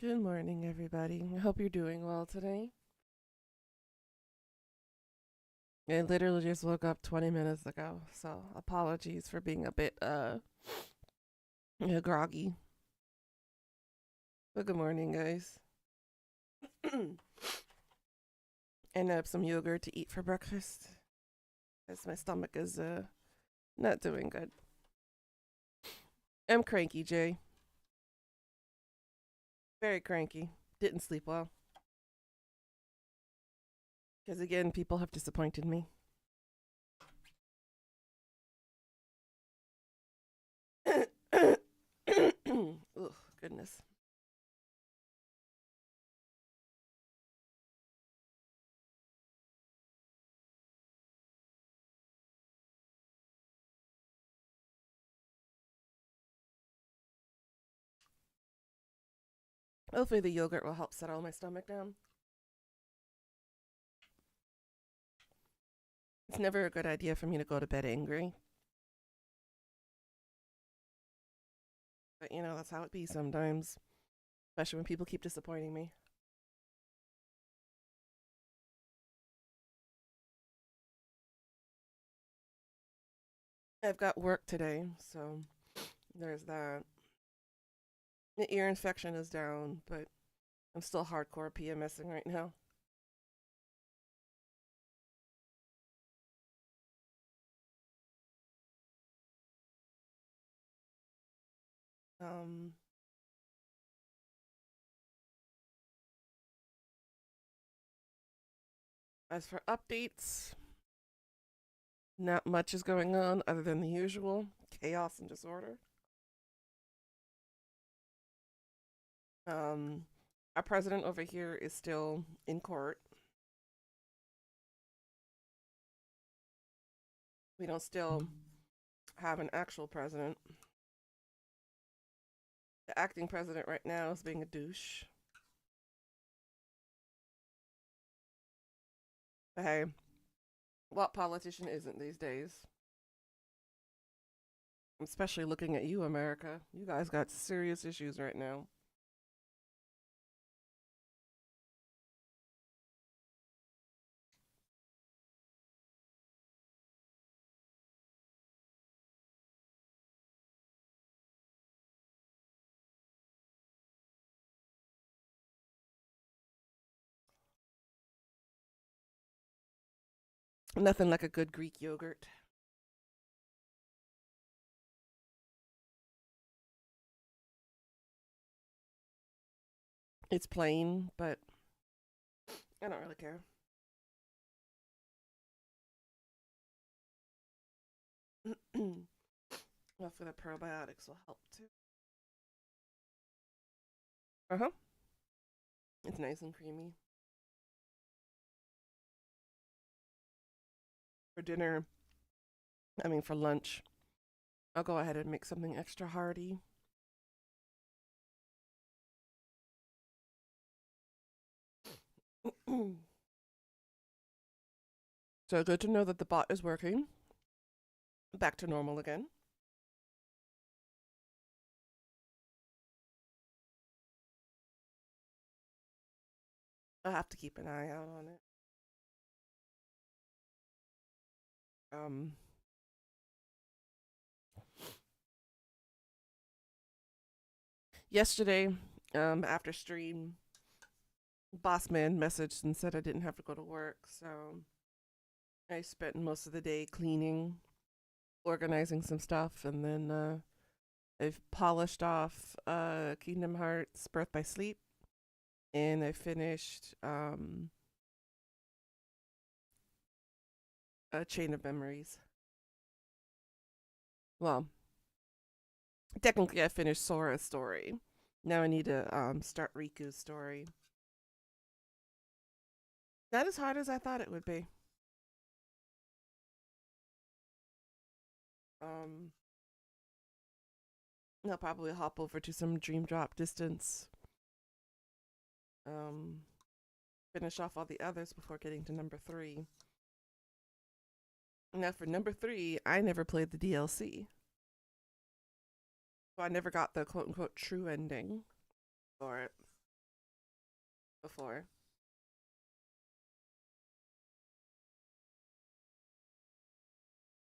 Good morning, everybody. I hope you're doing well today. I literally just woke up 20 minutes ago, so apologies for being a bit groggy. But good morning, guys. And I have some yogurt to eat for breakfast, as my stomach is not doing good. I'm cranky, Jay. Very cranky. Didn't sleep well. Because again, people have disappointed me. Oh, goodness. Hopefully, the yogurt will help settle my stomach down. It's never a good idea for me to go to bed angry. But that's how it be sometimes, especially when people keep disappointing me. I've got work today, so there's that. The ear infection is down, but I'm still hardcore PMSing right now. Um, as for updates, not much is going on other than the usual chaos and disorder. Um, our president over here is still in court. We don't still have an actual president. The acting president right now is being a douche. But hey, what politician isn't these days? Especially looking at you, America. You guys got serious issues right now. Nothing like a good Greek yogurt. It's plain, but I don't really care. Hopefully, the probiotics will help too. Uh huh. It's nice and creamy. For dinner, for lunch, I'll go ahead and make something extra hearty. So good to know that the bot is working. Back to normal again. I'll have to keep an eye out on it. Um, Yesterday, after stream, boss man messaged and said I didn't have to go to work, so I spent most of the day cleaning, organizing some stuff, and then I've polished off Kingdom Hearts Birth by Sleep, and I finished A Chain of Memories. Well, technically, I finished Sora's story. Now I need to start Riku's story. Not as hard as I thought it would be. Um, I'll probably hop over to some Dream Drop Distance. Um, Finish off all the others before getting to number 3. Now for number 3, I never played the DLC. So I never got the quote unquote true ending for it. before.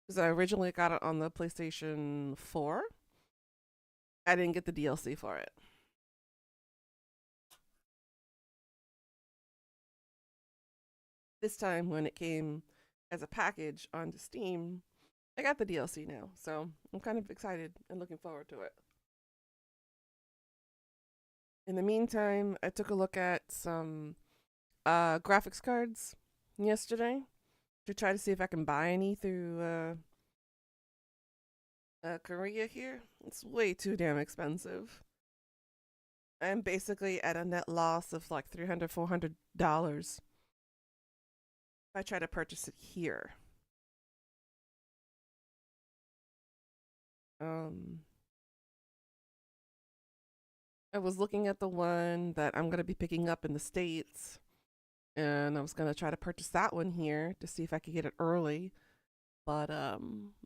Because I originally got it on the PlayStation 4. I didn't get the DLC for it. This time, when it came as a package onto Steam, I got the DLC now. So I'm kind of excited and looking forward to it. In the meantime, I took a look at some graphics cards yesterday to try to see if I can buy any through Korea here. It's way too damn expensive. I'm basically at a net loss of like $300, $400 if I try to purchase it here. Um, I was looking at the one that I'm going to be picking up in the States, and I was going to try to purchase that one here to see if I could get it early. But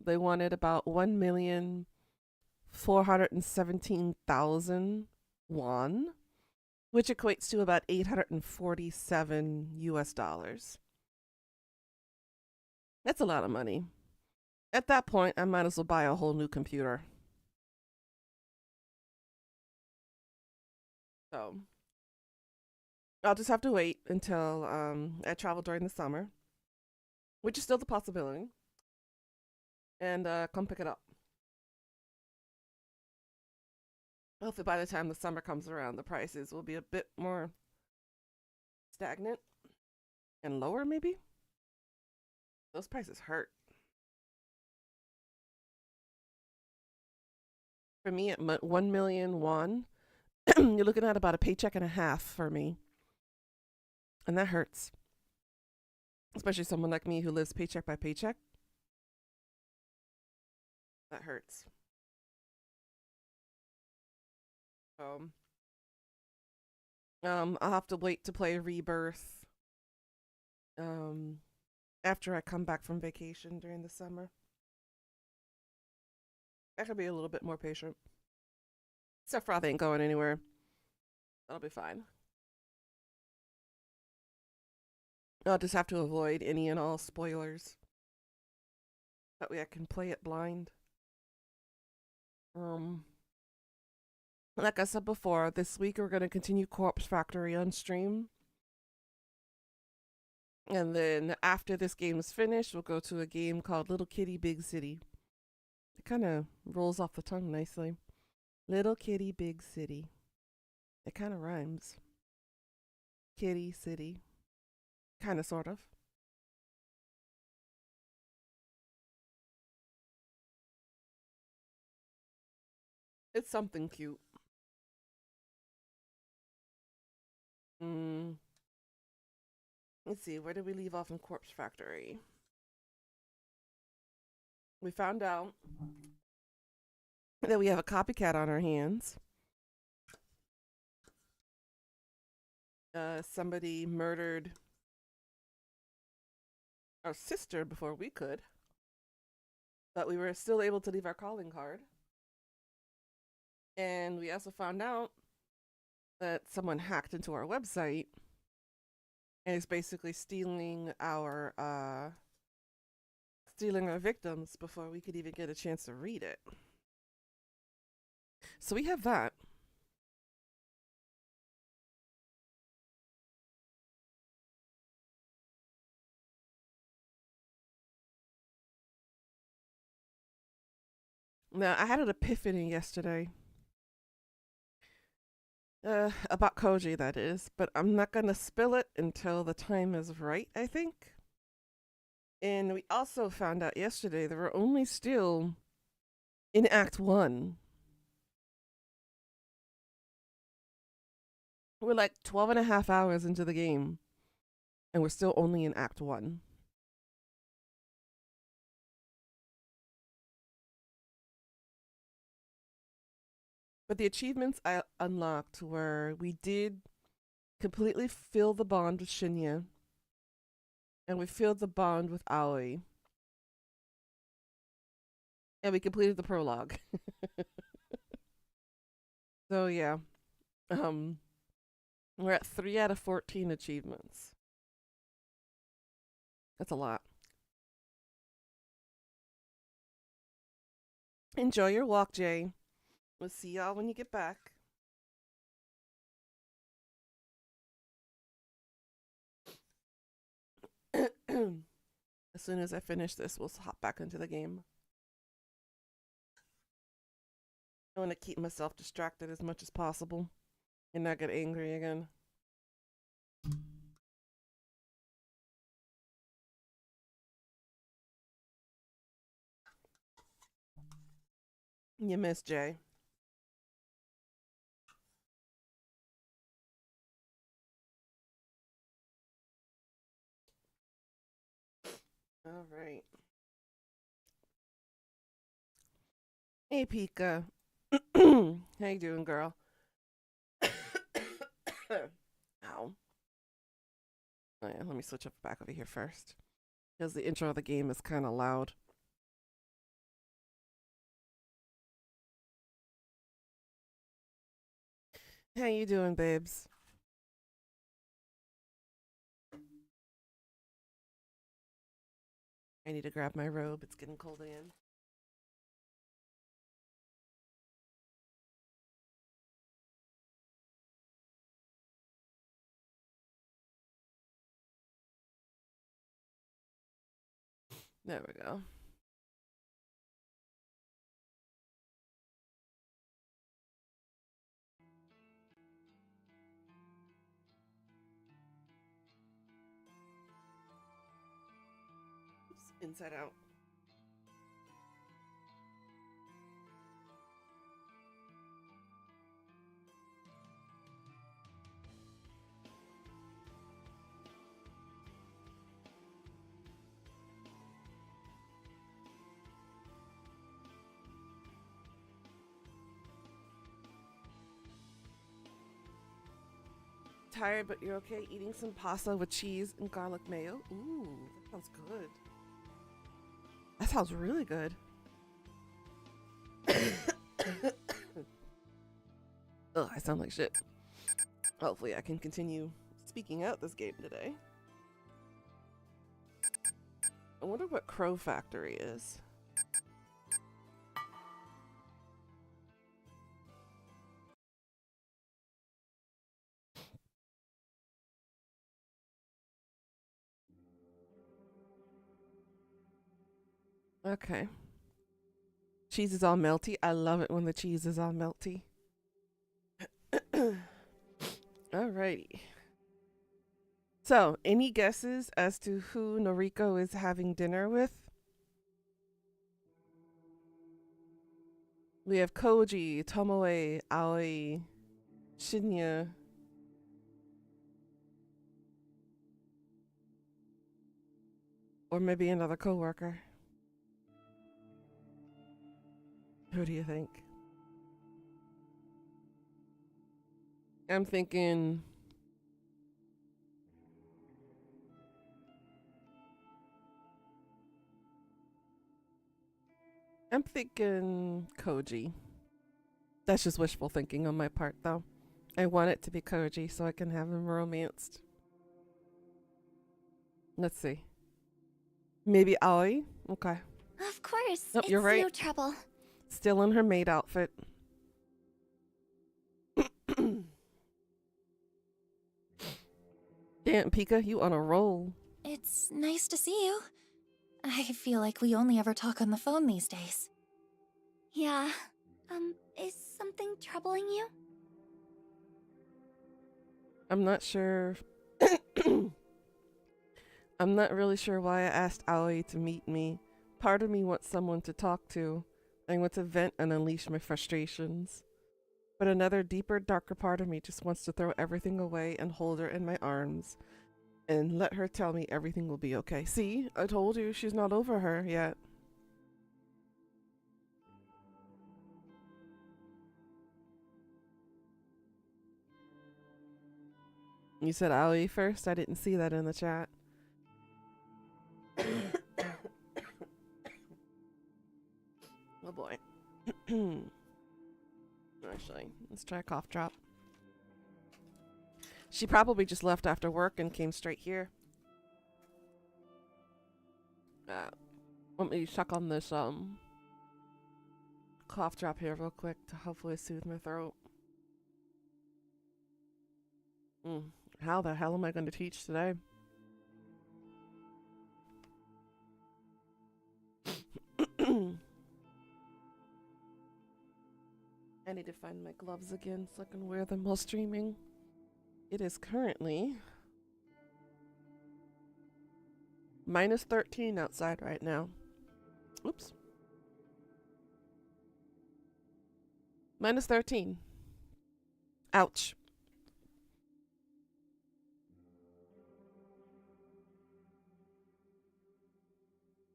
they wanted about 1,417,000 won, which equates to about 847 US dollars. That's a lot of money. At that point, I might as well buy a whole new computer. So I'll just have to wait until I travel during the summer, which is still the possibility, and come pick it up. Hopefully, by the time the summer comes around, the prices will be a bit more stagnant and lower, maybe. Those prices hurt. For me, at 1 million won, you're looking at about a paycheck and a half for me. And that hurts. Especially someone like me who lives paycheck by paycheck. That hurts. Um, I'll have to wait to play Rebirth um, after I come back from vacation during the summer. I could be a little bit more patient. Sephiroth ain't going anywhere. That'll be fine. I'll just have to avoid any and all spoilers. That way I can play it blind. Um, like I said before, this week we're going to continue Corpse Factory on stream. And then after this game is finished, we'll go to a game called Little Kitty Big City. It kind of rolls off the tongue nicely. Little Kitty Big City. It kind of rhymes. Kitty City. Kind of, sort of. It's something cute. Mm, let's see, where did we leave off in Corpse Factory? We found out that we have a copycat on our hands. Somebody murdered our sister before we could, but we were still able to leave our calling card. And we also found out that someone hacked into our website and is basically stealing our victims before we could even get a chance to read it. So we have that. Now, I had an epiphany yesterday. About Koji, that is, but I'm not gonna spill it until the time is right, I think. And we also found out yesterday that we're only still in Act 1. We're like 12 and a half hours into the game, and we're still only in Act 1. But the achievements I unlocked were we did completely fill the bond with Shinya, and we filled the bond with Aoi, and we completed the prologue. So yeah, um, We're at 3 out of 14 achievements. That's a lot. Enjoy your walk, Jay. We'll see y'all when you get back. As soon as I finish this, we'll hop back into the game. I want to keep myself distracted as much as possible and not get angry again. You miss Jay. All right. Hey, Pika. How you doing, girl? Ow. Oh, yeah, let me switch up back over here first. Because the intro of the game is kind of loud. How you doing, babes? I need to grab my robe. It's getting cold again. There we go. Oops, inside out. Tired, but you're okay. Eating some pasta with cheese and garlic mayo. Ooh, that sounds good. That sounds really good. Ugh, I sound like shit. Hopefully, I can continue speaking out this game today. I wonder what Crow Factory is. Okay. Cheese is all melty. I love it when the cheese is all melty. Alrighty. So, any guesses as to who Noriko is having dinner with? We have Koji, Tomoe, Aoi, Shinya. Or maybe another coworker. Who do you think? I'm thinking Koji. That's just wishful thinking on my part, though. I want it to be Koji so I can have him romanced. Let's see. Maybe Aoi? Okay. Of course. Oh, you're right. No trouble. Still in her maid outfit. Damn, Pika, you on a roll. It's nice to see you. I feel like we only ever talk on the phone these days. Yeah. Is something troubling you? I'm not sure. I'm not really sure why I asked Aoi to meet me. Part of me wants someone to talk to. I want to vent and unleash my frustrations. But another deeper, darker part of me just wants to throw everything away and hold her in my arms and let her tell me everything will be okay. See, I told you she's not over her yet. You said Aoi first? I didn't see that in the chat. Oh boy. Actually, let's try a cough drop. She probably just left after work and came straight here. Let me check on this cough drop here real quick to hopefully soothe my throat. How the hell am I going to teach today? I need to find my gloves again so I can wear them while streaming. It is currently minus 13 outside right now. Oops. Minus 13. Ouch.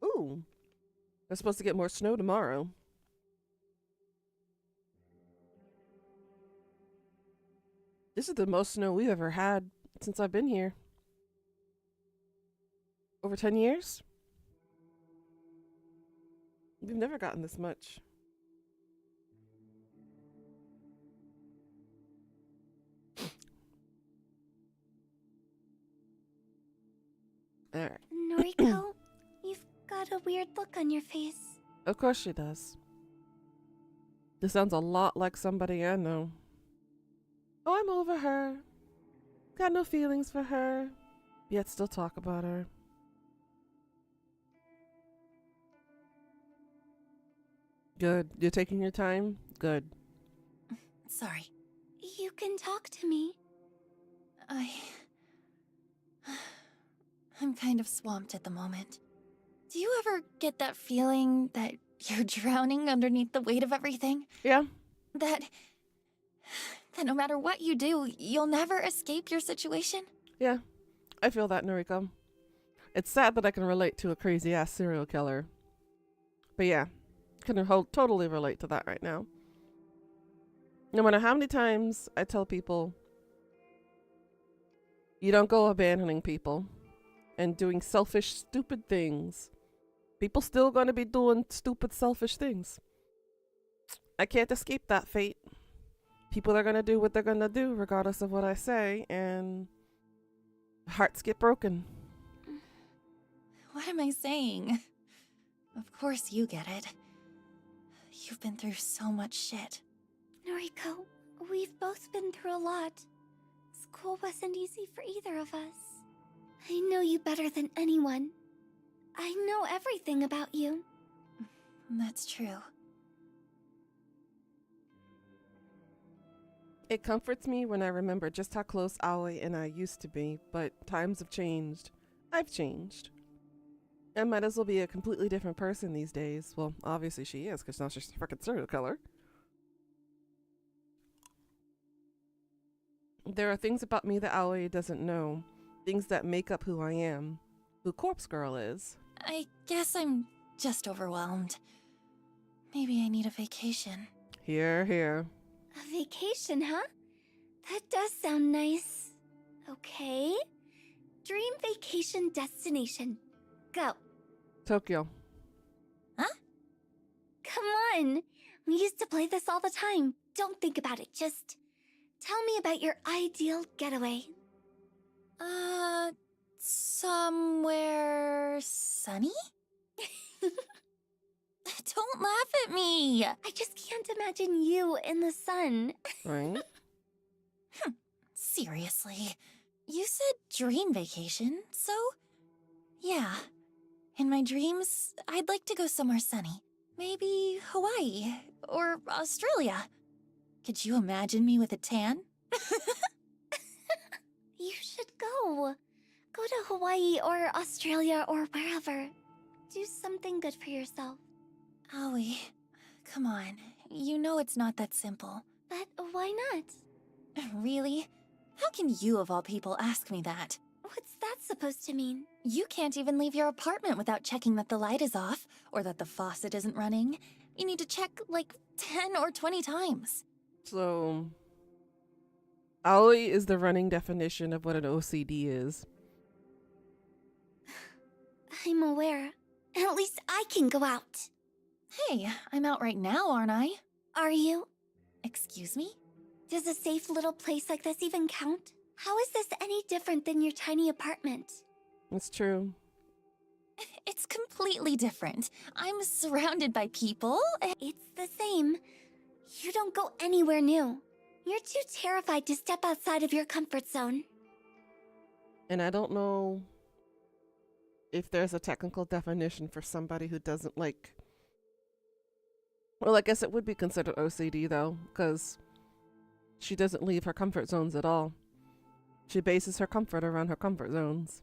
Ooh. We're supposed to get more snow tomorrow. This is the most snow we've ever had since I've been here. Over 10 years? We've never gotten this much. Alright. Noriko, you've got a weird look on your face. Of course she does. This sounds a lot like somebody I know. Oh, I'm over her. Got no feelings for her, yet still talk about her. Good. You're taking your time? Good. Sorry. You can talk to me. I'm kind of swamped at the moment. Do you ever get that feeling that you're drowning underneath the weight of everything? Yeah. That no matter what you do, you'll never escape your situation? Yeah. I feel that, Noriko. It's sad that I can relate to a crazy-ass serial killer. But yeah, can totally relate to that right now. No matter how many times I tell people, you don't go abandoning people and doing selfish, stupid things. People still gonna be doing stupid, selfish things. I can't escape that fate. People are gonna do what they're gonna do regardless of what I say, and hearts get broken. What am I saying? Of course you get it. You've been through so much shit. Noriko, we've both been through a lot. School wasn't easy for either of us. I know you better than anyone. I know everything about you. That's true. It comforts me when I remember just how close Aoi and I used to be, but times have changed. I've changed. I might as well be a completely different person these days. Well, obviously she is, because now she's a freaking serial killer. There are things about me that Aoi doesn't know. Things that make up who I am. Who Corpse Girl is. I guess I'm just overwhelmed. Maybe I need a vacation. Here, here. A vacation, huh? That does sound nice. Okay. Dream vacation destination. Go. Tokyo. Huh? Come on. We used to play this all the time. Don't think about it. Just tell me about your ideal getaway. Somewhere sunny? Don't laugh at me. I just can't imagine you in the sun. Right? Seriously. You said dream vacation, so yeah. In my dreams, I'd like to go somewhere sunny. Maybe Hawaii or Australia. Could you imagine me with a tan? You should go. Go to Hawaii or Australia or wherever. Do something good for yourself. Aoi, come on. You know it's not that simple. But why not? Really? How can you of all people ask me that? What's that supposed to mean? You can't even leave your apartment without checking that the light is off or that the faucet isn't running. You need to check like 10 or 20 times. So, Aoi is the running definition of what an OCD is. I'm aware. At least I can go out. Hey, I'm out right now, aren't I? Are you? Excuse me? Does a safe little place like this even count? How is this any different than your tiny apartment? It's true. It's completely different. I'm surrounded by people. It's the same. You don't go anywhere new. You're too terrified to step outside of your comfort zone. And I don't know if there's a technical definition for somebody who doesn't like. Well, I guess it would be considered OCD though, because she doesn't leave her comfort zones at all. She bases her comfort around her comfort zones.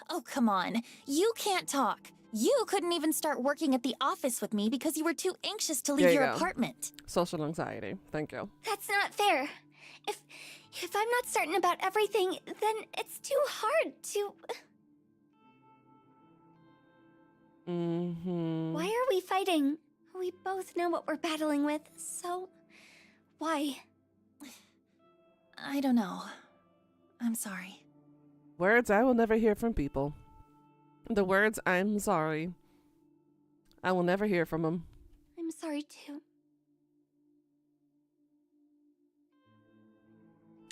Oh, come on. You can't talk. You couldn't even start working at the office with me because you were too anxious to leave There you your go. apartment. Social anxiety. Thank you. That's not fair. If I'm not certain about everything, then it's too hard to... Why are we fighting? We both know what we're battling with, so... Why? I don't know. I'm sorry. Words I will never hear from people. The words "I'm sorry." I will never hear from them. I'm sorry too.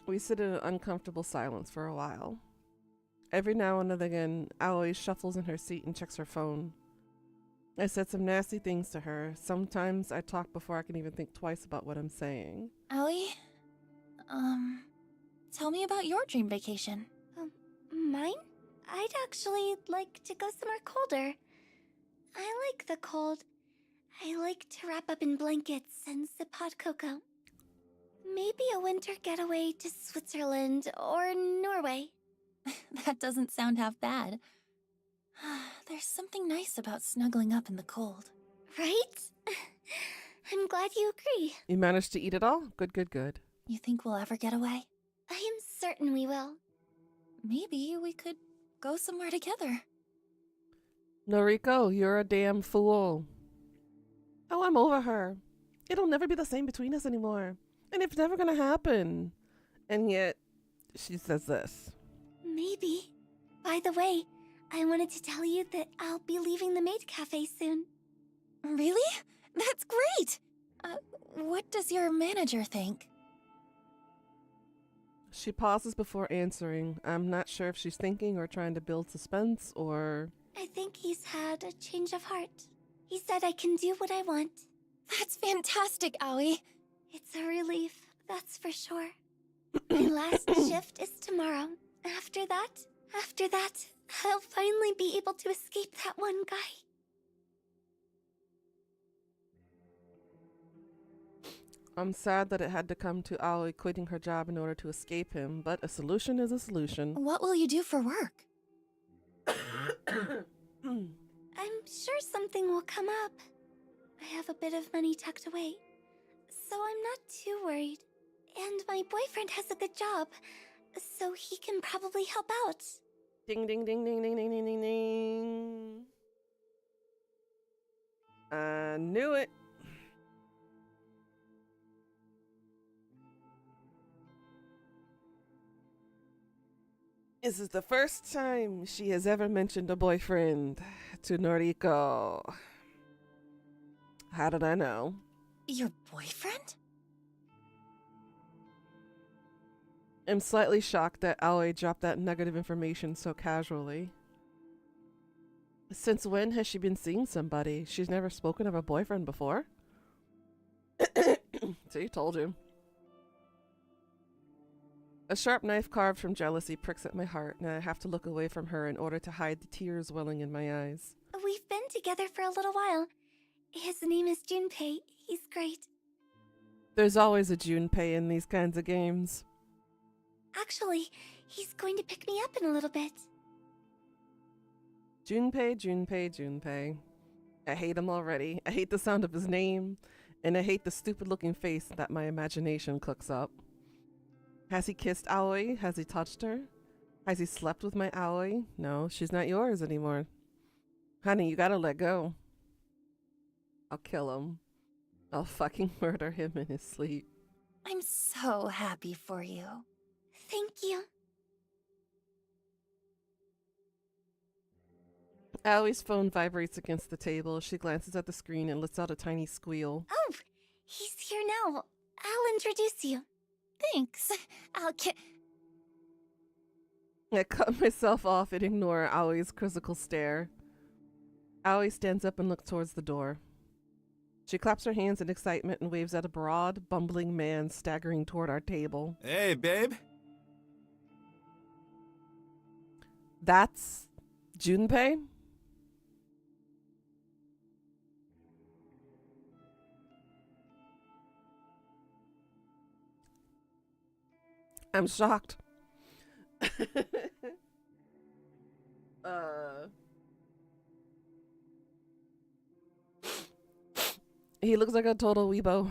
We sit in an uncomfortable silence for a while. Every now and again, Aoi shuffles in her seat and checks her phone. I said some nasty things to her. Sometimes I talk before I can even think twice about what I'm saying. Aoi, tell me about your dream vacation. Mine? I'd actually like to go somewhere colder. I like the cold. I like to wrap up in blankets and sip hot cocoa. Maybe a winter getaway to Switzerland or Norway. That doesn't sound half bad. There's something nice about snuggling up in the cold. Right? I'm glad you agree. You managed to eat it all? Good, good, good. You think we'll ever get away? I am certain we will. Maybe we could go somewhere together. Noriko, you're a damn fool. Oh, I'm over her. It'll never be the same between us anymore. And it's never gonna happen. And yet, she says this. Maybe. By the way, I wanted to tell you that I'll be leaving the maid cafe soon. Really? That's great! What does your manager think? She pauses before answering. I'm not sure if she's thinking or trying to build suspense or... I think he's had a change of heart. He said I can do what I want. That's fantastic, Aoi. It's a relief, that's for sure. My last shift is tomorrow. After that, I'll finally be able to escape that one guy. I'm sad that it had to come to Aoi quitting her job in order to escape him, but a solution is a solution. What will you do for work? I'm sure something will come up. I have a bit of money tucked away, so I'm not too worried. And my boyfriend has a good job, so he can probably help out. Ding, ding, ding, ding, ding, ding, ding, ding, ding. I knew it. This is the first time she has ever mentioned a boyfriend to Noriko. How did I know? Your boyfriend? I'm slightly shocked that Aoi dropped that negative information so casually. Since when has she been seeing somebody? She's never spoken of a boyfriend before? See, told you. A sharp knife carved from jealousy pricks at my heart, and I have to look away from her in order to hide the tears welling in my eyes. We've been together for a little while. His name is Junpei. He's great. There's always a Junpei in these kinds of games. Actually, he's going to pick me up in a little bit. Junpei, Junpei, Junpei. I hate him already. I hate the sound of his name, and I hate the stupid-looking face that my imagination cooks up. Has he kissed Aoi? Has he touched her? Has he slept with my Aoi? No, she's not yours anymore. Honey, you gotta let go. I'll kill him. I'll fucking murder him in his sleep. I'm so happy for you. Thank you. Aoi's phone vibrates against the table. She glances at the screen and lets out a tiny squeal. Oh, he's here now. I'll introduce you. Thanks. I cut myself off and ignore Aoi's quizzical stare. Aoi stands up and looks towards the door. She claps her hands in excitement and waves at a broad, bumbling man staggering toward our table. Hey, babe. That's Junpei? I'm shocked. He looks like a total weebo.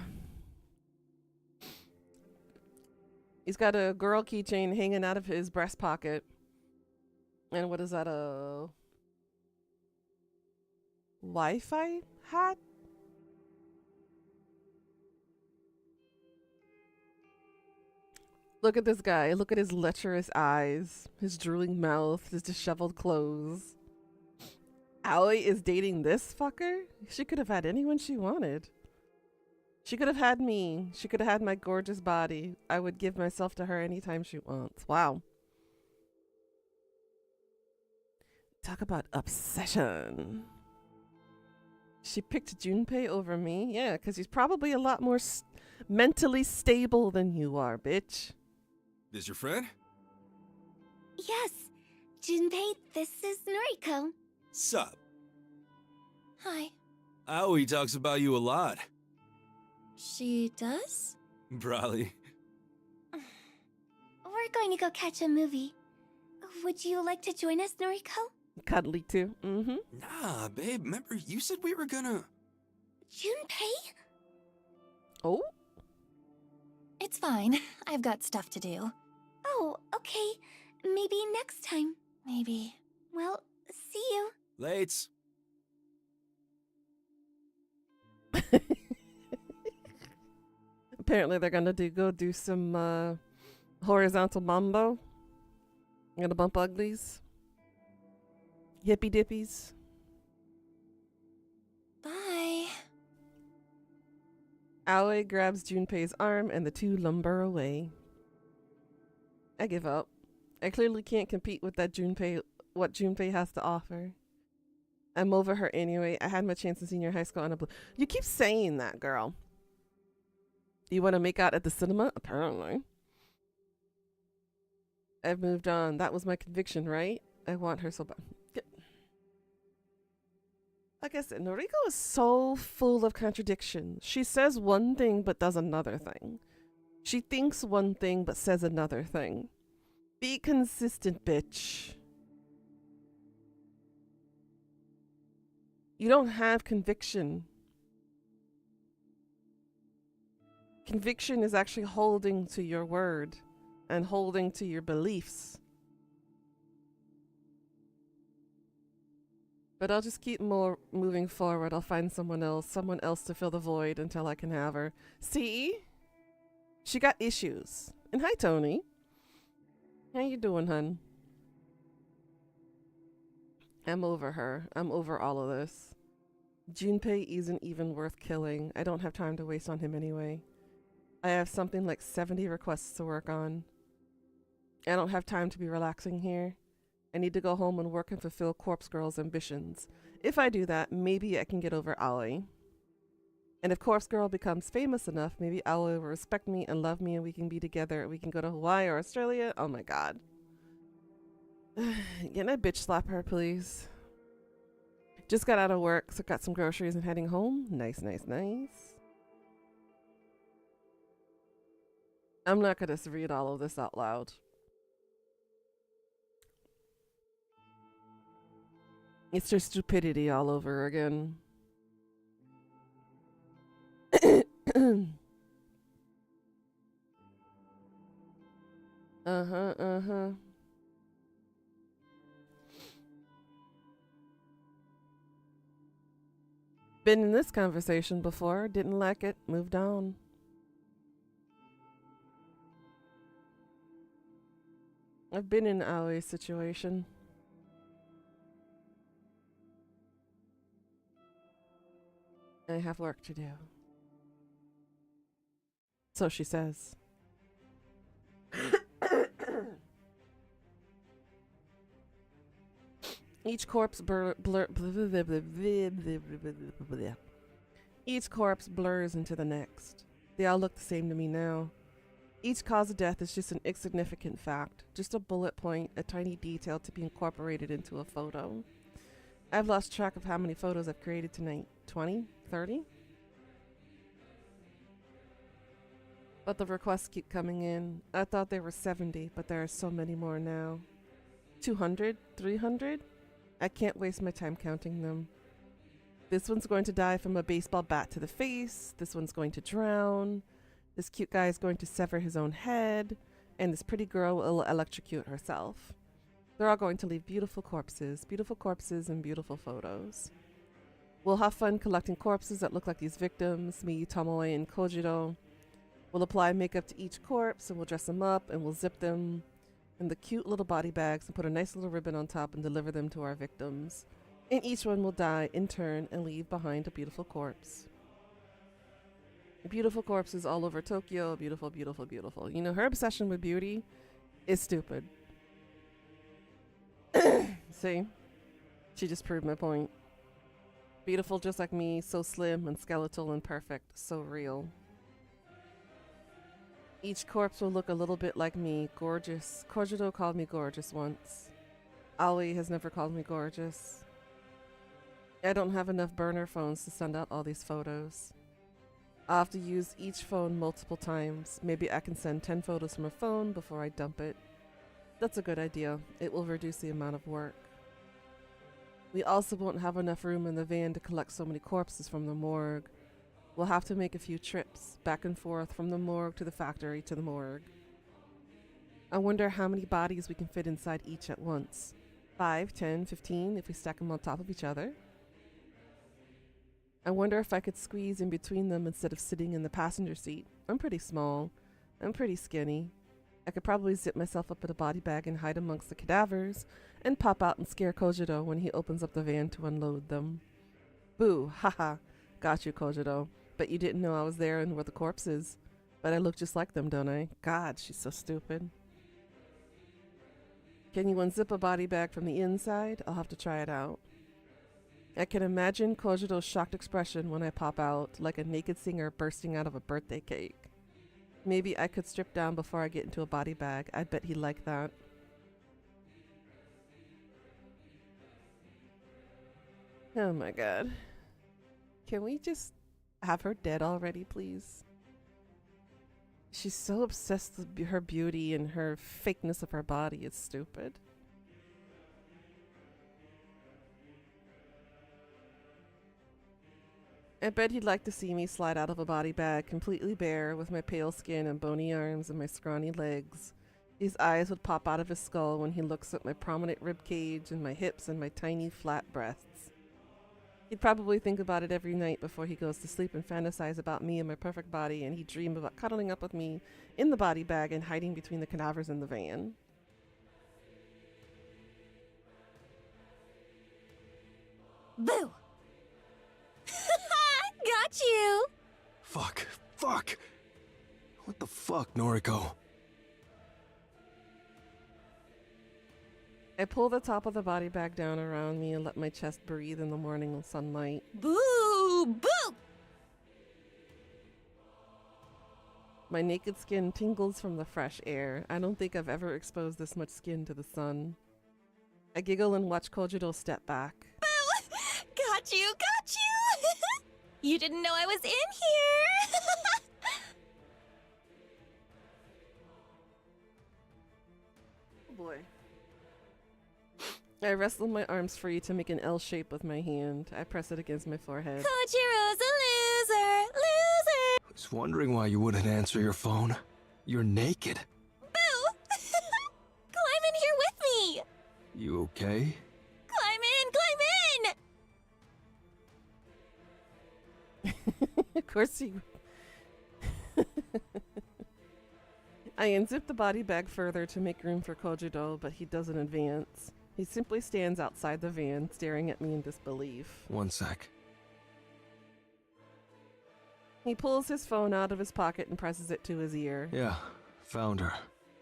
He's got a girl keychain hanging out of his breast pocket. And what is that, a Wi-Fi hat? Look at this guy. Look at his lecherous eyes, his drooling mouth, his disheveled clothes. Aoi is dating this fucker? She could have had anyone she wanted. She could have had me. She could have had my gorgeous body. I would give myself to her anytime she wants. Wow. Talk about obsession. She picked Junpei over me? Yeah, because he's probably a lot more mentally stable than you are, bitch. This your friend? Yes. Junpei, this is Noriko. Sup? Hi. Aoi talks about you a lot. She does? Probably. We're going to go catch a movie. Would you like to join us, Noriko? Cuddly too. Mm-hmm. Nah, babe, remember you said we were gonna... Junpei? Oh? It's fine. I've got stuff to do. Oh, okay. Maybe next time. Maybe. Well, see you. Lates. Apparently they're gonna go do some horizontal mambo. Gonna bump uglies. Hippy dippies. Bye. Aoi grabs Junpei's arm and the two lumber away. I give up. I clearly can't compete with that what Junpei has to offer. I'm over her anyway. I had my chance in senior high school on a blue. You keep saying that, girl. You want to make out at the cinema? Apparently. I've moved on. That was my conviction, right? I want her so bad. Like I said, Noriko is so full of contradictions. She says one thing but does another thing. She thinks one thing but says another thing. Be consistent, bitch. You don't have conviction. Conviction is actually holding to your word and holding to your beliefs. But I'll just keep moving forward. I'll find someone else to fill the void until I can have her. See? She got issues. And hi, Tony. How you doing, hun? I'm over her. I'm over all of this. Junpei isn't even worth killing. I don't have time to waste on him anyway. I have something like 70 requests to work on. I don't have time to be relaxing here. I need to go home and work and fulfill Corpse Girl's ambitions. If I do that, maybe I can get over Aoi. And if Corpse Girl becomes famous enough, maybe Aoi will respect me and love me and we can be together. We can go to Hawaii or Australia. Oh my god. Can I bitch slap her, please? Just got out of work, so got some groceries and heading home. Nice, nice, nice. I'm not going to read all of this out loud. It's just stupidity all over again. Uh-huh. Been in this conversation before, didn't like it, moved on. I've been in Aoi's situation. I have work to do. So she says. Each corpse Each corpse blurs into the next. They all look the same to me now. Each cause of death is just an insignificant fact, just a bullet point, a tiny detail to be incorporated into a photo. I've lost track of how many photos I've created tonight. 20? 30? But the requests keep coming in. I thought there were 70, but there are so many more now. 200? 300? I can't waste my time counting them. This one's going to die from a baseball bat to the face. This one's going to drown. This cute guy is going to sever his own head. And this pretty girl will electrocute herself. They're all going to leave beautiful corpses and beautiful photos. We'll have fun collecting corpses that look like these victims, me, Tomoe, and Kojiro. We'll apply makeup to each corpse and we'll dress them up and we'll zip them in the cute little body bags and put a nice little ribbon on top and deliver them to our victims. And each one will die in turn and leave behind a beautiful corpse. Beautiful corpses all over Tokyo. Beautiful, beautiful, beautiful. You know, her obsession with beauty is stupid. See? She just proved my point. Beautiful just like me, so slim and skeletal and perfect, so real. Each corpse will look a little bit like me, gorgeous. Kojiro called me gorgeous once. Aoi has never called me gorgeous. I don't have enough burner phones to send out all these photos. I'll have to use each phone multiple times. Maybe I can send 10 photos from a phone before I dump it. That's a good idea. It will reduce the amount of work. We also won't have enough room in the van to collect so many corpses from the morgue. We'll have to make a few trips, back and forth from the morgue to the factory to the morgue. I wonder how many bodies we can fit inside each at once. 5, 10, 15 if we stack them on top of each other. I wonder if I could squeeze in between them instead of sitting in the passenger seat. I'm pretty small. I'm pretty skinny. I could probably zip myself up in a body bag and hide amongst the cadavers and pop out and scare Kojiro when he opens up the van to unload them. Boo, haha. Got you, Kojiro. Bet you didn't know I was there and were the corpses. But I look just like them, don't I? God, she's so stupid. Can you unzip a body bag from the inside? I'll have to try it out. I can imagine Kojiro's shocked expression when I pop out, like a naked singer bursting out of a birthday cake. Maybe I could strip down before I get into a body bag. I bet he'd like that. Oh my god. Can we just have her dead already, please? She's so obsessed with her beauty and her fakeness of her body. It's stupid. I bet he'd like to see me slide out of a body bag completely bare with my pale skin and bony arms and my scrawny legs. His eyes would pop out of his skull when he looks at my prominent rib cage and my hips and my tiny flat breasts. He'd probably think about it every night before he goes to sleep and fantasize about me and my perfect body, and he'd dream about cuddling up with me in the body bag and hiding between the cadavers in the van. Boo! Got you! Fuck. What the fuck, Noriko? I pull the top of the body bag down around me and let my chest breathe in the morning sunlight. Boo! Boo! My naked skin tingles from the fresh air. I don't think I've ever exposed this much skin to the sun. I giggle and watch Kojiro step back. Boo! Got you! You didn't know I was in here! Oh boy. I wrestle my arms free to make an L shape with my hand. I press it against my forehead. Kojiro's a loser! Loser! I was wondering why you wouldn't answer your phone. You're naked. Boo! Climb in here with me! You okay? Climb in! Of course he... I unzip the body bag further to make room for Kojiro, but he doesn't advance. He simply stands outside the van, staring at me in disbelief. One sec. He pulls his phone out of his pocket and presses it to his ear. Yeah, found her.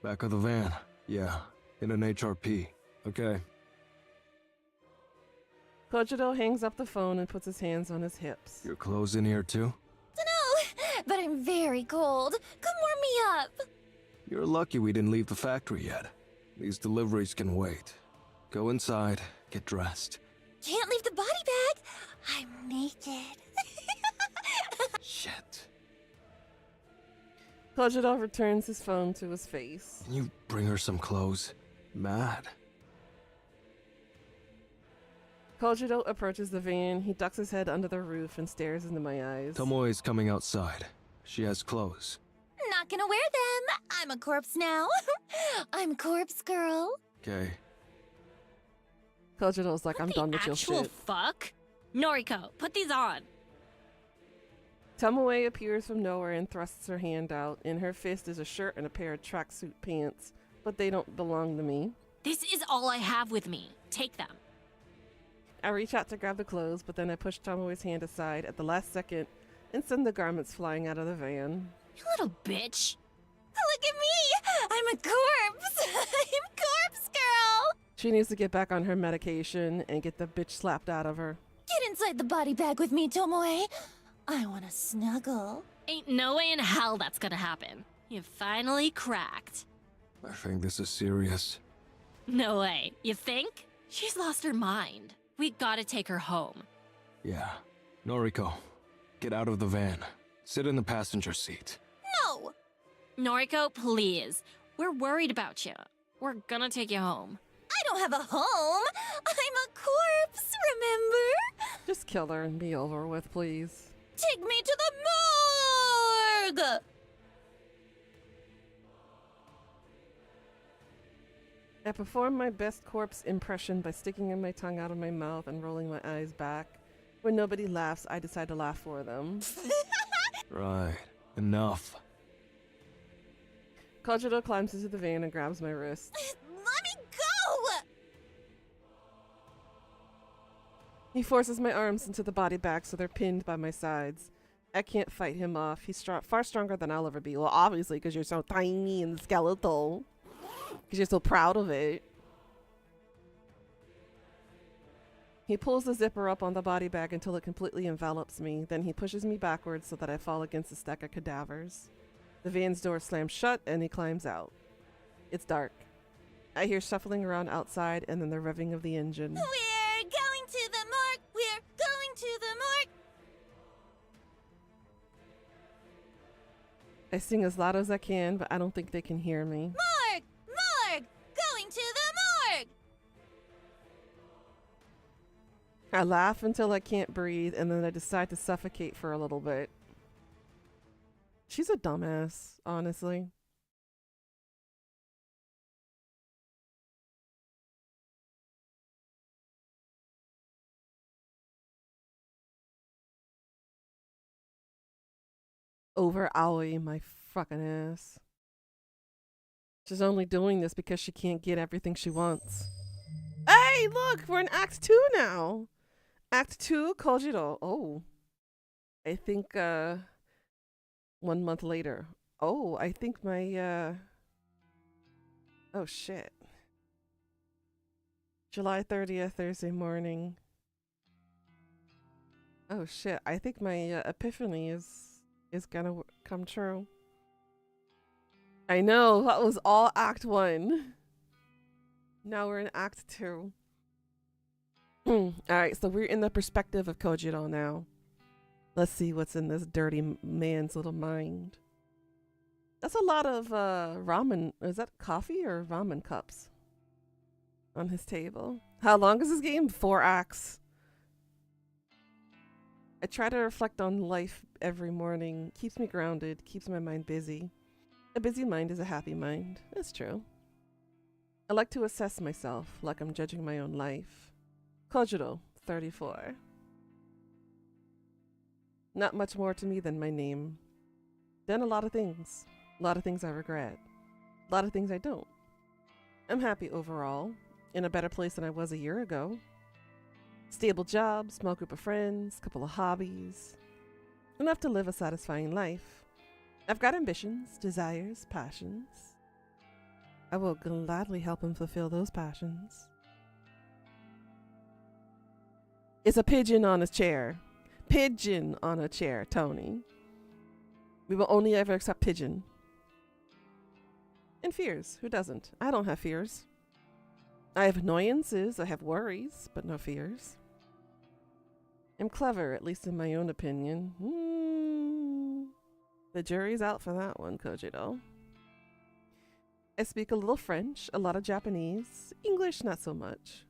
Back of the van. Yeah, in an HRP. Okay. Kojiro hangs up the phone and puts his hands on his hips. Your clothes in here too? Dunno, but I'm very cold. Come warm me up. You're lucky we didn't leave the factory yet. These deliveries can wait. Go inside, get dressed. Can't leave the body bag. I'm naked. Shit. Kojiro returns his phone to his face. Can you bring her some clothes? Mad. Kojiro approaches the van. He ducks his head under the roof and stares into my eyes. Tomoe's coming outside. She has clothes. Not gonna wear them. I'm a corpse now. I'm corpse girl. Okay. Kojiro's like, I'm done with your Actual shit. fuck? Noriko, put these on. Tomoe appears from nowhere and thrusts her hand out. In her fist is a shirt and a pair of tracksuit pants, but they don't belong to me. This is all I have with me. Take them. I reach out to grab the clothes, but then I push Tomoe's hand aside at the last second and send the garments flying out of the van. You little bitch. Look at me. I'm a corpse. I'm corpse girl. She needs to get back on her medication and get the bitch slapped out of her. Get inside the body bag with me, Tomoe. I want to snuggle. Ain't no way in hell that's gonna happen. You finally cracked. I think this is serious. No way. You think? She's lost her mind. We gotta take her home. Yeah. Noriko, get out of the van. Sit in the passenger seat. No. Noriko, please. We're worried about you. We're gonna take you home. I don't have a home. I'm a corpse, remember? Just kill her and be over with, please. Take me to the morgue. I perform my best corpse impression by sticking in my tongue out of my mouth and rolling my eyes back. When nobody laughs, I decide to laugh for them. Right. Enough. Kojiro climbs into the van and grabs my wrist. Let me go. He forces my arms into the body bag so they're pinned by my sides. I can't fight him off. He's far stronger than I'll ever be. Well, obviously, because you're so tiny and skeletal. Because you're so proud of it. He pulls the zipper up on the body bag until it completely envelops me. Then he pushes me backwards so that I fall against a stack of cadavers. The van's door slams shut and he climbs out. It's dark. I hear shuffling around outside and then the revving of the engine. We're going to the morgue. We're going to the morgue. I sing as loud as I can, but I don't think they can hear me. Morgue. Morgue. Going to the morgue. I laugh until I can't breathe, and then I decide to suffocate for a little bit. She's a dumbass, honestly. Over Aoi, my fucking ass. She's only doing this because she can't get everything she wants. Hey, look, we're in Act 2 now. Act 2, Kojiro. Oh. I think, 1 month later. Oh, I think my, oh, shit. July 30th, Thursday morning. Oh, shit. I think my epiphany is gonna come true. I know, that was all Act 1. Now we're in Act 2. Alright, so we're in the perspective of Kojiro now. Let's see what's in this dirty man's little mind. That's a lot of ramen. Is that coffee or ramen cups on his table? How long is this game? 4 acts. I try to reflect on life every morning. Keeps me grounded, keeps my mind busy. A busy mind is a happy mind. That's true. I like to assess myself like I'm judging my own life. Kojiro, 34. Not much more to me than my name. Done a lot of things. A lot of things I regret. A lot of things I don't. I'm happy overall. In a better place than I was a year ago. Stable job, small group of friends, couple of hobbies. Enough to live a satisfying life. I've got ambitions, desires, passions. I will gladly help him fulfill those passions. It's a pigeon on a chair. Pigeon on a chair, Tony. We will only ever accept pigeon. And fears. Who doesn't? I don't have fears. I have annoyances, I have worries, but no fears. I'm clever, at least in my own opinion. The jury's out for that one, Kojiro. I speak a little French, a lot of Japanese. English, not so much.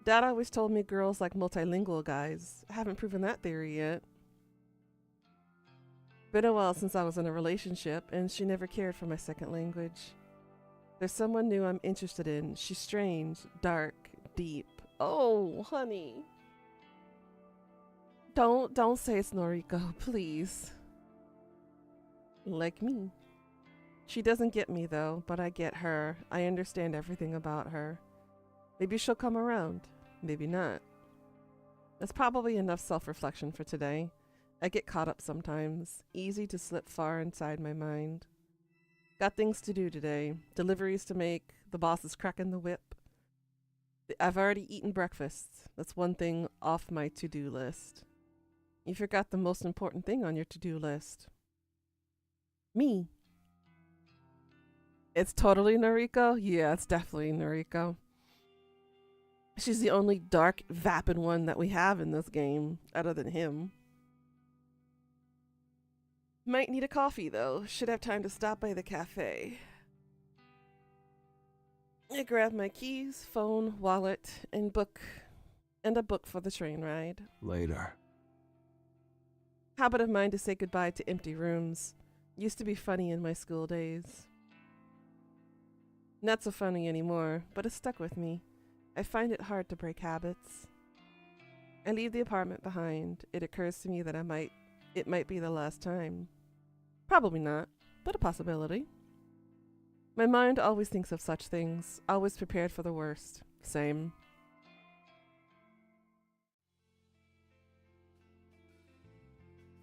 Dad always told me girls like multilingual guys. I haven't proven that theory yet. Been a while since I was in a relationship, and she never cared for my second language. There's someone new I'm interested in. She's strange, dark, deep. Oh, honey. Don't say it's Noriko, please. Like me. She doesn't get me though, but I get her. I understand everything about her. Maybe she'll come around. Maybe not. That's probably enough self-reflection for today. I get caught up sometimes. Easy to slip far inside my mind. Got things to do today. Deliveries to make. The boss is cracking the whip. I've already eaten breakfast. That's one thing off my to-do list. You forgot the most important thing on your to-do list. Me. It's totally Noriko? Yeah, it's definitely Noriko. She's the only dark, vapid one that we have in this game, other than him. Might need a coffee, though. Should have time to stop by the cafe. I grab my keys, phone, wallet, and a book for the train ride. Later. Habit of mine to say goodbye to empty rooms. Used to be funny in my school days. Not so funny anymore, but it's stuck with me. I find it hard to break habits. I leave the apartment behind. It occurs to me that it might be the last time. Probably not, but a possibility. My mind always thinks of such things, always prepared for the worst. Same.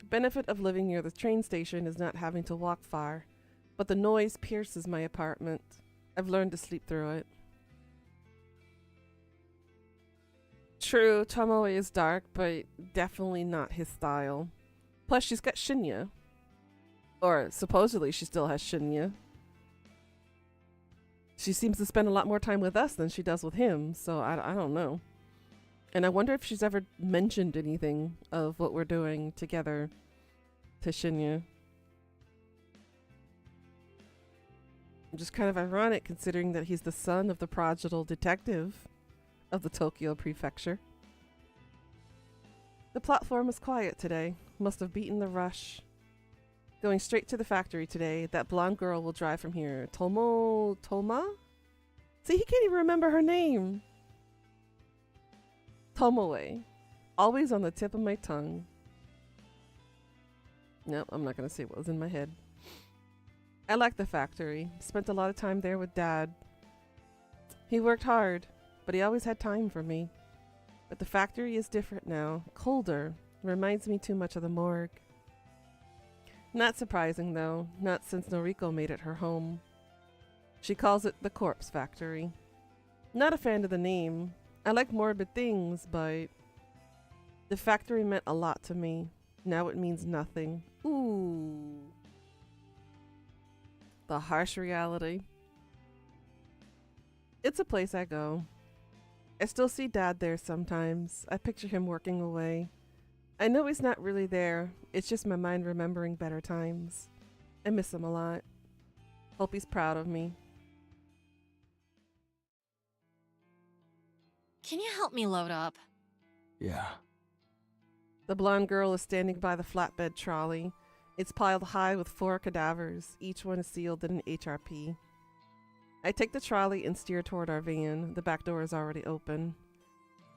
The benefit of living near the train station is not having to walk far, but the noise pierces my apartment. I've learned to sleep through it. True, Tomoe is dark, but definitely not his style. Plus, she's got Shinya. Or, supposedly, she still has Shinya. She seems to spend a lot more time with us than she does with him, so I don't know. And I wonder if she's ever mentioned anything of what we're doing together to Shinya. Just kind of ironic considering that he's the son of the prodigal detective of the Tokyo Prefecture. The platform is quiet today. Must have beaten the rush. Going straight to the factory today. That blonde girl will drive from here. Toma? See, he can't even remember her name. Tomoe. Always on the tip of my tongue. Nope, I'm not going to say what was in my head. I like the factory. Spent a lot of time there with Dad. He worked hard, but he always had time for me. But the factory is different now. Colder. Reminds me too much of the morgue. Not surprising, though. Not since Noriko made it her home. She calls it the Corpse Factory. Not a fan of the name. I like morbid things, but the factory meant a lot to me. Now it means nothing. Ooh. The harsh reality. It's a place I go. I still see Dad there sometimes. I picture him working away. I know he's not really there. It's just my mind remembering better times. I miss him a lot. Hope he's proud of me. Can you help me load up? Yeah. The blonde girl is standing by the flatbed trolley. It's piled high with 4 cadavers. Each one is sealed in an HRP. I take the trolley and steer toward our van. The back door is already open.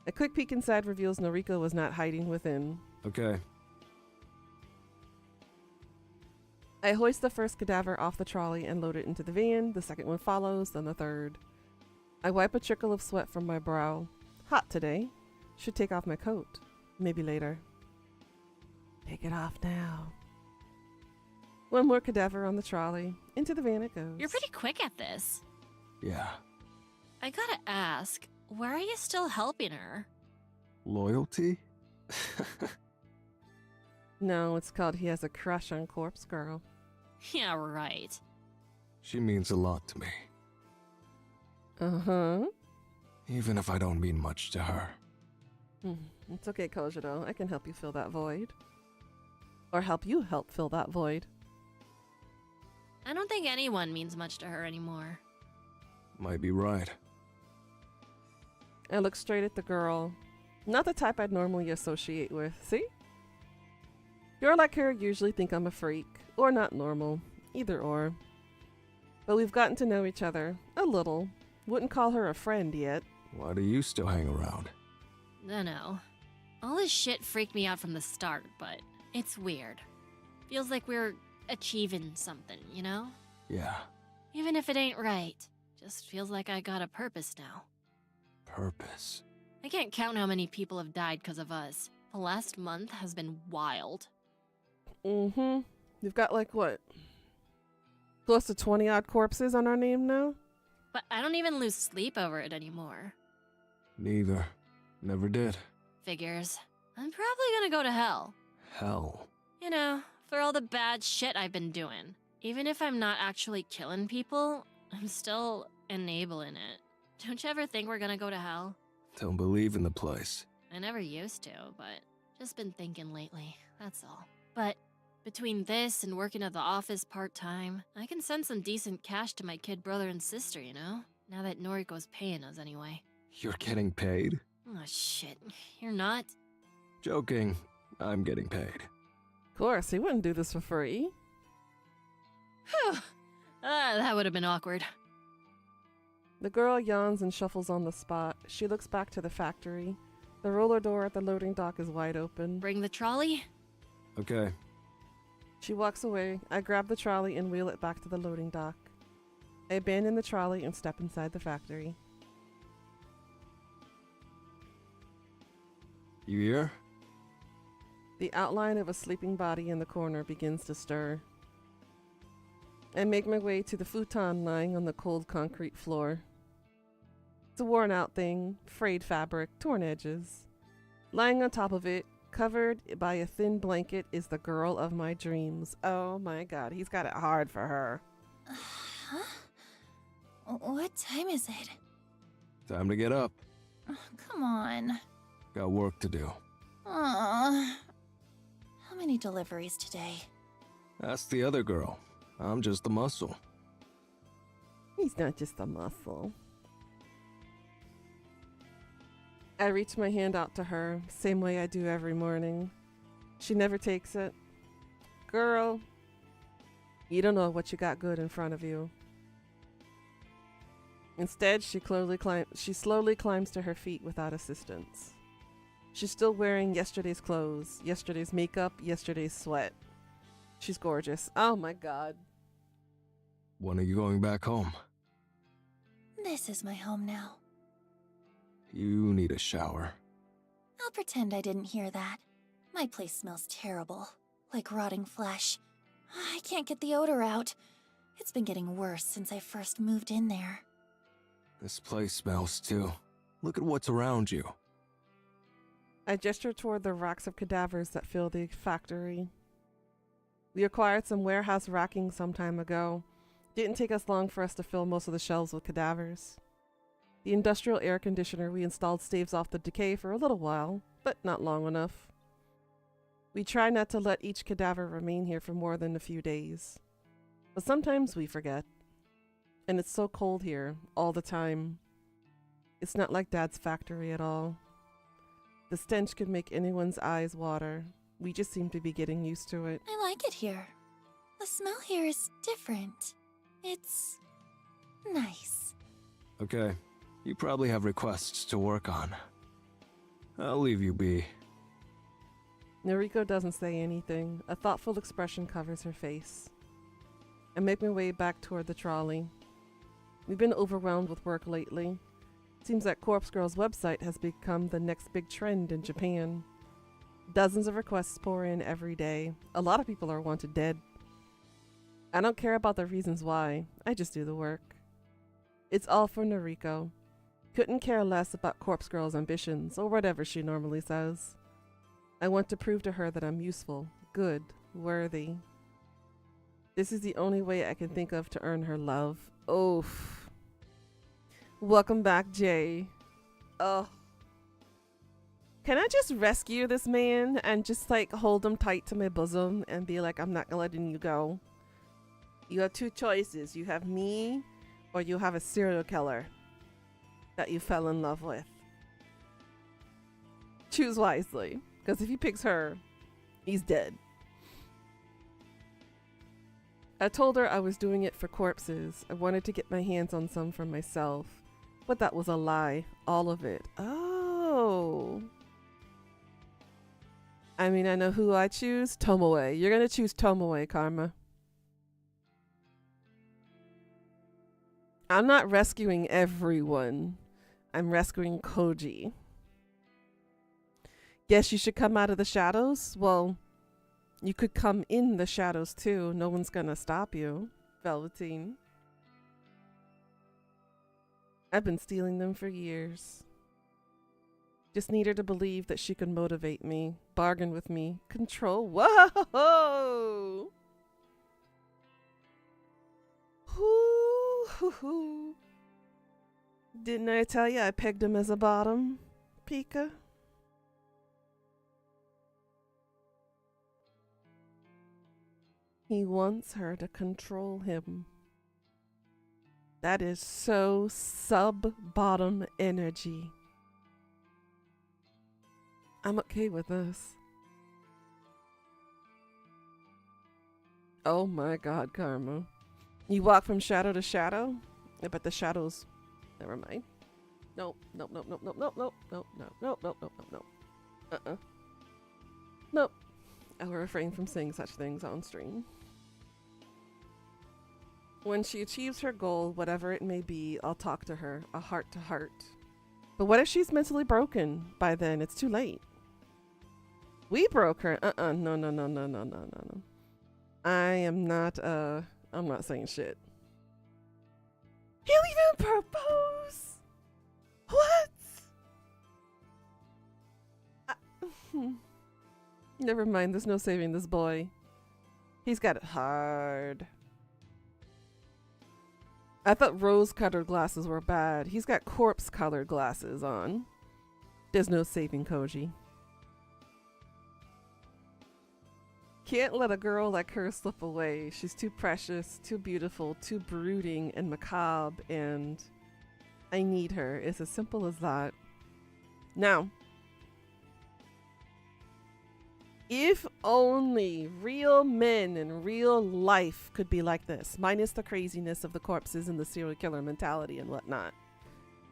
A quick peek inside reveals Noriko was not hiding within. Okay. I hoist the first cadaver off the trolley and load it into the van. The second one follows, then the third. I wipe a trickle of sweat from my brow. Hot today. Should take off my coat. Maybe later. Take it off now. One more cadaver on the trolley. Into the van it goes. You're pretty quick at this. Yeah. I gotta ask, why are you still helping her? Loyalty? No, it's called he has a crush on Corpse Girl. Yeah, right. She means a lot to me, Uh-huh. even if I don't mean much to her. It's okay, Kojiro. I can help you fill that void. Or help you help fill that void. I don't think anyone means much to her anymore. Might be right. I look straight at the girl. Not the type I'd normally associate with. See? Girl like her usually think I'm a freak. Or not normal. Either or. But we've gotten to know each other. A little. Wouldn't call her a friend yet. Why do you still hang around? Dunno. All this shit freaked me out from the start, but it's weird. Feels like we're achieving something, you know? Yeah, Even if it ain't right. Just feels like I got a purpose now. purpose. I can't count how many people have died because of us. The last month has been wild. Mm-hmm. You've got like what? Close to 20 odd corpses on our name now? But I don't even lose sleep over it anymore. Neither. Never did. Figures. I'm probably gonna go to hell. Hell. You know, for all the bad shit I've been doing. Even if I'm not actually killing people, I'm still enabling it. Don't you ever think we're gonna go to hell? Don't believe in the place. I never used to, but just been thinking lately, that's all. But between this and working at the office part-time, I can send some decent cash to my kid brother and sister, you know? Now that Noriko's paying us anyway. You're getting paid? Oh shit, you're not? Joking. I'm getting paid. Of course, he wouldn't do this for free. Phew. That would have been awkward. The girl yawns and shuffles on the spot. She looks back to the factory. The roller door at the loading dock is wide open. Bring the trolley? Okay. She walks away. I grab the trolley and wheel it back to the loading dock. I abandon the trolley and step inside the factory. You here? The outline of a sleeping body in the corner begins to stir. I make my way to the futon lying on the cold concrete floor. It's a worn out thing, frayed fabric, torn edges. Lying on top of it, covered by a thin blanket, is the girl of my dreams. Oh my god, he's got it hard for her. Huh? What time is it? Time to get up. Come on. Got work to do. Aw. How many deliveries today? Ask the other girl. I'm just the muscle. He's not just a muscle. I reach my hand out to her, same way I do every morning. She never takes it. Girl, you don't know what you got good in front of you. Instead, she slowly climbs to her feet without assistance. She's still wearing yesterday's clothes, yesterday's makeup, yesterday's sweat. She's gorgeous. Oh my god. When are you going back home? This is my home now. You need a shower. I'll pretend I didn't hear that. My place smells terrible, like rotting flesh. I can't get the odor out. It's been getting worse since I first moved in there. This place smells too. Look at what's around you. I gesture toward the racks of cadavers that fill the factory. We acquired some warehouse racking some time ago. Didn't take us long for us to fill most of the shelves with cadavers. The industrial air conditioner we installed staves off the decay for a little while, but not long enough. We try not to let each cadaver remain here for more than a few days. But sometimes we forget. And it's so cold here, all the time. It's not like Dad's factory at all. The stench could make anyone's eyes water. We just seem to be getting used to it. I like it here. The smell here is different. It's nice. Okay. You probably have requests to work on. I'll leave you be. Noriko doesn't say anything. A thoughtful expression covers her face. I make my way back toward the trolley. We've been overwhelmed with work lately. Seems that Corpse Girl's website has become the next big trend in Japan. Dozens of requests pour in every day. A lot of people are wanted dead. I don't care about the reasons why. I just do the work. It's all for Noriko. Couldn't care less about Corpse Girl's ambitions, or whatever she normally says. I want to prove to her that I'm useful, good, worthy. This is the only way I can think of to earn her love. Oof. Welcome back, Jay. Oh. Can I just rescue this man and just like hold him tight to my bosom and be like, I'm not letting you go? You have two choices. You have me or you have a serial killer that you fell in love with. Choose wisely, because if he picks her, he's dead. I told her I was doing it for corpses. I wanted to get my hands on some for myself. But that was a lie. All of it. Oh. I mean, I know who I choose. Tomoe. You're going to choose Tomoe, Karma. I'm not rescuing everyone. I'm rescuing Koji. Guess you should come out of the shadows? Well, you could come in the shadows too. No one's gonna stop you, Velveteen. I've been stealing them for years. Just need her to believe that she can motivate me, bargain with me, control. Whoa! Hoo. Didn't I tell you I pegged him as a bottom, Pika? He wants her to control him. That is so sub-bottom energy. I'm okay with this. Oh my god, Karma. You walk from shadow to shadow? I bet the shadows... Never mind. Nope. Nope. Nope. I'll refrain from saying such things on stream. When she achieves her goal, whatever it may be, I'll talk to her, a heart to heart. But what if she's mentally broken by then? It's too late. We broke her. No. I'm not saying shit. He'll even propose? What? Never mind, there's no saving this boy. He's got it hard. I thought rose-colored glasses were bad. He's got corpse-colored glasses on. There's no saving Koji. Can't let a girl like her slip away. She's too precious, too beautiful, too brooding and macabre, and I need her. It's as simple as that. Now, if only real men in real life could be like this, minus the craziness of the corpses and the serial killer mentality and whatnot.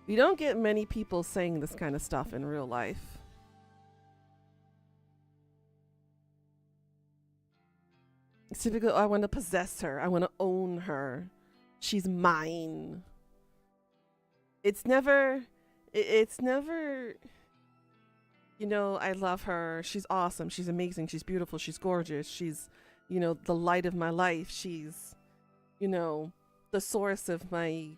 We don't get many people saying this kind of stuff in real life. It's typical, I want to possess her. I want to own her. She's mine. It's never, you know, I love her. She's awesome. She's amazing. She's beautiful. She's gorgeous. She's, you know, the light of my life. She's, you know, the source of my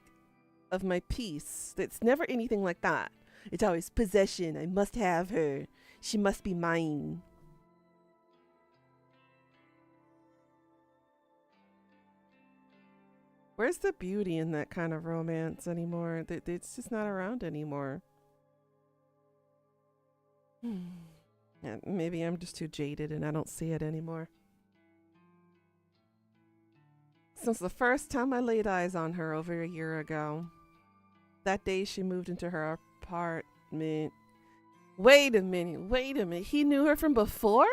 peace. It's never anything like that. It's always possession. I must have her. She must be mine. Where's the beauty in that kind of romance anymore? It's just not around anymore. Yeah, maybe I'm just too jaded and I don't see it anymore. Since the first time I laid eyes on her over a year ago, that day she moved into her apartment. Wait a minute. He knew her from before?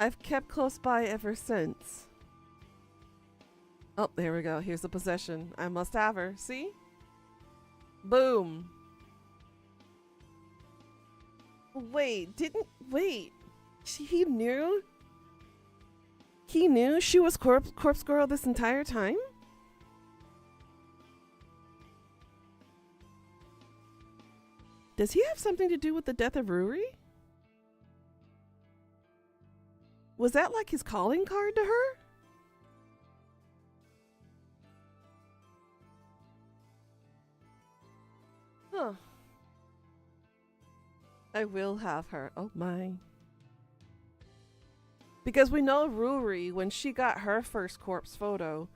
I've kept close by ever since. Oh, there we go. Here's the possession. I must have her. See? Boom. Wait. He knew? He knew she was Corpse Girl this entire time? Does he have something to do with the death of Ruri? Was that like his calling card to her? Huh. I will have her. Oh my. Because we know Ruri, when she got her first corpse photo,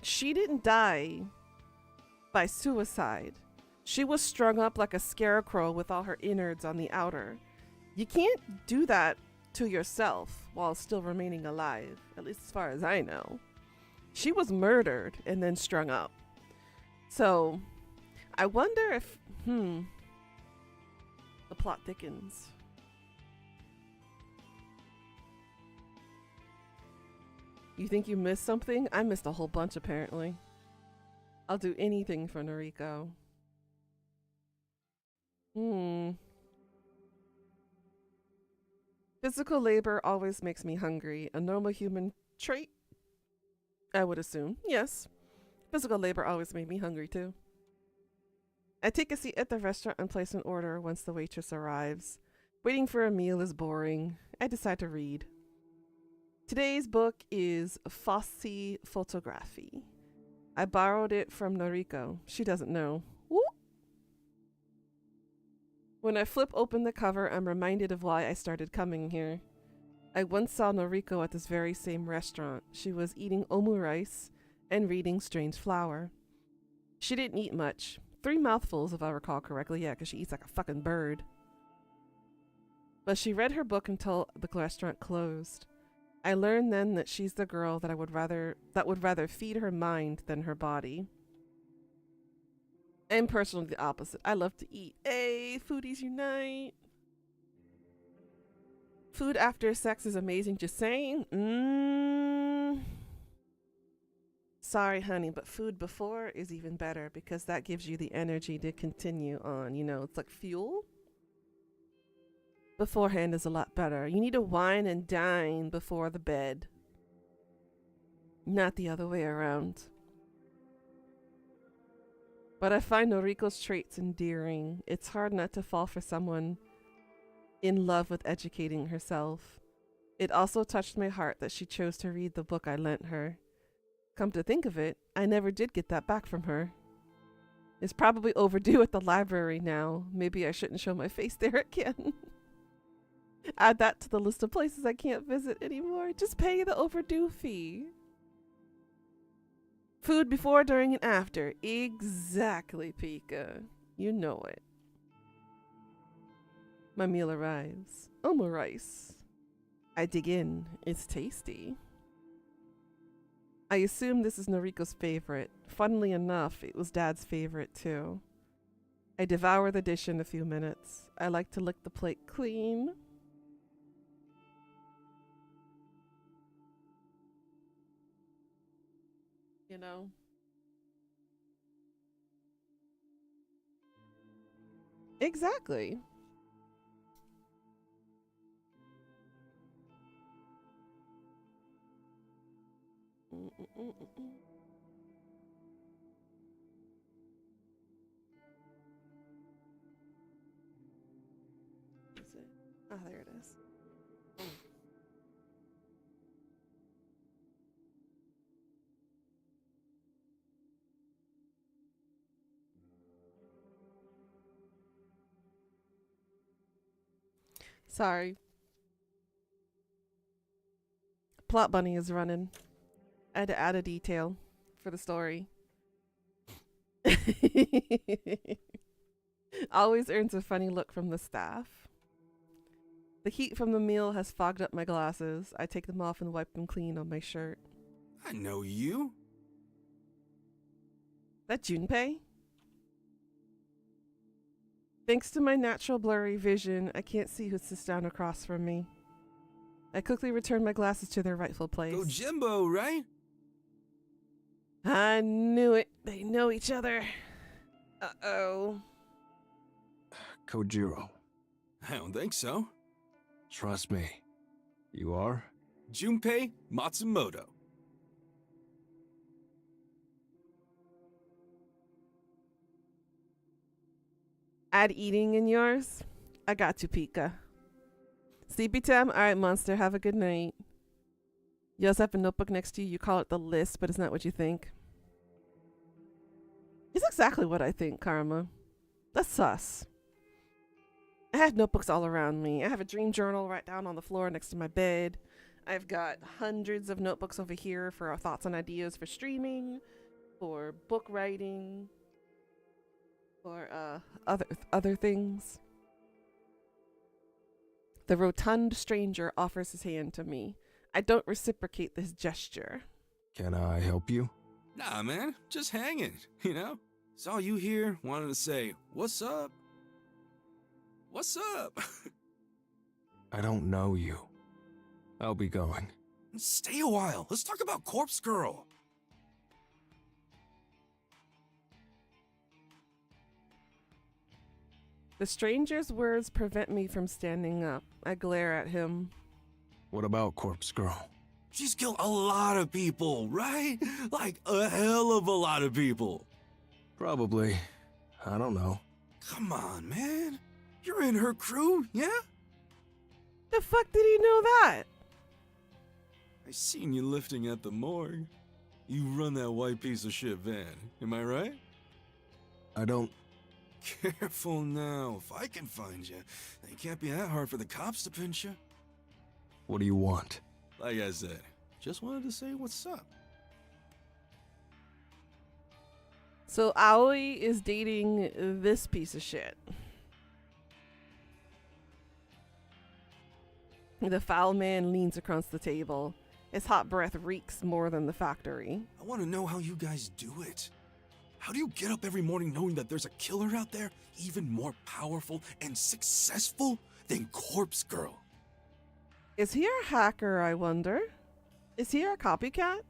she didn't die by suicide. She was strung up like a scarecrow with all her innards on the outer. You can't do that to yourself while still remaining alive, at least as far as I know. She was murdered and then strung up. So, I wonder if, the plot thickens. You think you missed something? I missed a whole bunch, apparently. I'll do anything for Noriko. Physical labor always makes me hungry. A normal human trait? I would assume. Yes. Physical labor always made me hungry, too. I take a seat at the restaurant and place an order once the waitress arrives. Waiting for a meal is boring. I decide to read. Today's book is Fossi Photography. I borrowed it from Noriko. She doesn't know. Woo! When I flip open the cover, I'm reminded of why I started coming here. I once saw Noriko at this very same restaurant. She was eating omu rice and reading Strange Flower. She didn't eat much. 3 mouthfuls, if I recall correctly. Yeah, because she eats like a fucking bird. But she read her book until the restaurant closed. I learned then that she's the girl that would rather feed her mind than her body. I'm personally the opposite. I love to eat. Hey, foodies unite. Food after sex is amazing, just saying. Sorry, honey, but food before is even better because that gives you the energy to continue on. You know, it's like fuel. Beforehand is a lot better. You need to wine and dine before the bed. Not the other way around. But I find Noriko's traits endearing. It's hard not to fall for someone in love with educating herself. It also touched my heart that she chose to read the book I lent her. Come to think of it, I never did get that back from her. It's probably overdue at the library now. Maybe I shouldn't show my face there again. Add that to the list of places I can't visit anymore. Just pay the overdue fee. Food before, during, and after. Exactly, Pika. You know it. My meal arrives. Omu rice. I dig in. It's tasty. I assume this is Noriko's favorite. Funnily enough, it was Dad's favorite too. I devour the dish in a few minutes. I like to lick the plate clean. You know? Exactly. Is it? Ah, there it is. Sorry. Plot bunny is running. I had to add a detail for the story. Always earns a funny look from the staff. The heat from the meal has fogged up my glasses. I take them off and wipe them clean on my shirt. I know you. That Junpei? Thanks to my natural blurry vision, I can't see who sits down across from me. I quickly return my glasses to their rightful place. Go Jimbo, right? I knew it. They know each other. Uh-oh. Kojiro, I don't think so. trust me. You are? Junpei Matsumoto. Add eating in yours? I got you, Pika. Sleepy time? Alright, monster. Have a good night. You also have a notebook next to you. You call it the list, but it's not what you think. It's exactly what I think, Karma. That's sus. I had notebooks all around me. I have a dream journal right down on the floor next to my bed. I've got hundreds of notebooks over here for our thoughts and ideas for streaming, for book writing, for other things. The rotund stranger offers his hand to me. I don't reciprocate this gesture. Can I help you? Nah, man, just hanging, you know? Saw you here, wanted to say, what's up? What's up? I don't know you. I'll be going. Stay a while. Let's talk about Corpse Girl. The stranger's words prevent me from standing up. I glare at him. What about Corpse Girl? She's killed a lot of people, right? Like a hell of a lot of people. Probably. I don't know. Come on, man. You're in her crew, yeah? The fuck did he know that? I seen you lifting at the morgue. You run that white piece of shit van, am I right? I don't... Careful now. If I can find you, it can't be that hard for the cops to pinch you. What do you want? Like I said, just wanted to say what's up. So Aoi is dating this piece of shit. The foul man leans across the table. His hot breath reeks more than the factory. I want to know how you guys do it. How do you get up every morning knowing that there's a killer out there even more powerful and successful than Corpse Girl? Is he a hacker, I wonder? Is he a copycat?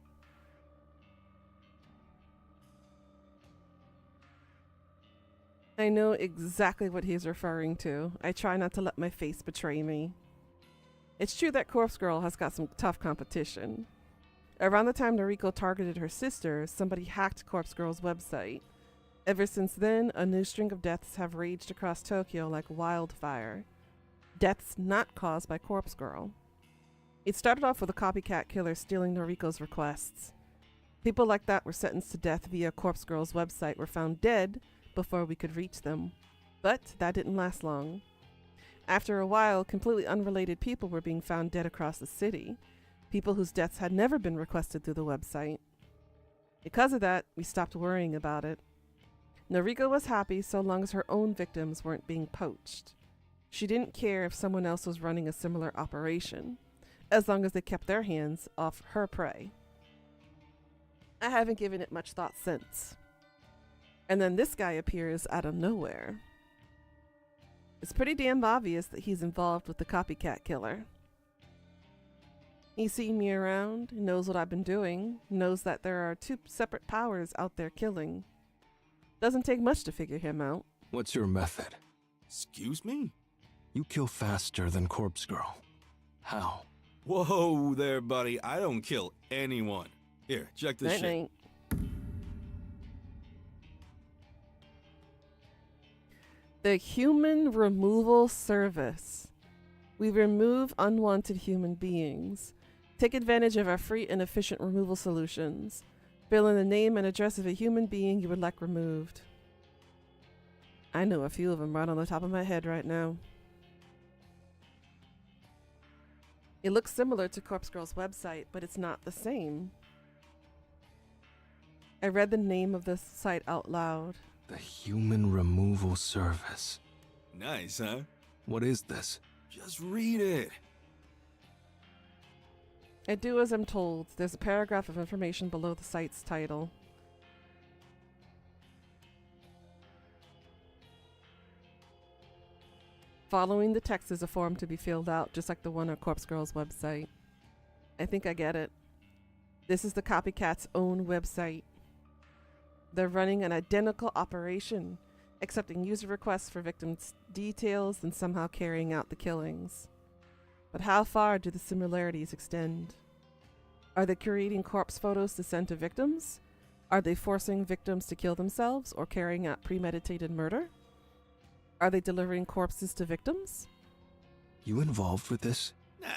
I know exactly what he's referring to. I try not to let my face betray me. It's true that Corpse Girl has got some tough competition. Around the time Noriko targeted her sister, somebody hacked Corpse Girl's website. Ever since then, a new string of deaths have raged across Tokyo like wildfire. Deaths not caused by Corpse Girl. It started off with a copycat killer stealing Noriko's requests. People like that were sentenced to death via Corpse Girl's website were found dead before we could reach them. But that didn't last long. After a while, completely unrelated people were being found dead across the city. People whose deaths had never been requested through the website. Because of that, we stopped worrying about it. Noriko was happy so long as her own victims weren't being poached. She didn't care if someone else was running a similar operation, as long as they kept their hands off her prey. I haven't given it much thought since. And then this guy appears out of nowhere. It's pretty damn obvious that he's involved with the copycat killer. He's seen me around, knows what I've been doing, knows that there are two separate powers out there killing. Doesn't take much to figure him out. What's your method? Excuse me? You kill faster than Corpse Girl. How? Whoa there, buddy. I don't kill anyone. Here, check this shit. Night. The Human Removal Service. We remove unwanted human beings. Take advantage of our free and efficient removal solutions. Fill in the name and address of a human being you would like removed. I know a few of them right on the top of my head right now. It looks similar to Corpse Girl's website, but it's not the same. I read the name of this site out loud. The Human Removal Service. Nice, huh? What is this? Just read it. I do as I'm told. There's a paragraph of information below the site's title. Following the text is a form to be filled out, just like the one on Corpse Girl's website. I think I get it. This is the copycat's own website. They're running an identical operation, accepting user requests for victims' details and somehow carrying out the killings. But how far do the similarities extend? Are they creating corpse photos to send to victims? Are they forcing victims to kill themselves or carrying out premeditated murder? Are they delivering corpses to victims? You involved with this? Nah,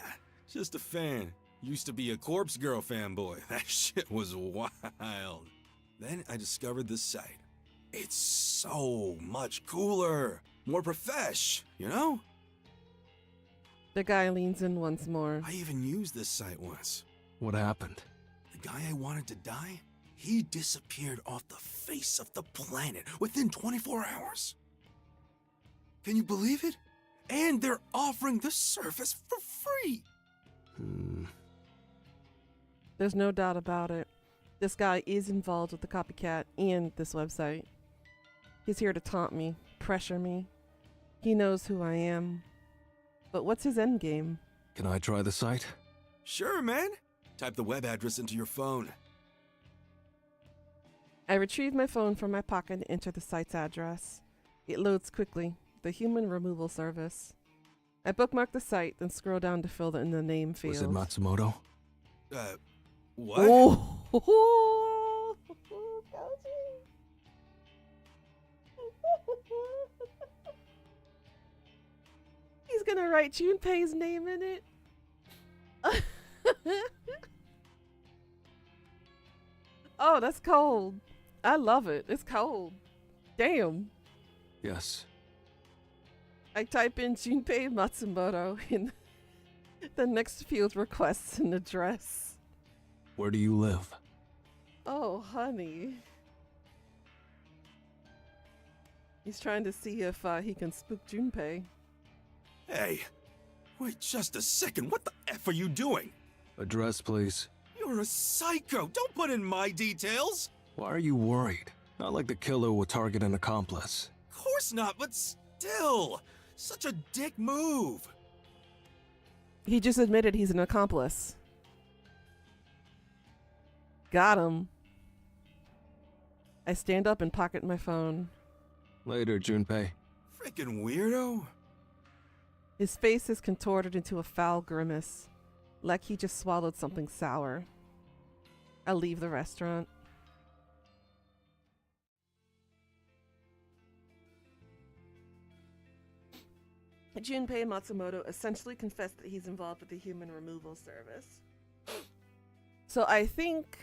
just a fan. Used to be a Corpse Girl fanboy. That shit was wild. Then I discovered this site. It's so much cooler, more profesh, you know? The guy leans in once more. I even used this site once. What happened? The guy I wanted to die, he disappeared off the face of the planet within 24 hours. Can you believe it? And they're offering the service for free. There's no doubt about it. This guy is involved with the copycat and this website. He's here to taunt me, pressure me. He knows who I am. But what's his end game? Can I try the site? Sure, man. Type the web address into your phone. I retrieve my phone from my pocket and enter the site's address. It loads quickly. The human removal service. I bookmark the site, then scroll down to fill in the name field. Was it Matsumoto? What? Oh! He's gonna write Junpei's name in it. Oh, that's cold. I love it. It's cold. Damn. Yes. I type in Junpei Matsumoto and the next field requests an address. Where do you live? Oh, honey. He's trying to see if he can spook Junpei. Hey, wait just a second. What the F are you doing? Address, please. You're a psycho. Don't put in my details. Why are you worried? Not like the killer will target an accomplice. Of course not, but still. Such a dick move. He just admitted he's an accomplice. Got him. I stand up and pocket my phone. Later, Junpei. Freaking weirdo. His face is contorted into a foul grimace, like he just swallowed something sour. I leave the restaurant. Junpei Matsumoto essentially confessed that he's involved with the human removal service. So I think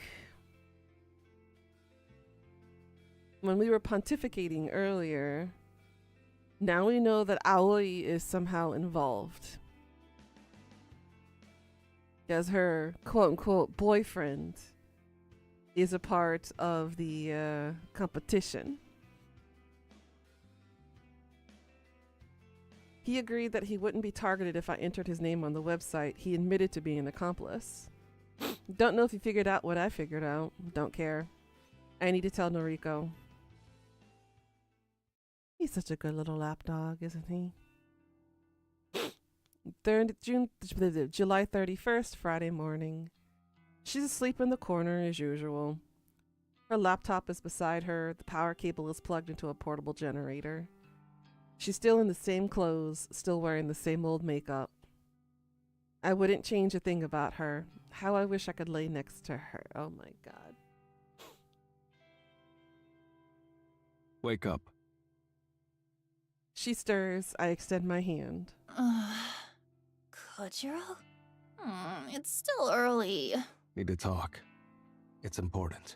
when we were pontificating earlier, now we know that Aoi is somehow involved. Because her quote-unquote boyfriend is a part of the competition. He agreed that he wouldn't be targeted if I entered his name on the website. He admitted to being an accomplice. Don't know if he figured out what I figured out. Don't care. I need to tell Noriko. He's such a good little lapdog, isn't he? July 31st, Friday morning. She's asleep in the corner as usual. Her laptop is beside her. The power cable is plugged into a portable generator. She's still in the same clothes, still wearing the same old makeup. I wouldn't change a thing about her. How I wish I could lay next to her. Oh my god. Wake up. She stirs. I extend my hand. Kojiro? It's still early. Need to talk. It's important.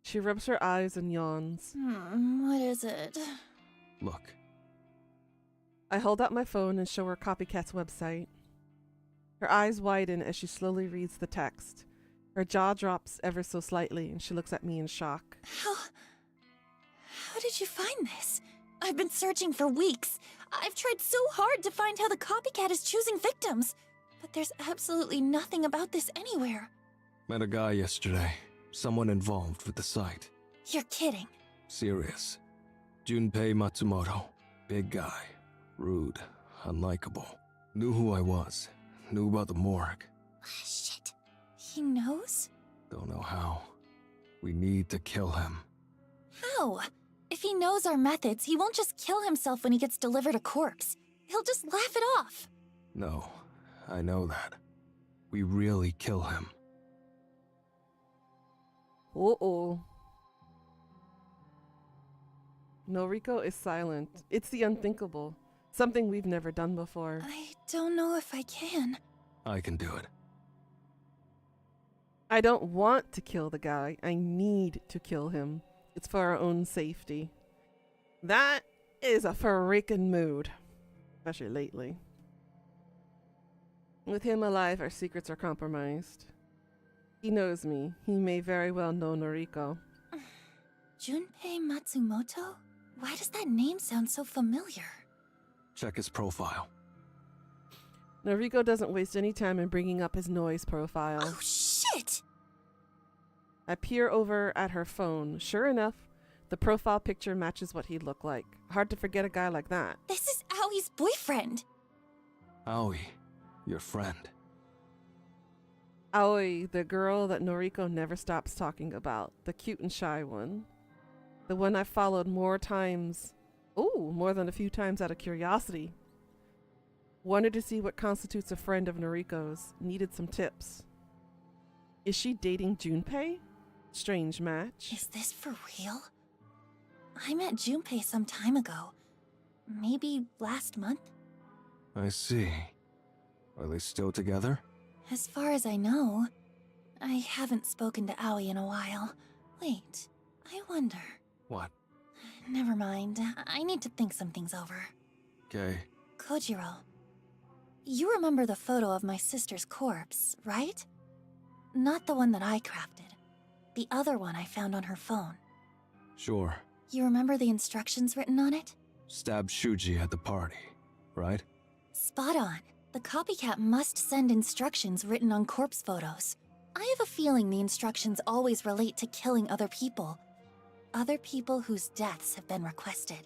She rubs her eyes and yawns. What is it? Look. I hold out my phone and show her Copycat's website. Her eyes widen as she slowly reads the text. Her jaw drops ever so slightly and she looks at me in shock. How did you find this? I've been searching for weeks. I've tried so hard to find how the copycat is choosing victims. But there's absolutely nothing about this anywhere. Met a guy yesterday. Someone involved with the site. You're kidding. Serious. Junpei Matsumoto. Big guy. Rude. Unlikable. Knew who I was. Knew about the morgue. Shit. He knows? Don't know how. We need to kill him. How? If he knows our methods, he won't just kill himself when he gets delivered a corpse. He'll just laugh it off. No, I know that. We really kill him. Uh-oh. Noriko is silent. It's the unthinkable. Something we've never done before. I don't know if I can. I can do it. I don't want to kill the guy. I need to kill him. It's for our own safety. That is a freaking mood, especially lately. With him alive, our secrets are compromised. He knows me. He may very well know Noriko. Junpei Matsumoto? Why does that name sound so familiar? Check his profile. Noriko doesn't waste any time in bringing up his noise profile. Oh, shit! I peer over at her phone. Sure enough, the profile picture matches what he'd look like. Hard to forget a guy like that. This is Aoi's boyfriend! Aoi, your friend. Aoi, the girl that Noriko never stops talking about. The cute and shy one. The one I followed more times. Oh, more than a few times out of curiosity. Wanted to see what constitutes a friend of Noriko's. Needed some tips. Is she dating Junpei? Strange match. Is this for real? I met Junpei some time ago. Maybe last month? I see. Are they still together? As far as I know. I haven't spoken to Aoi in a while. Wait, I wonder. What? Never mind. I need to think some things over. Okay. Kojiro, you remember the photo of my sister's corpse, right? Not the one that I crafted. The other one I found on her phone. Sure. You remember the instructions written on it? Stab Shuji at the party, right? Spot on. The copycat must send instructions written on corpse photos. I have a feeling the instructions always relate to killing other people. Other people whose deaths have been requested.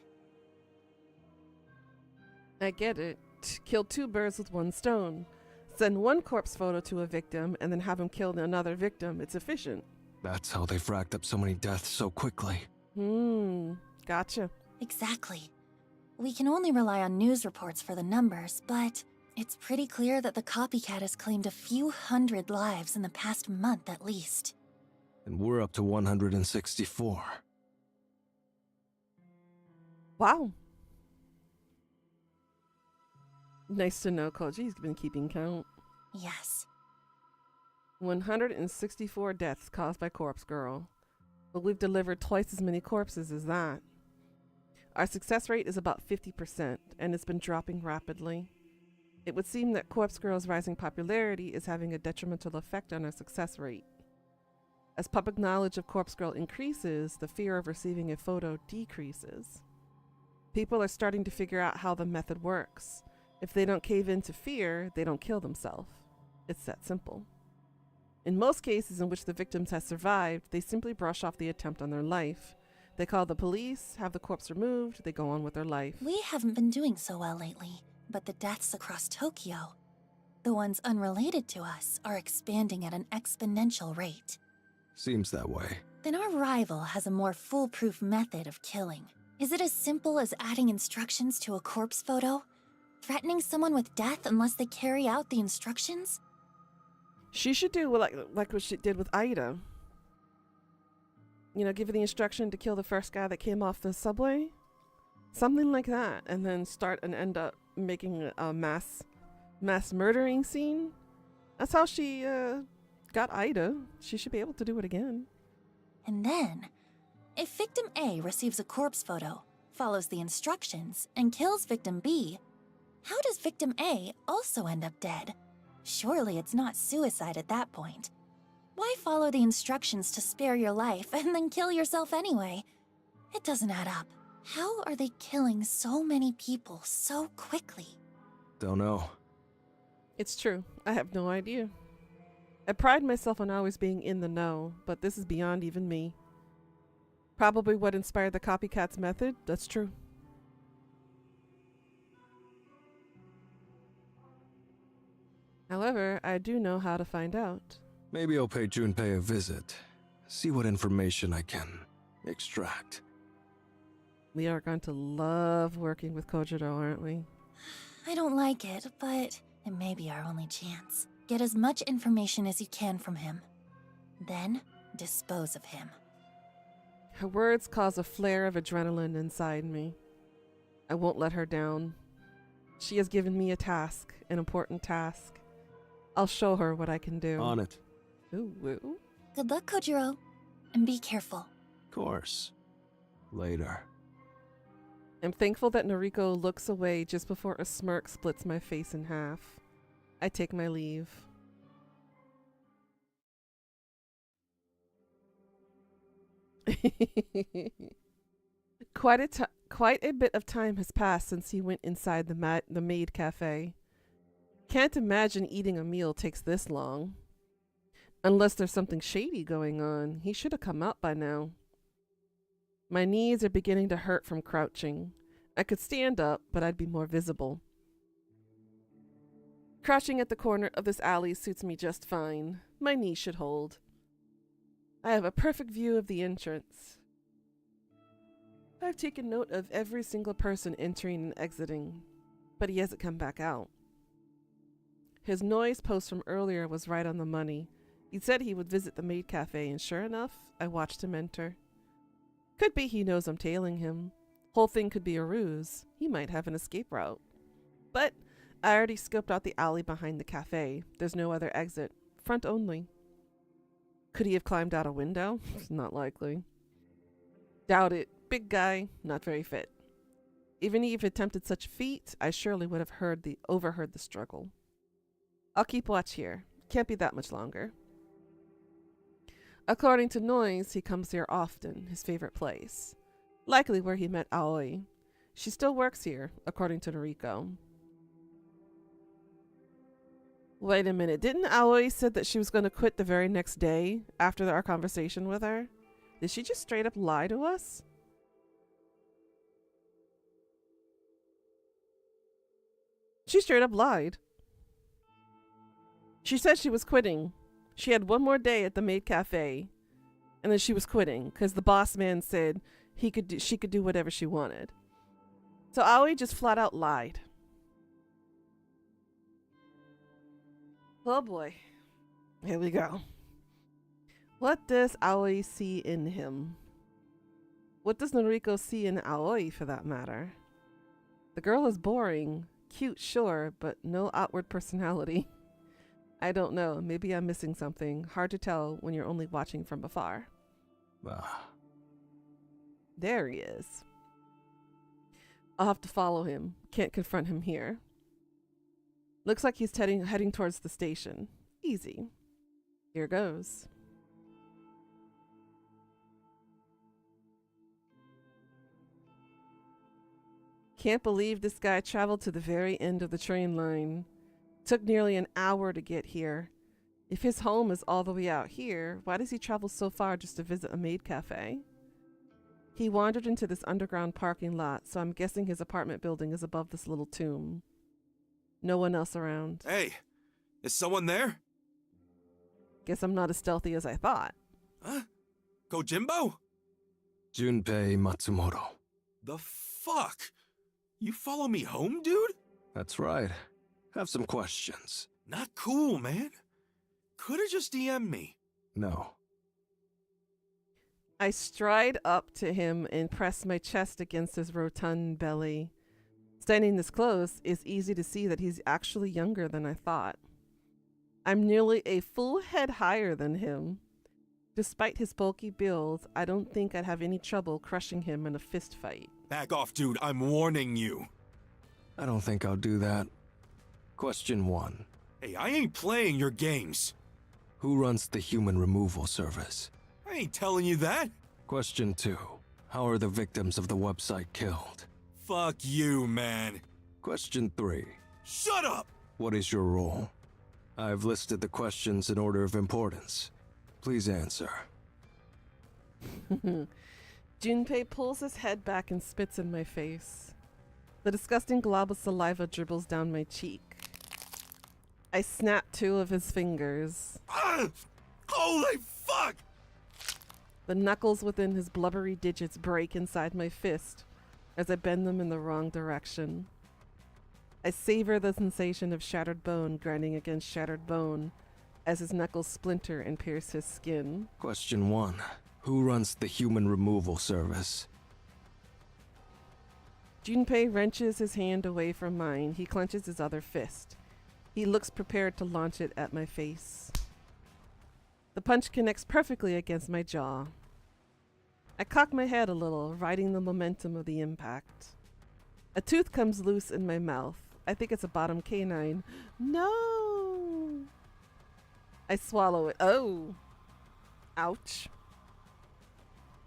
I get it. Kill two birds with one stone. Send one corpse photo to a victim and then have him kill another victim. It's efficient. That's how they've racked up so many deaths so quickly. Gotcha. Exactly. We can only rely on news reports for the numbers, but it's pretty clear that the copycat has claimed a few hundred lives in the past month at least. And we're up to 164. Wow. Nice to know Koji's been keeping count. Yes. 164 deaths caused by Corpse Girl. But we've delivered twice as many corpses as that. Our success rate is about 50%, and it's been dropping rapidly. It would seem that Corpse Girl's rising popularity is having a detrimental effect on our success rate. As public knowledge of Corpse Girl increases, the fear of receiving a photo decreases. People are starting to figure out how the method works. If they don't cave into fear, they don't kill themselves. It's that simple. In most cases in which the victims have survived, they simply brush off the attempt on their life. They call the police, have the corpse removed, they go on with their life. We haven't been doing so well lately, but the deaths across Tokyo, the ones unrelated to us, are expanding at an exponential rate. Seems that way. Then our rival has a more foolproof method of killing. Is it as simple as adding instructions to a corpse photo? Threatening someone with death unless they carry out the instructions? She should do like what she did with Aida. You know, give her the instruction to kill the first guy that came off the subway. Something like that. And then start and end up making a mass murdering scene. That's how she got Aida. She should be able to do it again. And then, if victim A receives a corpse photo, follows the instructions, and kills victim B, how does victim A also end up dead? Surely it's not suicide at that point. Why follow the instructions to spare your life and then kill yourself anyway? It doesn't add up. How are they killing so many people so quickly? Don't know. It's true. I have no idea. I pride myself on always being in the know, but this is beyond even me. Probably what inspired the copycat's method. That's true. However, I do know how to find out. Maybe I'll pay Junpei a visit. See what information I can extract. We are going to love working with Kojiro, aren't we? I don't like it, but it may be our only chance. Get as much information as you can from him. Then, dispose of him. Her words cause a flare of adrenaline inside me. I won't let her down. She has given me a task, an important task. I'll show her what I can do. On it. Ooh, woo. Good luck, Kojiro. And be careful. Of course. Later. I'm thankful that Noriko looks away just before a smirk splits my face in half. I take my leave. Quite a bit of time has passed since he went inside the maid cafe. Can't imagine eating a meal takes this long. Unless there's something shady going on, he should have come out by now. My knees are beginning to hurt from crouching. I could stand up, but I'd be more visible. Crouching at the corner of this alley suits me just fine. My knees should hold. I have a perfect view of the entrance. I've taken note of every single person entering and exiting, but he hasn't come back out. His noise post from earlier was right on the money. He said he would visit the maid cafe, and sure enough, I watched him enter. Could be he knows I'm tailing him. Whole thing could be a ruse. He might have an escape route. But I already scoped out the alley behind the cafe. There's no other exit. Front only. Could he have climbed out a window? Not likely. Doubt it. Big guy, not very fit. Even if he attempted such a feat, I surely would have overheard the struggle. I'll keep watch here. Can't be that much longer. According to Noise, he comes here often, his favorite place. Likely where he met Aoi. She still works here, according to Noriko. Wait a minute, didn't Aoi said that she was going to quit the very next day after our conversation with her? Did she just straight up lie to us? She straight up lied. She said she was quitting. She had one more day at the maid cafe, and then she was quitting because the boss man said she could do whatever she wanted. So Aoi just flat out lied. Oh boy. Here we go. What does Aoi see in him? What does Noriko see in Aoi, for that matter? The girl is boring. Cute, sure, but no outward personality. I don't know. Maybe I'm missing something. Hard to tell when you're only watching from afar. There he is. I'll have to follow him. Can't confront him here. Looks like he's heading towards the station. Easy. Here goes. Can't believe this guy traveled to the very end of the train line. Took nearly an hour to get here. If his home is all the way out here, why does he travel so far just to visit a maid cafe? He wandered into this underground parking lot, so I'm guessing his apartment building is above this little tomb. No one else around. Hey, is someone there? Guess I'm not as stealthy as I thought. Huh? Kojimbo? Junpei Matsumoto. The fuck? You follow me home, dude? That's right. Have some questions. Not cool, man. Could've just DM'd me. No. I stride up to him and press my chest against his rotund belly. Standing this close, it's easy to see that he's actually younger than I thought. I'm nearly a full head higher than him. Despite his bulky build, I don't think I'd have any trouble crushing him in a fist fight. Back off, dude. I'm warning you. I don't think I'll do that. Question 1. Hey, I ain't playing your games. Who runs the human removal service? I ain't telling you that. Question 2. How are the victims of the website killed? Fuck you, man. Question 3. Shut up! What is your role? I've listed the questions in order of importance. Please answer. Junpei pulls his head back and spits in my face. The disgusting glob of saliva dribbles down my cheek. I snap 2 of his fingers. Holy fuck! The knuckles within his blubbery digits break inside my fist as I bend them in the wrong direction. I savor the sensation of shattered bone grinding against shattered bone as his knuckles splinter and pierce his skin. Question 1. Who runs the human removal service? Junpei wrenches his hand away from mine. He clenches his other fist. He looks prepared to launch it at my face. The punch connects perfectly against my jaw. I cock my head a little, riding the momentum of the impact. A tooth comes loose in my mouth. I think it's a bottom canine. No! I swallow it. Oh! Ouch.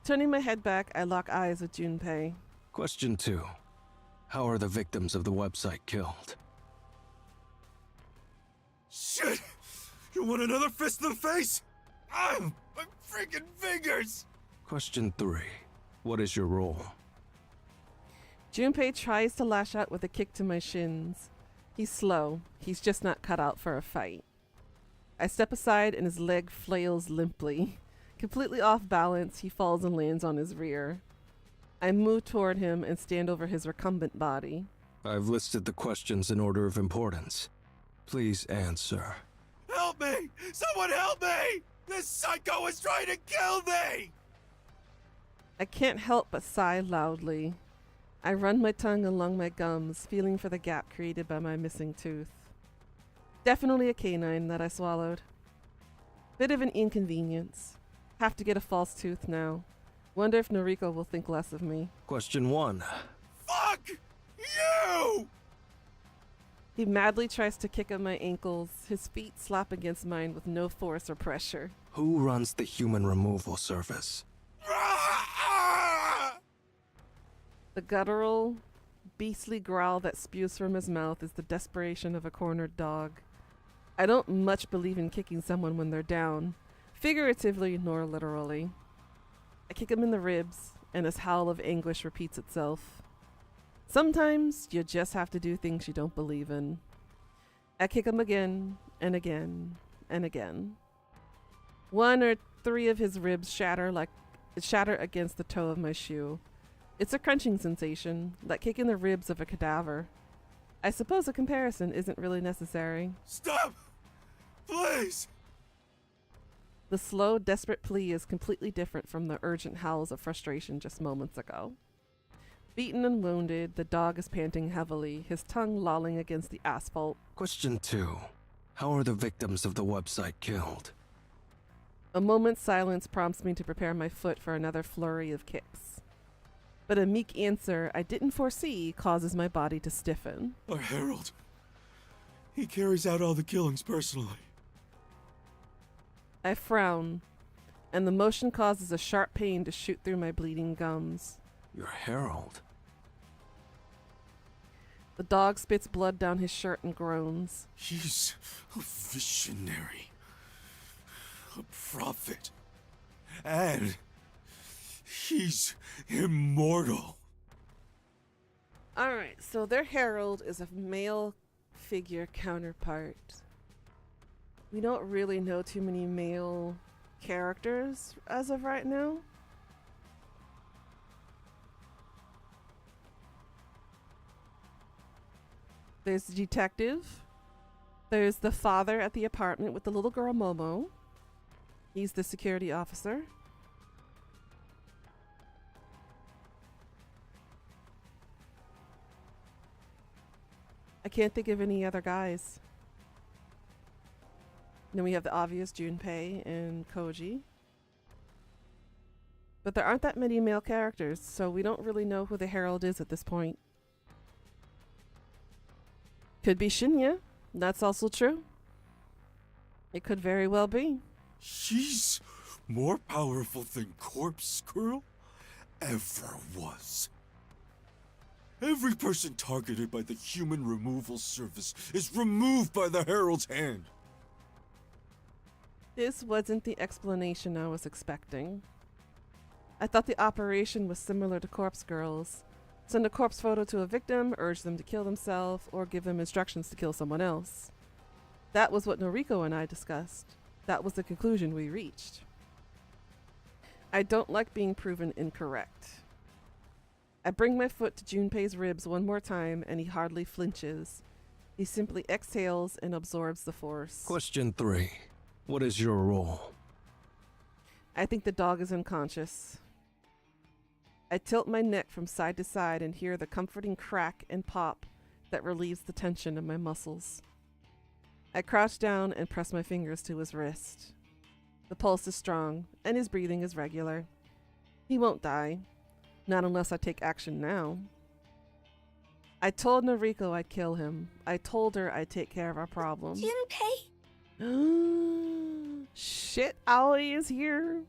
Turning my head back, I lock eyes with Junpei. Question 2. How are the victims of the website killed? Shit! You want another fist in the face? Ah, my freaking fingers! Question 3. What is your role? Junpei tries to lash out with a kick to my shins. He's slow. He's just not cut out for a fight. I step aside and his leg flails limply. Completely off balance, he falls and lands on his rear. I move toward him and stand over his recumbent body. I've listed the questions in order of importance. Please answer. Help me! Someone help me! This psycho is trying to kill me! I can't help but sigh loudly. I run my tongue along my gums, feeling for the gap created by my missing tooth. Definitely a canine that I swallowed. Bit of an inconvenience. Have to get a false tooth now. Wonder if Noriko will think less of me. Question 1. Fuck you! He madly tries to kick at my ankles. His feet slap against mine with no force or pressure. Who runs the human removal service? The guttural, beastly growl that spews from his mouth is the desperation of a cornered dog. I don't much believe in kicking someone when they're down, figuratively nor literally. I kick him in the ribs, and his howl of anguish repeats itself. Sometimes you just have to do things you don't believe in. I kick him again, and again, and again. 1 or 3 of his ribs shatter against the toe of my shoe. It's a crunching sensation, like kicking the ribs of a cadaver. I suppose a comparison isn't really necessary. Stop! Please! The slow, desperate plea is completely different from the urgent howls of frustration just moments ago. Beaten and wounded, the dog is panting heavily, his tongue lolling against the asphalt. Question 2. How are the victims of the website killed? A moment's silence prompts me to prepare my foot for another flurry of kicks. But a meek answer I didn't foresee causes my body to stiffen. Our Herald. He carries out all the killings personally. I frown, and the motion causes a sharp pain to shoot through my bleeding gums. Your herald? The dog spits blood down his shirt and groans. He's a visionary. A prophet. And he's immortal. Alright, so their herald is a male figure counterpart. We don't really know too many male characters as of right now. There's the detective. There's the father at the apartment with the little girl Momo. He's the security officer. I can't think of any other guys. Then we have the obvious Junpei and Koji. But there aren't that many male characters, so we don't really know who the Herald is at this point. Could be Shinya. That's also true. It could very well be. She's more powerful than Corpse Girl ever was. Every person targeted by the human removal service is removed by the Herald's hand. This wasn't the explanation I was expecting. I thought the operation was similar to Corpse Girls. Send a corpse photo to a victim, urge them to kill themselves, or give them instructions to kill someone else. That was what Noriko and I discussed. That was the conclusion we reached. I don't like being proven incorrect. I bring my foot to Junpei's ribs one more time, and he hardly flinches. He simply exhales and absorbs the force. Question 3. What is your role? I think the dog is unconscious. I tilt my neck from side to side and hear the comforting crack and pop that relieves the tension in my muscles. I crouch down and press my fingers to his wrist. The pulse is strong, and his breathing is regular. He won't die. Not unless I take action now. I told Noriko I'd kill him. I told her I'd take care of our problem. Junpei? Shit, Aoi is here.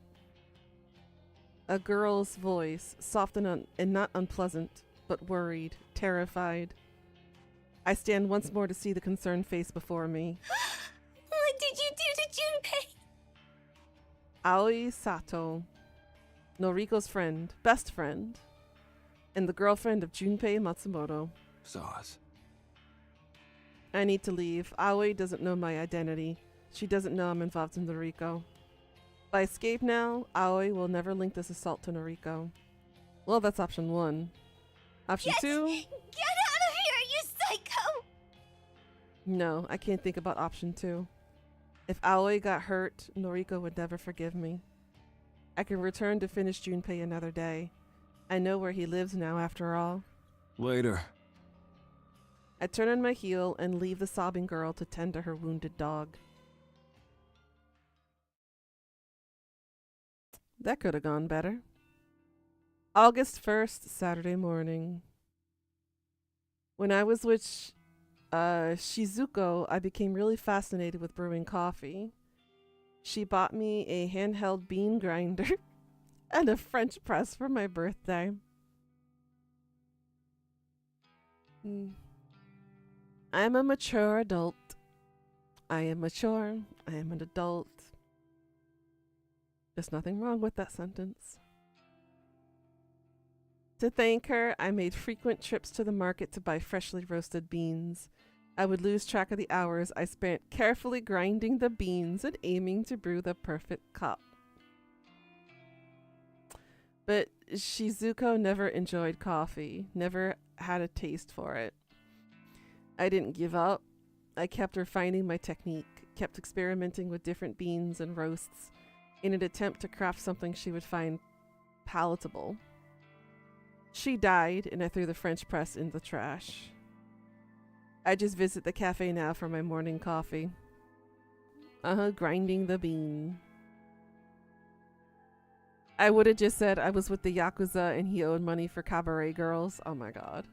A girl's voice, soft and not unpleasant, but worried, terrified. I stand once more to see the concerned face before me. What did you do to Junpei? Aoi Sato, Noriko's friend, best friend, and the girlfriend of Junpei Matsumoto. Sauce. I need to leave. Aoi doesn't know my identity. She doesn't know I'm involved in Noriko. If I escape now, Aoi will never link this assault to Noriko. Well, that's option 1. Option 2? Get out of here, you psycho! No, I can't think about option 2. If Aoi got hurt, Noriko would never forgive me. I can return to finish Junpei another day. I know where he lives now, after all. Later. I turn on my heel and leave the sobbing girl to tend to her wounded dog. That could have gone better. August 1st, Saturday morning. When I was with Shizuko, I became really fascinated with brewing coffee. She bought me a handheld bean grinder and a French press for my birthday. I'm a mature adult. I am mature. I am an adult. There's nothing wrong with that sentence. To thank her, I made frequent trips to the market to buy freshly roasted beans. I would lose track of the hours I spent carefully grinding the beans and aiming to brew the perfect cup. But Shizuko never enjoyed coffee, never had a taste for it. I didn't give up. I kept refining my technique, kept experimenting with different beans and roasts in an attempt to craft something she would find palatable. She died, and I threw the French press in the trash. I just visit the cafe now for my morning coffee. Grinding the bean. I would have just said I was with the Yakuza and he owed money for cabaret girls. Oh my god.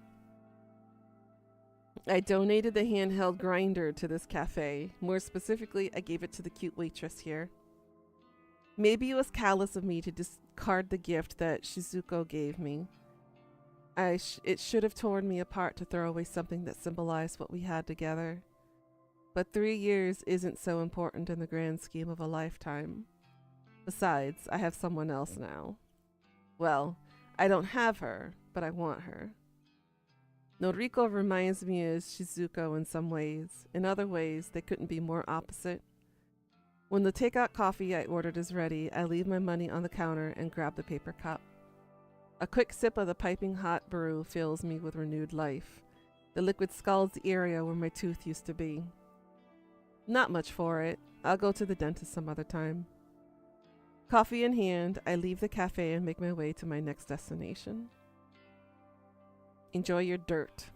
I donated the handheld grinder to this cafe. More specifically, I gave it to the cute waitress here. Maybe it was callous of me to discard the gift that Shizuko gave me. It should have torn me apart to throw away something that symbolized what we had together. But 3 years isn't so important in the grand scheme of a lifetime. Besides, I have someone else now. Well, I don't have her, but I want her. Noriko reminds me of Shizuko in some ways. In other ways, they couldn't be more opposite. When the takeout coffee I ordered is ready, I leave my money on the counter and grab the paper cup. A quick sip of the piping hot brew fills me with renewed life. The liquid scalds the area where my tooth used to be. Not much for it. I'll go to the dentist some other time. Coffee in hand, I leave the cafe and make my way to my next destination. Enjoy your dirt.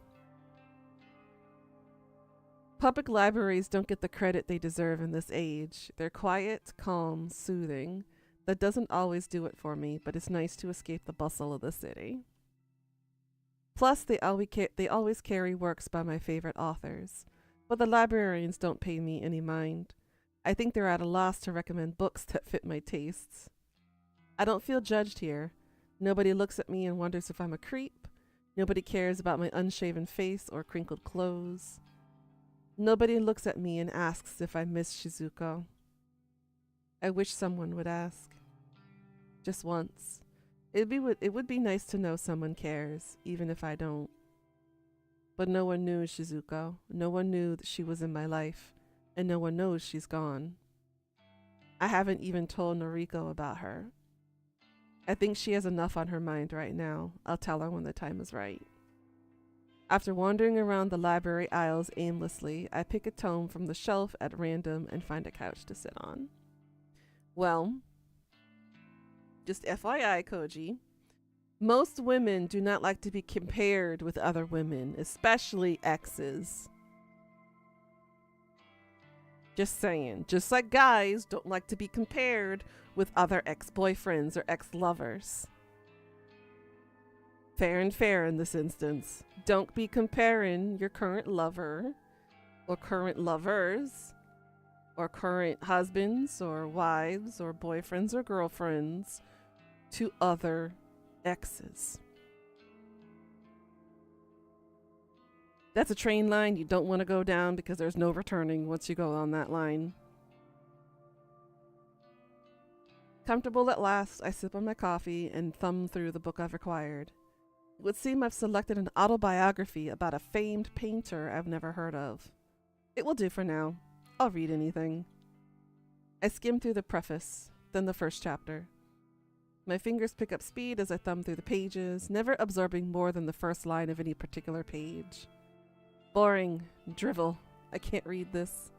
Public libraries don't get the credit they deserve in this age. They're quiet, calm, soothing. That doesn't always do it for me, but it's nice to escape the bustle of the city. Plus, they always carry works by my favorite authors, but the librarians don't pay me any mind. I think they're at a loss to recommend books that fit my tastes. I don't feel judged here. Nobody looks at me and wonders if I'm a creep. Nobody cares about my unshaven face or crinkled clothes. Nobody looks at me and asks if I miss Shizuko. I wish someone would ask. Just once. It would be nice to know someone cares, even if I don't. But no one knew Shizuko. No one knew that she was in my life, and no one knows she's gone. I haven't even told Noriko about her. I think she has enough on her mind right now. I'll tell her when the time is right. After wandering around the library aisles aimlessly, I pick a tome from the shelf at random and find a couch to sit on. Well, just FYI, Koji, most women do not like to be compared with other women, especially exes. Just saying. Just like guys don't like to be compared with other ex-boyfriends or ex-lovers. Fair and fair in this instance. Don't be comparing your current lover or current lovers or current husbands or wives or boyfriends or girlfriends to other exes. That's a train line you don't want to go down because there's no returning once you go on that line. Comfortable at last, I sip on my coffee and thumb through the book I've acquired. It would seem I've selected an autobiography about a famed painter I've never heard of. It will do for now. I'll read anything. I skim through the preface, then the first chapter. My fingers pick up speed as I thumb through the pages, never absorbing more than the first line of any particular page. Boring. Drivel. I can't read this.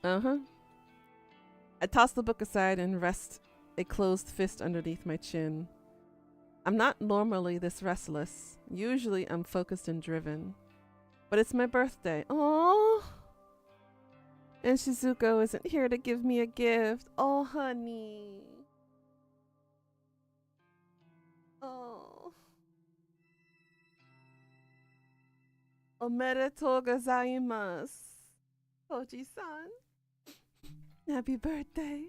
I toss the book aside and rest a closed fist underneath my chin. I'm not normally this restless. Usually I'm focused and driven. But it's my birthday. Aww. And Shizuko isn't here to give me a gift. Oh, honey. Oh. Omedetou gozaimasu. Koji-san. Happy birthday.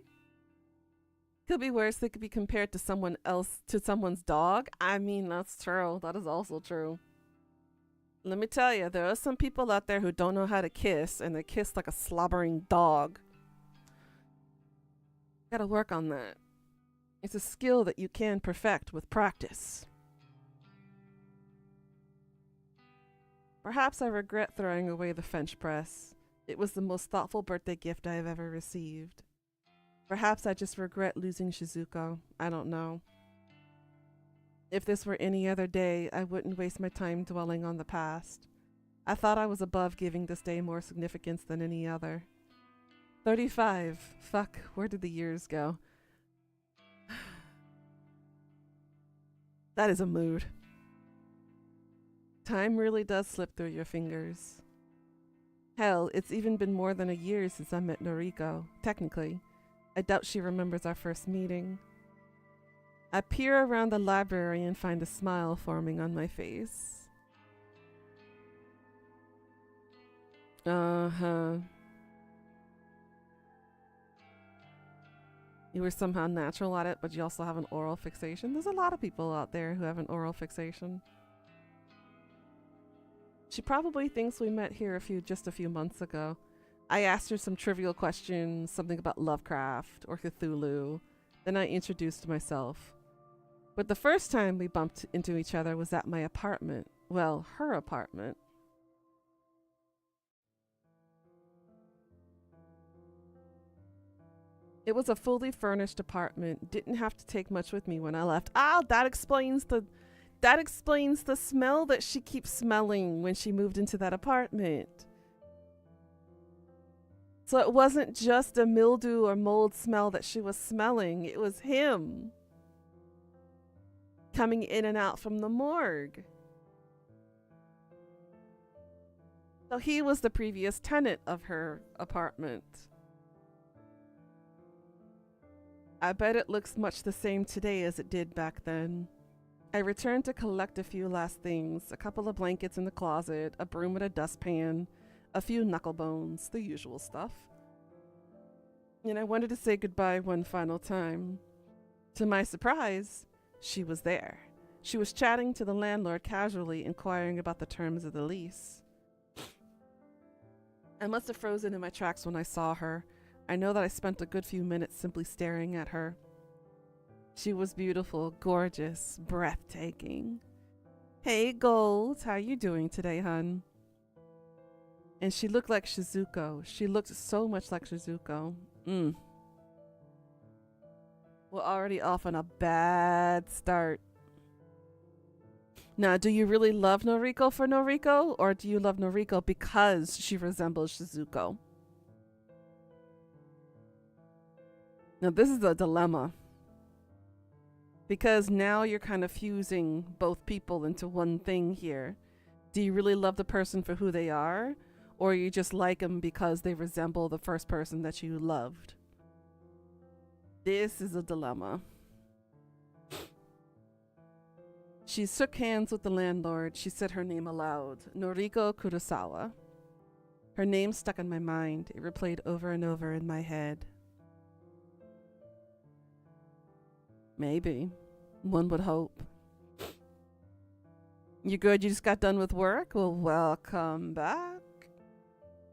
Could be worse. They could be compared to someone else, to someone's dog. I mean, that's true. That is also true. Let me tell you, there are some people out there who don't know how to kiss, and they kiss like a slobbering dog. Gotta work on that. It's a skill that you can perfect with practice. Perhaps I regret throwing away the French press. It was the most thoughtful birthday gift I have ever received. Perhaps I just regret losing Shizuko. I don't know. If this were any other day, I wouldn't waste my time dwelling on the past. I thought I was above giving this day more significance than any other. 35. Fuck, where did the years go? That is a mood. Time really does slip through your fingers. Hell, it's even been more than a year since I met Noriko, technically. I doubt she remembers our first meeting. I peer around the library and find a smile forming on my face. Uh-huh. You were somehow natural at it, but you also have an oral fixation. There's a lot of people out there who have an oral fixation. She probably thinks we met here just a few months ago. I asked her some trivial questions, something about Lovecraft or Cthulhu. Then I introduced myself. But the first time we bumped into each other was at my apartment. Well, her apartment. It was a fully furnished apartment. Didn't have to take much with me when I left. Ah, that explains the smell that she keeps smelling when she moved into that apartment. So it wasn't just a mildew or mold smell that she was smelling. It was him coming in and out from the morgue. So he was the previous tenant of her apartment. I bet it looks much the same today as it did back then. I returned to collect a few last things, a couple of blankets in the closet, a broom and a dustpan, a few knuckle bones, the usual stuff. And I wanted to say goodbye one final time. To my surprise, she was there. She was chatting to the landlord casually, inquiring about the terms of the lease. I must have frozen in my tracks when I saw her. I know that I spent a good few minutes simply staring at her. She was beautiful, gorgeous, breathtaking. Hey, Gold, how you doing today, hun? And she looked like Shizuko. She looked so much like Shizuko. We're already off on a bad start. Now, do you really love Noriko for Noriko, or do you love Noriko because she resembles Shizuko? Now, this is a dilemma. Because now you're kind of fusing both people into one thing here. Do you really love the person for who they are? Or you just like them because they resemble the first person that you loved? This is a dilemma. She shook hands with the landlord. She said her name aloud. Noriko Kurosawa. Her name stuck in my mind. It replayed over and over in my head. Maybe. One would hope. You good? You just got done with work? Well, welcome back.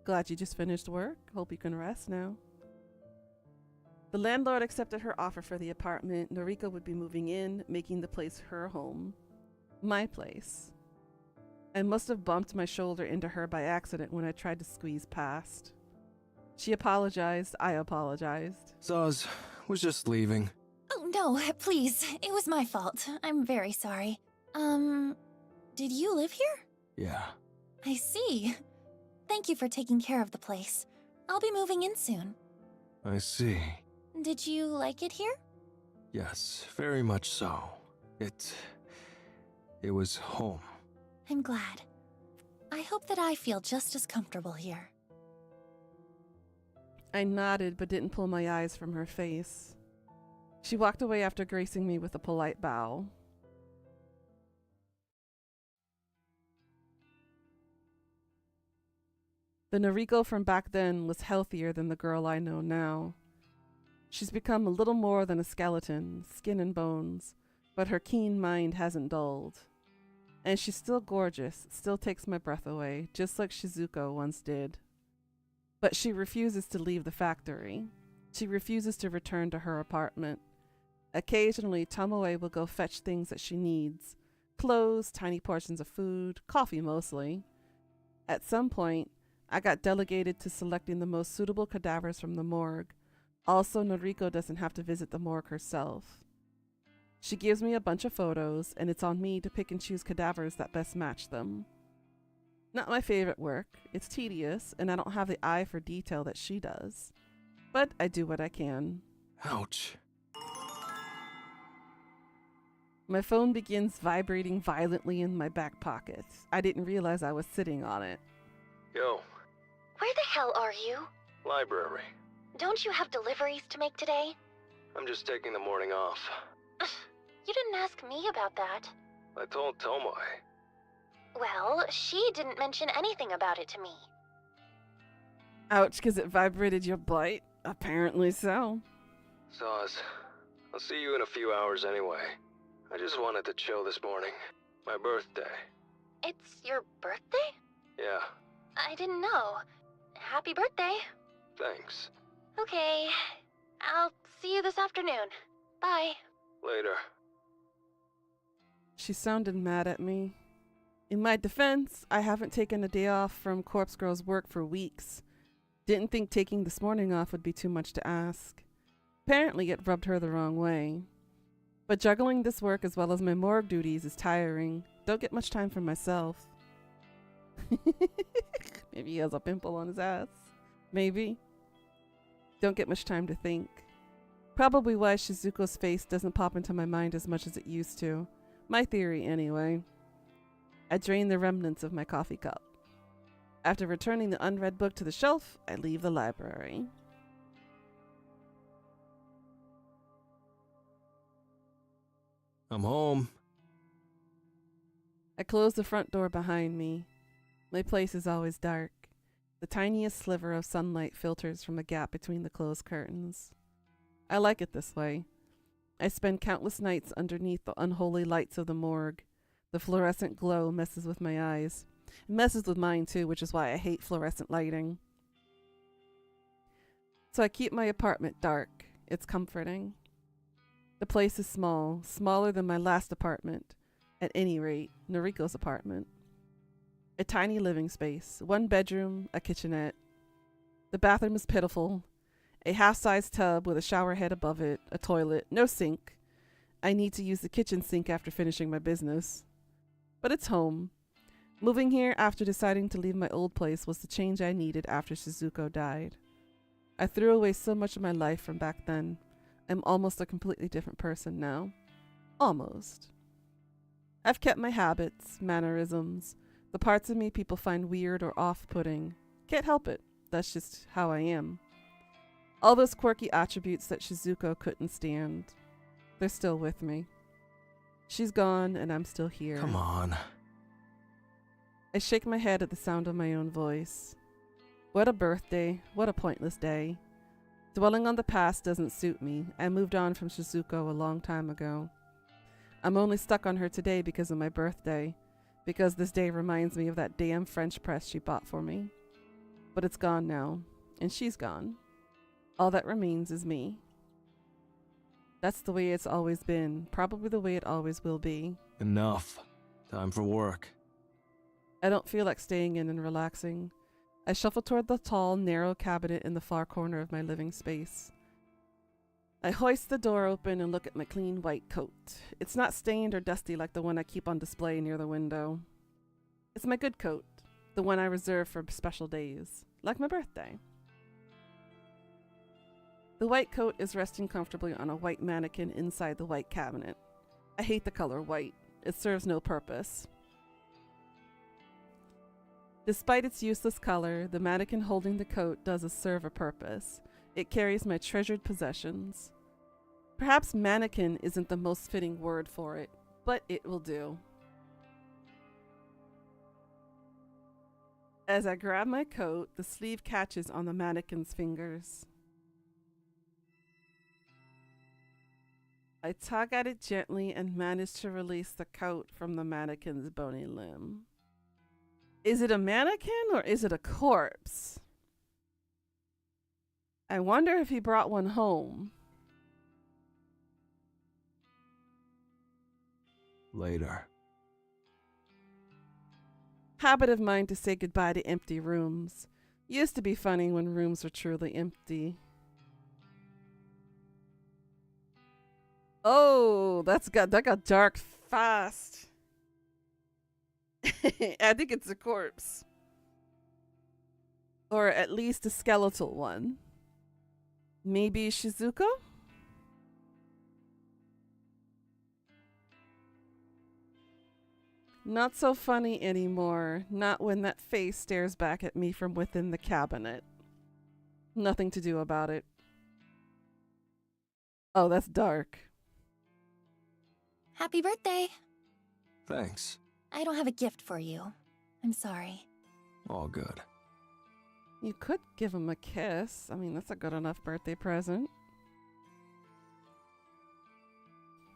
Glad you just finished work. Hope you can rest now. The landlord accepted her offer for the apartment. Noriko would be moving in, making the place her home. My place. I must have bumped my shoulder into her by accident when I tried to squeeze past. She apologized. I apologized. Zaz was just leaving. Oh, no, please. It was my fault. I'm very sorry. Did you live here? Yeah. I see. Thank you for taking care of the place. I'll be moving in soon. I see. Did you like it here? Yes, very much so. It was home. I'm glad. I hope that I feel just as comfortable here. I nodded but didn't pull my eyes from her face. She walked away after gracing me with a polite bow. The Noriko from back then was healthier than the girl I know now. She's become a little more than a skeleton, skin and bones, but her keen mind hasn't dulled. And she's still gorgeous, still takes my breath away, just like Shizuko once did. But she refuses to leave the factory. She refuses to return to her apartment. Occasionally, Tomoe will go fetch things that she needs. Clothes, tiny portions of food, coffee mostly. At some point, I got delegated to selecting the most suitable cadavers from the morgue. Also, Noriko doesn't have to visit the morgue herself. She gives me a bunch of photos, and it's on me to pick and choose cadavers that best match them. Not my favorite work. It's tedious, and I don't have the eye for detail that she does. But I do what I can. Ouch. My phone begins vibrating violently in my back pocket. I didn't realize I was sitting on it. Yo, Where the hell are you? library. Don't you have deliveries to make today? I'm just taking the morning off. You didn't ask me about that. I told Tomoe. Well, she didn't mention anything about it to me. Ouch, because it vibrated your butt? Apparently so. Zaz, I'll see you in a few hours anyway. I just wanted to chill this morning. My birthday. It's your birthday? Yeah, I didn't know. Happy birthday. thanks. Okay, I'll see you this afternoon. Bye. Later. She sounded mad at me. In my defense, I haven't taken a day off from Corpse Girl's work for weeks. Didn't think taking this morning off would be too much to ask. Apparently it rubbed her the wrong way. But juggling this work as well as my morgue duties is tiring. Don't get much time for myself. Maybe he has a pimple on his ass. Maybe. Don't get much time to think. Probably why Shizuko's face doesn't pop into my mind as much as it used to. My theory, anyway. I drain the remnants of my coffee cup. After returning the unread book to the shelf, I leave the library. I'm home. I close the front door behind me. My place is always dark. The tiniest sliver of sunlight filters from a gap between the closed curtains. I like it this way. I spend countless nights underneath the unholy lights of the morgue. The fluorescent glow messes with my eyes. It messes with mine too, which is why I hate fluorescent lighting. So I keep my apartment dark. It's comforting. The place is small, smaller than my last apartment. At any rate, Noriko's apartment. A tiny living space, 1 bedroom, a kitchenette. The bathroom is pitiful. A half-sized tub with a shower head above it, a toilet, no sink. I need to use the kitchen sink after finishing my business. But it's home. Moving here after deciding to leave my old place was the change I needed after Shizuko died. I threw away so much of my life from back then. I'm almost a completely different person now. Almost. I've kept my habits, mannerisms, the parts of me people find weird or off-putting. Can't help it. That's just how I am. All those quirky attributes that Shizuko couldn't stand. They're still with me. She's gone and I'm still here. Come on. I shake my head at the sound of my own voice. What a birthday. What a pointless day. Dwelling on the past doesn't suit me. I moved on from Shizuko a long time ago. I'm only stuck on her today because of my birthday. Because this day reminds me of that damn French press she bought for me. But it's gone now. And she's gone. All that remains is me. That's the way it's always been. Probably the way it always will be. Enough. Time for work. I don't feel like staying in and relaxing. I shuffle toward the tall, narrow cabinet in the far corner of my living space. I hoist the door open and look at my clean white coat. It's not stained or dusty like the one I keep on display near the window. It's my good coat, the one I reserve for special days, like my birthday. The white coat is resting comfortably on a white mannequin inside the white cabinet. I hate the color white. It serves no purpose. Despite its useless color, the mannequin holding the coat does serve a purpose. It carries my treasured possessions. Perhaps mannequin isn't the most fitting word for it, but it will do. As I grab my coat, the sleeve catches on the mannequin's fingers. I tug at it gently and manage to release the coat from the mannequin's bony limb. Is it a mannequin or is it a corpse? I wonder if he brought one home. Later. Habit of mine to say goodbye to empty rooms. Used to be funny when rooms were truly empty. Oh, that got dark fast. I think it's a corpse. Or at least a skeletal one. Maybe Shizuko? Not so funny anymore. Not when that face stares back at me from within the cabinet. Nothing to do about it. Oh, that's dark. Happy birthday! Thanks. I don't have a gift for you. I'm sorry. All good. You could give him a kiss. I mean, that's a good enough birthday present.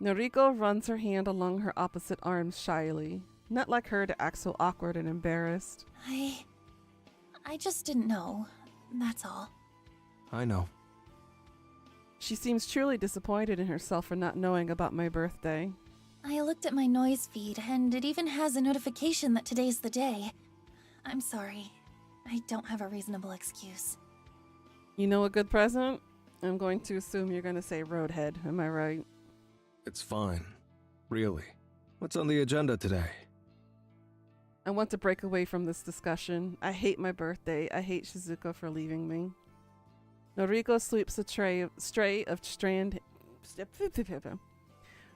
Noriko runs her hand along her opposite arm shyly. Not like her to act so awkward and embarrassed. I just didn't know. That's all. I know. She seems truly disappointed in herself for not knowing about my birthday. I looked at my noise feed, and it even has a notification that today's the day. I'm sorry. I don't have a reasonable excuse. You know a good present? I'm going to assume you're going to say Roadhead. Am I right? It's fine. Really. What's on the agenda today? I want to break away from this discussion. I hate my birthday. I hate Shizuko for leaving me. Noriko sweeps a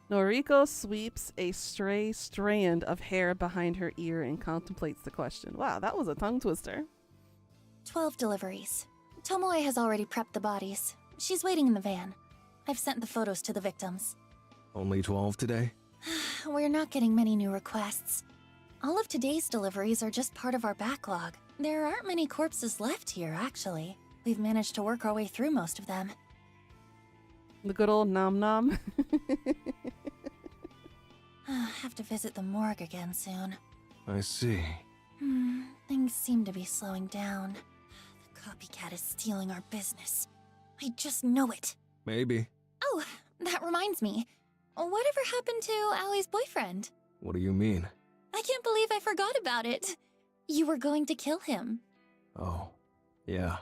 Noriko sweeps a stray strand of hair behind her ear and contemplates the question. Wow, that was a tongue twister. 12 deliveries. Tomoe has already prepped the bodies. She's waiting in the van. I've sent the photos to the victims. Only 12 today? We're not getting many new requests. All of today's deliveries are just part of our backlog. There aren't many corpses left here, actually. We've managed to work our way through most of them. The good old nom nom. Have to visit the morgue again soon. I see. Things seem to be slowing down. The copycat is stealing our business. I just know it. Maybe. Oh, that reminds me. Whatever happened to Allie's boyfriend? What do you mean? I can't believe I forgot about it. You were going to kill him. Oh, yeah.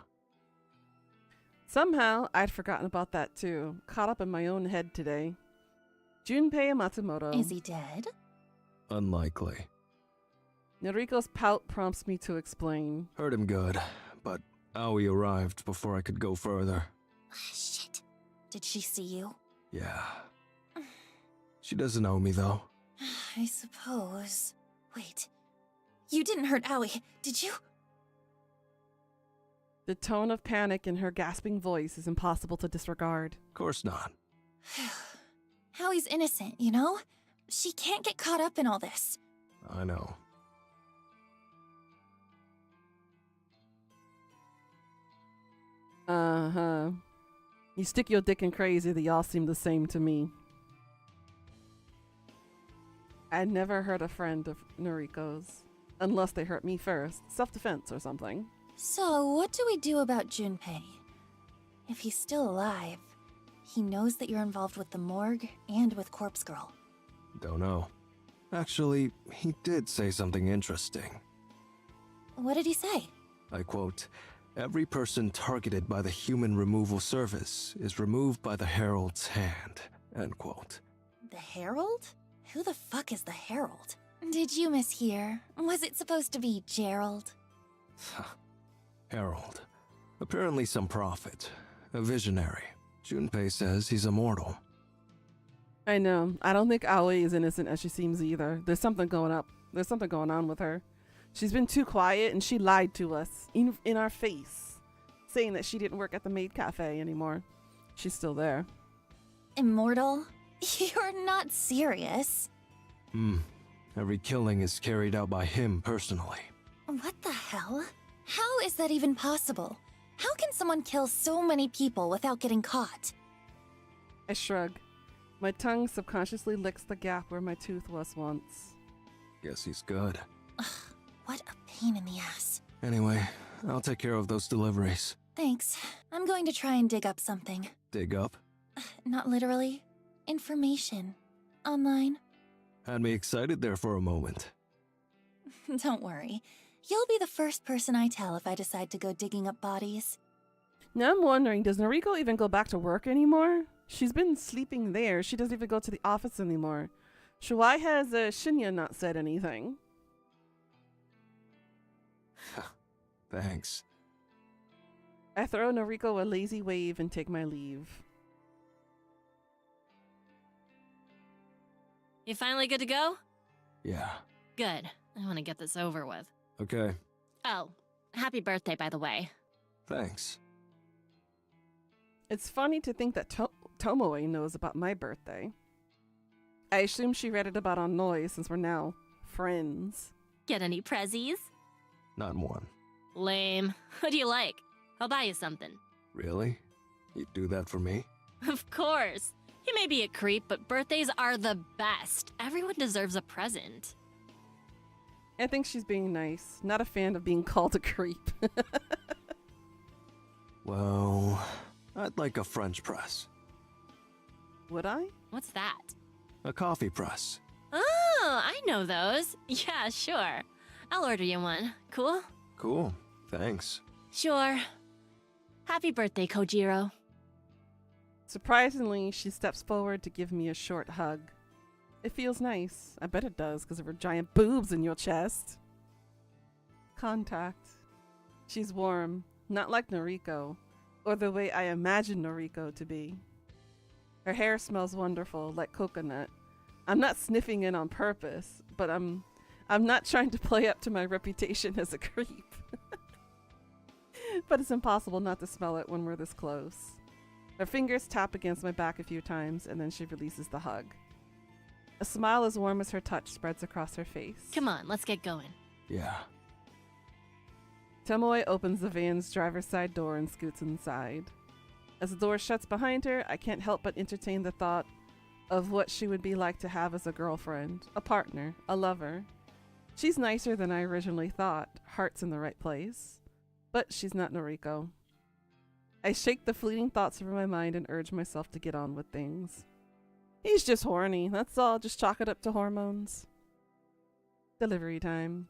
Somehow, I'd forgotten about that too. Caught up in my own head today. Junpei Matsumoto. Is he dead? Unlikely. Noriko's pout prompts me to explain. Hurt him good, but Aoi arrived before I could go further. Shit. Did she see you? Yeah. She doesn't know me, though. I suppose. Wait. You didn't hurt Aoi, did you? The tone of panic in her gasping voice is impossible to disregard. Of course not. Howie's innocent, you know? She can't get caught up in all this. I know. Uh-huh. You stick your dick in crazy, they all seem the same to me. I never hurt a friend of Noriko's. Unless they hurt me first. Self-defense or something. So, what do we do about Junpei? If he's still alive, he knows that you're involved with the morgue and with Corpse Girl. Don't know. Actually, he did say something interesting. What did he say? I quote, "Every person targeted by the human removal service is removed by the Herald's hand." End quote. The Herald? Who the fuck is the Herald? Did you mishear? Was it supposed to be Gerald? Herald. Apparently some prophet. A visionary. Junpei says he's immortal. I know. I don't think Aoi is innocent as she seems either. There's something going up. There's something going on with her. She's been too quiet and she lied to us in our face, saying that she didn't work at the maid cafe anymore. She's still there. Immortal? You're not serious. Every killing is carried out by him personally. What the hell? How is that even possible? How can someone kill so many people without getting caught? I shrug. My tongue subconsciously licks the gap where my tooth was once. Guess he's good. Ugh, what a pain in the ass. Anyway, I'll take care of those deliveries. Thanks. I'm going to try and dig up something. Dig up? Not literally. Information. Online. Had me excited there for a moment. Don't worry. You'll be the first person I tell if I decide to go digging up bodies. Now I'm wondering, does Noriko even go back to work anymore? She's been sleeping there. She doesn't even go to the office anymore. So why has Shinya not said anything? Thanks. I throw Noriko a lazy wave and take my leave. You finally good to go? Yeah. Good. I want to get this over with. Okay. Oh, happy birthday, by the way. Thanks. It's funny to think that Tomoe knows about my birthday. I assume she read it about on Noi since we're now friends. Get any prezzies? Not one. Lame. What do you like? I'll buy you something. Really? You'd do that for me? Of course. You may be a creep, but birthdays are the best. Everyone deserves a present. I think she's being nice. Not a fan of being called a creep. Well, I'd like a French press. Would I? What's that? A coffee press. Oh, I know those. Yeah, sure. I'll order you one. Cool? Cool. Thanks. Sure. Happy birthday, Kojiro. Surprisingly, she steps forward to give me a short hug. It feels nice. I bet it does because of her giant boobs in your chest. Contact. She's warm, not like Noriko, or the way I imagine Noriko to be. Her hair smells wonderful, like coconut. I'm not sniffing in on purpose, but I'm not trying to play up to my reputation as a creep. But it's impossible not to smell it when we're this close. Her fingers tap against my back a few times, and then she releases the hug. A smile as warm as her touch spreads across her face. Come on, let's get going. Yeah. Tomoe opens the van's driver's side door and scoots inside. As the door shuts behind her, I can't help but entertain the thought of what she would be like to have as a girlfriend, a partner, a lover. She's nicer than I originally thought, heart's in the right place. But she's not Noriko. I shake the fleeting thoughts from my mind and urge myself to get on with things. He's just horny, that's all. Just chalk it up to hormones. Delivery time.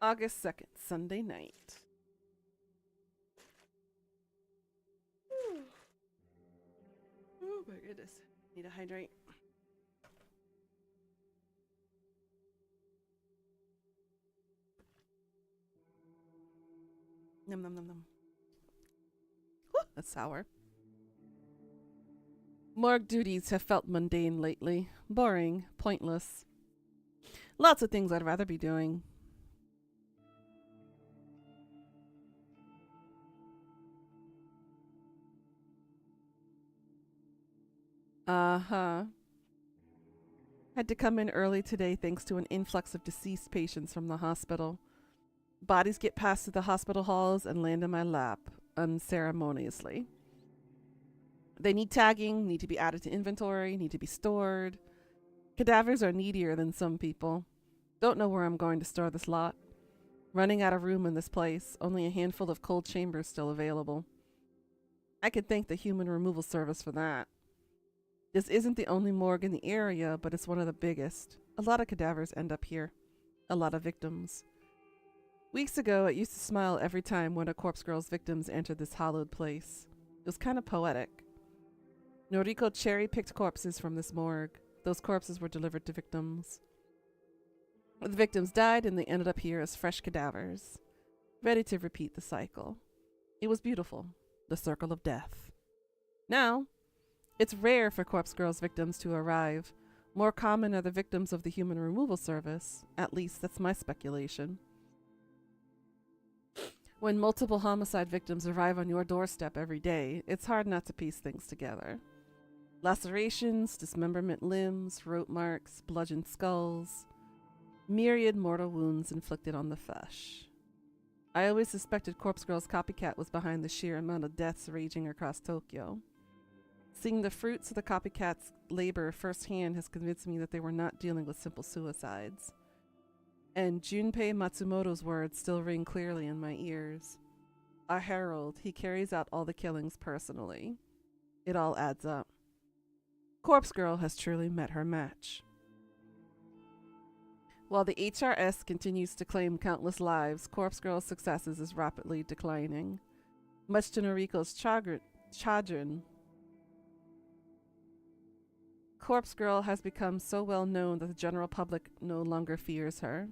August 2nd, Sunday night. Oh my goodness. Need to hydrate. Num num num num. Whew, that's sour. Morgue duties have felt mundane lately. Boring, pointless. Lots of things I'd rather be doing. Uh-huh. Had to come in early today thanks to an influx of deceased patients from the hospital. Bodies get passed through the hospital halls and land in my lap, unceremoniously. They need tagging, need to be added to inventory, need to be stored. Cadavers are needier than some people. Don't know where I'm going to store this lot. Running out of room in this place, only a handful of cold chambers still available. I could thank the human removal service for that. This isn't the only morgue in the area, but it's one of the biggest. A lot of cadavers end up here. A lot of victims. Weeks ago, I used to smile every time one of Corpse Girl's victims entered this hallowed place. It was kind of poetic. Noriko cherry-picked corpses from this morgue. Those corpses were delivered to victims. The victims died and they ended up here as fresh cadavers, ready to repeat the cycle. It was beautiful. The circle of death. Now, it's rare for Corpse Girl's victims to arrive. More common are the victims of the human removal service. At least that's my speculation. When multiple homicide victims arrive on your doorstep every day, it's hard not to piece things together. Lacerations, dismemberment limbs, rope marks, bludgeoned skulls, myriad mortal wounds inflicted on the flesh. I always suspected Corpse Girl's copycat was behind the sheer amount of deaths raging across Tokyo. Seeing the fruits of the copycat's labor firsthand has convinced me that they were not dealing with simple suicides. And Junpei Matsumoto's words still ring clearly in my ears. A herald, he carries out all the killings personally. It all adds up. Corpse Girl has truly met her match. While the HRS continues to claim countless lives, Corpse Girl's successes is rapidly declining. Much to Noriko's chagrin, Corpse Girl has become so well known that the general public no longer fears her.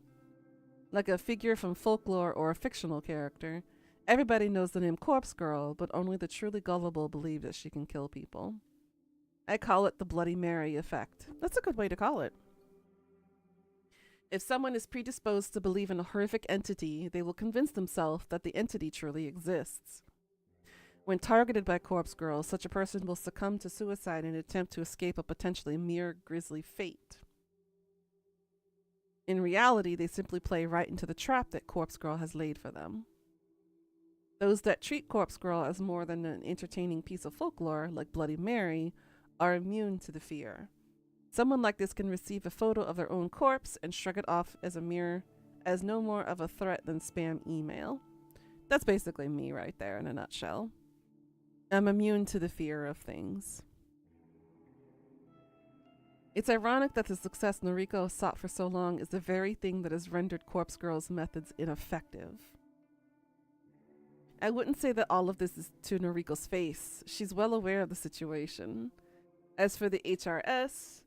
Like a figure from folklore or a fictional character, everybody knows the name Corpse Girl, but only the truly gullible believe that she can kill people. I call it the Bloody Mary effect. That's a good way to call it. If someone is predisposed to believe in a horrific entity, they will convince themselves that the entity truly exists. When targeted by Corpse Girl, such a person will succumb to suicide in an attempt to escape a potentially mere grisly fate. In reality, they simply play right into the trap that Corpse Girl has laid for them. Those that treat Corpse Girl as more than an entertaining piece of folklore, like Bloody Mary, are immune to the fear. Someone like this can receive a photo of their own corpse and shrug it off as no more of a threat than spam email. That's basically me right there in a nutshell. I'm immune to the fear of things. It's ironic that the success Noriko sought for so long is the very thing that has rendered Corpse Girl's methods ineffective. I wouldn't say that all of this is to Noriko's face. She's well aware of the situation. As for the HRS,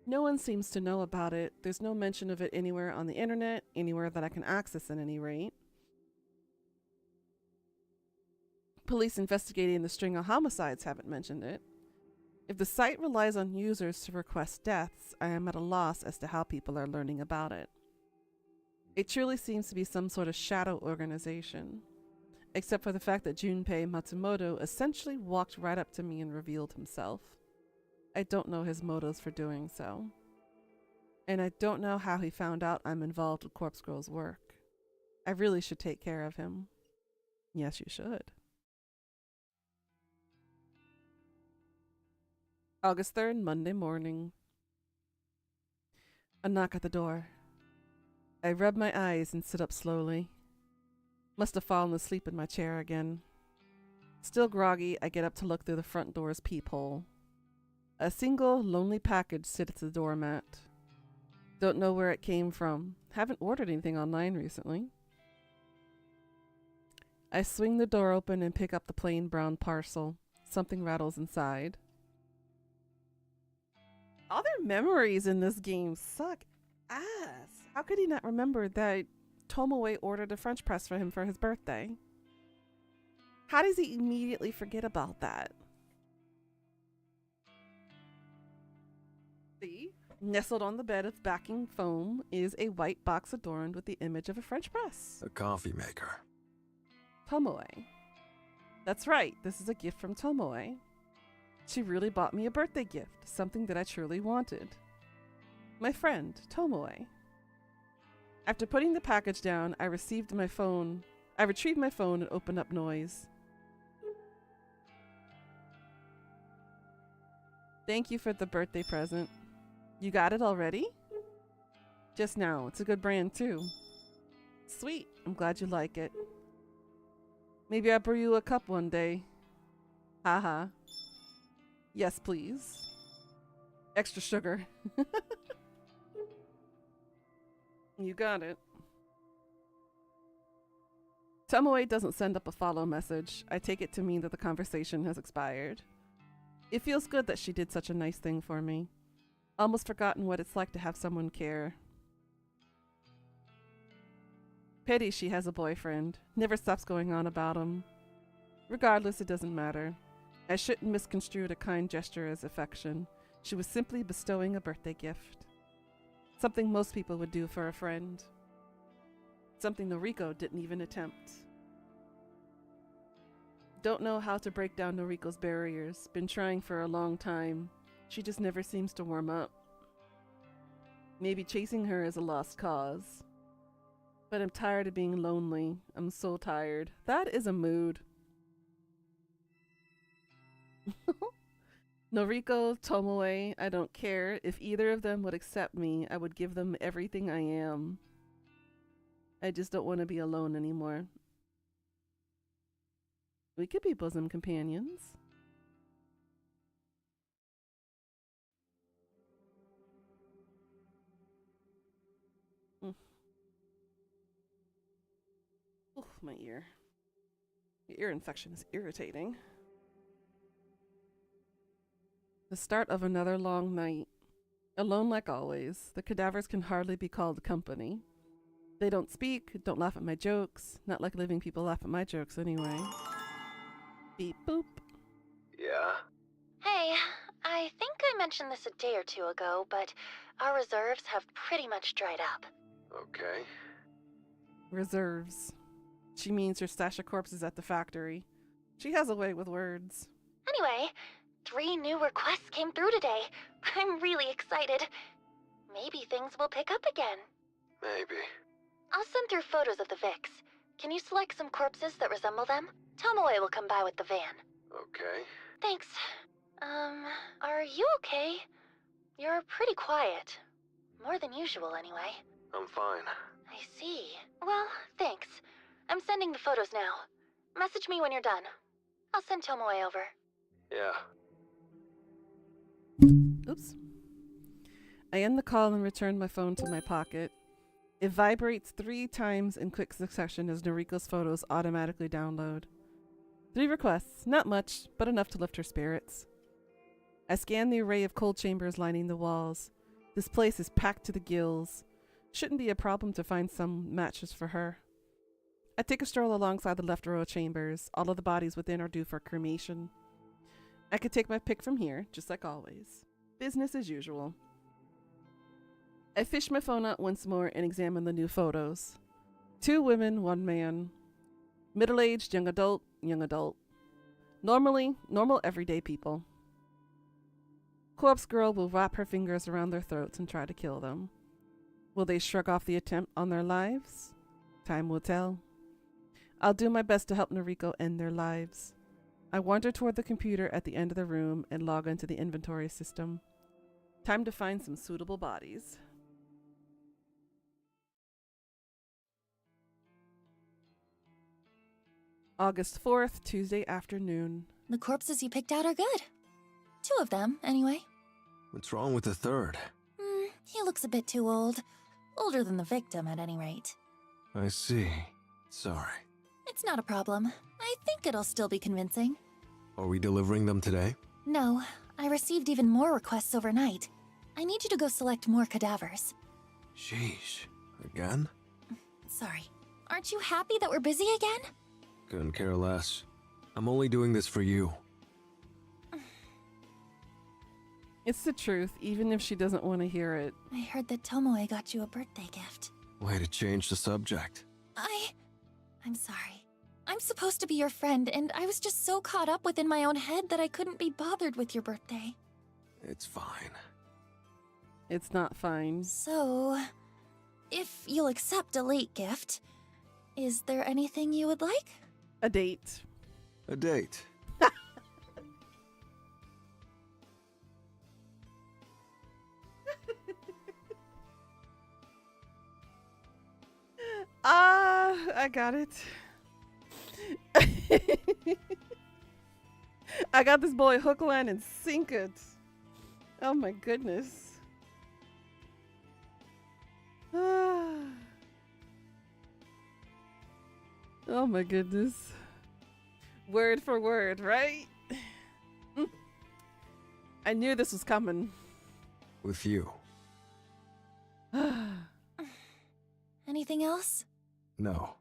no one seems to know about it. There's no mention of it anywhere on the internet, anywhere that I can access at any rate. Police investigating the string of homicides haven't mentioned it. If the site relies on users to request deaths, I am at a loss as to how people are learning about it. It truly seems to be some sort of shadow organization, except for the fact that Junpei Matsumoto essentially walked right up to me and revealed himself. I don't know his motives for doing so. And I don't know how he found out I'm involved with Corpse Girl's work. I really should take care of him. Yes, you should. August 3rd, Monday morning. A knock at the door. I rub my eyes and sit up slowly. Must have fallen asleep in my chair again. Still groggy, I get up to look through the front door's peephole. A single, lonely package sits at the doormat. Don't know where it came from. Haven't ordered anything online recently. I swing the door open and pick up the plain brown parcel. Something rattles inside. All their memories in this game suck ass. How could he not remember that Tomoe ordered a French press for him for his birthday? How does he immediately forget about that? See? Nestled on the bed of backing foam is a white box adorned with the image of a French press. A coffee maker. Tomoe. That's right, this is a gift from Tomoe. She really bought me a birthday gift, something that I truly wanted. My friend, Tomoe. After putting the package down, I retrieved my phone and opened up Noise. Thank you for the birthday present. You got it already? Just now. It's a good brand too. Sweet. I'm glad you like it. Maybe I'll brew you a cup one day. Haha. Yes, please. Extra sugar. You got it. Tomoe doesn't send up a follow message. I take it to mean that the conversation has expired. It feels good that she did such a nice thing for me. Almost forgotten what it's like to have someone care. Pity she has a boyfriend. Never stops going on about him. Regardless, it doesn't matter. I shouldn't misconstrue a kind gesture as affection. She was simply bestowing a birthday gift. Something most people would do for a friend. Something Noriko didn't even attempt. Don't know how to break down Noriko's barriers. Been trying for a long time. She just never seems to warm up. Maybe chasing her is a lost cause. But I'm tired of being lonely. I'm so tired. That is a mood. Noriko, Tomoe, I don't care. If either of them would accept me, I would give them everything I am. I just don't want to be alone anymore. We could be bosom companions. Oof, my ear. The ear infection is irritating. The start of another long night. Alone like always. The cadavers can hardly be called company. They don't speak, don't laugh at my jokes. Not like living people laugh at my jokes anyway. Beep boop. Yeah? Hey, I think I mentioned this a day or two ago, but our reserves have pretty much dried up. Okay. Reserves. She means her stash of corpses at the factory. She has a way with words. Anyway, 3 new requests came through today. I'm really excited. Maybe things will pick up again. Maybe. I'll send through photos of the Vicks. Can you select some corpses that resemble them? Tomoe will come by with the van. Okay. Thanks. Are you okay? You're pretty quiet. More than usual, anyway. I'm fine. I see. Well, thanks. I'm sending the photos now. Message me when you're done. I'll send Tomoe over. Yeah. Oops. I end the call and return my phone to my pocket. It vibrates 3 times in quick succession as Noriko's photos automatically download. 3 requests, not much, but enough to lift her spirits. I scan the array of cold chambers lining the walls. This place is packed to the gills. Shouldn't be a problem to find some matches for her. I take a stroll alongside the left row of chambers. All of the bodies within are due for cremation. I could take my pick from here, just like always. Business as usual. I fish my phone out once more and examine the new photos. 2 women, 1 man. Middle-aged, young adult, young adult. Normal everyday people. Corpse girl will wrap her fingers around their throats and try to kill them. Will they shrug off the attempt on their lives? Time will tell. I'll do my best to help Noriko end their lives. I wander toward the computer at the end of the room and log into the inventory system. Time to find some suitable bodies. August 4th, Tuesday afternoon. The corpses you picked out are good. 2 of them, anyway. What's wrong with the third? He looks a bit too old. Older than the victim, at any rate. I see. Sorry. It's not a problem. I think it'll still be convincing. Are we delivering them today? No, I received even more requests overnight. I need you to go select more cadavers. Sheesh. Again? Sorry. Aren't you happy that we're busy again? Couldn't care less. I'm only doing this for you. It's the truth, even if she doesn't want to hear it. I heard that Tomoe got you a birthday gift. Way to change the subject. I'm sorry. I'm supposed to be your friend, and I was just so caught up within my own head that I couldn't be bothered with your birthday. It's fine. It's not fine. So, if you'll accept a late gift, is there anything you would like? A date. A date. I got it. I got this boy hook, line, and sinker. Oh my goodness. Oh my goodness. Word for word, right? I knew this was coming. With you. Anything else? No.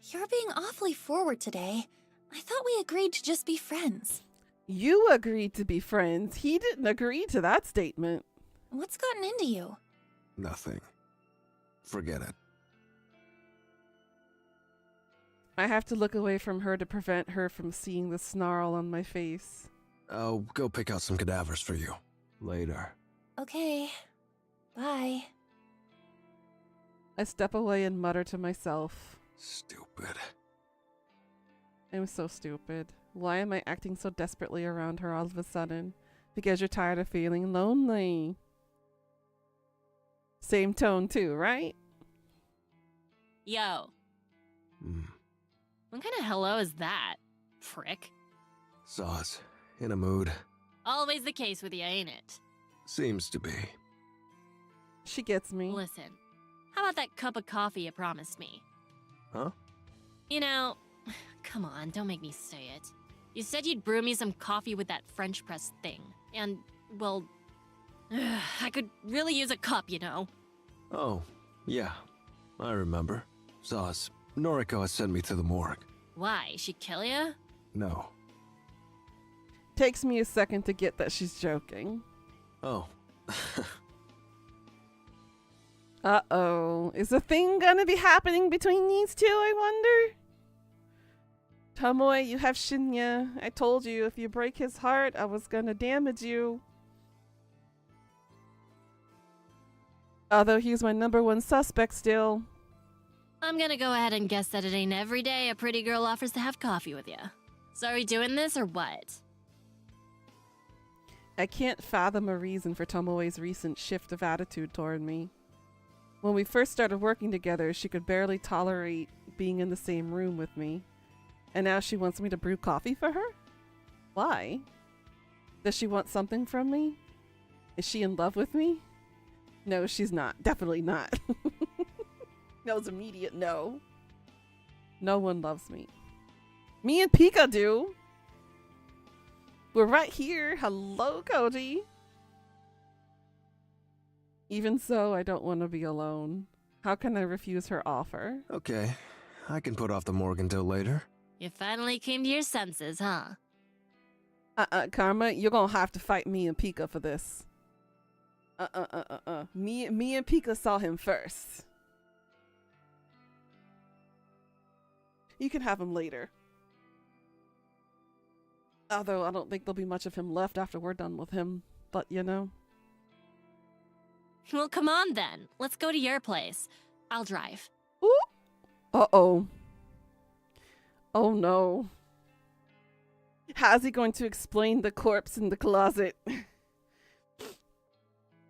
You're being awfully forward today. I thought we agreed to just be friends. You agreed to be friends. He didn't agree to that statement. What's gotten into you? Nothing. Forget it. I have to look away from her to prevent her from seeing the snarl on my face. I'll go pick out some cadavers for you. Later. Okay. Bye. I step away and mutter to myself. Stupid. I'm so stupid. Why am I acting so desperately around her all of a sudden? Because you're tired of feeling lonely. Same tone too, right? Yo, Hmm. what kind of hello is that, prick? Sauce. In a mood. Always the case with you, ain't it? Seems to be. She gets me. Listen, how about that cup of coffee you promised me? Huh? You know, come on, don't make me say it. You said you'd brew me some coffee with that French press thing. And, well, I could really use a cup, you know. Oh, yeah. I remember. Sauce. Noriko has sent me to the morgue. Why, she kill ya? No. Takes me a second to get that she's joking. Oh. Uh-oh. Is a thing gonna be happening between these two, I wonder? Tomoe, you have Shinya. I told you, if you break his heart, I was gonna damage you. Although he's my #1 suspect still. I'm gonna go ahead and guess that it ain't every day a pretty girl offers to have coffee with ya. So are we doing this or what? I can't fathom a reason for Tomoe's recent shift of attitude toward me. When we first started working together, she could barely tolerate being in the same room with me. And now she wants me to brew coffee for her? Why? Does she want something from me? Is she in love with me? No, she's not. Definitely not. That was immediate no. No one loves me. Me and Pika do. We're right here. Hello, Koji. Even so, I don't want to be alone. How can I refuse her offer? Okay. I can put off the morgue until later. You finally came to your senses, huh? Karma, you're gonna have to fight me and Pika for this. Me and Pika saw him first. You can have him later. Although I don't think there'll be much of him left after we're done with him. But, you know. Well, come on then. Let's go to your place. I'll drive. Ooh. Uh-oh. Oh no. How's he going to explain the corpse in the closet?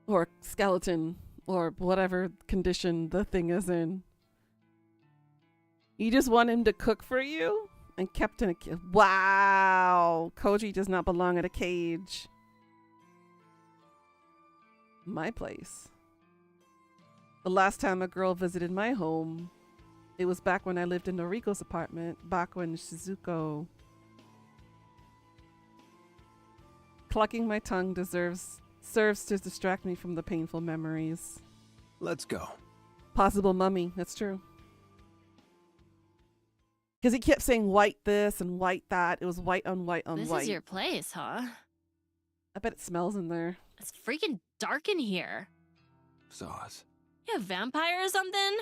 Or skeleton, or whatever condition the thing is in. You just want him to cook for you? And kept in a cage. Wow! Koji does not belong in a cage. My place. The last time a girl visited my home, it was back when I lived in Noriko's apartment, back when Shizuko. Clucking my tongue serves to distract me from the painful memories. Let's go. Possible mummy, that's true. Because he kept saying white this and white that. It was white on white on This white. is your place, huh? I bet it smells in there. It's freaking dark in here. Zaz. You a vampire or something?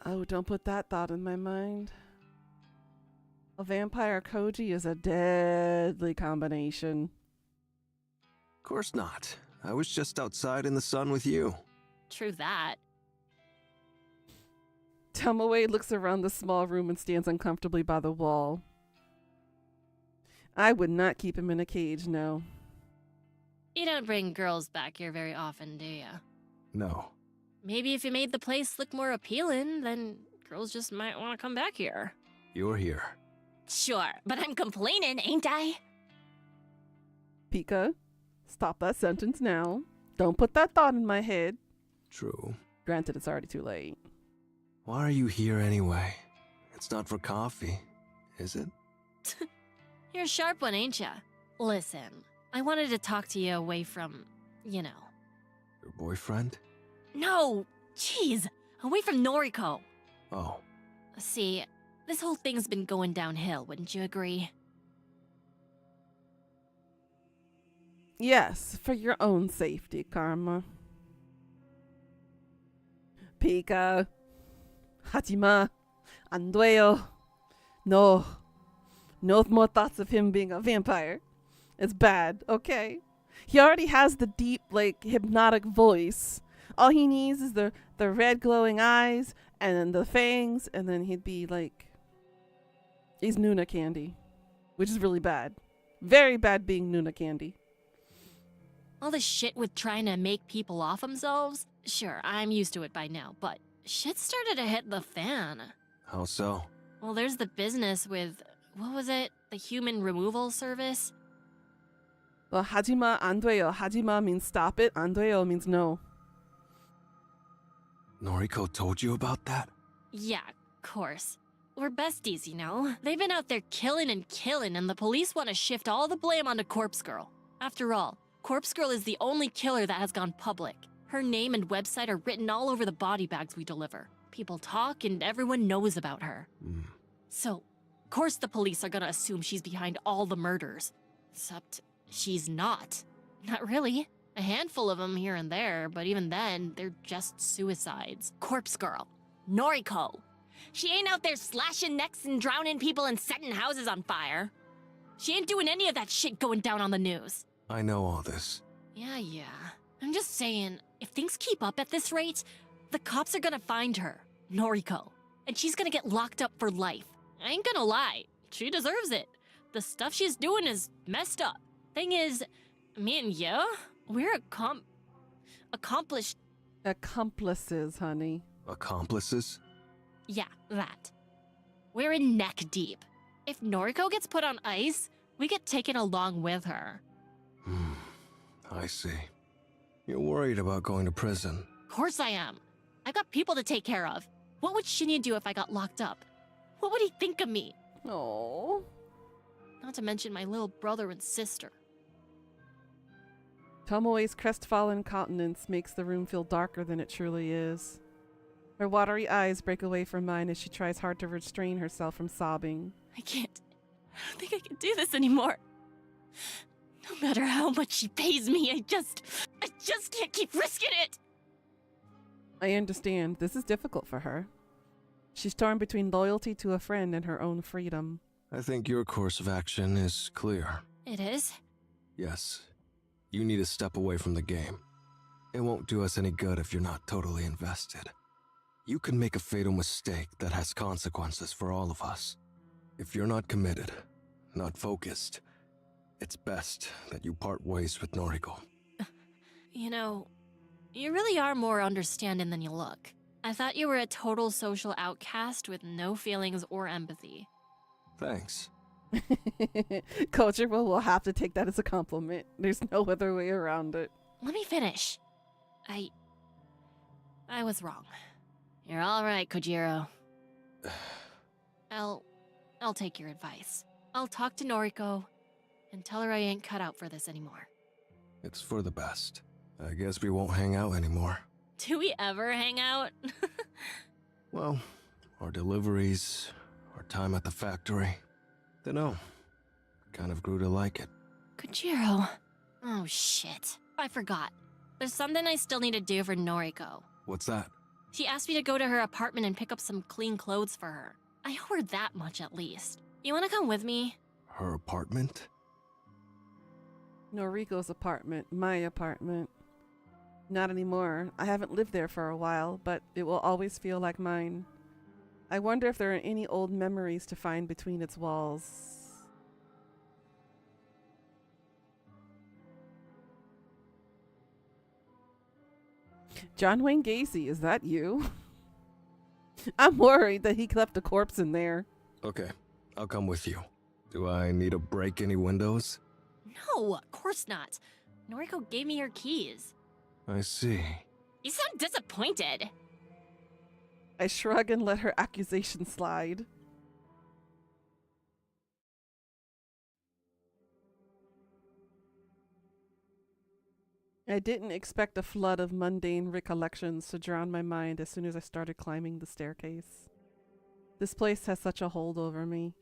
Oh, don't put that thought in my mind. A vampire Koji is a deadly combination. Of course not. I was just outside in the sun with you. True that. Tomoe looks around the small room and stands uncomfortably by the wall. I would not keep him in a cage, no. You don't bring girls back here very often, do you? No. Maybe if you made the place look more appealing, then girls just might want to come back here. You're here. Sure, but I'm complaining, ain't I? Pika, stop that sentence now. Don't put that thought in my head. True. Granted, it's already too late. Why are you here anyway? It's not for coffee, is it? You're a sharp one, ain't ya? Listen, I wanted to talk to you away from, you know. Your boyfriend? No! Jeez! Away from Noriko! Oh, See, this whole thing's been going downhill, wouldn't you agree? Yes, for your own safety, Karma. Pika. Hajima. Andueo. No. No more thoughts of him being a vampire. It's bad, okay? He already has the deep, hypnotic voice. All he needs is the red glowing eyes and then the fangs, and then he'd be he's Nuna Candy, which is really bad. Very bad being Nuna Candy. All this shit with trying to make people off themselves? Sure, I'm used to it by now, but shit started to hit the fan. how so? Well, there's the business with, what was it? The human removal service? Well, Hajima Andueo. Hajima means stop it. Andueo means no. Noriko told you about that? Yeah, of course. We're besties, you know? They've been out there killing and killing, and the police want to shift all the blame onto Corpse Girl. After all, Corpse Girl is the only killer that has gone public. Her name and website are written all over the body bags we deliver. People talk, and everyone knows about her. So, of course the police are gonna assume she's behind all the murders. Except, she's not. Not really. A handful of them here and there, but even then, they're just suicides. Corpse Girl. Noriko. She ain't out there slashing necks and drowning people and setting houses on fire. She ain't doing any of that shit going down on the news. I know all this. Yeah. I'm just saying, if things keep up at this rate, the cops are gonna find her, Noriko, and she's gonna get locked up for life. I ain't gonna lie, she deserves it. The stuff she's doing is messed up. Thing is, me and you, we're accomplished. Accomplices, honey. Accomplices? Yeah, that. We're in neck deep. If Noriko gets put on ice, we get taken along with her. I see. You're worried about going to prison. Of course I am. I got people to take care of. What would Shinya do if I got locked up? What would he think of me? Oh. Not to mention my little brother and sister. Tomoe's crestfallen countenance makes the room feel darker than it truly is. Her watery eyes break away from mine as she tries hard to restrain herself from sobbing. I don't think I can do this anymore. No matter how much she pays me, I just can't keep risking it. I understand. This is difficult for her. She's torn between loyalty to a friend and her own freedom. I think your course of action is clear. It is? Yes. You need to step away from the game. It won't do us any good if you're not totally invested. You can make a fatal mistake that has consequences for all of us. If you're not committed, not focused, it's best that you part ways with Noriko. You know, you really are more understanding than you look. I thought you were a total social outcast with no feelings or empathy. Thanks. Culture will have to take that as a compliment. There's no other way around it. Let me finish. I was wrong. You're all right, Kojiro. I'll take your advice. I'll talk to Noriko and tell her I ain't cut out for this anymore. It's for the best. I guess we won't hang out anymore. Do we ever hang out? Well, our deliveries, our time at the factory. Dunno. Kind of grew to like it. Kojiro, Oh, shit. I forgot. There's something I still need to do for Noriko. What's that? She asked me to go to her apartment and pick up some clean clothes for her. I owe her that much at least. You wanna come with me? Her apartment? Noriko's apartment, my apartment. Not anymore. I haven't lived there for a while, but it will always feel like mine. I wonder if there are any old memories to find between its walls. John Wayne Gacy, is that you? I'm worried that he left a corpse in there. Okay, I'll come with you. Do I need to break any windows? No, of course not. Noriko gave me her keys. I see. You sound disappointed. I shrug and let her accusation slide. I didn't expect a flood of mundane recollections to drown my mind as soon as I started climbing the staircase. This place has such a hold over me.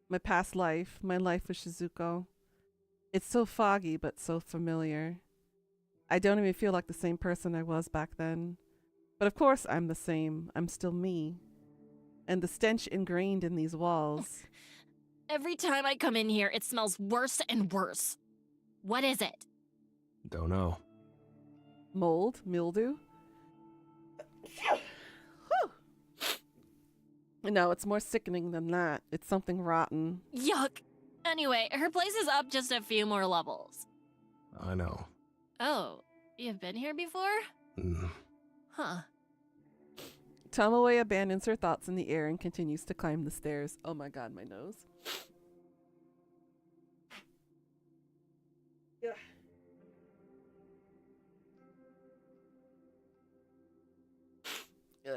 My past life, my life with Shizuko. It's so foggy but so familiar. I don't even feel like the same person I was back then. But of course I'm the same. I'm still me. And the stench ingrained in these walls. Every time I come in here, it smells worse and worse. What is it? Don't know. Mold? Mildew? No, it's more sickening than that. It's something rotten. Yuck. Anyway, her place is up just a few more levels. I know. Oh, you've been here before? Mm. Huh. Tomoe abandons her thoughts in the air and continues to climb the stairs. Oh my god, my nose. Yeah.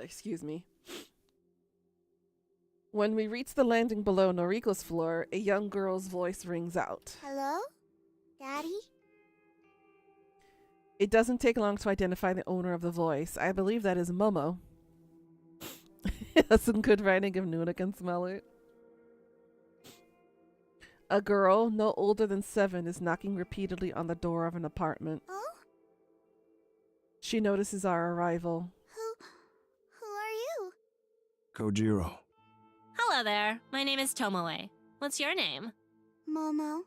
Excuse me. When we reach the landing below Noriko's floor, a young girl's voice rings out. Hello? Daddy? It doesn't take long to identify the owner of the voice. I believe that is Momo. That's some good writing if Nuna can smell it. A girl, no older than 7, is knocking repeatedly on the door of an apartment. Oh? She notices our arrival. Who are you? Kojiro. Hello there. My name is Tomoe. What's your name? Momo.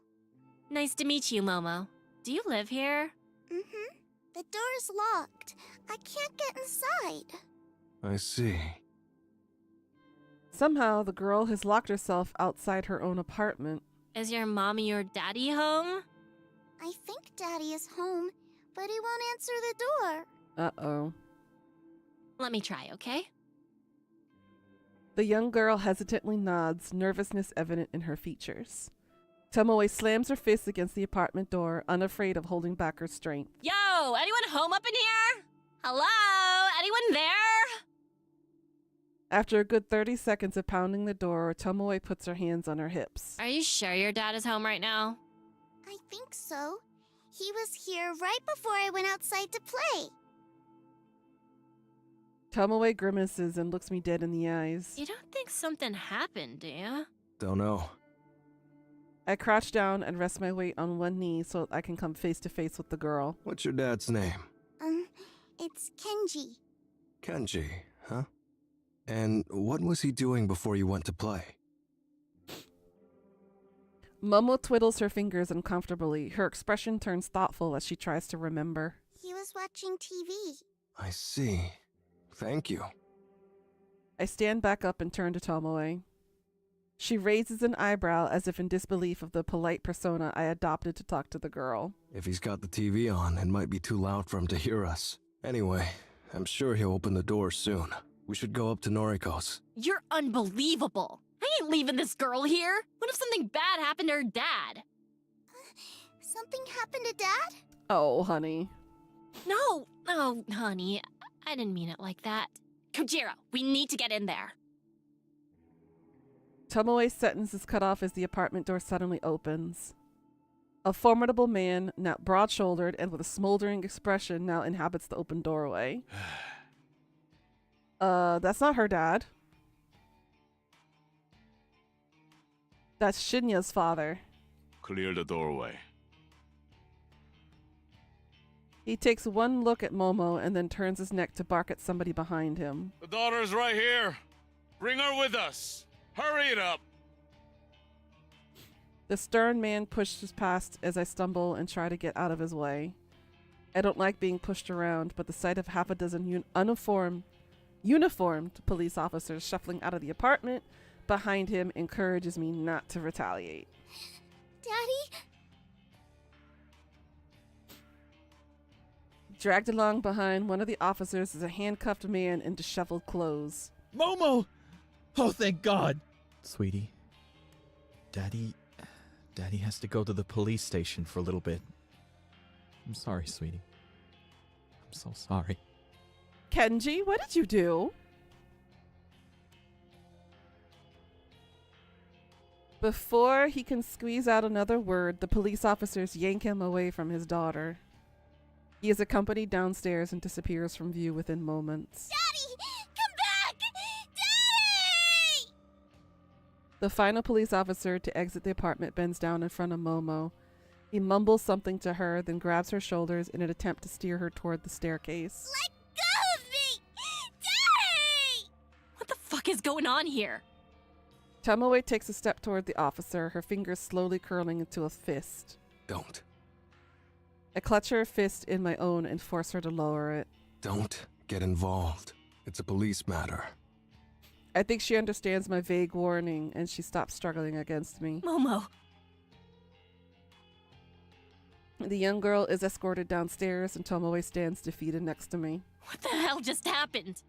Nice to meet you, Momo. Do you live here? Mm-hmm. The door's locked. I can't get inside. I see. Somehow, the girl has locked herself outside her own apartment. Is your mommy or daddy home? I think Daddy is home, but he won't answer the door. Uh-oh. Let me try, okay? The young girl hesitantly nods, nervousness evident in her features. Tomoe slams her fist against the apartment door, unafraid of holding back her strength. Yo, anyone home up in here? Hello? Anyone there? After a good 30 seconds of pounding the door, Tomoe puts her hands on her hips. Are you sure your dad is home right now? I think so. He was here right before I went outside to play. Tomoe grimaces and looks me dead in the eyes. You don't think something happened, do you? Don't know. I crouch down and rest my weight on one knee so I can come face to face with the girl. What's your dad's name? It's Kenji. Kenji, huh? And what was he doing before you went to play? Momo twiddles her fingers uncomfortably. Her expression turns thoughtful as she tries to remember. He was watching TV. I see. Thank you. I stand back up and turn to Tomoe. She raises an eyebrow as if in disbelief of the polite persona I adopted to talk to the girl. If he's got the TV on, it might be too loud for him to hear us. Anyway, I'm sure he'll open the door soon. We should go up to Noriko's. You're unbelievable. I ain't leaving this girl here. What if something bad happened to her dad? Something happened to Dad? Oh, honey. No, honey. I didn't mean it like that. Kojiro, we need to get in there. Tomoe's sentence is cut off as the apartment door suddenly opens. A formidable man, now broad-shouldered and with a smoldering expression, now inhabits the open doorway. That's not her dad. That's Shinya's father. Clear the doorway. He takes one look at Momo and then turns his neck to bark at somebody behind him. The daughter's right here. Bring her with us. Hurry it up. The stern man pushes past as I stumble and try to get out of his way. I don't like being pushed around, but the sight of half a dozen uniformed police officers shuffling out of the apartment behind him encourages me not to retaliate. Daddy? Dragged along behind one of the officers is a handcuffed man in disheveled clothes. Momo! Oh, thank God! Sweetie, Daddy has to go to the police station for a little bit. I'm sorry, sweetie. I'm so sorry. Kenji, what did you do? Before he can squeeze out another word, the police officers yank him away from his daughter. He is accompanied downstairs and disappears from view within moments. Daddy! Come back! Daddy! The final police officer to exit the apartment bends down in front of Momo. He mumbles something to her, then grabs her shoulders in an attempt to steer her toward the staircase. Let go of me! Daddy! What the fuck is going on here? Tomoe takes a step toward the officer, her fingers slowly curling into a fist. Don't. I clutch her fist in my own and force her to lower it. Don't get involved. It's a police matter. I think she understands my vague warning, and she stops struggling against me. Momo. The young girl is escorted downstairs, and Tomoe stands defeated next to me. What the hell just happened?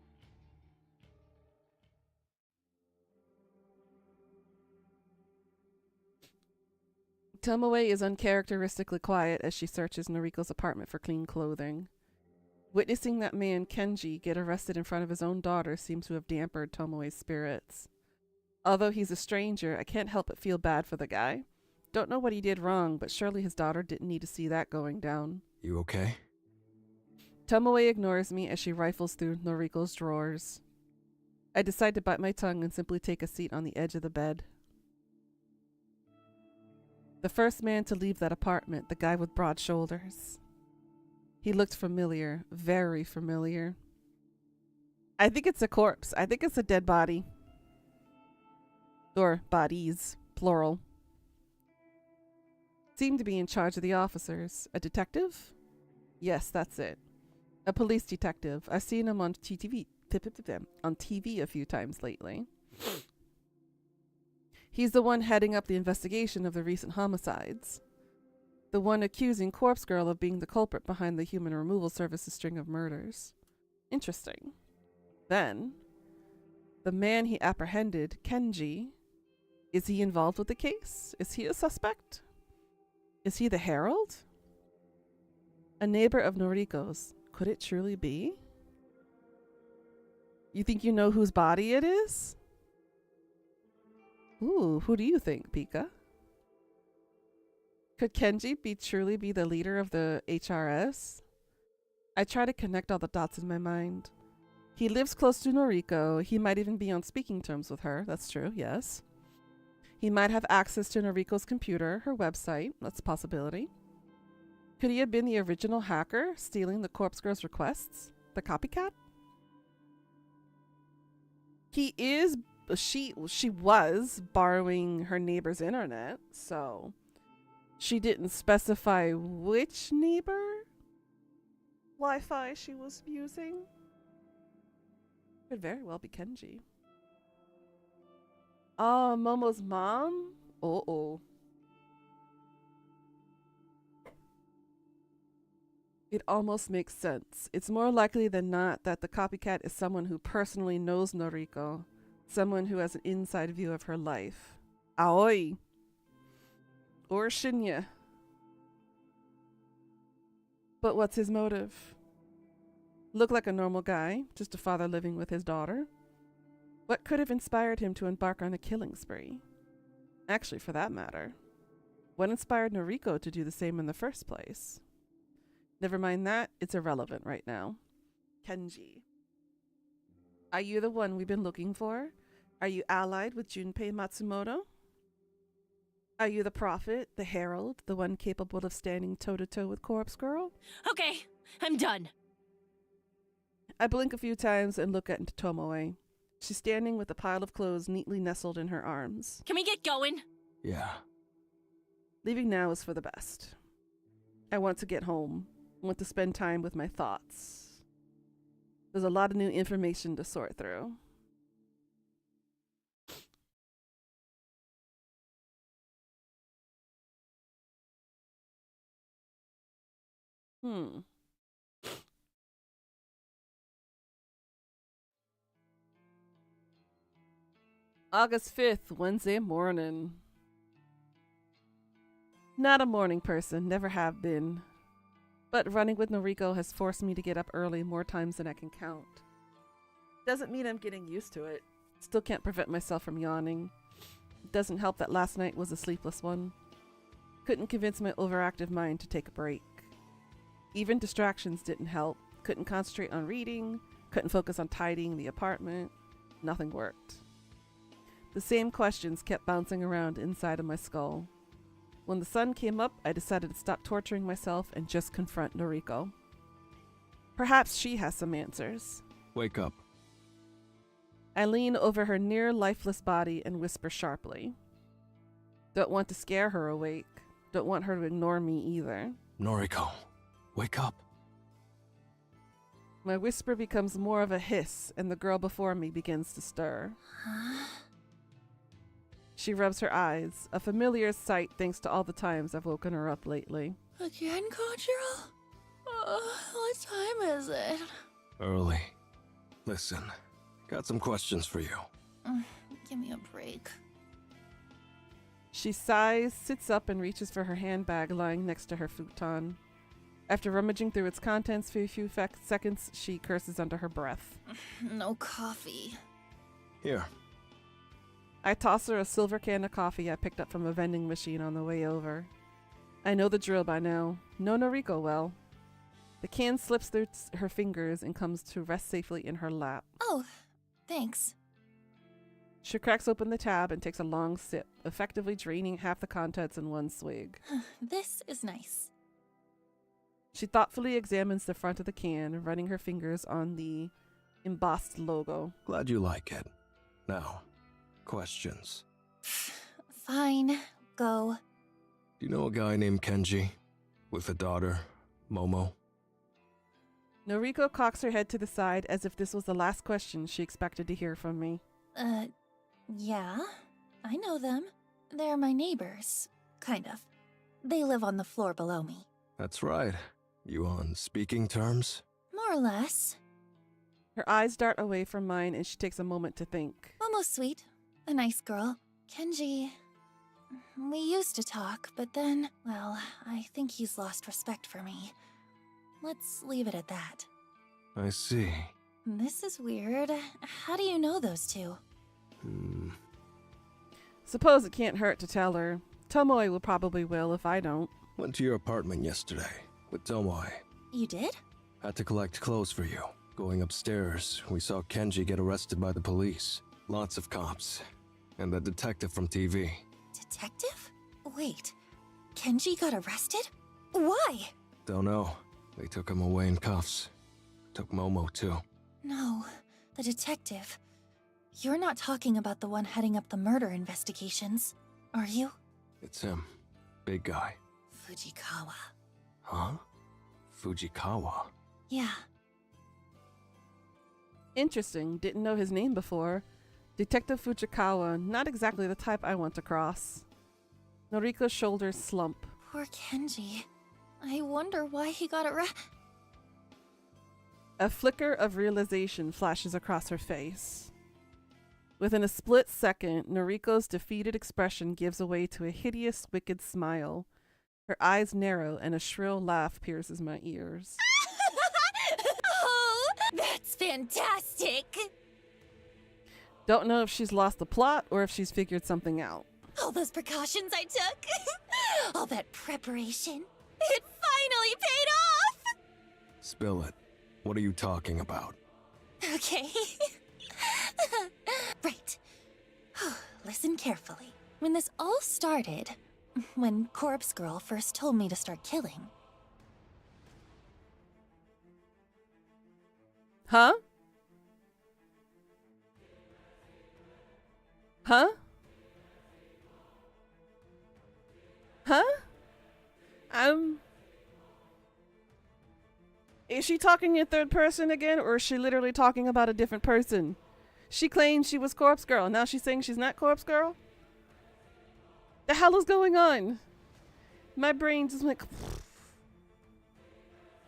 Tomoe is uncharacteristically quiet as she searches Noriko's apartment for clean clothing. Witnessing that man, Kenji, get arrested in front of his own daughter seems to have dampened Tomoe's spirits. Although he's a stranger, I can't help but feel bad for the guy. Don't know what he did wrong, but surely his daughter didn't need to see that going down. You okay? Tomoe ignores me as she rifles through Noriko's drawers. I decide to bite my tongue and simply take a seat on the edge of the bed. The first man to leave that apartment, the guy with broad shoulders. He looked familiar, very familiar. I think it's a corpse. I think it's a dead body. Or bodies, plural. Seemed to be in charge of the officers. A detective? Yes, that's it. A police detective. I've seen him on TV a few times lately. He's the one heading up the investigation of the recent homicides. The one accusing Corpse Girl of being the culprit behind the Human Removal Service's string of murders. Interesting. Then, the man he apprehended, Kenji, is he involved with the case? Is he a suspect? Is he the Herald? A neighbor of Noriko's. Could it truly be? You think you know whose body it is? Ooh, who do you think, Pika? Could Kenji truly be the leader of the HRS? I try to connect all the dots in my mind. He lives close to Noriko. He might even be on speaking terms with her. That's true, yes. He might have access to Noriko's computer, her website. That's a possibility. Could he have been the original hacker, stealing the Corpse Girl's requests? The copycat? She was borrowing her neighbor's internet, so she didn't specify which neighbor Wi-Fi she was using. Could very well be Kenji. Oh, Momo's mom? Uh-oh. It almost makes sense. It's more likely than not that the copycat is someone who personally knows Noriko. Someone who has an inside view of her life. Aoi. Or Shinya. But what's his motive? Look like a normal guy, just a father living with his daughter. What could have inspired him to embark on a killing spree? Actually, for that matter, what inspired Noriko to do the same in the first place? Never mind that, it's irrelevant right now. Kenji. Are you the one we've been looking for? Are you allied with Junpei Matsumoto? Are you the prophet, the herald, the one capable of standing toe-to-toe with Corpse Girl? Okay, I'm done. I blink a few times and look at Tomoe. She's standing with a pile of clothes neatly nestled in her arms. Can we get going? Yeah. Leaving now is for the best. I want to get home. I want to spend time with my thoughts. There's a lot of new information to sort through. August 5th, Wednesday morning. Not a morning person, never have been. But running with Noriko has forced me to get up early more times than I can count. Doesn't mean I'm getting used to it. Still can't prevent myself from yawning. It doesn't help that last night was a sleepless one. Couldn't convince my overactive mind to take a break. Even distractions didn't help. Couldn't concentrate on reading. Couldn't focus on tidying the apartment. Nothing worked. The same questions kept bouncing around inside of my skull. When the sun came up, I decided to stop torturing myself and just confront Noriko. Perhaps she has some answers. Wake up. I lean over her near lifeless body and whisper sharply. Don't want to scare her awake. Don't want her to ignore me either. Noriko, wake up. My whisper becomes more of a hiss, and the girl before me begins to stir. She rubs her eyes, a familiar sight thanks to all the times I've woken her up lately. Again, Conjuro? What time is it? Early. Listen, got some questions for you. Give me a break. She sighs, sits up, and reaches for her handbag lying next to her futon. After rummaging through its contents for a few seconds, she curses under her breath. No coffee. Here. I toss her a silver can of coffee I picked up from a vending machine on the way over. I know the drill by now. Know Noriko well. The can slips through her fingers and comes to rest safely in her lap. Oh, thanks. She cracks open the tab and takes a long sip, effectively draining half the contents in one swig. This is nice. She thoughtfully examines the front of the can, running her fingers on the embossed logo. Glad you like it. Now, questions. Fine, go. Do you know a guy named Kenji? With a daughter, Momo? Noriko cocks her head to the side as if this was the last question she expected to hear from me. Yeah, I know them. They're my neighbors. Kind of. They live on the floor below me. That's right. You on speaking terms? More or less. Her eyes dart away from mine and she takes a moment to think. Almost sweet. A nice girl. Kenji... We used to talk, but then, well, I think he's lost respect for me. Let's leave it at that. I see. This is weird. How do you know those two? Suppose it can't hurt to tell her. Tomoe will probably will if I don't. Went to your apartment yesterday with Tomoe. You did? Had to collect clothes for you. Going upstairs, we saw Kenji get arrested by the police. Lots of cops. And the detective from TV. Detective? Wait, Kenji got arrested? Why? Don't know. They took him away in cuffs. Took Momo too. No, the detective. You're not talking about the one heading up the murder investigations, are you? It's him. Big guy. Fujikawa. Huh? Fujikawa? Yeah. Interesting. Didn't know his name before. Detective Fujikawa, not exactly the type I want to cross. Noriko's shoulders slump. Poor Kenji. I wonder why he got arrested. A flicker of realization flashes across her face. Within a split second, Noriko's defeated expression gives way to a hideous, wicked smile. Her eyes narrow and a shrill laugh pierces my ears. Oh, that's fantastic! Don't know if she's lost the plot or if she's figured something out. All those precautions I took, all that preparation, it finally paid off! Spill it. What are you talking about? Okay. Right. Listen carefully. When this all started, when Corpse Girl first told me to start killing, Huh? Huh? Huh? Is she talking in third person again, or is she literally talking about a different person? She claimed she was Corpse Girl. Now she's saying she's not Corpse Girl? The hell is going on? My brain just went...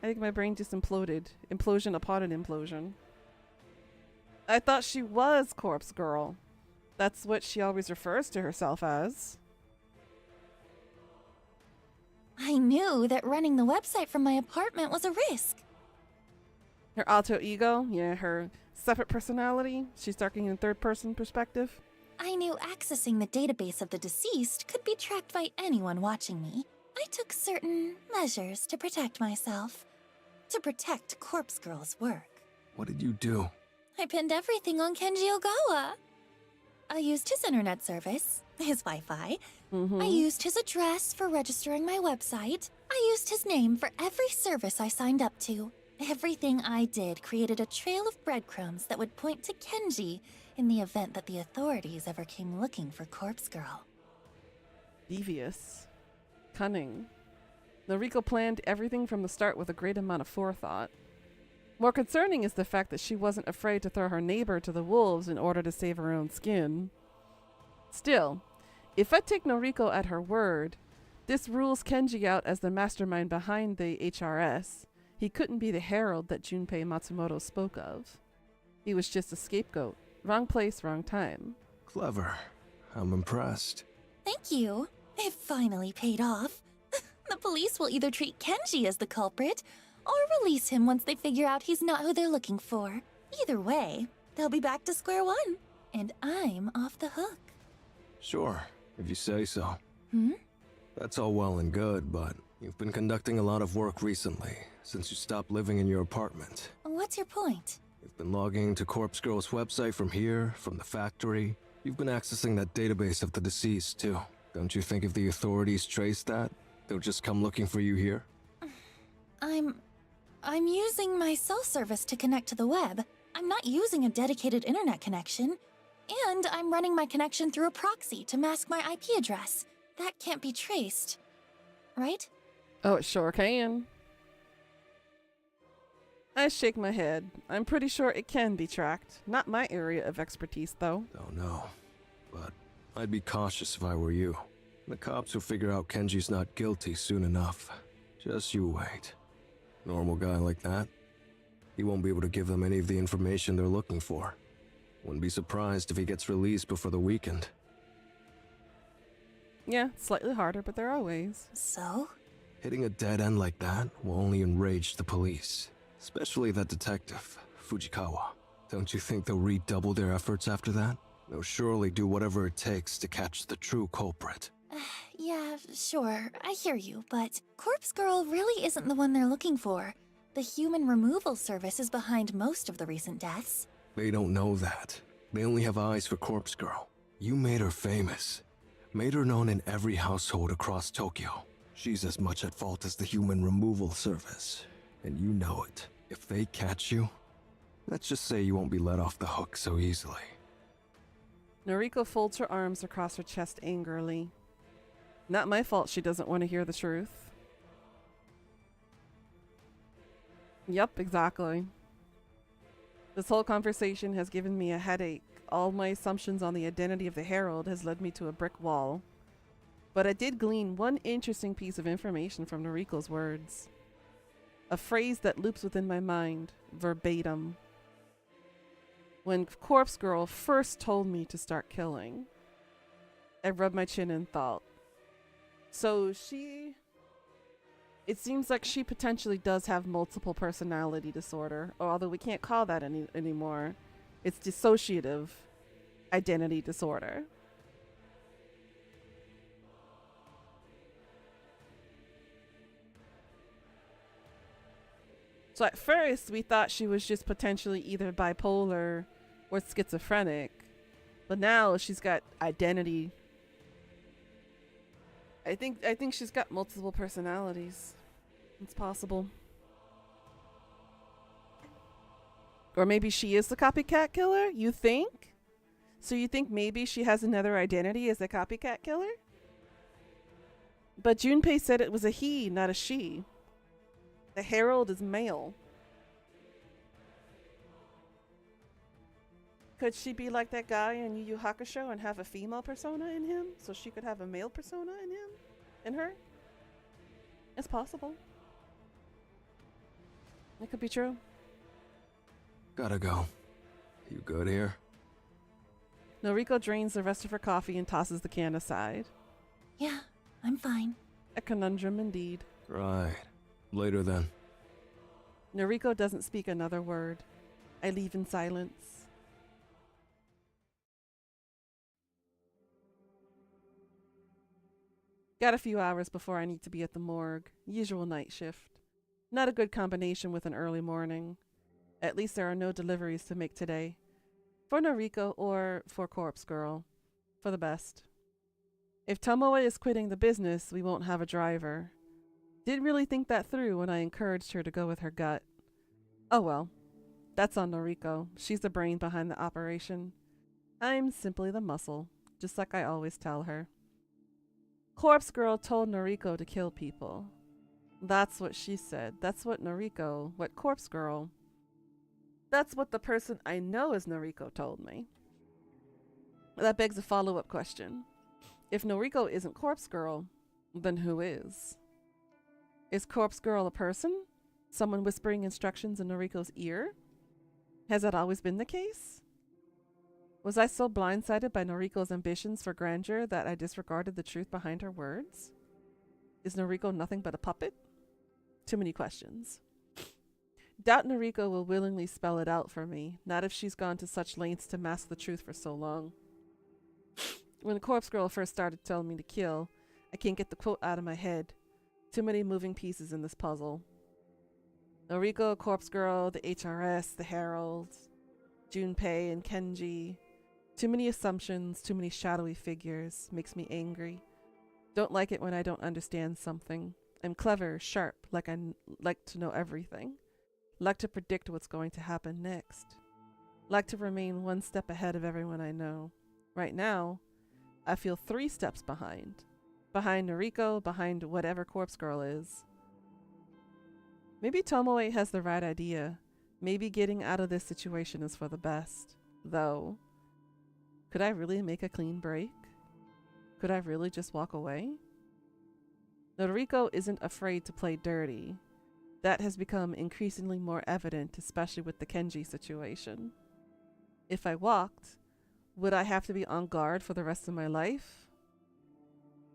I think my brain just imploded. Implosion upon an implosion. I thought she was Corpse Girl. That's what she always refers to herself as. I knew that running the website from my apartment was a risk. Her alter ego? Yeah, her separate personality? She's talking in third person perspective? I knew accessing the database of the deceased could be tracked by anyone watching me. I took certain measures to protect myself. To protect Corpse Girl's work. What did you do? I pinned everything on Kenji Ogawa. I used his internet service, his Wi-Fi. I used his address for registering my website. I used his name for every service I signed up to. Everything I did created a trail of breadcrumbs that would point to Kenji in the event that the authorities ever came looking for Corpse Girl. Devious. Cunning. Noriko planned everything from the start with a great amount of forethought. More concerning is the fact that she wasn't afraid to throw her neighbor to the wolves in order to save her own skin. Still, if I take Noriko at her word, this rules Kenji out as the mastermind behind the HRS. He couldn't be the herald that Junpei Matsumoto spoke of. He was just a scapegoat. Wrong place, wrong time. Clever. I'm impressed. Thank you. It finally paid off. The police will either treat Kenji as the culprit, or release him once they figure out he's not who they're looking for. Either way, they'll be back to square one. And I'm off the hook. Sure, if you say so. Hmm? That's all well and good, but you've been conducting a lot of work recently, since you stopped living in your apartment. What's your point? You've been logging into Corpse Girl's website from here, from the factory. You've been accessing that database of the deceased, too. Don't you think if the authorities trace that, they'll just come looking for you here? I'm using my cell service to connect to the web. I'm not using a dedicated internet connection. And I'm running my connection through a proxy to mask my IP address. That can't be traced. Right? Oh, it sure can. I shake my head. I'm pretty sure it can be tracked. Not my area of expertise, though. Don't know, but I'd be cautious if I were you. The cops will figure out Kenji's not guilty soon enough. Just you wait. Normal guy like that, he won't be able to give them any of the information they're looking for. Wouldn't be surprised if he gets released before the weekend. Yeah, slightly harder, but there are ways. So? Hitting a dead end like that will only enrage the police. Especially that detective, Fujikawa. Don't you think they'll redouble their efforts after that? They'll surely do whatever it takes to catch the true culprit. Yeah, sure, I hear you, but Corpse Girl really isn't the one they're looking for. The human removal service is behind most of the recent deaths. They don't know that. They only have eyes for Corpse Girl. You made her famous. Made her known in every household across Tokyo. She's as much at fault as the human removal service. And you know it. If they catch you, let's just say you won't be let off the hook so easily. Noriko folds her arms across her chest angrily. Not my fault she doesn't want to hear the truth. Yup, exactly. This whole conversation has given me a headache. All my assumptions on the identity of the Herald has led me to a brick wall. But I did glean one interesting piece of information from Noriko's words. A phrase that loops within my mind, verbatim. When Corpse Girl first told me to start killing, I rubbed my chin and thought. So it seems like she potentially does have multiple personality disorder, although we can't call that anymore. It's dissociative identity disorder. So at first we thought she was just potentially either bipolar or schizophrenic, but now she's got identity. I think she's got multiple personalities. It's possible. Or maybe she is the copycat killer? You think? So you think maybe she has another identity as a copycat killer? But Junpei said it was a he, not a she. The herald is male. Could she be like that guy in Yu Yu Hakusho and have a female persona in him, so she could have a male persona in him? In her? It's possible. It could be true. Gotta go. You good here? Noriko drains the rest of her coffee and tosses the can aside. Yeah, I'm fine. A conundrum indeed. Right. Later then. Noriko doesn't speak another word. I leave in silence. Got a few hours before I need to be at the morgue. Usual night shift. Not a good combination with an early morning. At least there are no deliveries to make today. For Noriko or for Corpse Girl. For the best. If Tomoe is quitting the business, we won't have a driver. Didn't really think that through when I encouraged her to go with her gut. Oh well. That's on Noriko. She's the brain behind the operation. I'm simply the muscle, just like I always tell her. Corpse Girl told Noriko to kill people. That's what she said. That's what Noriko, what Corpse Girl. That's what the person I know as Noriko told me. That begs a follow-up question. If Noriko isn't Corpse Girl, then who is? Is Corpse Girl a person? Someone whispering instructions in Noriko's ear? Has that always been the case? Was I so blindsided by Noriko's ambitions for grandeur that I disregarded the truth behind her words? Is Noriko nothing but a puppet? Too many questions. Doubt Noriko will willingly spell it out for me, not if she's gone to such lengths to mask the truth for so long. When the Corpse Girl first started telling me to kill, I can't get the quote out of my head. Too many moving pieces in this puzzle. Noriko, Corpse Girl, the HRS, the Herald, Junpei and Kenji. Too many assumptions, too many shadowy figures. Makes me angry. Don't like it when I don't understand something. I'm clever, sharp, like like to know everything. Like to predict what's going to happen next. Like to remain one step ahead of everyone I know. Right now, I feel 3 steps behind. Behind Noriko, behind whatever Corpse Girl is. Maybe Tomoe has the right idea. Maybe getting out of this situation is for the best. Though, could I really make a clean break? Could I really just walk away? Noriko isn't afraid to play dirty. That has become increasingly more evident, especially with the Kenji situation. If I walked, would I have to be on guard for the rest of my life?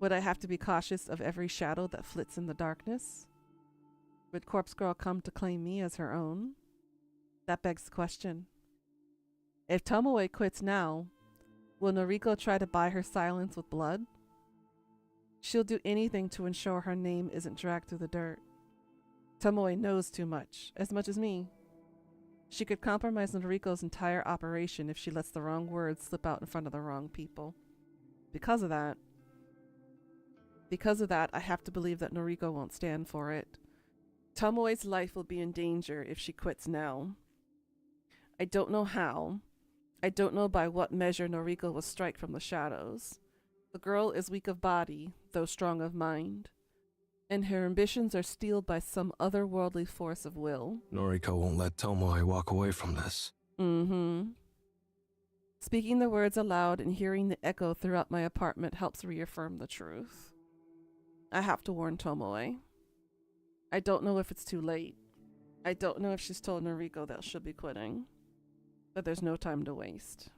Would I have to be cautious of every shadow that flits in the darkness? Would Corpse Girl come to claim me as her own? That begs the question. If Tomoe quits now, will Noriko try to buy her silence with blood? She'll do anything to ensure her name isn't dragged through the dirt. Tomoe knows too much as me. She could compromise Noriko's entire operation if she lets the wrong words slip out in front of the wrong people. Because of that, I have to believe that Noriko won't stand for it. Tomoe's life will be in danger if she quits now. I don't know how. I don't know by what measure Noriko will strike from the shadows. The girl is weak of body, though strong of mind. And her ambitions are steeled by some otherworldly force of will. Noriko won't let Tomoe walk away from this. Mm-hmm. Speaking the words aloud and hearing the echo throughout my apartment helps reaffirm the truth. I have to warn Tomoe. I don't know if it's too late. I don't know if she's told Noriko that she'll be quitting. But there's no time to waste.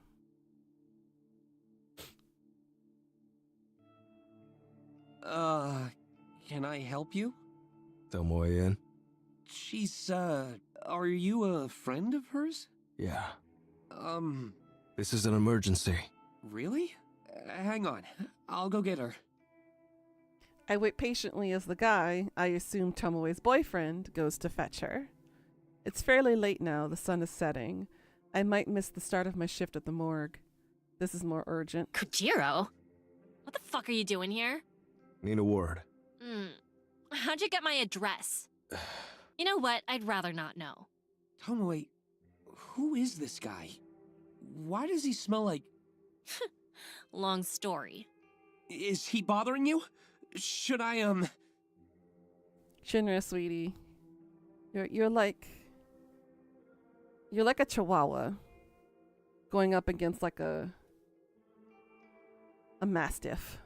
Can I help you? Tomoe in? She's, are you a friend of hers? Yeah. This is an emergency. Really? Hang on. I'll go get her. I wait patiently as the guy, I assume Tomoe's boyfriend, goes to fetch her. It's fairly late now, the sun is setting. I might miss the start of my shift at the morgue. This is more urgent. Kojiro? What the fuck are you doing here? Need a word. How'd you get my address? You know what? I'd rather not know. Tomoe, Who is this guy? Why does he smell like... Long story. Is he bothering you? Should I, Shinra, sweetie. You're like a chihuahua going up against like a mastiff.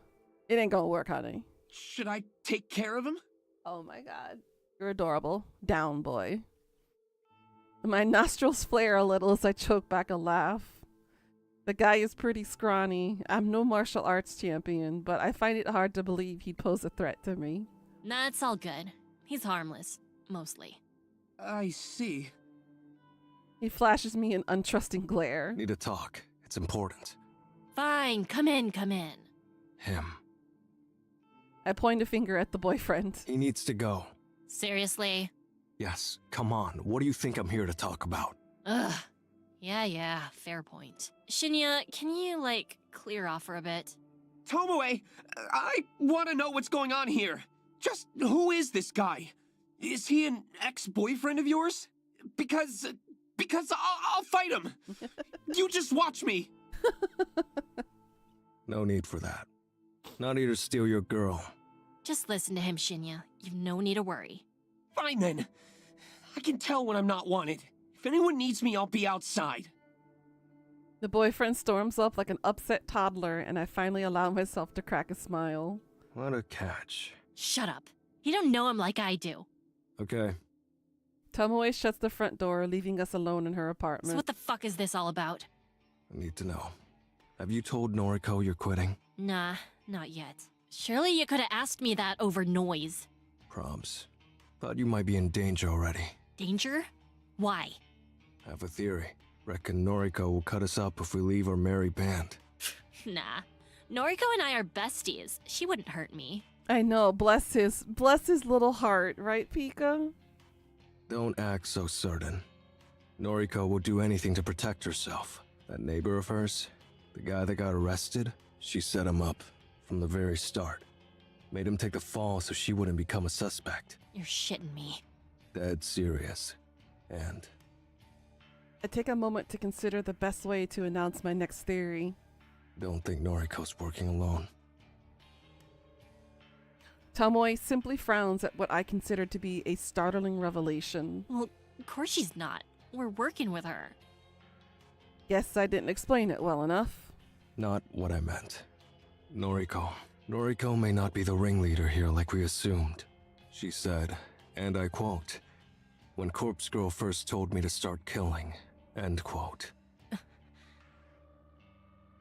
It ain't gonna work, honey. should I take care of him? Oh my god. You're adorable. Down, boy. My nostrils flare a little as I choke back a laugh. The guy is pretty scrawny. I'm no martial arts champion, but I find it hard to believe he'd pose a threat to me. Nah, it's all good. He's harmless. Mostly. I see. He flashes me an untrusting glare. Need to talk. It's important. Fine, come in, come in. Him. I point a finger at the boyfriend. He needs to go. Seriously? Yes, come on. What do you think I'm here to talk about? Ugh. Yeah, fair point. Shinya, can you, like, clear off for a bit? Tomoe, I want to know what's going on here. Just who is this guy? Is he an ex-boyfriend of yours? Because I'll fight him. You just watch me. No need for that. Not here to steal your girl. Just listen to him, Shinya. You've no need to worry. Fine then. I can tell when I'm not wanted. If anyone needs me, I'll be outside. The boyfriend storms up like an upset toddler, and I finally allow myself to crack a smile. What a catch. Shut up. You don't know him like I do. Okay. Tomoe shuts the front door, leaving us alone in her So apartment. what the fuck is this all about? I need to know. Have you told Noriko you're quitting? Nah, not yet. Surely you could have asked me that over noise. Probs. Thought you might be in danger already. Danger? Why? Have a theory. Reckon Noriko will cut us up if we leave our merry band. Nah. Noriko and I are besties. She wouldn't hurt me. I know, bless his little heart, right, Pika? Don't act so certain. Noriko will do anything to protect herself. That neighbor of hers, the guy that got arrested, she set him up from the very start. Made him take the fall so she wouldn't become a suspect. You're shitting me. Dead serious. And I take a moment to consider the best way to announce my next theory. don't think Noriko's working alone. Tomoe simply frowns at what I consider to be a startling revelation. Well, of course she's not. We're working with her. Guess I didn't explain it well enough. Not what I meant. Noriko may not be the ringleader here like we assumed. She said, and I quote, "When Corpse Girl first told me to start killing," end quote.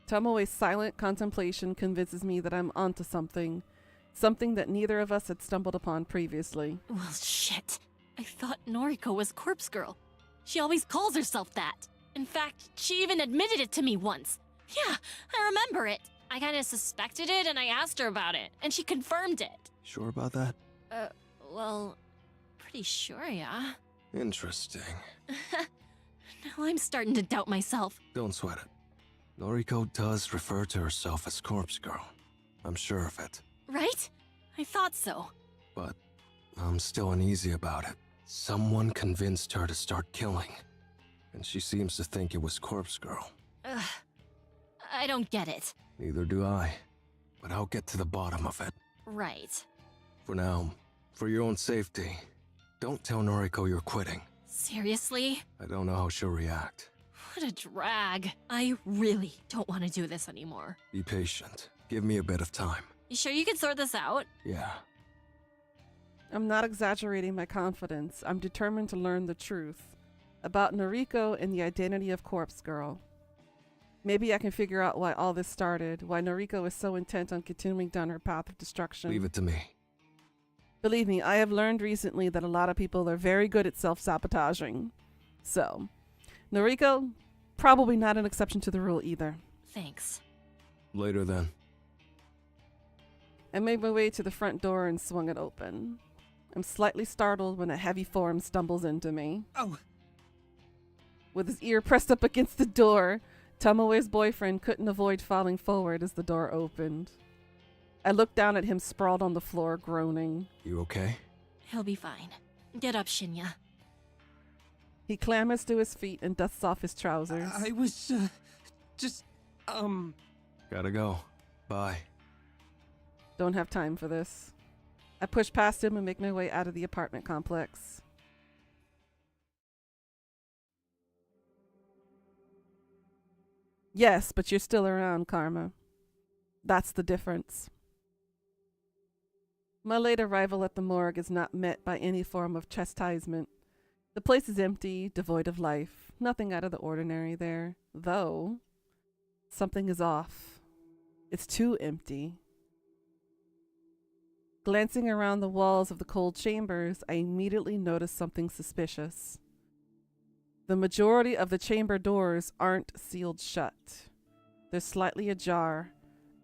Tomoe's silent contemplation convinces me that I'm onto something. Something that neither of us had stumbled upon previously. Well, shit. I thought Noriko was Corpse Girl. She always calls herself that. In fact, she even admitted it to me once. Yeah, I remember it. I kinda suspected it and I asked her about it, and she confirmed it. Sure about that? Well, pretty sure, yeah. Interesting. Now I'm starting to doubt myself. Don't sweat it. Noriko does refer to herself as Corpse Girl. I'm sure of it. Right? I thought so. But I'm still uneasy about it. Someone convinced her to start killing. And she seems to think it was Corpse Girl. Ugh. I don't get it. Neither do I. But I'll get to the bottom of it. Right. For now, for your own safety, don't tell Noriko you're quitting. Seriously? I don't know how she'll react. What a drag. I really don't want to do this anymore. Be patient. Give me a bit of time. You sure you can sort this out? Yeah. I'm not exaggerating my confidence. I'm determined to learn the truth about Noriko and the identity of Corpse Girl. Maybe I can figure out why all this started, why Noriko is so intent on continuing down her path of destruction. Leave it to me. Believe me, I have learned recently that a lot of people are very good at self-sabotaging. So, Noriko, probably not an exception to the rule either. Thanks. Later then. I made my way to the front door and swung it open. I'm slightly startled when a heavy form stumbles into me. Oh, With his ear pressed up against the door, Tomoe's boyfriend couldn't avoid falling forward as the door opened. I looked down at him sprawled on the floor, groaning. You okay? He'll be fine. Get up, Shinya. He clambers to his feet and dusts off his trousers. I was, just, Gotta go. Bye. Don't have time for this. I push past him and make my way out of the apartment complex. Yes, but you're still around, Karma. That's the difference. My late arrival at the morgue is not met by any form of chastisement. The place is empty, devoid of life. Nothing out of the ordinary there. Though, something is off. It's too empty. Glancing around the walls of the cold chambers, I immediately notice something suspicious. The majority of the chamber doors aren't sealed shut. They're slightly ajar,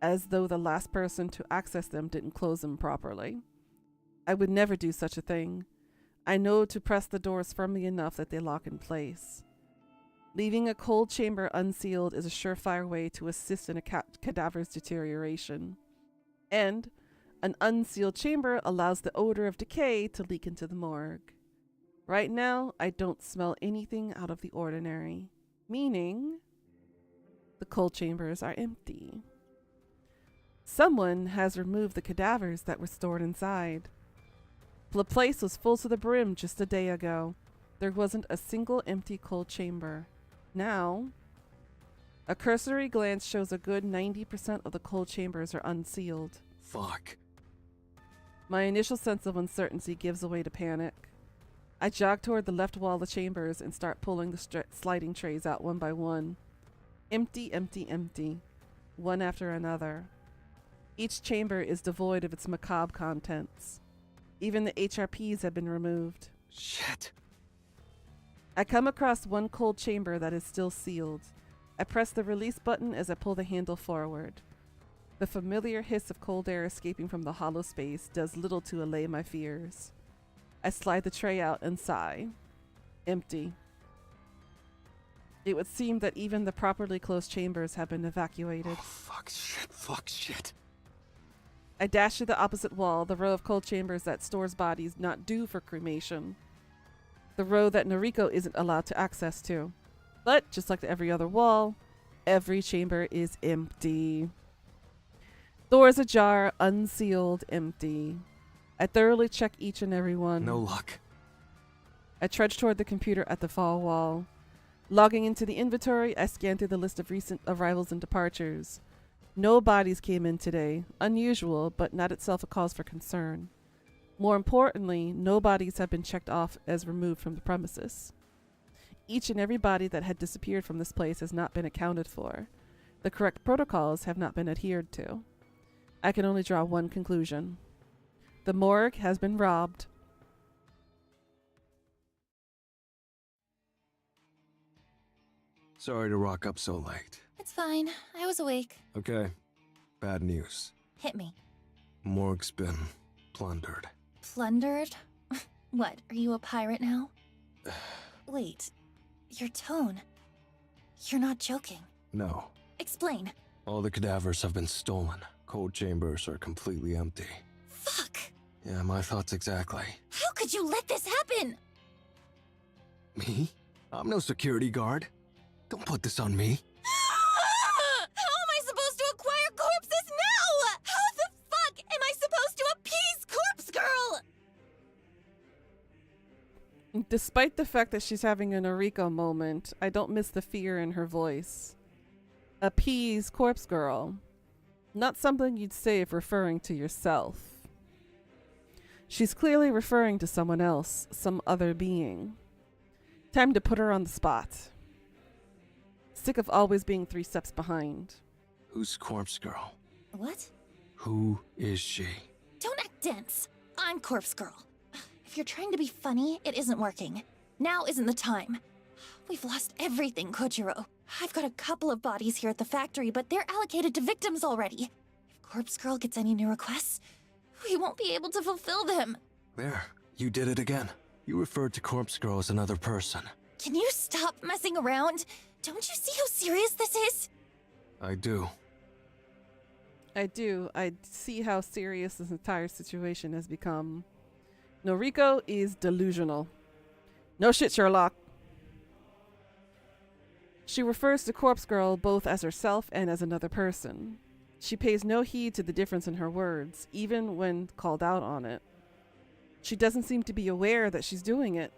as though the last person to access them didn't close them properly. I would never do such a thing. I know to press the doors firmly enough that they lock in place. Leaving a cold chamber unsealed is a surefire way to assist in a cadaver's deterioration. And an unsealed chamber allows the odor of decay to leak into the morgue. Right now, I don't smell anything out of the ordinary, meaning the cold chambers are empty. Someone has removed the cadavers that were stored inside. The place was full to the brim just a day ago. There wasn't a single empty cold chamber. Now, a cursory glance shows a good 90% of the cold chambers are unsealed. Fuck. My initial sense of uncertainty gives way to panic. I jog toward the left wall of the chambers and start pulling the sliding trays out one by one. Empty, empty, empty. One after another. Each chamber is devoid of its macabre contents. Even the HRPs have been removed. Shit. I come across one cold chamber that is still sealed. I press the release button as I pull the handle forward. The familiar hiss of cold air escaping from the hollow space does little to allay my fears. I slide the tray out and sigh. Empty. It would seem that even the properly closed chambers have been evacuated. Oh, fuck, shit. I dash to the opposite wall, the row of cold chambers that stores bodies not due for cremation. The row that Noriko isn't allowed to access to. But, just like every other wall, every chamber is empty. Doors ajar, unsealed, empty. I thoroughly check each and every one. No luck. I trudge toward the computer at the far wall. Logging into the inventory, I scan through the list of recent arrivals and departures. No bodies came in today. Unusual, but not itself a cause for concern. More importantly, no bodies have been checked off as removed from the premises. Each and every body that had disappeared from this place has not been accounted for. The correct protocols have not been adhered to. I can only draw one conclusion. The morgue has been robbed. Sorry to rock up so late. It's fine. I was awake. Okay. Bad news. Hit me. Morgue's been plundered. Plundered? What, are you a pirate now? Wait, your tone. You're not joking. No. Explain. All the cadavers have been stolen. Cold chambers are completely empty. Fuck! Yeah, my thoughts exactly. How could you let this happen? Me? I'm no security guard. Don't put this on me. How am I supposed to acquire corpses now? How the fuck am I supposed to appease Corpse Girl? Despite the fact that she's having a Noriko moment, I don't miss the fear in her voice. Appease Corpse Girl. Not something you'd say if referring to yourself. She's clearly referring to someone else, some other being. Time to put her on the spot. Sick of always being 3 steps behind. Who's Corpse Girl? What? Who is she? Don't act dense. I'm Corpse Girl. If you're trying to be funny, it isn't working. Now isn't the time. We've lost everything, Kojiro. I've got a couple of bodies here at the factory, but they're allocated to victims already. If Corpse Girl gets any new requests, we won't be able to fulfill them. There, you did it again. You referred to Corpse Girl as another person. Can you stop messing around? Don't you see how serious this is? I do. I do. I see how serious this entire situation has become. Noriko is delusional. No shit, Sherlock. She refers to Corpse Girl both as herself and as another person. She pays no heed to the difference in her words, even when called out on it. She doesn't seem to be aware that she's doing it.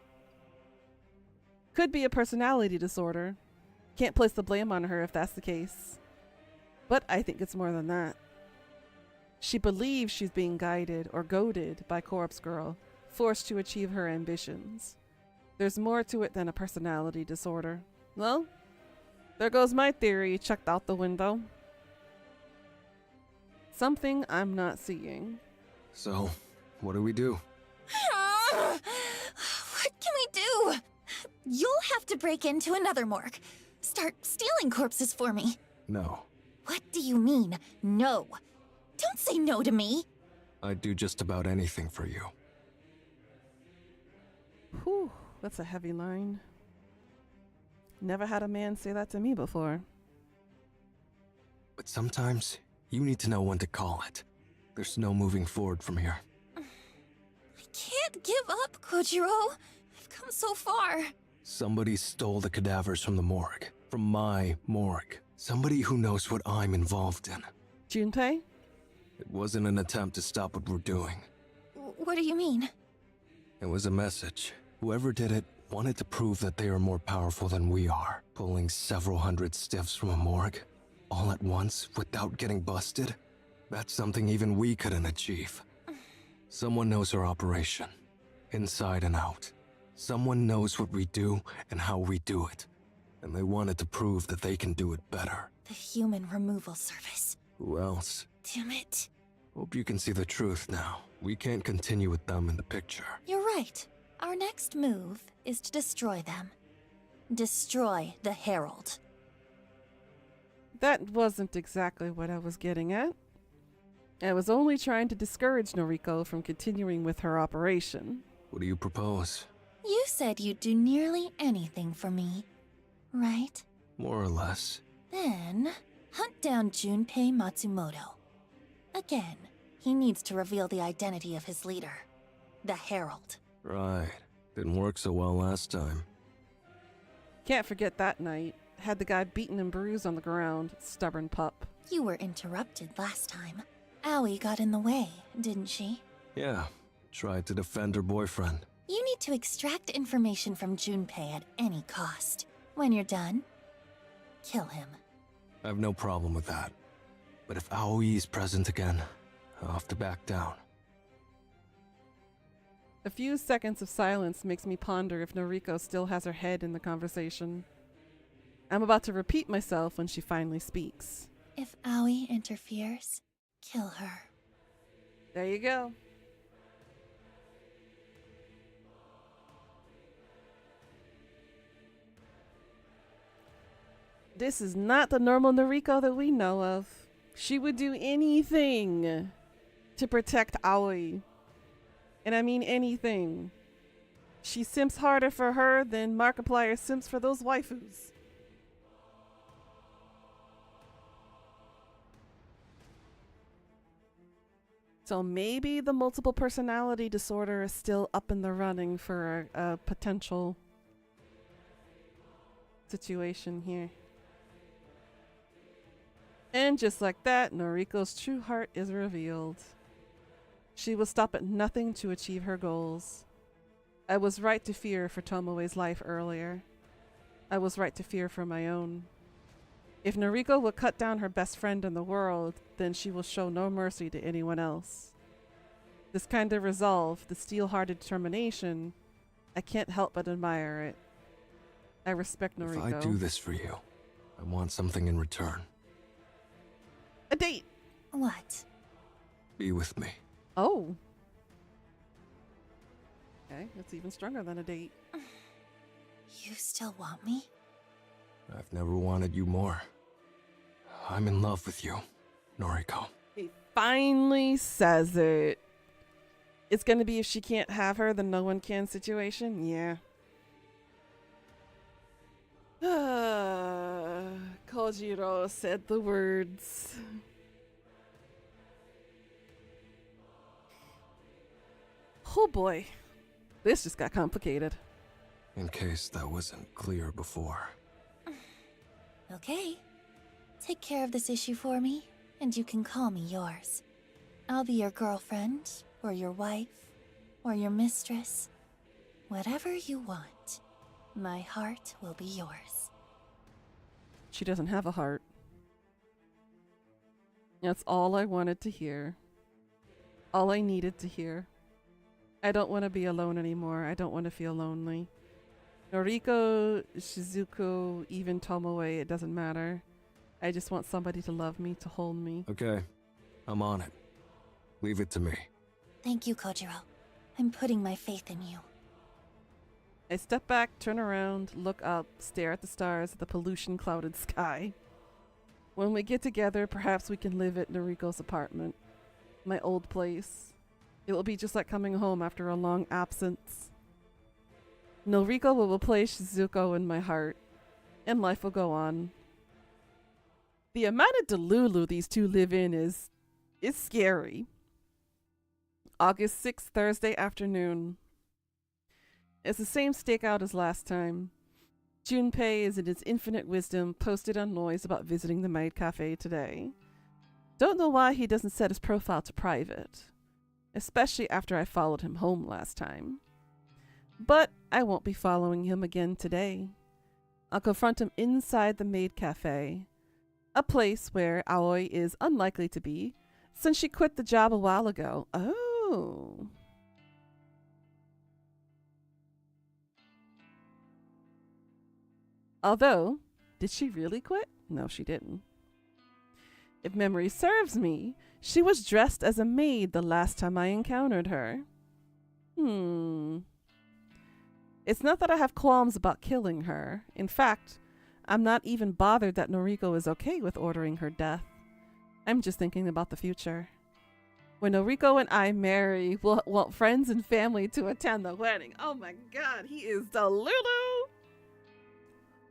Could be a personality disorder. Can't place the blame on her if that's the case. But I think it's more than that. She believes she's being guided or goaded by Corpse Girl, forced to achieve her ambitions. There's more to it than a personality disorder. Well, there goes my theory chucked out the window. Something I'm not seeing. So, what do we do? What can we do? You'll have to break into another morgue. Start stealing corpses for me. No. What do you mean, no? Don't say no to me. I'd do just about anything for you. Whew, that's a heavy line. Never had a man say that to me before. But sometimes, you need to know when to call it. There's no moving forward from here. I can't give up, Kojiro. I've come so far. Somebody stole the cadavers from the morgue. From my morgue. Somebody who knows what I'm involved in. Junpei? It wasn't an attempt to stop what we're doing. What do you mean? It was a message. Whoever did it wanted to prove that they are more powerful than we are. Pulling several hundred stiffs from a morgue, all at once, without getting busted. That's something even we couldn't achieve. Someone knows our operation, inside and out. Someone knows what we do and how we do it. And they wanted to prove that they can do it better. The human removal service. Who else? Damn it. Hope you can see the truth now. We can't continue with them in the picture. You're right. Our next move is to destroy them. Destroy the Herald. That wasn't exactly what I was getting at. I was only trying to discourage Noriko from continuing with her operation. What do you propose? You said you'd do nearly anything for me, right? More or less. Then, hunt down Junpei Matsumoto. Again, he needs to reveal the identity of his leader, the Herald. Right. Didn't work so well last time. Can't forget that night. Had the guy beaten and bruised on the ground. Stubborn pup. You were interrupted last time. Aoi got in the way, didn't she? Yeah. Tried to defend her boyfriend. You need to extract information from Junpei at any cost. When you're done, kill him. I have no problem with that. But if Aoi is present again, I'll have to back down. A few seconds of silence makes me ponder if Noriko still has her head in the conversation. I'm about to repeat myself when she finally speaks. If Aoi interferes, kill her. There you go. This is not the normal Noriko that we know of. She would do anything to protect Aoi. And I mean anything. She simps harder for her than Markiplier simps for those waifus. So maybe the multiple personality disorder is still up in the running for a potential situation here. And just like that, Noriko's true heart is revealed. She will stop at nothing to achieve her goals. I was right to fear for Tomoe's life earlier. I was right to fear for my own. If Noriko will cut down her best friend in the world, then she will show no mercy to anyone else. This kind of resolve, the steel-hearted determination, I can't help but admire it. I respect Noriko. If I do this for you, I want something in return. A date! What? Be with me. Oh. Okay, that's even stronger than a date. You still want me? I've never wanted you more. I'm in love with you, Noriko. He finally says it. It's gonna be if she can't have her, then no one can situation? Yeah. Kojiro said the words. Oh boy. This just got complicated. In case that wasn't clear before. Okay. Take care of this issue for me, and you can call me yours. I'll be your girlfriend, or your wife, or your mistress. Whatever you want. My heart will be yours. She doesn't have a heart. That's all I wanted to hear. All I needed to hear. I don't want to be alone anymore. I don't want to feel lonely. Noriko, Shizuko, even Tomoe, it doesn't matter. I just want somebody to love me, to hold me. Okay, I'm on it. Leave it to me. Thank you, Kojiro. I'm putting my faith in you. I step back, turn around, look up, stare at the stars, the pollution-clouded sky. When we get together, perhaps we can live at Noriko's apartment. My old place. It will be just like coming home after a long absence. Noriko will replace Shizuko in my heart, and life will go on. The amount of Delulu these two live in is scary. August 6th, Thursday afternoon. It's the same stakeout as last time. Junpei is in his infinite wisdom posted on Noise about visiting the Maid Cafe today. Don't know why he doesn't set his profile to private, especially after I followed him home last time. But I won't be following him again today. I'll confront him inside the Maid Cafe, a place where Aoi is unlikely to be, since she quit the job a while ago. Oh. Although, did she really quit? No, she didn't. If memory serves me, she was dressed as a maid the last time I encountered her. It's not that I have qualms about killing her. In fact, I'm not even bothered that Noriko is okay with ordering her death. I'm just thinking about the future. When Noriko and I marry, we'll want friends and family to attend the wedding. Oh my god, he is Delulu!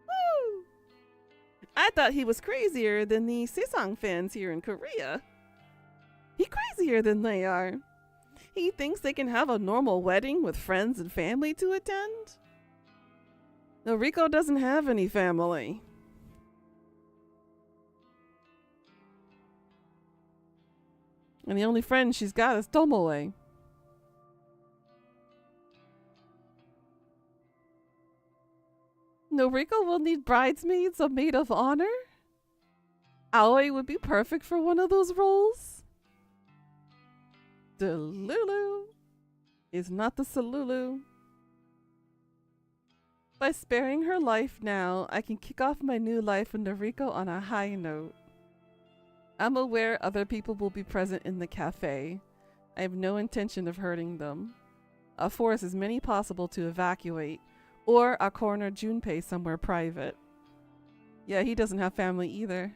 Woo! I thought he was crazier than the Sesong fans here in Korea. He's crazier than they are. He thinks they can have a normal wedding with friends and family to attend? Noriko doesn't have any family. And the only friend she's got is Tomoe. Noriko will need bridesmaids, a maid of honor? Aoi would be perfect for one of those roles. Delulu is not the Salulu. By sparing her life now, I can kick off my new life with Noriko on a high note. I'm aware other people will be present in the cafe. I have no intention of hurting them. I'll force as many possible to evacuate, or I'll corner Junpei somewhere private. Yeah, he doesn't have family either.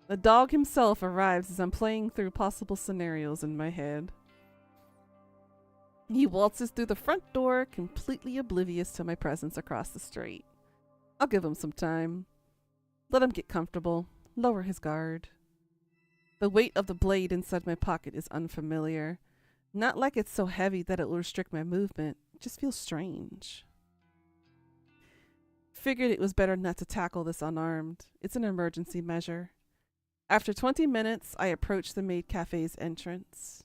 The dog himself arrives as I'm playing through possible scenarios in my head. He waltzes through the front door, completely oblivious to my presence across the street. I'll give him some time. Let him get comfortable, lower his guard. The weight of the blade inside my pocket is unfamiliar. Not like it's so heavy that it will restrict my movement. It just feels strange. Figured it was better not to tackle this unarmed. It's an emergency measure. After 20 minutes, I approach the Maid Cafe's entrance.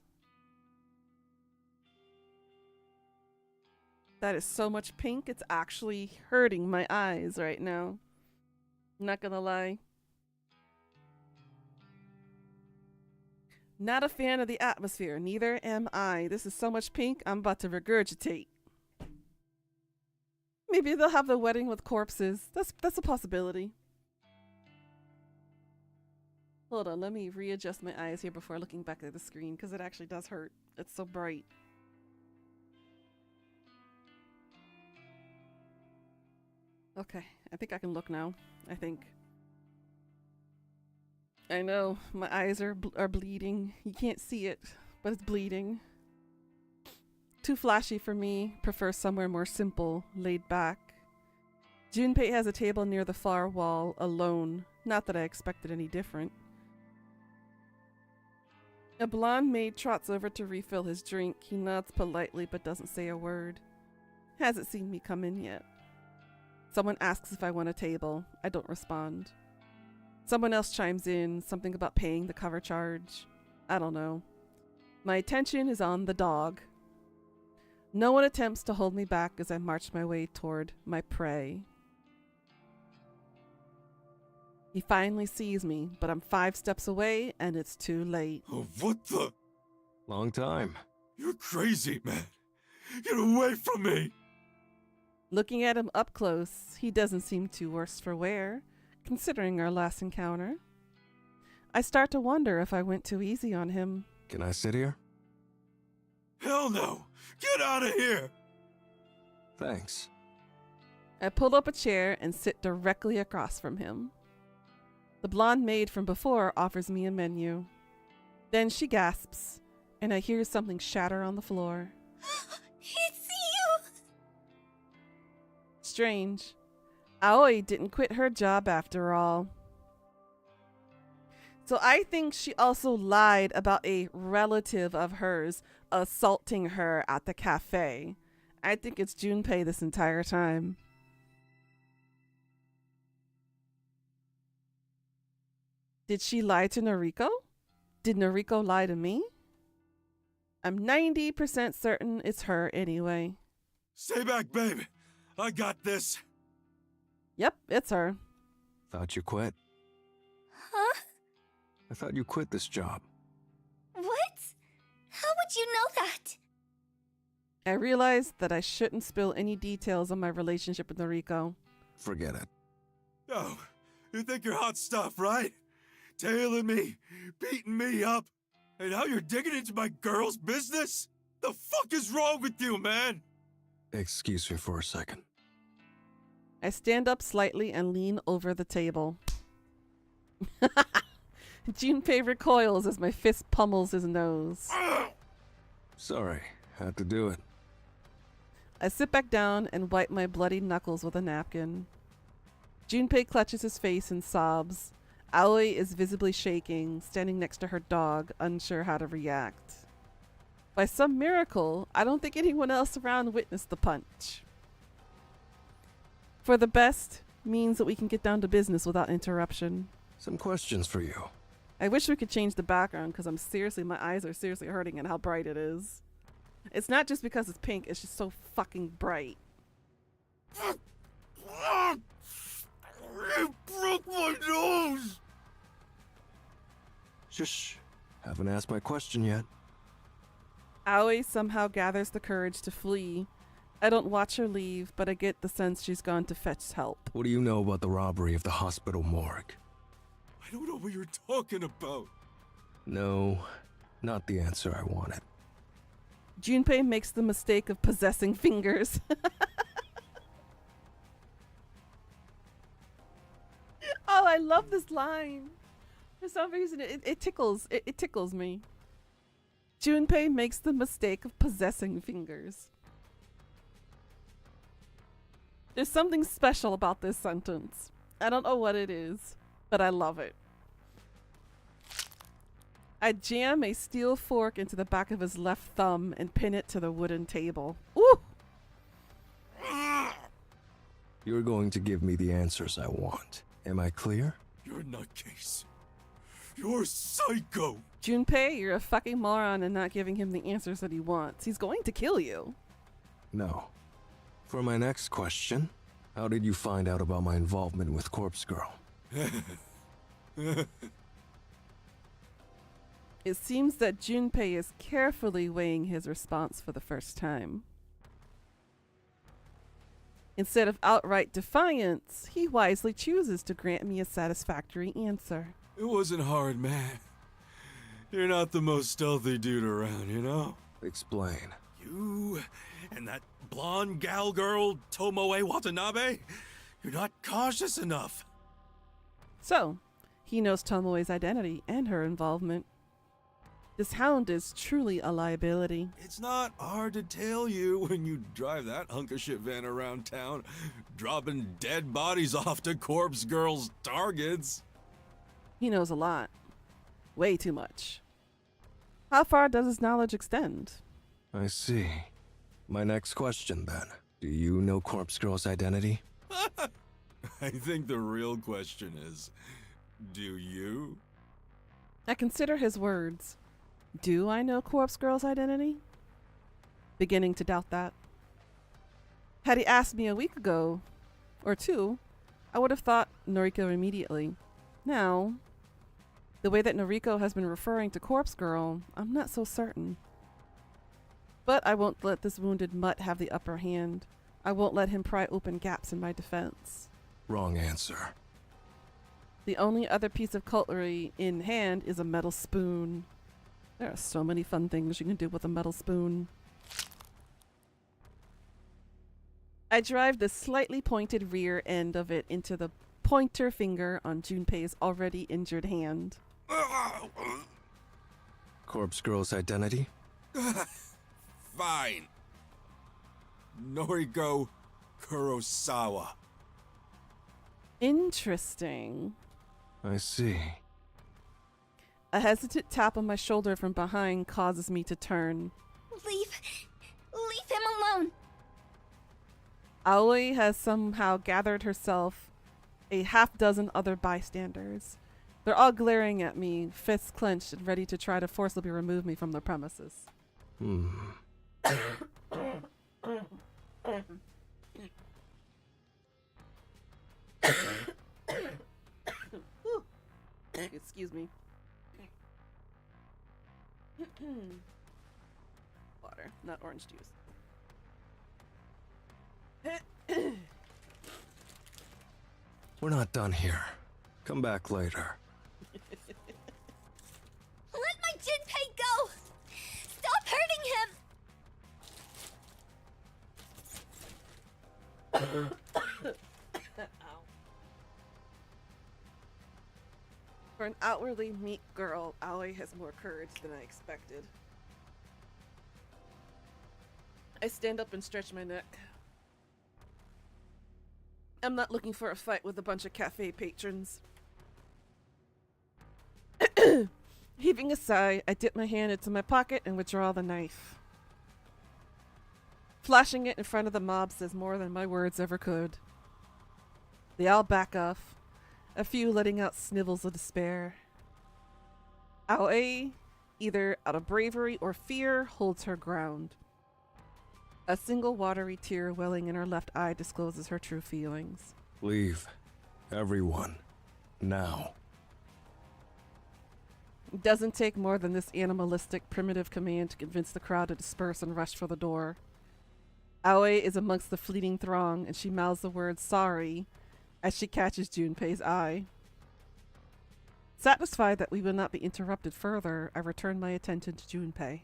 That is so much pink, it's actually hurting my eyes right now. Not gonna lie. Not a fan of the atmosphere, neither am I. This is so much pink, I'm about to regurgitate. Maybe they'll have the wedding with corpses. That's a possibility. Hold on, let me readjust my eyes here before looking back at the screen, because it actually does hurt. It's so bright. Okay, I think I can look now. I think. I know, my eyes are bleeding. You can't see it, but it's bleeding. Too flashy for me. Prefer somewhere more simple, laid back. Junpei has a table near the far wall, alone. Not that I expected any different. A blonde maid trots over to refill his drink. He nods politely but doesn't say a word. Hasn't seen me come in yet. Someone asks if I want a table. I don't respond. Someone else chimes in, something about paying the cover charge. I don't know. My attention is on the dog. No one attempts to hold me back as I march my way toward my prey. He finally sees me, but I'm 5 steps away and it's too late. Oh, what the? Long time. You're crazy, man. Get away from me. Looking at him up close, he doesn't seem too worse for wear, considering our last encounter. I start to wonder if I went too easy on him. Can I sit here? Hell no. Get out of here. Thanks. I pull up a chair and sit directly across from him. The blonde maid from before offers me a menu. Then she gasps, and I hear something shatter on the floor. It's you! Strange. Aoi didn't quit her job after all. So I think she also lied about a relative of hers assaulting her at the cafe. I think it's Junpei this entire time. Did she lie to Noriko? Did Noriko lie to me? I'm 90% certain it's her anyway. Stay back, babe. I got this. Yep, it's her. Thought you quit. Huh? I thought you quit this job. What? How would you know that? I realized that I shouldn't spill any details on my relationship with Noriko. Forget it. Oh, you think you're hot stuff, right? Tailing me, beating me up, and now you're digging into my girl's business? The fuck is wrong with you, man? Excuse me for a second. I stand up slightly and lean over the table. Junpei recoils as my fist pummels his nose. Sorry, had to do it. I sit back down and wipe my bloody knuckles with a napkin. Junpei clutches his face and sobs. Aoi is visibly shaking, standing next to her dog, unsure how to react. By some miracle, I don't think anyone else around witnessed the punch. For the best means that we can get down to business without interruption. Some questions for you. I wish we could change the background because my eyes are seriously hurting at how bright it is. It's not just because it's pink, it's just so fucking bright. You broke my nose! Shush. Haven't asked my question yet. Aoi somehow gathers the courage to flee. I don't watch her leave, but I get the sense she's gone to fetch help. What do you know about the robbery of the hospital morgue? I don't know what you're talking about. No, not the answer I wanted. Junpei makes the mistake of possessing fingers. Oh, I love this line. For some reason, it tickles. It tickles me. Junpei makes the mistake of possessing fingers. There's something special about this sentence. I don't know what it is, but I love it. I jam a steel fork into the back of his left thumb and pin it to the wooden table. Ooh! You're going to give me the answers I want. Am I clear? You're a nutcase. You're psycho. Junpei, you're a fucking moron and not giving him the answers that he wants. He's going to kill you. No. For my next question, how did you find out about my involvement with Corpse Girl? It seems that Junpei is carefully weighing his response for the first time. Instead of outright defiance, he wisely chooses to grant me a satisfactory answer. It wasn't hard, man. You're not the most stealthy dude around, you know? Explain. You and that blonde gal girl, Tomoe Watanabe, you're not cautious enough. So, he knows Tomoe's identity and her involvement. This hound is truly a liability. It's not hard to tell you when you drive that hunk of shit van around town, dropping dead bodies off to Corpse Girl's targets. He knows a lot. Way too much. How far does his knowledge extend? I see. My next question then. Do you know Corpse Girl's identity? I think the real question is, do you? I consider his words. Do I know Corpse Girl's identity? Beginning to doubt that. Had he asked me a week ago, or two, I would have thought Noriko immediately. Now, the way that Noriko has been referring to Corpse Girl, I'm not so certain. But I won't let this wounded mutt have the upper hand. I won't let him pry open gaps in my defense. Wrong answer. The only other piece of cutlery in hand is a metal spoon. There are so many fun things you can do with a metal spoon. I drive the slightly pointed rear end of it into the pointer finger on Junpei's already injured hand. Corpse Girl's identity? Fine. Noriko Kurosawa. Interesting. I see. A hesitant tap on my shoulder from behind causes me to turn. Leave him alone. Aoi has somehow gathered herself a half-dozen other bystanders. They're all glaring at me, fists clenched and ready to try to forcibly remove me from the premises. Excuse me. Water, not orange juice. We're not done here. Come back later. Let my Jinpei go! Stop hurting him! For an outwardly meek girl, Aoi has more courage than I expected. I stand up and stretch my neck. I'm not looking for a fight with a bunch of cafe patrons. Heaving a sigh, I dip my hand into my pocket and withdraw the knife. Flashing it in front of the mob says more than my words ever could. They all back off, a few letting out snivels of despair. Aoi, either out of bravery or fear, holds her ground. A single watery tear welling in her left eye discloses her true feelings. Leave. Everyone. Now. It doesn't take more than this animalistic, primitive command to convince the crowd to disperse and rush for the door. Aoi is amongst the fleeting throng, and she mouths the word sorry as she catches Junpei's eye. Satisfied that we will not be interrupted further, I return my attention to Junpei.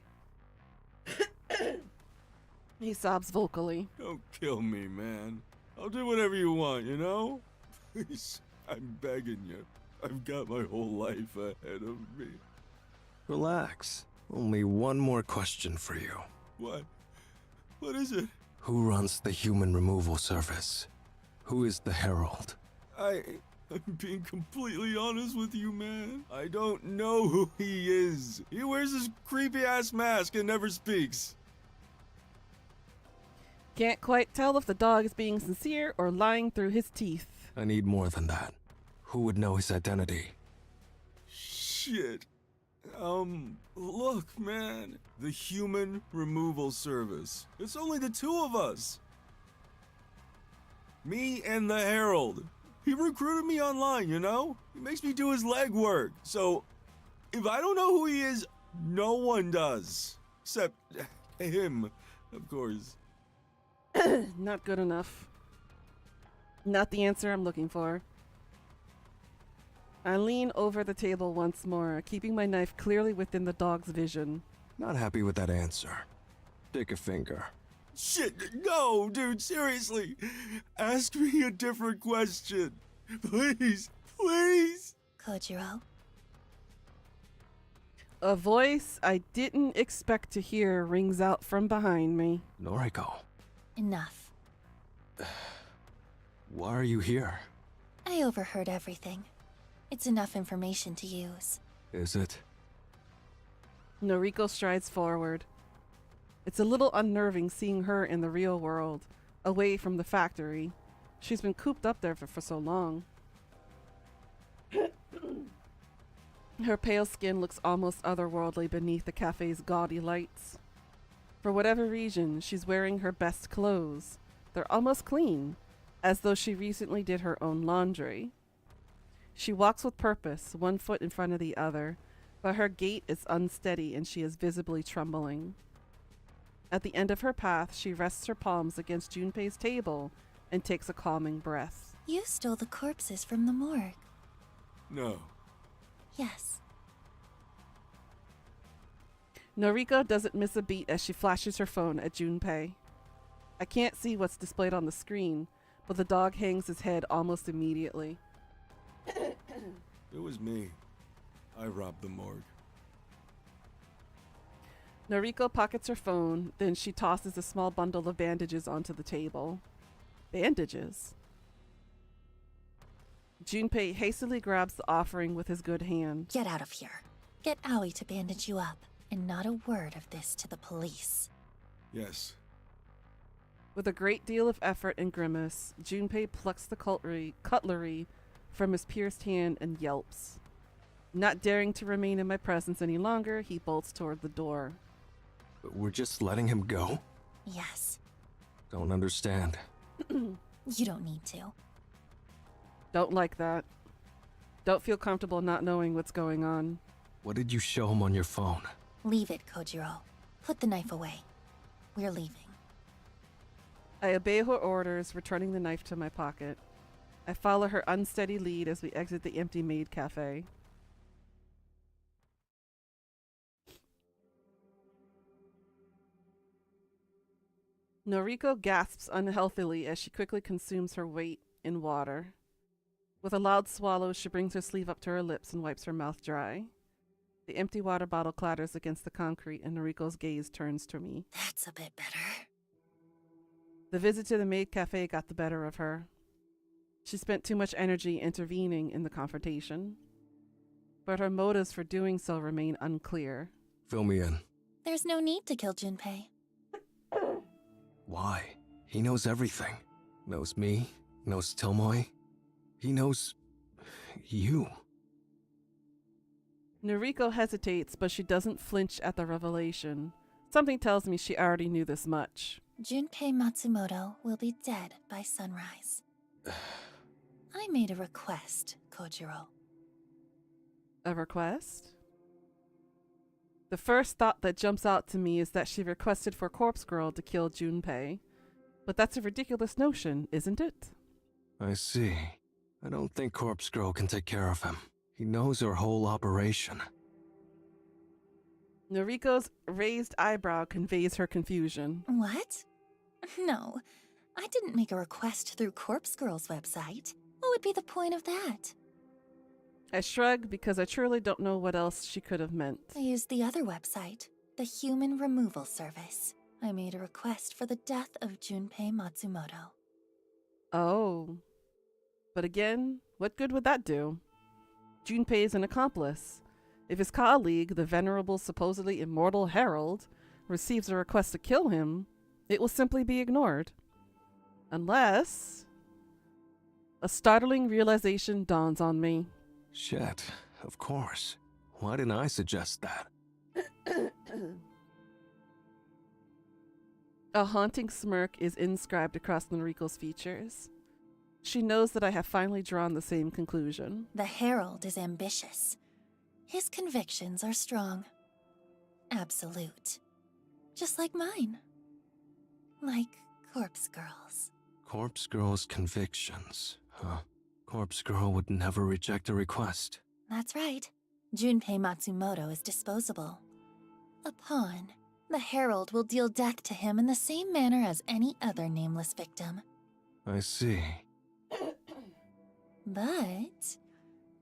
He sobs vocally. Don't kill me, man. I'll do whatever you want, you know? Please, I'm begging you. I've got my whole life ahead of me. Relax. Only one more question for you. What? What is it? Who runs the human removal service? Who is the Herald? I'm being completely honest with you, man. I don't know who he is. He wears this creepy-ass mask and never speaks. Can't quite tell if the dog is being sincere or lying through his teeth. I need more than that. Who would know his identity? Shit. Look, man. The Human Removal Service. It's only the two of us. Me and the Herald. He recruited me online, you know? He makes me do his legwork. So, if I don't know who he is, no one does. Except him, of course. Not good enough. Not the answer I'm looking for. I lean over the table once more, keeping my knife clearly within the dog's vision. Not happy with that answer. Pick a finger. Shit, no, dude, seriously. Ask me a different question. Please, please. Kojiro. A voice I didn't expect to hear rings out from behind me. Noriko, Enough. why are you here? I overheard everything. It's enough information to use. Is it? Noriko strides forward. It's a little unnerving seeing her in the real world, away from the factory. She's been cooped up there for so long. Her pale skin looks almost otherworldly beneath the cafe's gaudy lights. For whatever reason, she's wearing her best clothes. They're almost clean, as though she recently did her own laundry. She walks with purpose, one foot in front of the other, but her gait is unsteady and she is visibly trembling. At the end of her path, she rests her palms against Junpei's table and takes a calming breath. You stole the corpses from the morgue. No. Yes. Noriko doesn't miss a beat as she flashes her phone at Junpei. I can't see what's displayed on the screen, but the dog hangs his head almost immediately. It was me. I robbed the morgue. Noriko pockets her phone, then she tosses a small bundle of bandages onto the table. Bandages? Junpei hastily grabs the offering with his good hand. Get out of here. Get Aoi to bandage you up, and not a word of this to the police. Yes. With a great deal of effort and grimace, Junpei plucks the cutlery from his pierced hand and yelps. Not daring to remain in my presence any longer, he bolts toward the door. We're just letting him go? Yes. Don't understand. You don't need to. Don't like that. Don't feel comfortable not knowing what's going on. What did you show him on your phone? Leave it, Kojiro. Put the knife away. We're leaving. I obey her orders, returning the knife to my pocket. I follow her unsteady lead as we exit the empty maid cafe. Noriko gasps unhealthily as she quickly consumes her weight in water. With a loud swallow, she brings her sleeve up to her lips and wipes her mouth dry. The empty water bottle clatters against the concrete and Noriko's gaze turns to me. That's a bit better. The visit to the maid cafe got the better of her. She spent too much energy intervening in the confrontation. But her motives for doing so remain unclear. Fill me in. There's no need to kill Junpei. Why? He knows everything. Knows me, knows Tomoe. He knows... you. Noriko hesitates, but she doesn't flinch at the revelation. Something tells me she already knew this much. Junpei Matsumoto will be dead by sunrise. I made a request, Kojiro. A request? The first thought that jumps out to me is that she requested for Corpse Girl to kill Junpei. But that's a ridiculous notion, isn't it? I see. I don't think Corpse Girl can take care of him. He knows her whole operation. Noriko's raised eyebrow conveys her confusion. What? No, I didn't make a request through Corpse Girl's website. What would be the point of that? I shrug because I truly don't know what else she could have meant. I used the other website, the Human Removal Service. I made a request for the death of Junpei Matsumoto. Oh. But again, what good would that do? Junpei is an accomplice. If his colleague, the venerable, supposedly immortal Herald, receives a request to kill him, it will simply be ignored. Unless... A startling realization dawns on me. Shit, of course. Why didn't I suggest that? A haunting smirk is inscribed across Noriko's features. She knows that I have finally drawn the same conclusion. The Herald is ambitious. His convictions are strong. Absolute. Just like mine. Like Corpse Girl's. Corpse Girl's convictions, huh? Corpse Girl would never reject a request. That's right. Junpei Matsumoto is disposable. A pawn. The Herald will deal death to him in the same manner as any other nameless victim. I see. But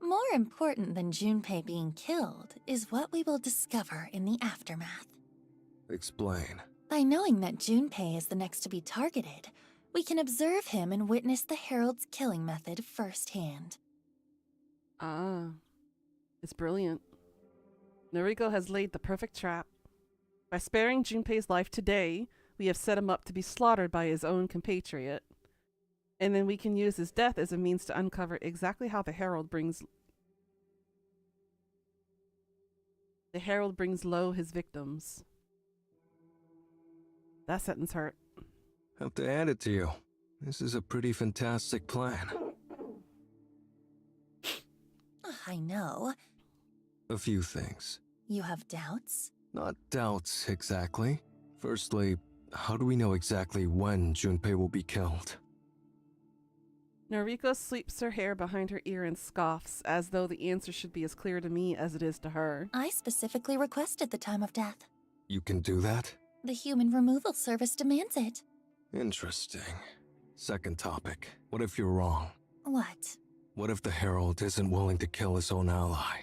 more important than Junpei being killed is what we will discover in the aftermath. Explain. By knowing that Junpei is the next to be targeted, we can observe him and witness the Herald's killing method firsthand. Ah. It's brilliant. Noriko has laid the perfect trap. By sparing Junpei's life today, we have set him up to be slaughtered by his own compatriot. And then we can use his death as a means to uncover exactly how the Herald brings low his victims. That sentence hurt. Have to add it to you. This is a pretty fantastic plan. I know. A few things. You have doubts? Not doubts, exactly. Firstly, how do we know exactly when Junpei will be killed? Noriko sweeps her hair behind her ear and scoffs, as though the answer should be as clear to me as it is to her. I specifically requested the time of death. You can do that? The human removal service demands it. Interesting. Second topic. What if you're wrong? What? What if the Herald isn't willing to kill his own ally?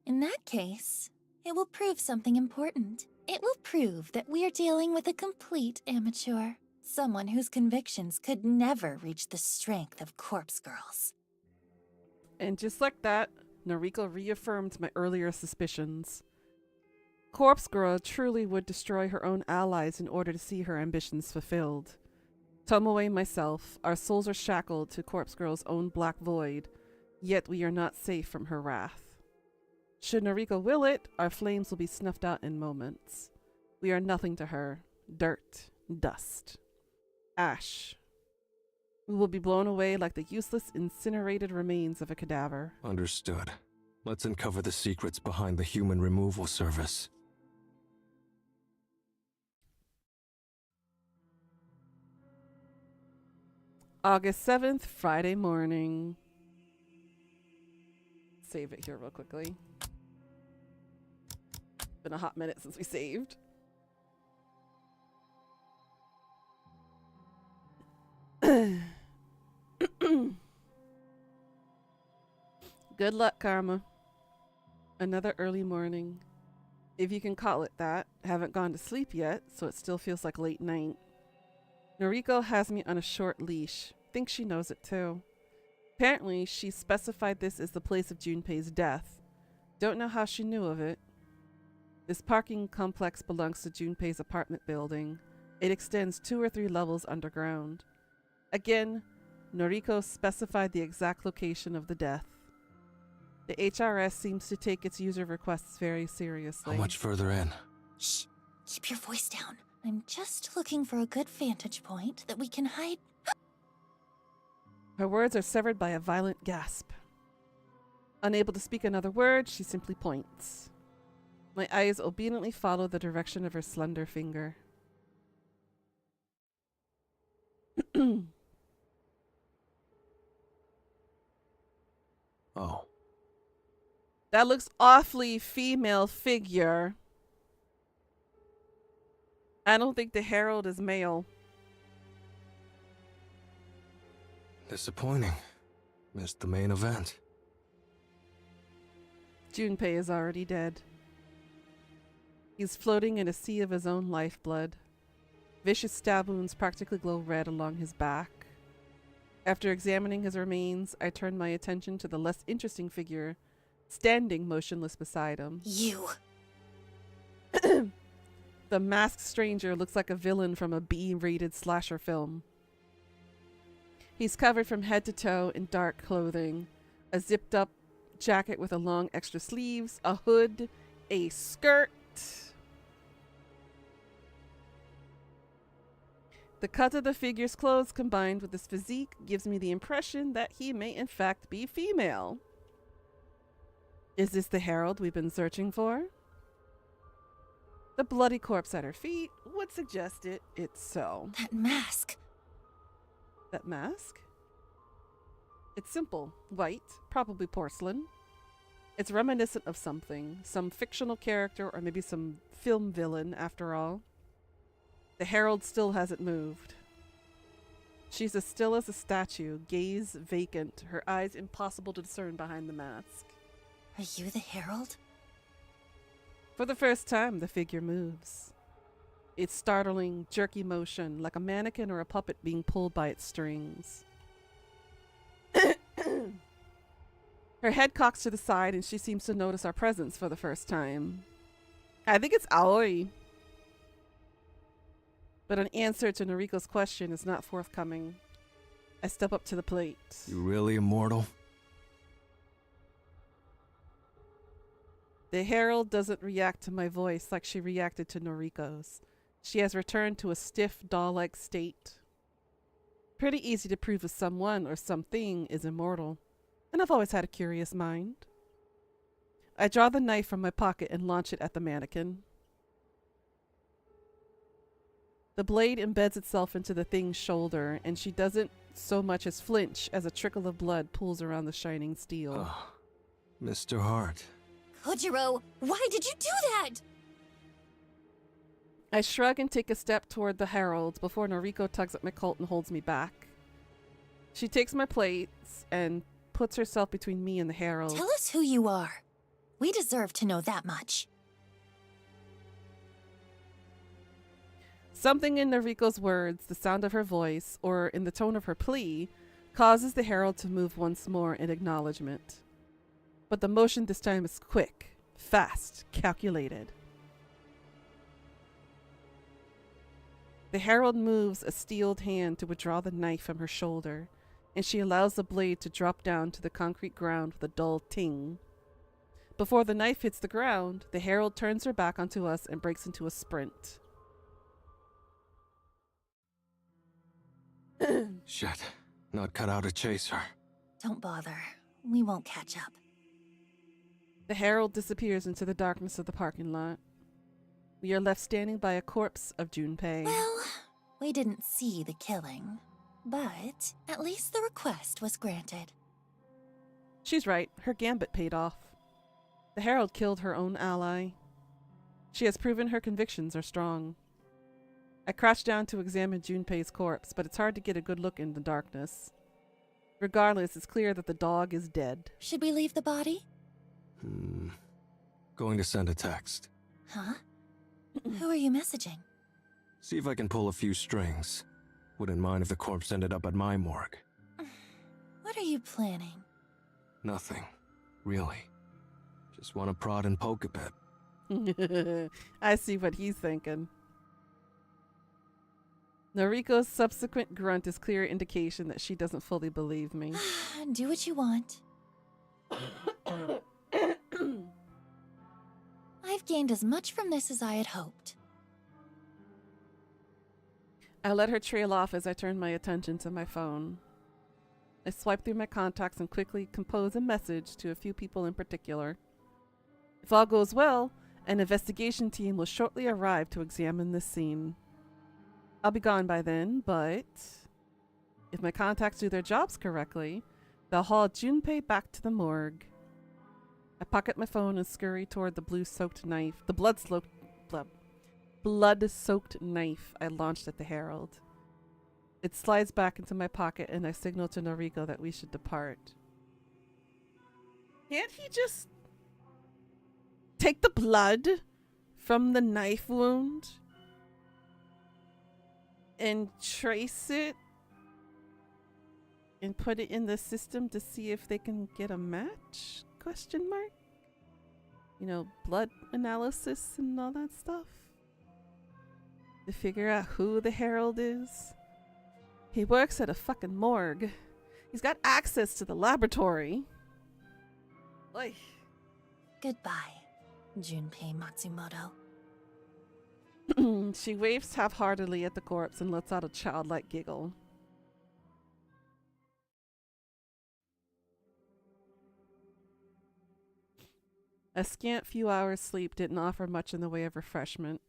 In that case, it will prove something important. It will prove that we're dealing with a complete amateur. Someone whose convictions could never reach the strength of corpse girls. And just like that, Noriko reaffirmed my earlier suspicions. Corpse Girl truly would destroy her own allies in order to see her ambitions fulfilled. Tomoe and myself, our souls are shackled to Corpse Girl's own black void, yet we are not safe from her wrath. Should Noriko will it, our flames will be snuffed out in moments. We are nothing to her. Dirt, dust, ash. We will be blown away like the useless, incinerated remains of a cadaver. Understood. Let's uncover the secrets behind the human removal service. August 7th, Friday morning. Save it here real quickly. Been a hot minute since we saved. Good luck, Karma. Another early morning. If you can call it that. Haven't gone to sleep yet, so it still feels like late night. Noriko has me on a short leash. Think she knows it too. Apparently, she specified this as the place of Junpei's death. Don't know how she knew of it. This parking complex belongs to Junpei's apartment building. It extends 2 or 3 levels underground. Again, Noriko specified the exact location of the death. The HRS seems to take its user requests very seriously. How much further in? Shh! Keep your voice down. I'm just looking for a good vantage point that we can hide. Her words are severed by a violent gasp. Unable to speak another word, she simply points. My eyes obediently follow the direction of her slender finger. Oh. That looks awfully female figure. I don't think the Herald is male. Disappointing. Missed the main event. Junpei is already dead. He's floating in a sea of his own lifeblood. Vicious stab wounds practically glow red along his back. After examining his remains, I turn my attention to the less interesting figure standing motionless beside him. You! The masked stranger looks like a villain from a B-rated slasher film. He's covered from head to toe in dark clothing, a zipped-up jacket with a long extra sleeves, a hood, a skirt. The cut of the figure's clothes combined with his physique gives me the impression that he may in fact be female. Is this the Herald we've been searching for? The bloody corpse at her feet would suggest it's so. That mask! That mask? It's simple, white, probably porcelain. It's reminiscent of something, some fictional character or maybe some film villain after all. The Herald still hasn't moved. She's as still as a statue, gaze vacant, her eyes impossible to discern behind the mask. Are you the Herald? For the first time, the figure moves. Its startling, jerky motion, like a mannequin or a puppet being pulled by its strings. Her head cocks to the side and she seems to notice our presence for the first time. I think it's Aoi. But an answer to Noriko's question is not forthcoming. I step up to the plate. You really immortal? The herald doesn't react to my voice like she reacted to Noriko's. She has returned to a stiff, doll-like state. Pretty easy to prove if someone or something is immortal, and I've always had a curious mind. I draw the knife from my pocket and launch it at the mannequin. The blade embeds itself into the thing's shoulder, and she doesn't so much as flinch as a trickle of blood pools around the shining steel. Oh, Mr. Hart. Kojiro, why did you do that? I shrug and take a step toward the herald before Noriko tugs at my coat and holds me back. She takes my plates and puts herself between me and the herald. Tell us who you are. We deserve to know that much. Something in Noriko's words, the sound of her voice, or in the tone of her plea, causes the herald to move once more in acknowledgement. But the motion this time is quick, fast, calculated. The herald moves a steeled hand to withdraw the knife from her shoulder, and she allows the blade to drop down to the concrete ground with a dull ting. Before the knife hits the ground, the herald turns her back onto us and breaks into a sprint. Shit. Not cut out to chase her. Don't bother. We won't catch up. The herald disappears into the darkness of the parking lot. We are left standing by a corpse of Junpei. Well, we didn't see the killing, but at least the request was granted. She's right. Her gambit paid off. The herald killed her own ally. She has proven her convictions are strong. I crouch down to examine Junpei's corpse, but it's hard to get a good look in the darkness. Regardless, it's clear that the dog is dead. Should we leave the body? Going to send a text. Huh? Who are you messaging? See if I can pull a few strings. Wouldn't mind if the corpse ended up at my morgue. What are you planning? Nothing. Really. Just want to prod and poke a bit. I see what he's thinking. Noriko's subsequent grunt is clear indication that she doesn't fully believe me. Do what you want. I've gained as much from this as I had hoped. I let her trail off as I turn my attention to my phone. I swipe through my contacts and quickly compose a message to a few people in particular. If all goes well, an investigation team will shortly arrive to examine this scene. I'll be gone by then, but if my contacts do their jobs correctly, they'll haul Junpei back to the morgue. I pocket my phone and scurry toward the blood-soaked knife I launched at the herald. It slides back into my pocket and I signal to Noriko that we should depart. Can't he just take the blood from the knife wound and trace it and put it in the system to see if they can get a match? Question mark? You know, blood analysis and all that stuff. To figure out who the herald is. He works at a fucking morgue. He's got access to the laboratory. Oy. Goodbye, Junpei Matsumoto. She waves half-heartedly at the corpse and lets out a childlike giggle. A scant few hours' sleep didn't offer much in the way of refreshment.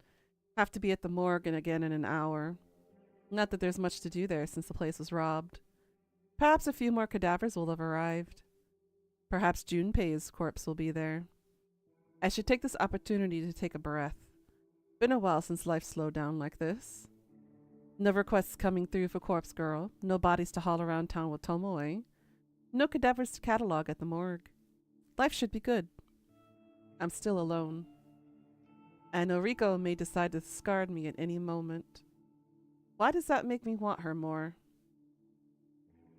Have to be at the morgue and again in an hour. Not that there's much to do there since the place was robbed. Perhaps a few more cadavers will have arrived. Perhaps Junpei's corpse will be there. I should take this opportunity to take a breath. Been a while since life slowed down like this. No requests coming through for Corpse Girl. No bodies to haul around town with Tomoe. No cadavers to catalog at the morgue. Life should be good. I'm still alone. And Noriko may decide to discard me at any moment. Why does that make me want her more?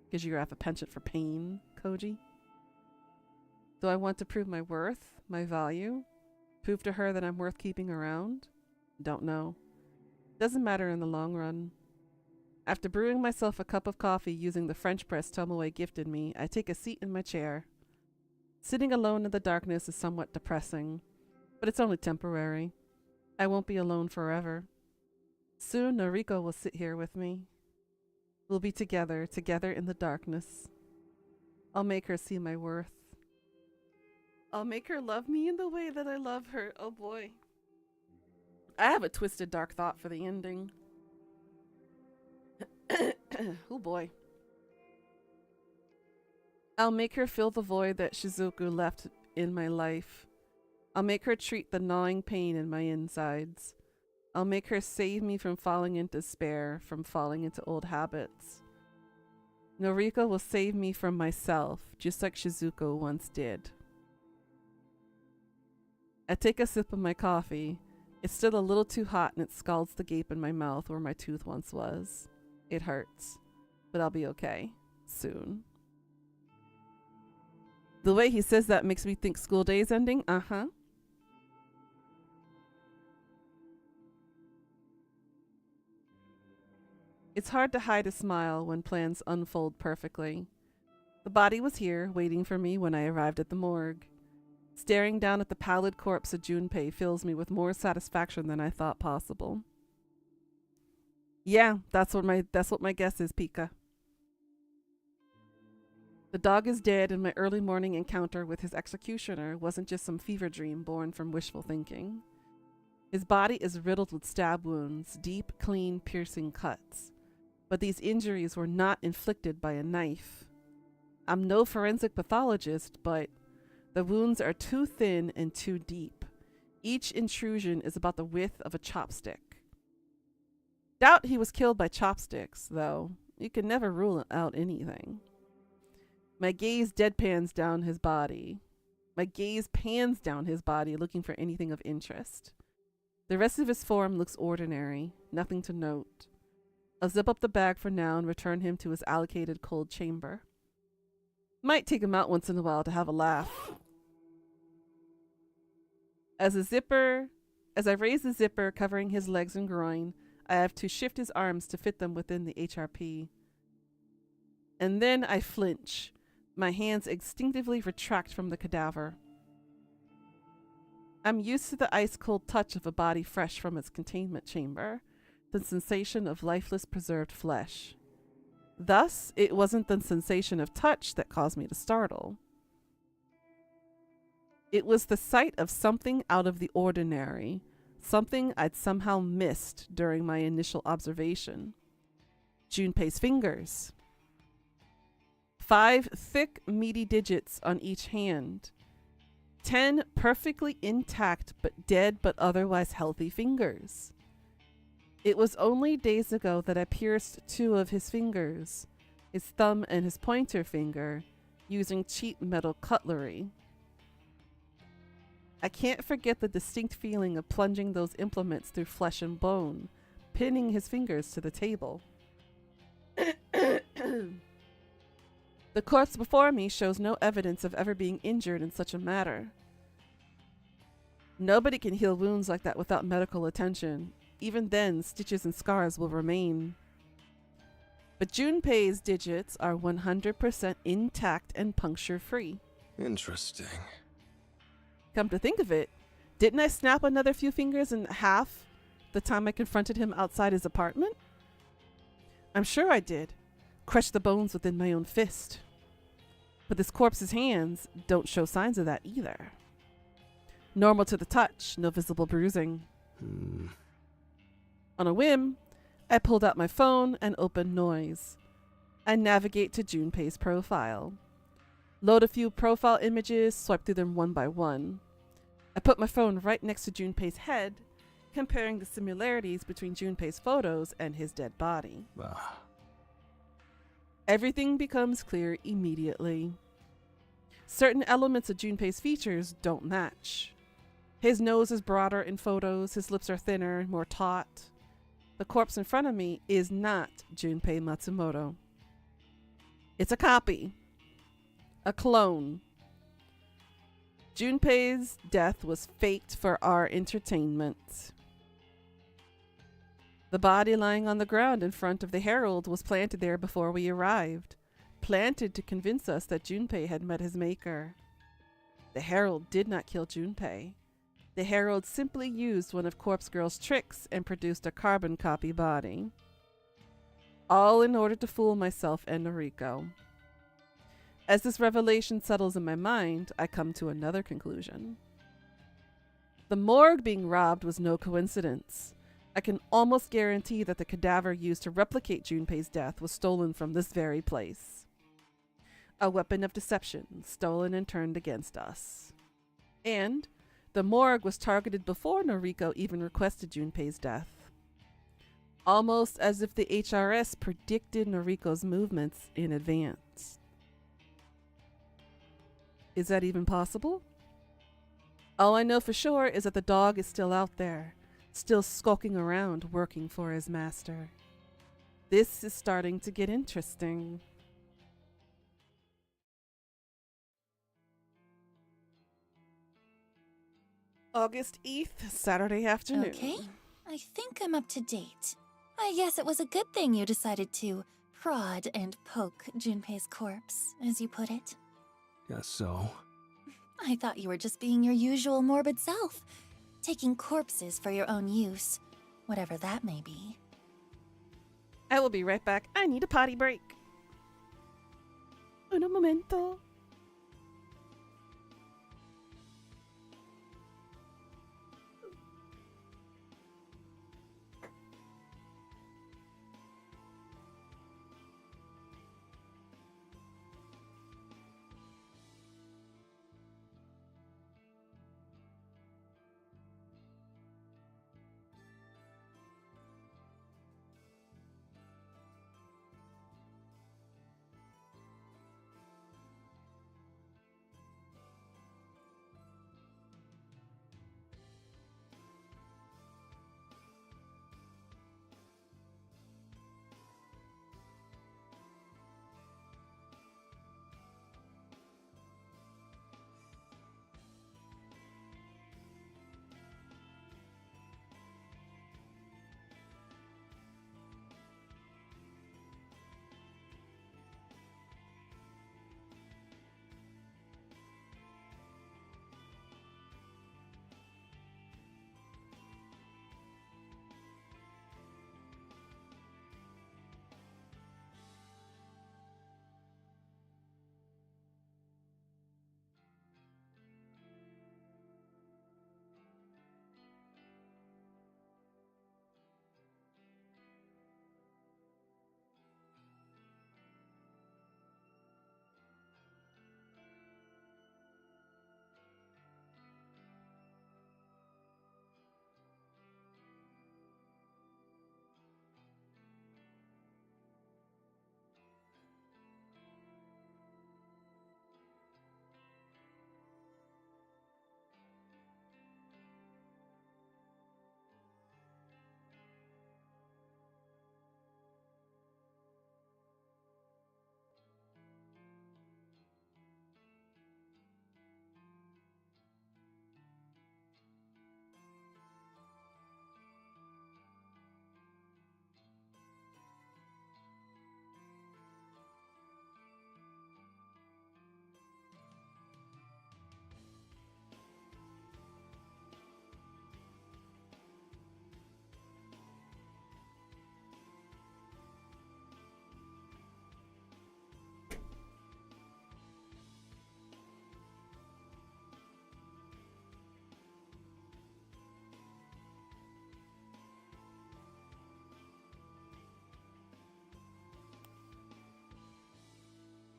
Because you have a penchant for pain, Koji? Do I want to prove my worth, my value? Prove to her that I'm worth keeping around? Don't know. Doesn't matter in the long run. After brewing myself a cup of coffee using the French press Tomoe gifted me, I take a seat in my chair. Sitting alone in the darkness is somewhat depressing, but it's only temporary. I won't be alone forever. Soon Noriko will sit here with me. We'll be together in the darkness. I'll make her see my worth. I'll make her love me in the way that I love her. Oh boy. I have a twisted dark thought for the ending. Oh boy. I'll make her fill the void that Shizuku left in my life. I'll make her treat the gnawing pain in my insides. I'll make her save me from falling into despair, from falling into old habits. Noriko will save me from myself, just like Shizuku once did. I take a sip of my coffee. It's still a little too hot and it scalds the gape in my mouth where my tooth once was. It hurts, but I'll be okay soon. The way he says that makes me think school day's ending. Uh-huh. It's hard to hide a smile when plans unfold perfectly. The body was here, waiting for me when I arrived at the morgue. Staring down at the pallid corpse of Junpei fills me with more satisfaction than I thought possible. Yeah, that's what my guess is, Pika. The dog is dead, and my early morning encounter with his executioner wasn't just some fever dream born from wishful thinking. His body is riddled with stab wounds, deep, clean, piercing cuts. But these injuries were not inflicted by a knife. I'm no forensic pathologist, but the wounds are too thin and too deep. Each intrusion is about the width of a chopstick. Doubt he was killed by chopsticks, though. You can never rule out anything. My gaze deadpans down his body. My gaze pans down his body, looking for anything of interest. The rest of his form looks ordinary, nothing to note. I'll zip up the bag for now and return him to his allocated cold chamber. Might take him out once in a while to have a laugh. As I raise the zipper covering his legs and groin, I have to shift his arms to fit them within the HRP. And then I flinch. My hands instinctively retract from the cadaver. I'm used to the ice-cold touch of a body fresh from its containment chamber, the sensation of lifeless preserved flesh. Thus, it wasn't the sensation of touch that caused me to startle. It was the sight of something out of the ordinary, something I'd somehow missed during my initial observation. Junpei's fingers. 5 thick, meaty digits on each hand. 10 perfectly intact but dead but otherwise healthy fingers. It was only days ago that I pierced 2 of his fingers, his thumb and his pointer finger, using cheap metal cutlery. I can't forget the distinct feeling of plunging those implements through flesh and bone, pinning his fingers to the table. The corpse before me shows no evidence of ever being injured in such a matter. Nobody can heal wounds like that without medical attention. Even then, stitches and scars will remain. But Junpei's digits are 100% intact and puncture-free. Interesting. Come to think of it, didn't I snap another few fingers in half the time I confronted him outside his apartment? I'm sure I did. Crushed the bones within my own fist. But this corpse's hands don't show signs of that either. Normal to the touch, no visible bruising. On a whim, I pulled out my phone and opened Noise. I navigate to Junpei's profile. Load a few profile images, swipe through them one by one. I put my phone right next to Junpei's head, comparing the similarities between Junpei's photos and his dead body. Everything becomes clear immediately. Certain elements of Junpei's features don't match. His nose is broader in photos, his lips are thinner, more taut. The corpse in front of me is not Junpei Matsumoto. It's a copy. A clone. Junpei's death was faked for our entertainment. The body lying on the ground in front of the Herald was planted there before we arrived, planted to convince us that Junpei had met his maker. The Herald did not kill Junpei. The Herald simply used one of Corpse Girl's tricks and produced a carbon copy body. All in order to fool myself and Noriko. As this revelation settles in my mind, I come to another conclusion. The morgue being robbed was no coincidence. I can almost guarantee that the cadaver used to replicate Junpei's death was stolen from this very place. A weapon of deception, stolen and turned against us. And the morgue was targeted before Noriko even requested Junpei's death. Almost as if the HRS predicted Noriko's movements in advance. Is that even possible? All I know for sure is that the dog is still out there, still skulking around working for his master. This is starting to get interesting. August 8th, Saturday afternoon. Okay, I think I'm up to date. I guess it was a good thing you decided to prod and poke Junpei's corpse, as you put it. Guess so. I thought you were just being your usual morbid self, taking corpses for your own use, whatever that may be. I will be right back. I need a potty break. Un momento.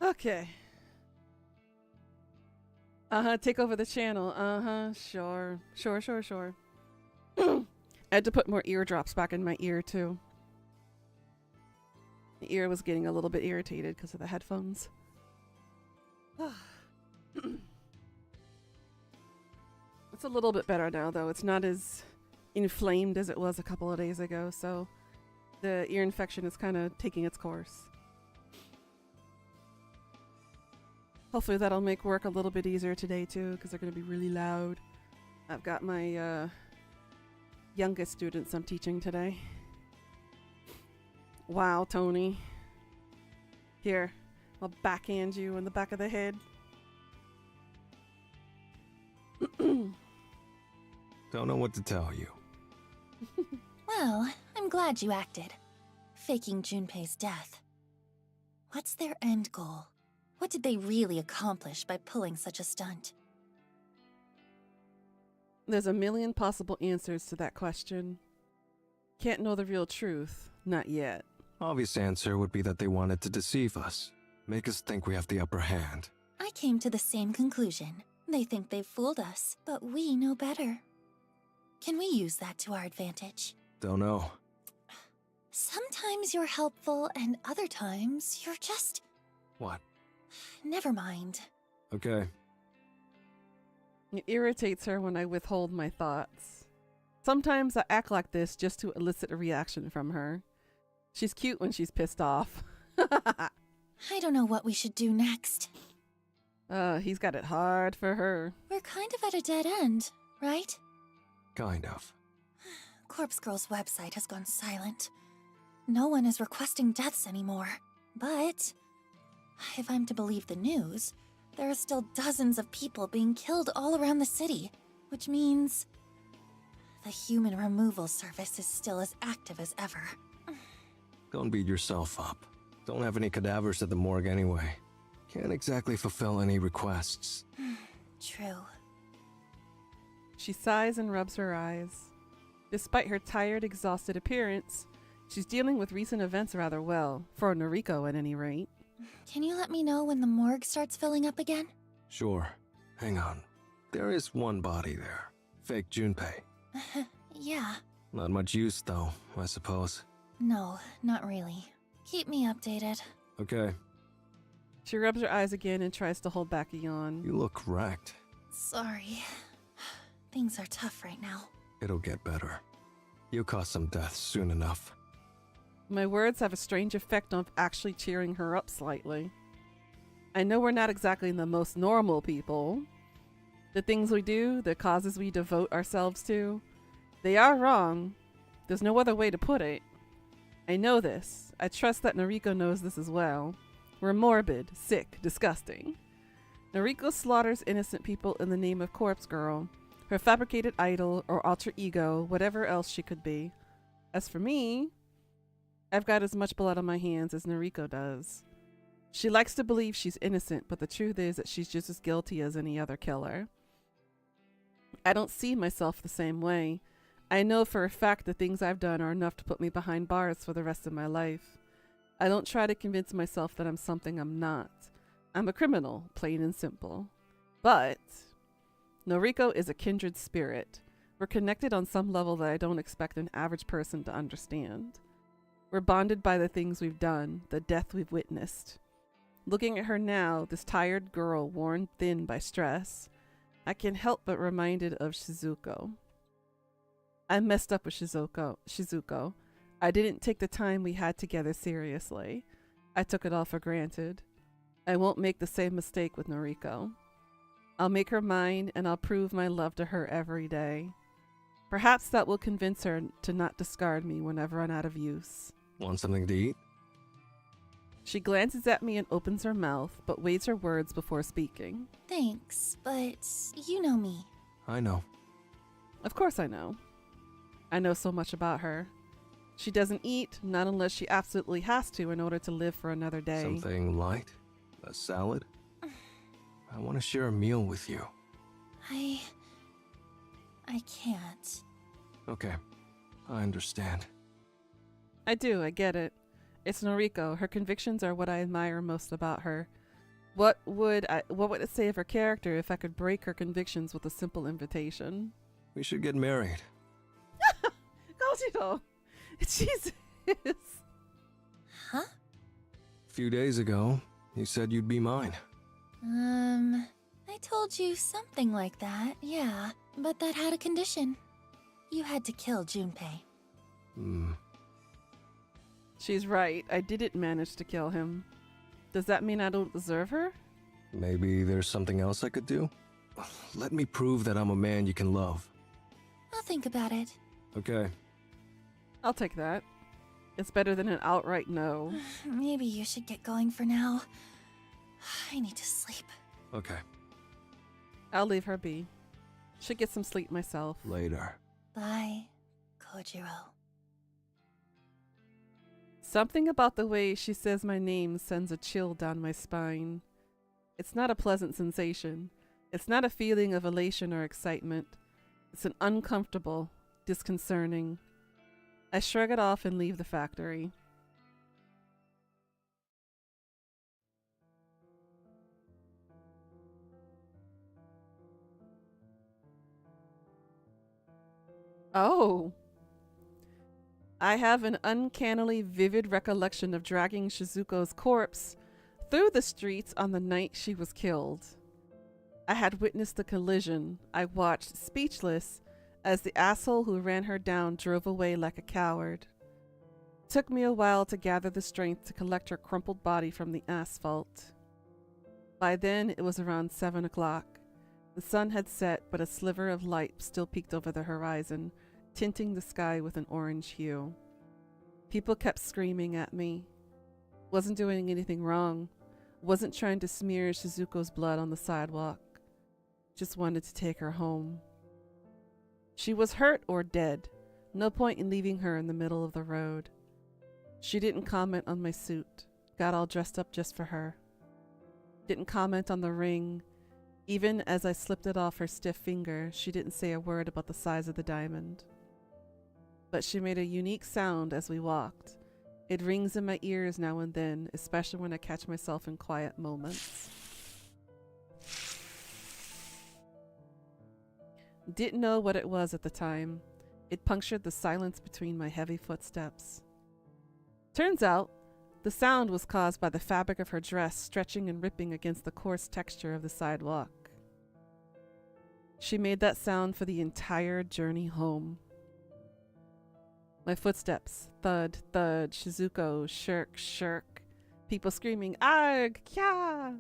Okay. Take over the channel. Sure. I had to put more eardrops back in my ear, too. The ear was getting a little bit irritated because of the headphones. It's a little bit better now, though. It's not as inflamed as it was a couple of days ago, so the ear infection is kind of taking its course. Hopefully that'll make work a little bit easier today, too, because they're going to be really loud. I've got my youngest students I'm teaching today. Wow, Tony. Here, I'll backhand you in the back of the head. Don't know what to tell you. Well, I'm glad you acted. Faking Junpei's death. What's their end goal? What did they really accomplish by pulling such a stunt? There's a million possible answers to that question. Can't know the real truth, not yet. Obvious answer would be that they wanted to deceive us, make us think we have the upper hand. I came to the same conclusion. They think they've fooled us, but we know better. Can we use that to our advantage? Don't know. Sometimes you're helpful, and other times you're just... What? Never mind. Okay. It irritates her when I withhold my thoughts. Sometimes I act like this just to elicit a reaction from her. She's cute when she's pissed off. I don't know what we should do next. He's got it hard for her. We're kind of at a dead end, right? Kind of. Corpse Girl's website has gone silent. No one is requesting deaths anymore. But if I'm to believe the news, there are still dozens of people being killed all around the city, which means the human removal service is still as active as ever. Don't beat yourself up. Don't have any cadavers at the morgue anyway. Can't exactly fulfill any requests. True. She sighs and rubs her eyes. Despite her tired, exhausted appearance, she's dealing with recent events rather well, for Noriko at any rate. Can you let me know when the morgue starts filling up again? Sure. Hang on. There is one body there. Fake Junpei. Yeah. Not much use, though, I suppose. No, not really. Keep me updated. Okay. She rubs her eyes again and tries to hold back a yawn. You look wrecked. Sorry. Things are tough right now. It'll get better. You'll cause some deaths soon enough. My words have a strange effect of actually cheering her up slightly. I know we're not exactly the most normal people. The things we do, the causes we devote ourselves to, they are wrong. There's no other way to put it. I know this. I trust that Noriko knows this as well. We're morbid, sick, disgusting. Noriko slaughters innocent people in the name of Corpse Girl, her fabricated idol or alter ego, whatever else she could be. As for me, I've got as much blood on my hands as Noriko does. She likes to believe she's innocent, but the truth is that she's just as guilty as any other killer. I don't see myself the same way. I know for a fact the things I've done are enough to put me behind bars for the rest of my life. I don't try to convince myself that I'm something I'm not. I'm a criminal, plain and simple. But Noriko is a kindred spirit. We're connected on some level that I don't expect an average person to understand. We're bonded by the things we've done, the death we've witnessed. Looking at her now, this tired girl worn thin by stress, I can't help but reminded of Shizuko. I messed up with Shizuko. I didn't take the time we had together seriously. I took it all for granted. I won't make the same mistake with Noriko. I'll make her mine, and I'll prove my love to her every day. Perhaps that will convince her to not discard me whenever I'm out of use. Want something to eat? She glances at me and opens her mouth, but weighs her words before speaking. Thanks, but you know me. I know. Of course I know. I know so much about her. She doesn't eat, not unless she absolutely has to in order to live for another day. Something light? A salad? I want to share a meal with you. I can't. Okay. I understand. I do, I get it. It's Noriko. Her convictions are what I admire most about her. What would it say of her character if I could break her convictions with a simple invitation? We should get married. Goshito! Jesus! Huh? A few days ago, you said you'd be mine. I told you something like that, yeah. But that had a condition. You had to kill Junpei. She's right. I didn't manage to kill him. Does that mean I don't deserve her? Maybe there's something else I could do? Let me prove that I'm a man you can love. I'll think about it. Okay. I'll take that. It's better than an outright no. Maybe you should get going for now. I need to sleep. Okay, I'll leave her be. Should get some sleep myself. later. Bye, Kojiro. Something about the way she says my name sends a chill down my spine. It's not a pleasant sensation. It's not a feeling of elation or excitement. It's an uncomfortable, disconcerting. I shrug it off and leave the factory. Oh. I have an uncannily vivid recollection of dragging Shizuko's corpse through the streets on the night she was killed. I had witnessed the collision. I watched, speechless, as the asshole who ran her down drove away like a coward. It took me a while to gather the strength to collect her crumpled body from the asphalt. By then, it was around 7 o'clock. The sun had set, but a sliver of light still peeked over the horizon, tinting the sky with an orange hue. People kept screaming at me. Wasn't doing anything wrong. Wasn't trying to smear Shizuko's blood on the sidewalk. Just wanted to take her home. She was hurt or dead. No point in leaving her in the middle of the road. She didn't comment on my suit. Got all dressed up just for her. Didn't comment on the ring. Even as I slipped it off her stiff finger, she didn't say a word about the size of the diamond. But she made a unique sound as we walked. It rings in my ears now and then, especially when I catch myself in quiet moments. Didn't know what it was at the time. It punctured the silence between my heavy footsteps. Turns out, the sound was caused by the fabric of her dress stretching and ripping against the coarse texture of the sidewalk. She made that sound for the entire journey home. My footsteps, thud, thud, Shizuko, shirk, shirk. People screaming, arg, kya!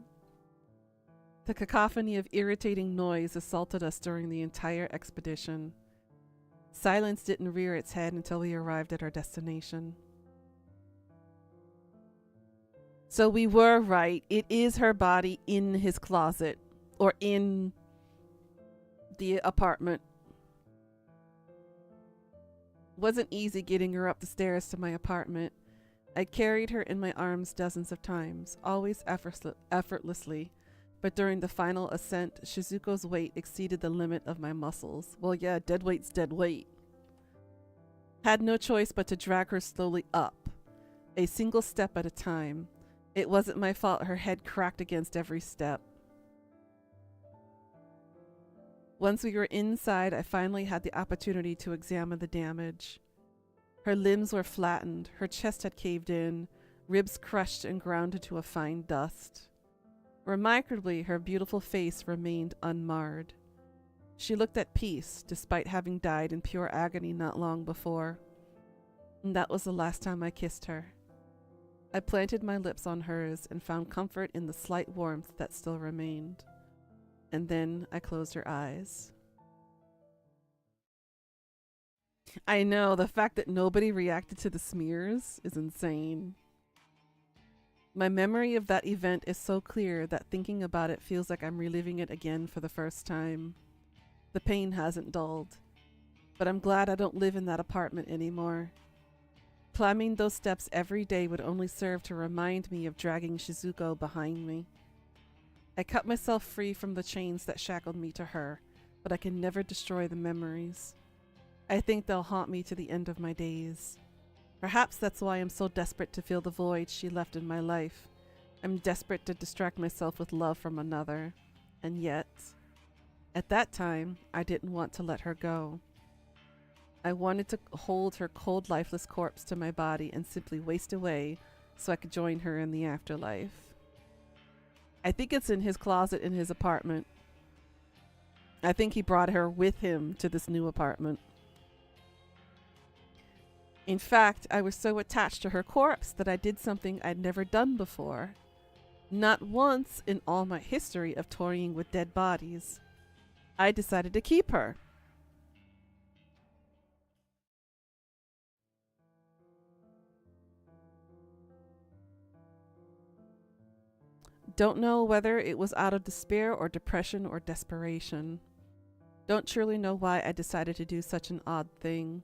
The cacophony of irritating noise assaulted us during the entire expedition. Silence didn't rear its head until we arrived at our destination. So we were right. It is her body in his closet, or in the apartment. Wasn't easy getting her up the stairs to my apartment. I carried her in my arms dozens of times, always effortlessly, but during the final ascent, Shizuko's weight exceeded the limit of my muscles. Well, yeah, dead weight's dead weight. Had no choice but to drag her slowly up, a single step at a time. It wasn't my fault her head cracked against every step. Once we were inside, I finally had the opportunity to examine the damage. Her limbs were flattened, her chest had caved in, ribs crushed and ground into a fine dust. Remarkably, her beautiful face remained unmarred. She looked at peace, despite having died in pure agony not long before. And that was the last time I kissed her. I planted my lips on hers and found comfort in the slight warmth that still remained. And then I closed her eyes. I know, the fact that nobody reacted to the smears is insane. My memory of that event is so clear that thinking about it feels like I'm reliving it again for the first time. The pain hasn't dulled, but I'm glad I don't live in that apartment anymore. Climbing those steps every day would only serve to remind me of dragging Shizuko behind me. I cut myself free from the chains that shackled me to her, but I can never destroy the memories. I think they'll haunt me to the end of my days. Perhaps that's why I'm so desperate to fill the void she left in my life. I'm desperate to distract myself with love from another. And yet, at that time, I didn't want to let her go. I wanted to hold her cold, lifeless corpse to my body and simply waste away so I could join her in the afterlife. I think it's in his closet in his apartment. I think he brought her with him to this new apartment. In fact, I was so attached to her corpse that I did something I'd never done before. Not once in all my history of toying with dead bodies. I decided to keep her. don't know whether it was out of despair or depression or desperation. Don't truly know why I decided to do such an odd thing.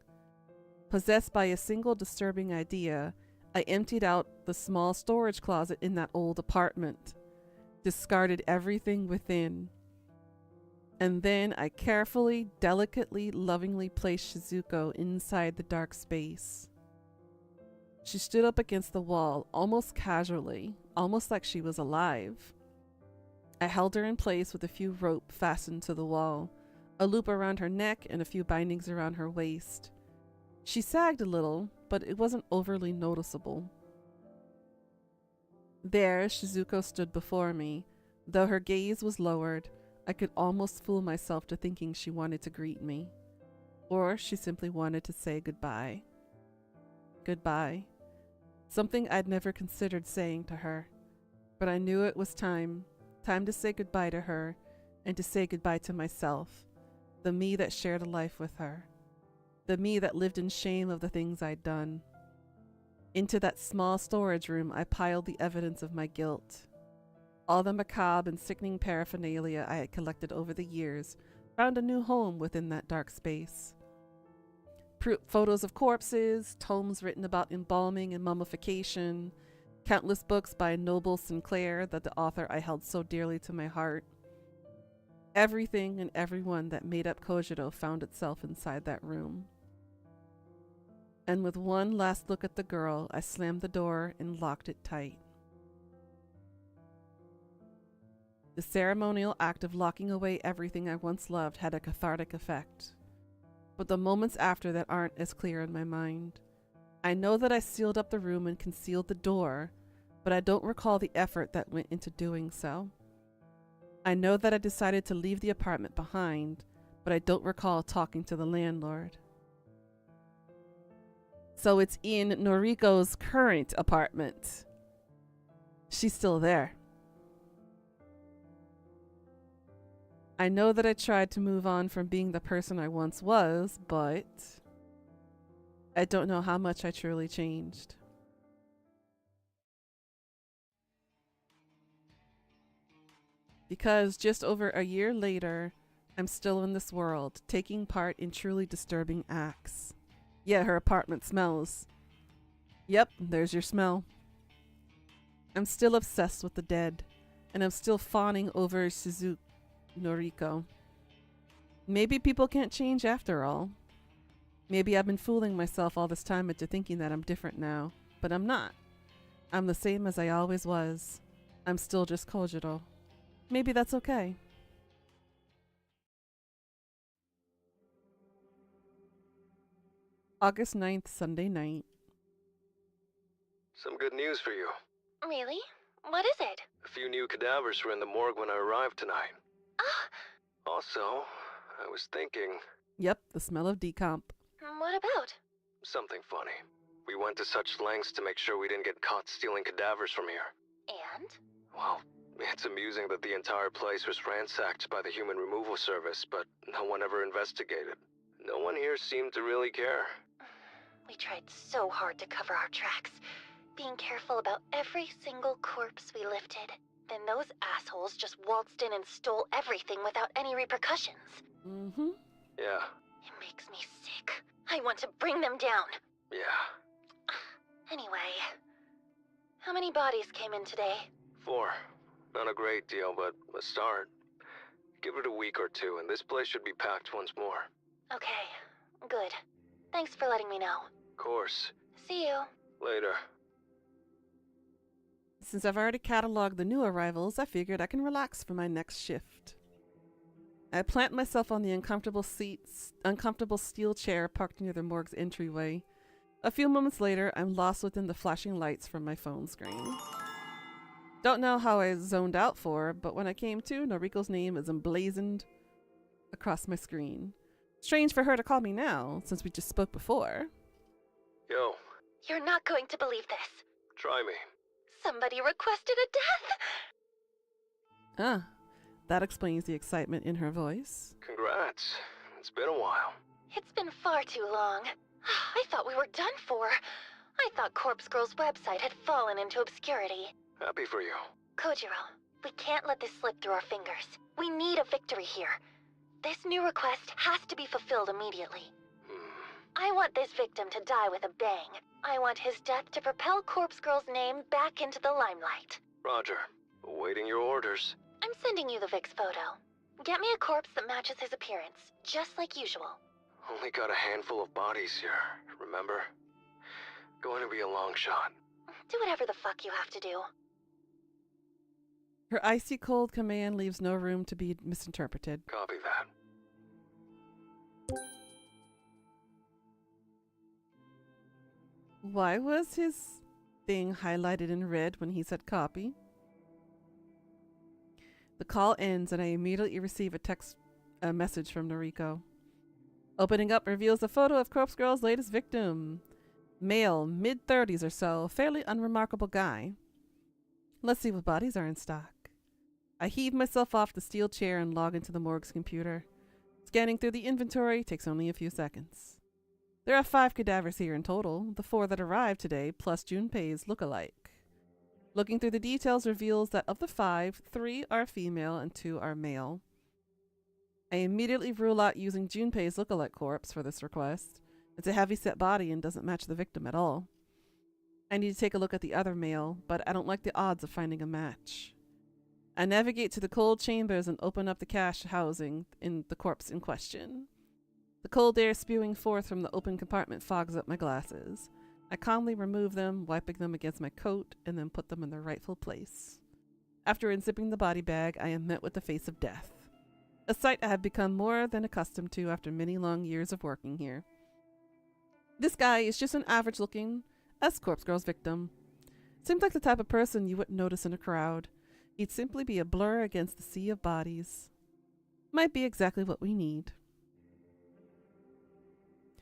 Possessed by a single disturbing idea, I emptied out the small storage closet in that old apartment, discarded everything within. And then I carefully, delicately, lovingly placed Shizuko inside the dark space. She stood up against the wall, almost casually, almost like she was alive. I held her in place with a few rope fastened to the wall, a loop around her neck and a few bindings around her waist. She sagged a little, but it wasn't overly noticeable. There, Shizuko stood before me. Though her gaze was lowered, I could almost fool myself to thinking she wanted to greet me. Or she simply wanted to say goodbye. Goodbye. Something I'd never considered saying to her. But I knew it was time. Time to say goodbye to her, and to say goodbye to myself. The me that shared a life with her. The me that lived in shame of the things I'd done. Into that small storage room I piled the evidence of my guilt. All the macabre and sickening paraphernalia I had collected over the years found a new home within that dark space. Photos of corpses, tomes written about embalming and mummification, countless books by Noble Sinclair, that the author I held so dearly to my heart. Everything and everyone that made up Kojiro found itself inside that room. And with one last look at the girl, I slammed the door and locked it tight. The ceremonial act of locking away everything I once loved had a cathartic effect. But the moments after that aren't as clear in my mind. I know that I sealed up the room and concealed the door, but I don't recall the effort that went into doing so. I know that I decided to leave the apartment behind, but I don't recall talking to the landlord. So it's in Noriko's current apartment. She's still there. I know that I tried to move on from being the person I once was, but I don't know how much I truly changed. Because just over a year later, I'm still in this world, taking part in truly disturbing acts. Yeah, her apartment smells. Yep, there's your smell. I'm still obsessed with the dead, and I'm still fawning over Noriko. Maybe people can't change after all. Maybe I've been fooling myself all this time into thinking that I'm different now, but I'm not. I'm the same as I always was. I'm still just Kojiro. Maybe that's okay. August 9th, Sunday night. Some good news for you. Really? What is it? A few new cadavers were in the morgue when I arrived tonight. Ah, Also, I was thinking Yep, the smell of decomp. what about? something funny. We went to such lengths to make sure we didn't get caught stealing cadavers from here. And? Well, it's amusing that the entire place was ransacked by the human removal service, but no one ever investigated. No one here seemed to really care. We tried so hard to cover our tracks, being careful about every single corpse we lifted. Then those assholes just waltzed in and stole everything without any repercussions. Mm-hmm. Yeah, It makes me sick. I want to bring them down. yeah. Anyway, how many bodies came in today? 4. Not a great deal, but a start. Give it a week or two, and this place should be packed once more. Okay, good. Thanks for letting me know. Of course. See you. Later. Since I've already cataloged the new arrivals, I figured I can relax for my next shift. I plant myself on the uncomfortable steel chair parked near the morgue's entryway. A few moments later, I'm lost within the flashing lights from my phone screen. Don't know how I zoned out for, but when I came to, Noriko's name is emblazoned across my screen. Strange for her to call me now, since we just spoke before. Yo, You're not going to believe this. try me. Somebody requested a death! Ah, that explains the excitement in her voice. Congrats. It's been a while. It's been far too long. I thought we were done for. I thought Corpse Girl's website had fallen into obscurity. Happy for you. Kojiro, We can't let this slip through our fingers. We need a victory here. This new request has to be fulfilled immediately. I want this victim to die with a bang. I want his death to propel Corpse Girl's name back into the limelight. Roger. Awaiting your orders. I'm sending you the Vic's photo. Get me a corpse that matches his appearance, just like usual. Only got a handful of bodies here, remember? Going to be a long shot. Do whatever the fuck you have to do. Her icy cold command leaves no room to be misinterpreted. Copy that. Why was his thing highlighted in red when he said copy? The call ends and I immediately receive a message from Noriko. Opening up reveals a photo of Corpse Girl's latest victim. Male, mid-30s or so, fairly unremarkable guy. Let's see what bodies are in stock. I heave myself off the steel chair and log into the morgue's computer. Scanning through the inventory takes only a few seconds. There are 5 cadavers here in total, the 4 that arrived today, plus Junpei's look-alike. Looking through the details reveals that of the 5, 3 are female and 2 are male. I immediately rule out using Junpei's look-alike corpse for this request. It's a heavy-set body and doesn't match the victim at all. I need to take a look at the other male, but I don't like the odds of finding a match. I navigate to the cold chambers and open up the cache housing in the corpse in question. The cold air spewing forth from the open compartment fogs up my glasses. I calmly remove them, wiping them against my coat, and then put them in their rightful place. After unzipping the body bag, I am met with the face of death. A sight I have become more than accustomed to after many long years of working here. This guy is just an average-looking Corpse Girl's victim. Seems like the type of person you wouldn't notice in a crowd. He'd simply be a blur against the sea of bodies. Might be exactly what we need.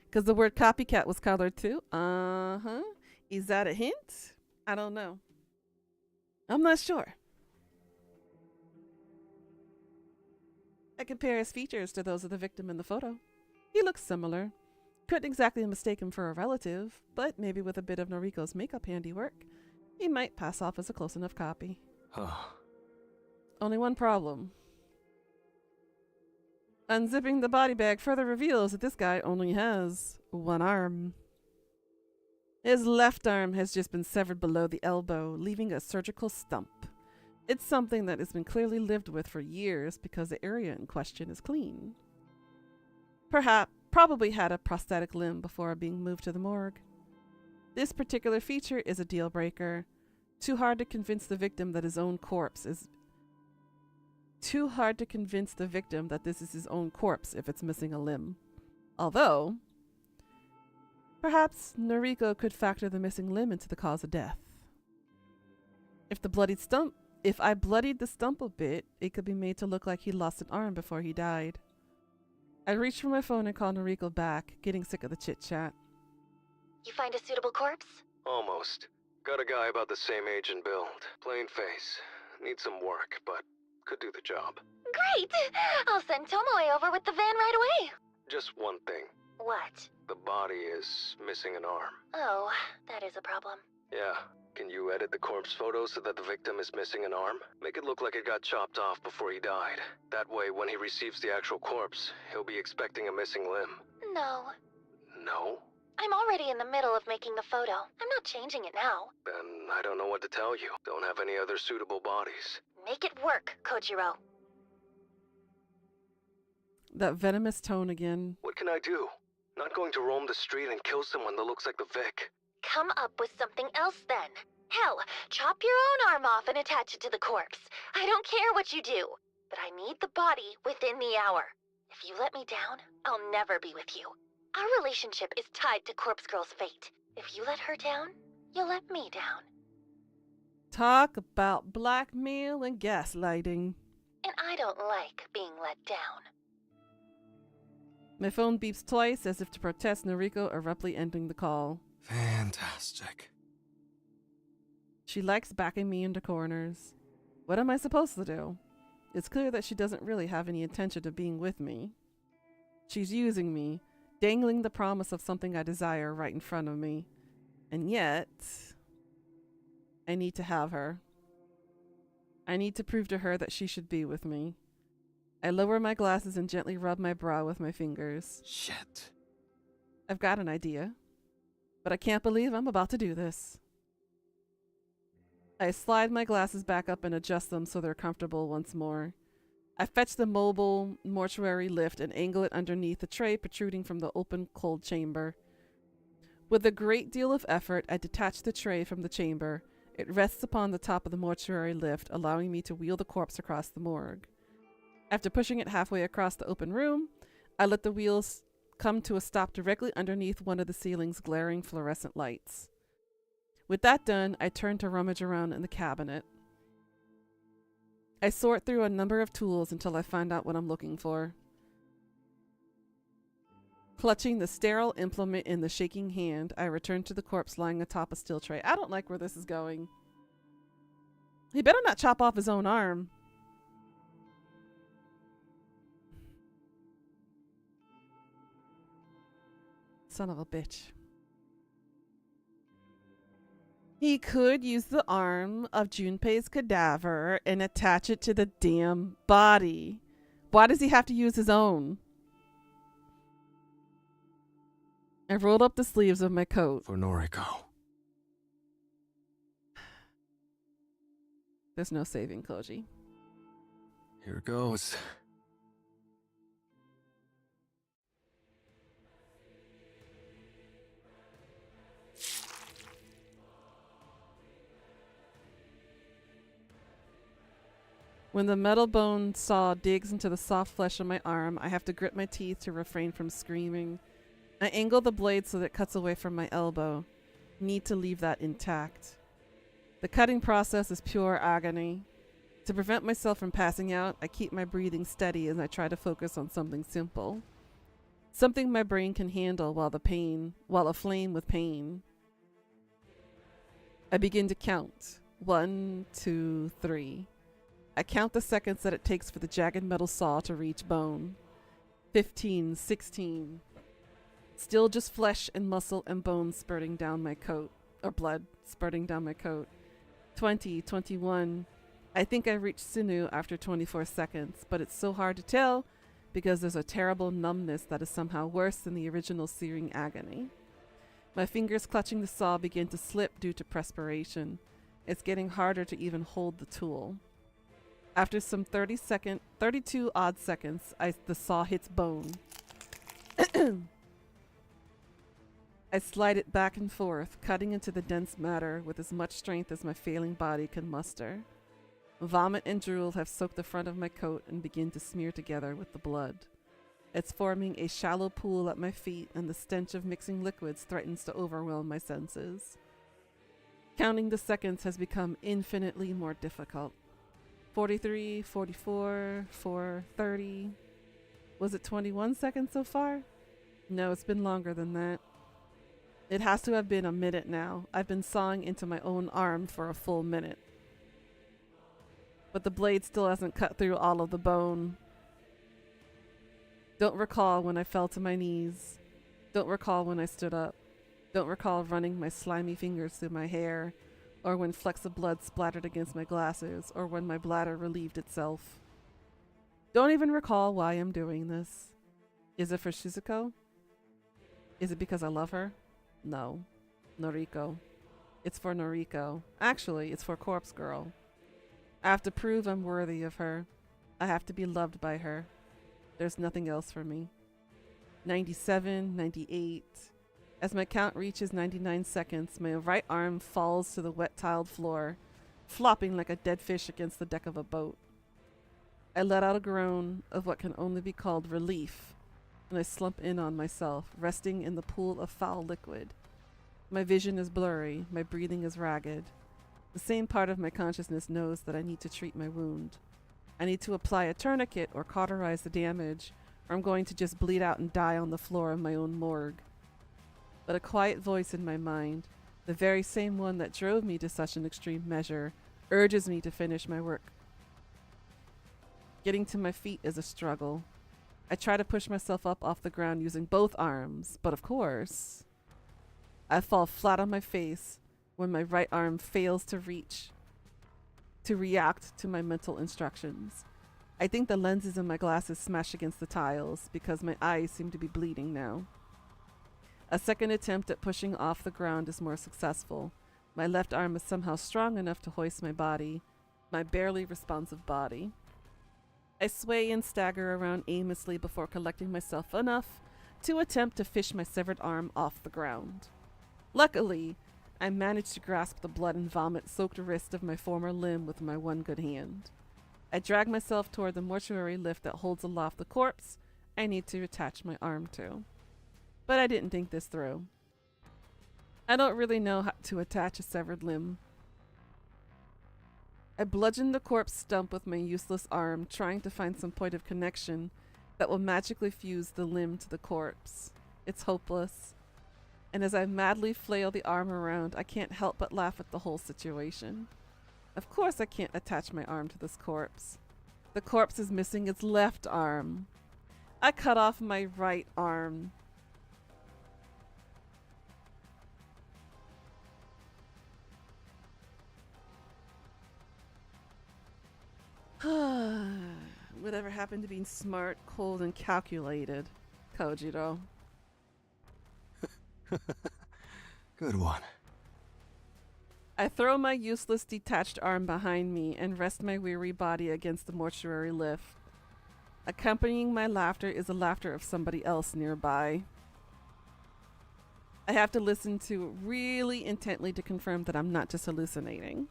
Because the word copycat was colored too? Uh-huh. Is that a hint? I don't know. I'm not sure. I compare his features to those of the victim in the photo. He looks similar. Couldn't exactly mistake him for a relative, but maybe with a bit of Noriko's makeup handiwork, he might pass off as a close enough copy. Only one problem. Unzipping the body bag further reveals that this guy only has one arm. His left arm has just been severed below the elbow, leaving a surgical stump. It's something that has been clearly lived with for years because the area in question is clean. Probably had a prosthetic limb before being moved to the morgue. This particular feature is a deal breaker. Too hard to convince the victim that this is his own corpse if it's missing a limb. Although, perhaps Noriko could factor the missing limb into the cause of death. If I bloodied the stump a bit, it could be made to look like he lost an arm before he died. I reach for my phone and call Noriko back, getting sick of the chit-chat. You find a suitable corpse? Almost. Got a guy about the same age and build. Plain face. Needs some work, but could do the job. Great! I'll send Tomoe over with the van right away. Just one thing. What? The body is missing an arm. Oh, that is a problem. Yeah. Can you edit the corpse photo so that the victim is missing an arm? Make it look like it got chopped off before he died. That way, when he receives the actual corpse, he'll be expecting a missing limb. No. No? I'm already in the middle of making the photo. I'm not changing it now. Then I don't know what to tell you. Don't have any other suitable bodies. Make it work, Kojiro. That venomous tone again. What can I do? Not going to roam the street and kill someone that looks like the Vic. Come up with something else then. Hell, chop your own arm off and attach it to the corpse. I don't care what you do, but I need the body within the hour. If you let me down, I'll never be with you. Our relationship is tied to Corpse Girl's fate. If you let her down, you'll let me down. Talk about blackmail and gaslighting. And I don't like being let down. My phone beeps twice as if to protest Noriko abruptly ending the call. Fantastic. She likes backing me into corners. What am I supposed to do? It's clear that she doesn't really have any intention of being with me. She's using me, dangling the promise of something I desire right in front of me. And yet, I need to have her. I need to prove to her that she should be with me. I lower my glasses and gently rub my brow with my fingers. Shit. I've got an idea, but I can't believe I'm about to do this. I slide my glasses back up and adjust them so they're comfortable once more. I fetch the mobile mortuary lift and angle it underneath the tray protruding from the open cold chamber. With a great deal of effort, I detach the tray from the chamber. It rests upon the top of the mortuary lift, allowing me to wheel the corpse across the morgue. After pushing it halfway across the open room, I let the wheels come to a stop directly underneath one of the ceiling's glaring fluorescent lights. With that done, I turn to rummage around in the cabinet. I sort through a number of tools until I find out what I'm looking for. Clutching the sterile implement in the shaking hand, I return to the corpse lying atop a steel tray. I don't like where this is going. He better not chop off his own arm. Son of a bitch. He could use the arm of Junpei's cadaver and attach it to the damn body. Why does he have to use his own? I rolled up the sleeves of my coat. For Noriko. There's no saving Koji. Here goes. When the metal bone saw digs into the soft flesh of my arm, I have to grit my teeth to refrain from screaming. I angle the blade so that it cuts away from my elbow. Need to leave that intact. The cutting process is pure agony. To prevent myself from passing out, I keep my breathing steady as I try to focus on something simple. Something my brain can handle while aflame with pain. I begin to count. 1, 2, 3. I count the seconds that it takes for the jagged metal saw to reach bone. 15, 16. Still just flesh and muscle and bone spurting down my coat. Or blood spurting down my coat. 20, 21. I think I reached sinew after 24 seconds, but it's so hard to tell because there's a terrible numbness that is somehow worse than the original searing agony. My fingers clutching the saw begin to slip due to perspiration. It's getting harder to even hold the tool. After some 32 odd seconds, the saw hits bone. I slide it back and forth, cutting into the dense matter with as much strength as my failing body can muster. Vomit and drool have soaked the front of my coat and begin to smear together with the blood. It's forming a shallow pool at my feet, and the stench of mixing liquids threatens to overwhelm my senses. Counting the seconds has become infinitely more difficult. 43, 44, 30. Was it 21 seconds so far? No, it's been longer than that. It has to have been a minute now. I've been sawing into my own arm for a full minute. But the blade still hasn't cut through all of the bone. Don't recall when I fell to my knees. Don't recall when I stood up. Don't recall running my slimy fingers through my hair, or when flecks of blood splattered against my glasses, or when my bladder relieved itself. Don't even recall why I'm doing this. Is it for Shizuko? Is it because I love her? No. Noriko. It's for Noriko. Actually, it's for Corpse Girl. I have to prove I'm worthy of her. I have to be loved by her. There's nothing else for me. 97, 98. As my count reaches 99 seconds, my right arm falls to the wet tiled floor, flopping like a dead fish against the deck of a boat. I let out a groan of what can only be called relief, and I slump in on myself, resting in the pool of foul liquid. My vision is blurry, my breathing is ragged. The same part of my consciousness knows that I need to treat my wound. I need to apply a tourniquet or cauterize the damage, or I'm going to just bleed out and die on the floor of my own morgue. But a quiet voice in my mind, the very same one that drove me to such an extreme measure, urges me to finish my work. Getting to my feet is a struggle. I try to push myself up off the ground using both arms, but of course, I fall flat on my face when my right arm fails to reach. to react to my mental instructions. I think the lenses in my glasses smash against the tiles because my eyes seem to be bleeding now. A second attempt at pushing off the ground is more successful. My left arm is somehow strong enough to hoist my barely responsive body. I sway and stagger around aimlessly before collecting myself enough to attempt to fish my severed arm off the ground. Luckily, I managed to grasp the blood and vomit-soaked wrist of my former limb with my one good hand. I drag myself toward the mortuary lift that holds aloft the corpse I need to attach my arm to. But I didn't think this through. I don't really know how to attach a severed limb. I bludgeoned the corpse stump with my useless arm, trying to find some point of connection that will magically fuse the limb to the corpse. It's hopeless. And as I madly flail the arm around, I can't help but laugh at the whole situation. Of course I can't attach my arm to this corpse. The corpse is missing its left arm. I cut off my right arm. Whatever happened to being smart, cold, and calculated, Kojiro? Good one. I throw my useless detached arm behind me and rest my weary body against the mortuary lift. Accompanying my laughter is the laughter of somebody else nearby. I have to listen to really intently to confirm that I'm not just hallucinating.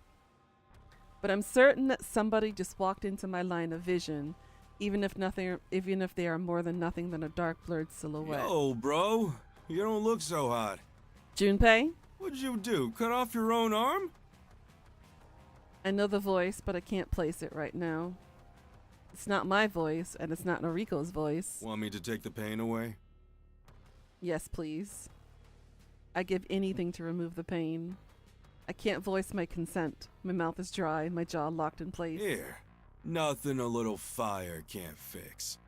But I'm certain that somebody just walked into my line of vision, even if they are more than nothing than a dark blurred silhouette. Yo, bro. You don't look so hot. Junpei? What'd you do? Cut off your own arm? I know the voice, but I can't place it right now. It's not my voice, and it's not Noriko's voice. Want me to take the pain away? Yes, please. I give anything to remove the pain. I can't voice my consent. My mouth is dry, my jaw locked in place. Here. Nothing a little fire can't fix.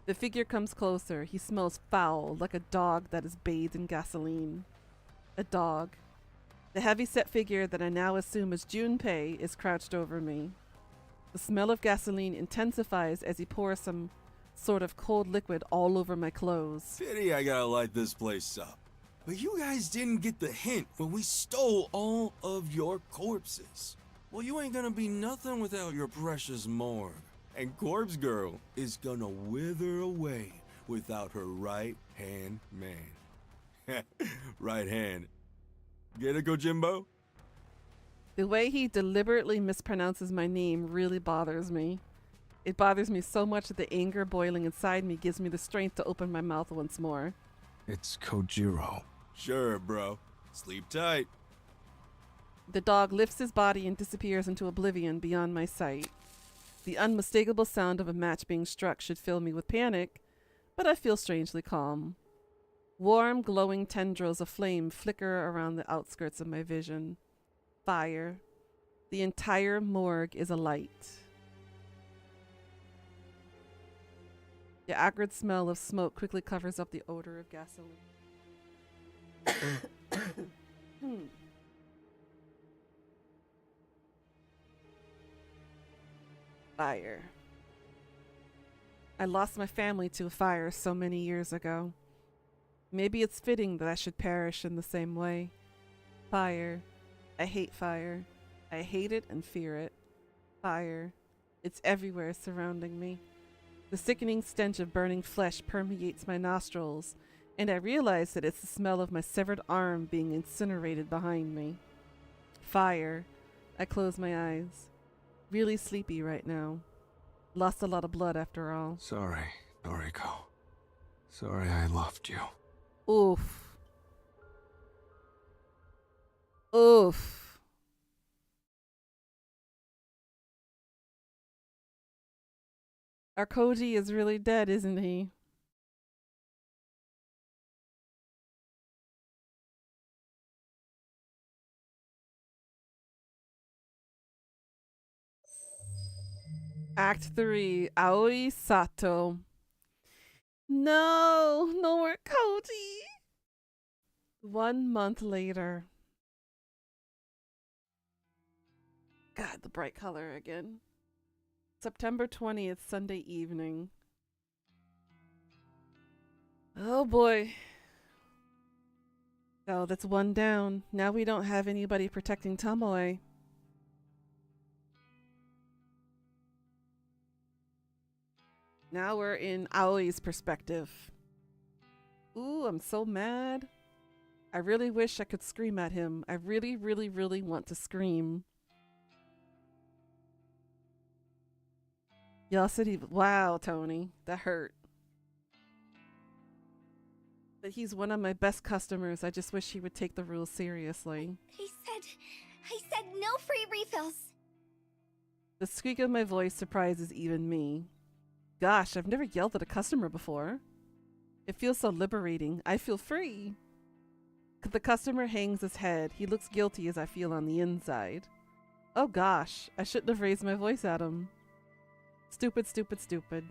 The figure comes closer. He smells foul, like a dog that is bathed in gasoline. A dog. The heavy-set figure that I now assume is Junpei is crouched over me. The smell of gasoline intensifies as he pours some sort of cold liquid all over my clothes. Pity I gotta light this place up. But you guys didn't get the hint when we stole all of your corpses. Well, you ain't gonna be nothing without your precious morgue. And Corpse Girl is gonna wither away without her right-hand man. Right hand. Get it, Kojimbo? The way he deliberately mispronounces my name really bothers me. It bothers me so much that the anger boiling inside me gives me the strength to open my mouth once more. It's Kojiro. Sure, bro. Sleep tight. The dog lifts his body and disappears into oblivion beyond my sight. The unmistakable sound of a match being struck should fill me with panic, but I feel strangely calm. Warm, glowing tendrils of flame flicker around the outskirts of my vision. Fire. The entire morgue is alight. The acrid smell of smoke quickly covers up the odor of gasoline. Fire. I lost my family to a fire so many years ago. Maybe it's fitting that I should perish in the same way. Fire. I hate fire. I hate it and fear it. Fire. It's everywhere surrounding me. The sickening stench of burning flesh permeates my nostrils, and I realize that it's the smell of my severed arm being incinerated behind me. Fire. I close my eyes. Really sleepy right now. Lost a lot of blood after all. Sorry, Noriko. Sorry I loved you. Oof. Oof. Our Koji is really dead, isn't he? Act 3, Aoi Sato. No, no more Koji. 1 month later. God, the bright color again. September 20th, Sunday evening. Oh boy. Oh, that's one down. Now we don't have anybody protecting Tomoe. Now we're in Aoi's perspective. Ooh, I'm so mad. I really wish I could scream at him. I really, really, really want to scream. Y'all said he... Wow, Tony. That hurt. But he's one of my best customers. I just wish he would take the rules seriously. I said no free refills. The squeak of my voice surprises even me. Gosh, I've never yelled at a customer before. It feels so liberating. I feel free. The customer hangs his head. He looks guilty as I feel on the inside. Oh gosh, I shouldn't have raised my voice at him. Stupid, stupid, stupid.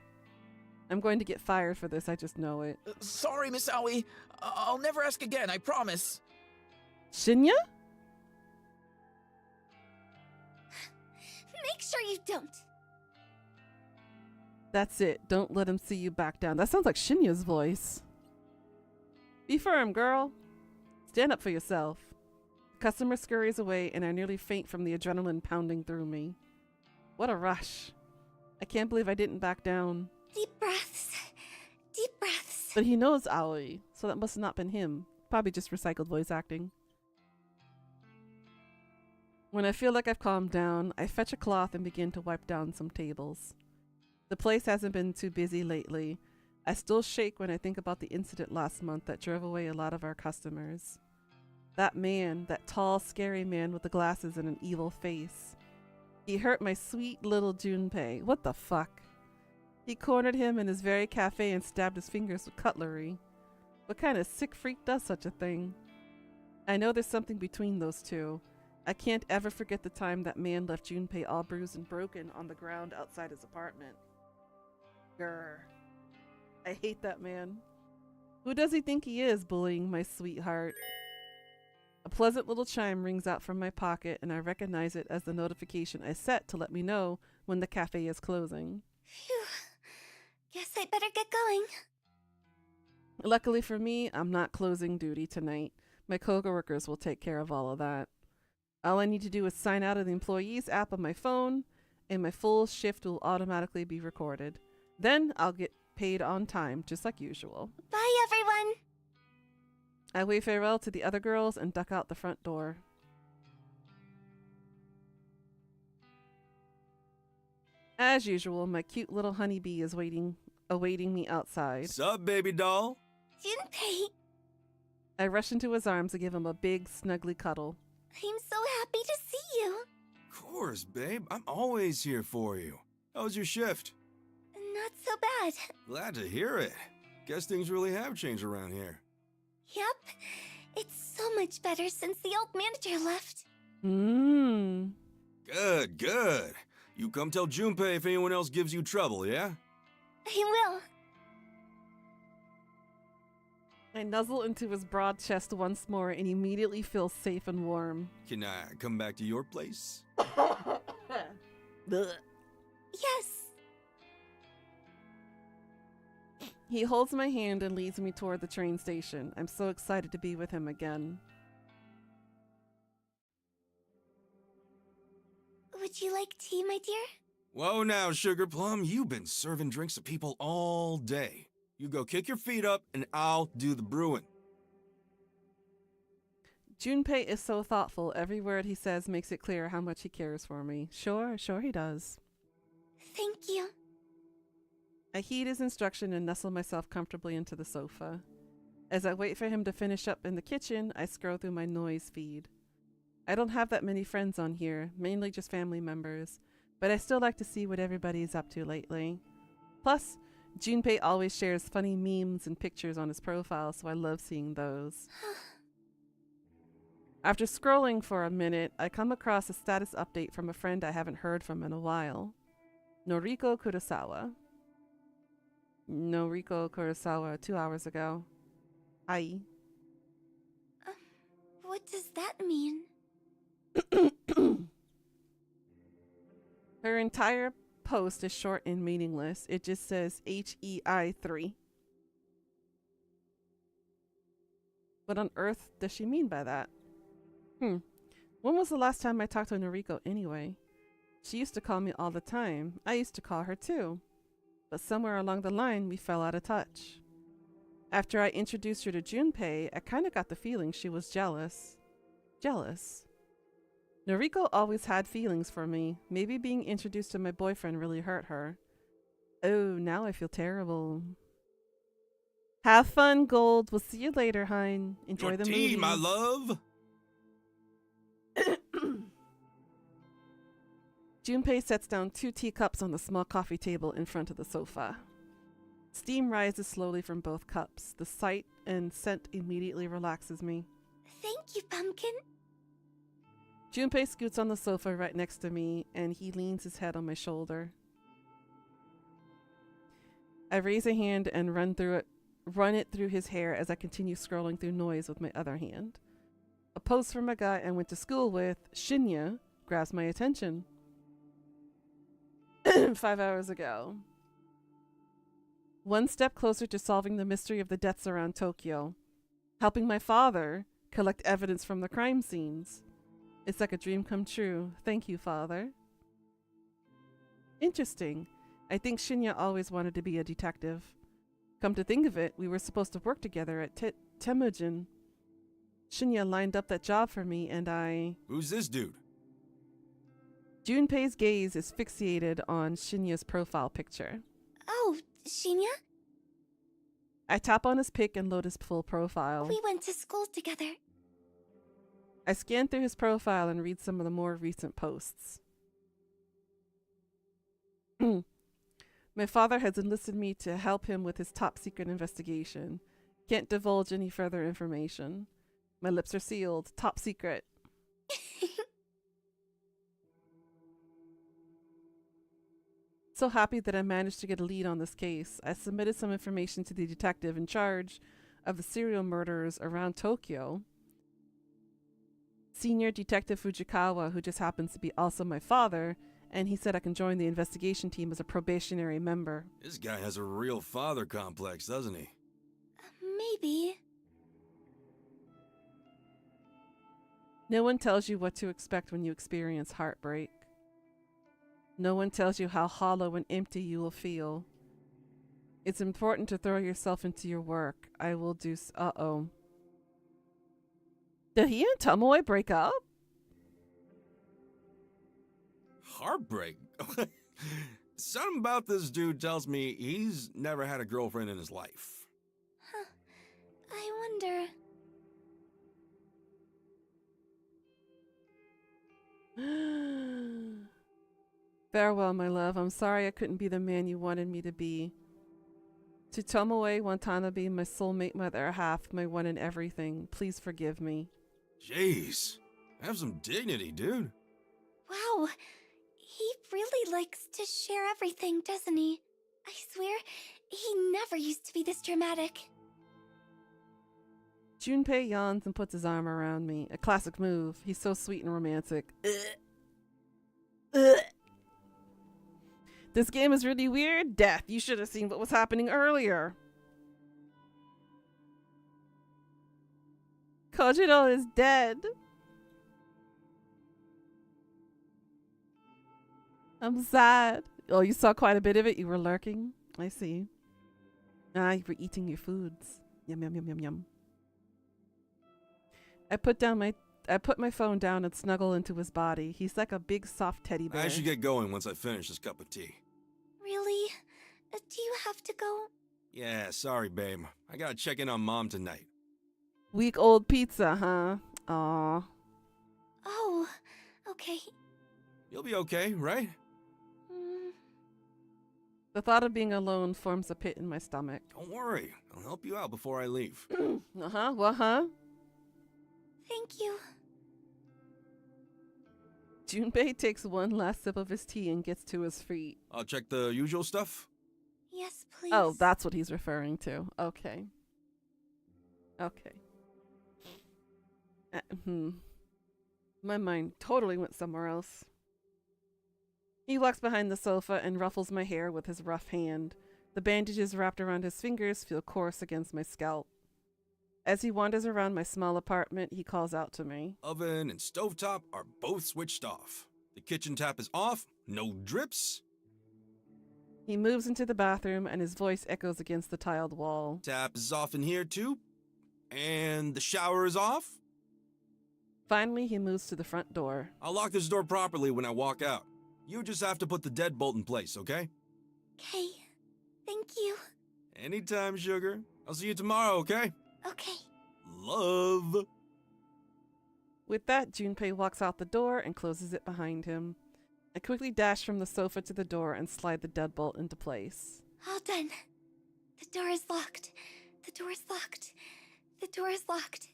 I'm going to get fired for this, I just know it. Sorry, Miss Aoi. I'll never ask again, I promise. Shinya? Make sure you don't. That's it. Don't let him see you back down. That sounds like Shinya's voice. Be firm, girl. Stand up for yourself. The customer scurries away and I nearly faint from the adrenaline pounding through me. What a rush. I can't believe I didn't back down. Deep breaths. Deep breaths. But he knows Aoi, so that must have not been him. Probably just recycled voice acting. When I feel like I've calmed down, I fetch a cloth and begin to wipe down some tables. The place hasn't been too busy lately. I still shake when I think about the incident last month that drove away a lot of our customers. That man, that tall, scary man with the glasses and an evil face. He hurt my sweet little Junpei. What the fuck? He cornered him in his very cafe and stabbed his fingers with cutlery. What kind of sick freak does such a thing? I know there's something between those two. I can't ever forget the time that man left Junpei all bruised and broken on the ground outside his apartment. Grr. I hate that man. Who does he think he is, bullying my sweetheart? A pleasant little chime rings out from my pocket and I recognize it as the notification I set to let me know when the cafe is closing. Phew. Guess I better get going. Luckily for me, I'm not closing duty tonight. My coworkers will take care of all of that. All I need to do is sign out of the employees app on my phone and my full shift will automatically be recorded. Then I'll get paid on time, just like usual. Bye, everyone. I wave farewell to the other girls and duck out the front door. As usual, my cute little honeybee is awaiting me outside. Sup, baby doll? Junpei, I rush into his arms and give him a big, snuggly cuddle. I'm so happy to see you. Of course, babe. I'm always here for you. How was your shift? Not so bad. Glad to hear it. Guess things really have changed around here. Yep. It's so much better since the old manager left. Good, good. You come tell Junpei if anyone else gives you trouble, yeah? I will. I nuzzle into his broad chest once more and immediately feel safe and warm. Can I come back to your place? Blech. Yes. He holds my hand and leads me toward the train station. I'm so excited to be with him again. Would you like tea, my dear? Whoa now, Sugar Plum. You've been serving drinks to people all day. You go kick your feet up and I'll do the brewing. Junpei is so thoughtful. Every word he says makes it clear how much he cares for me. Sure he does. Thank you. I heed his instruction and nestle myself comfortably into the sofa. As I wait for him to finish up in the kitchen, I scroll through my noise feed. I don't have that many friends on here, mainly just family members, but I still like to see what everybody's up to lately. Plus, Junpei always shares funny memes and pictures on his profile, so I love seeing those. After scrolling for a minute, I come across a status update from a friend I haven't heard from in a while. Noriko Kurosawa. 2 hours ago. Hi. What does that mean? Her entire post is short and meaningless. It just says HEI3. What on earth does she mean by that? When was the last time I talked to Noriko anyway? She used to call me all the time. I used to call her too. But somewhere along the line, we fell out of touch. After I introduced her to Junpei, I kind of got the feeling she was jealous. Jealous. Noriko always had feelings for me. Maybe being introduced to my boyfriend really hurt her. Oh, now I feel terrible. Have fun, Gold. We'll see you later, Hein. Enjoy Your the tea, movie. my love. Junpei sets down 2 teacups on the small coffee table in front of the sofa. Steam rises slowly from both cups. The sight and scent immediately relaxes me. Thank you, Pumpkin. Junpei scoots on the sofa right next to me, and he leans his head on my shoulder. I raise a hand and run it through his hair as I continue scrolling through noise with my other hand. A post from a guy I went to school with, Shinya, grabs my attention. 5 hours ago. One step closer to solving the mystery of the deaths around Tokyo. Helping my father collect evidence from the crime scenes. It's like a dream come true. Thank you, Father. Interesting. I think Shinya always wanted to be a detective. Come to think of it, we were supposed to work together at Temujin. Shinya lined up that job for me and I... Who's this dude? Junpei's gaze is fixated on Shinya's profile picture. Oh, Shinya? I tap on his pic and load his full profile. We went to school together. I scan through his profile and read some of the more recent posts. My father has enlisted me to help him with his top secret investigation. Can't divulge any further information. My lips are sealed. Top secret. So happy that I managed to get a lead on this case. I submitted some information to the detective in charge of the serial murders around Tokyo. Senior Detective Fujikawa, who just happens to be also my father, and he said I can join the investigation team as a probationary member. This guy has a real father complex, doesn't he? Maybe. No one tells you what to expect when you experience heartbreak. No one tells you how hollow and empty you will feel. It's important to throw yourself into your work. I will do uh-oh. Did he and Tomoe break up? Heartbreak? Something about this dude tells me he's never had a girlfriend in his life. Huh. I wonder... Farewell, my love. I'm sorry I couldn't be the man you wanted me to be. To Tomoe Watanabe, my soulmate, my other half, my one and everything, please forgive me. Jeez, have some dignity, dude. Wow. He really likes to share everything, doesn't he? I swear, he never used to be this dramatic. Junpei yawns and puts his arm around me. A classic move. He's so sweet and romantic. This game is really weird. Death, you should have seen what was happening earlier. Kojiro is dead. I'm sad. Oh, you saw quite a bit of it. You were lurking. I see. Ah, you were eating your foods. Yum, yum, yum, yum, yum. I put my phone down and snuggle into his body. He's like a big soft teddy bear. I should get going once I finish this cup of tea. Really? Do you have to go? Yeah, sorry, babe. I gotta check in on Mom tonight. Week old pizza, huh? Aw. Oh, okay. You'll be okay, right? The thought of being alone forms a pit in my stomach. Don't worry. I'll help you out before I leave. Uh-huh, what, huh? Thank you. Junpei takes one last sip of his tea and gets to his feet. I'll check the usual stuff. Yes, please. Oh, that's what he's referring to. Okay. Okay. My mind totally went somewhere else. He walks behind the sofa and ruffles my hair with his rough hand. The bandages wrapped around his fingers feel coarse against my scalp. As he wanders around my small apartment, he calls out to me. Oven and stovetop are both switched off. The kitchen tap is off, no drips. He moves into the bathroom and his voice echoes against the tiled wall. Tap is off in here too. And the shower is off. Finally, he moves to the front door. I'll lock this door properly when I walk out. You just have to put the deadbolt in place, okay? Okay. Thank you. Anytime, sugar. I'll see you tomorrow, okay? Okay. Love. With that, Junpei walks out the door and closes it behind him. I quickly dash from the sofa to the door and slide the deadbolt into place. All done. The door is locked. The door is locked. The door is locked.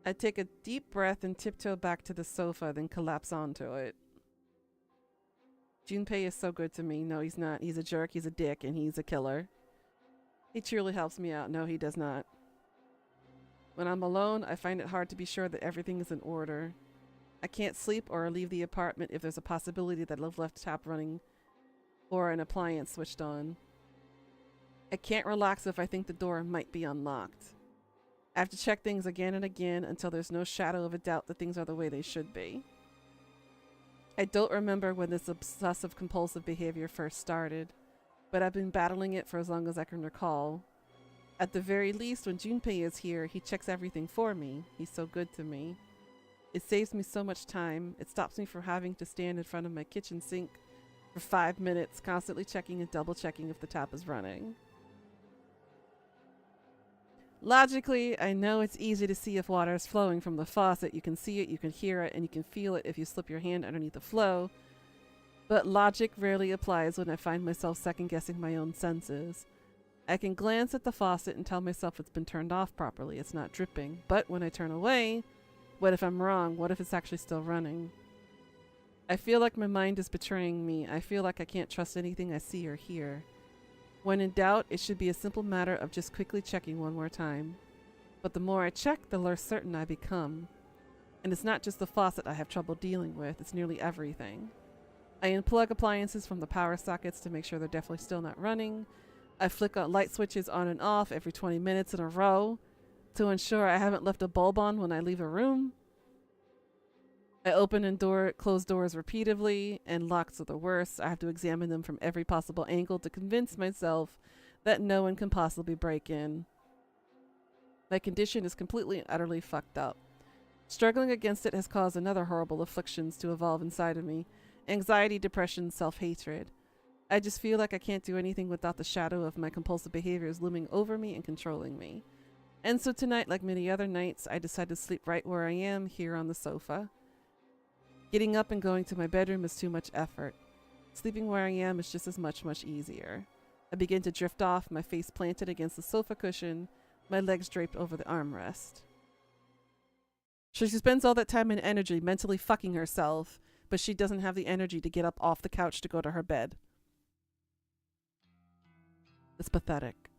I take a deep breath and tiptoe back to the sofa, then collapse onto it. Junpei is so good to me. No, he's not. He's a jerk, he's a dick, and he's a killer. He truly helps me out. No, he does not. When I'm alone, I find it hard to be sure that everything is in order. I can't sleep or leave the apartment if there's a possibility that I've left tap running or an appliance switched on. I can't relax if I think the door might be unlocked. I have to check things again and again until there's no shadow of a doubt that things are the way they should be. I don't remember when this obsessive compulsive behavior first started, but I've been battling it for as long as I can recall. At the very least, when Junpei is here, he checks everything for me. He's so good to me. It saves me so much time. It stops me from having to stand in front of my kitchen sink for 5 minutes, constantly checking and double checking if the tap is running. Logically, I know it's easy to see if water is flowing from the faucet. You can see it, you can hear it, and you can feel it if you slip your hand underneath the flow. But logic rarely applies when I find myself second-guessing my own senses. I can glance at the faucet and tell myself it's been turned off properly, it's not dripping. But when I turn away, what if I'm wrong? What if it's actually still running? I feel like my mind is betraying me. I feel like I can't trust anything I see or hear. When in doubt, it should be a simple matter of just quickly checking one more time. But the more I check, the less certain I become. And it's not just the faucet I have trouble dealing with, it's nearly everything. I unplug appliances from the power sockets to make sure they're definitely still not running. I flick on light switches on and off every 20 minutes in a row to ensure I haven't left a bulb on when I leave a room. I open and close doors repeatedly, and locks are the worst. I have to examine them from every possible angle to convince myself that no one can possibly break in. My condition is completely and utterly fucked up. Struggling against it has caused another horrible afflictions to evolve inside of me. Anxiety, depression, self-hatred. I just feel like I can't do anything without the shadow of my compulsive behaviors looming over me and controlling me. And so tonight, like many other nights, I decide to sleep right where I am, here on the sofa. Getting up and going to my bedroom is too much effort. Sleeping where I am is just as much easier. I begin to drift off, my face planted against the sofa cushion, my legs draped over the armrest. So she spends all that time and energy mentally fucking herself, but she doesn't have the energy to get up off the couch to go to her bed. It's pathetic.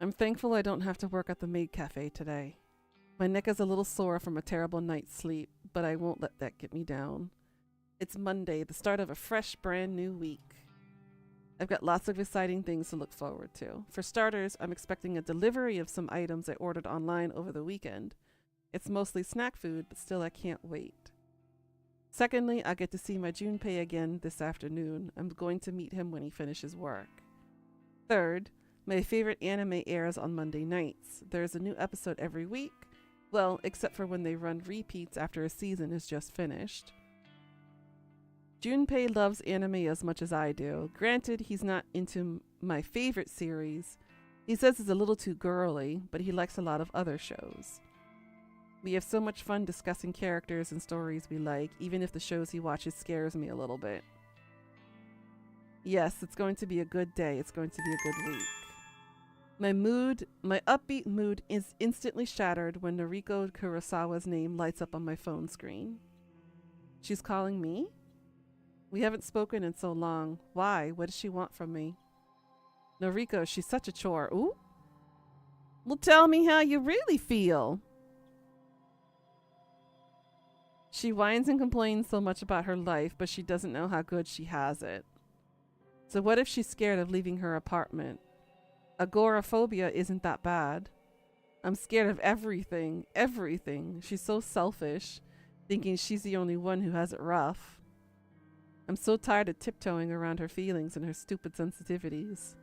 I'm thankful I don't have to work at the maid cafe today. My neck is a little sore from a terrible night's sleep, but I won't let that get me down. It's Monday, the start of a fresh, brand new week. I've got lots of exciting things to look forward to. For starters, I'm expecting a delivery of some items I ordered online over the weekend. It's mostly snack food, but still I can't wait. Secondly, I get to see my Junpei again this afternoon. I'm going to meet him when he finishes work. Third, my favorite anime airs on Monday nights. There's a new episode every week. Well, except for when they run repeats after a season is just finished. Junpei loves anime as much as I do. Granted, he's not into my favorite series. He says it's a little too girly, but he likes a lot of other shows. We have so much fun discussing characters and stories we like, even if the shows he watches scares me a little bit. Yes, it's going to be a good day. It's going to be a good week. My upbeat mood is instantly shattered when Noriko Kurosawa's name lights up on my phone screen. She's calling me? We haven't spoken in so long. Why? What does she want from me? Noriko, she's such a chore. Ooh? Well, tell me how you really feel. She whines and complains so much about her life, but she doesn't know how good she has it. So what if she's scared of leaving her apartment? Agoraphobia isn't that bad. I'm scared of everything, everything. She's so selfish, thinking she's the only one who has it rough. I'm so tired of tiptoeing around her feelings and her stupid sensitivities.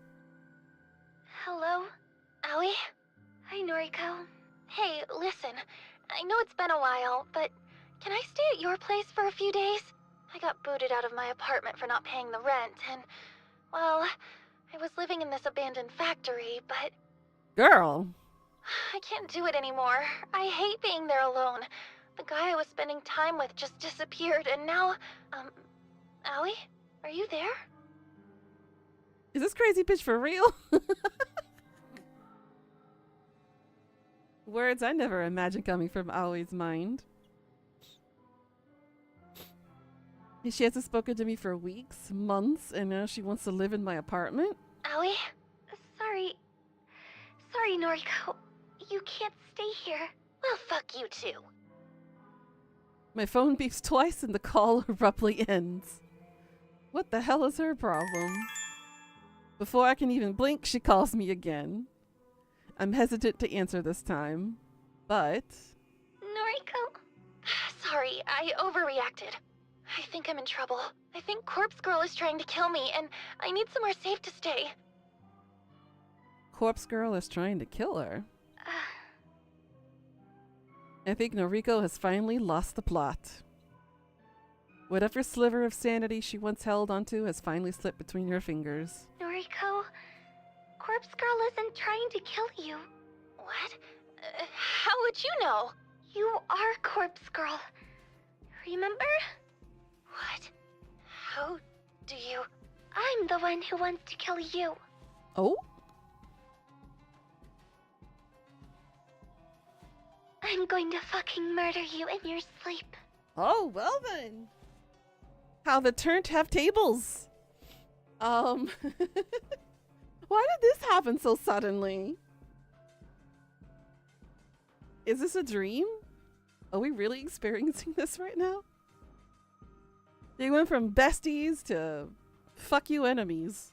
Hello? Aoi? Hi, Noriko. Hey, listen. I know it's been a while, but can I stay at your place for a few days? I got booted out of my apartment for not paying the rent, and, well, I was living in this abandoned factory, but Girl! I can't do it anymore. I hate being there alone. The guy I was spending time with just disappeared, and now, Aoi? Are you there? Is this crazy bitch for real? Words I never imagined coming from Aoi's mind. She hasn't spoken to me for weeks, months, and now she wants to live in my apartment? Aoi? Sorry, Noriko. You can't stay here. Well, fuck you too. My phone beeps twice and the call abruptly ends. What the hell is her problem? Before I can even blink, she calls me again. I'm hesitant to answer this time, but... Noriko? Sorry, I overreacted. I think I'm in trouble. I think Corpse Girl is trying to kill me, and I need somewhere safe to stay. Corpse Girl is trying to kill her. I think Noriko has finally lost the plot. Whatever sliver of sanity she once held onto has finally slipped between her fingers. Noriko, Corpse Girl isn't trying to kill you. What? How would you know? You are Corpse Girl. Remember? What? How do you... I'm the one who wants to kill you. Oh? I'm going to fucking murder you in your sleep. Oh, well then. How the turned have tables. Why did this happen so suddenly? Is this a dream? Are we really experiencing this right now? They went from besties to fuck you enemies.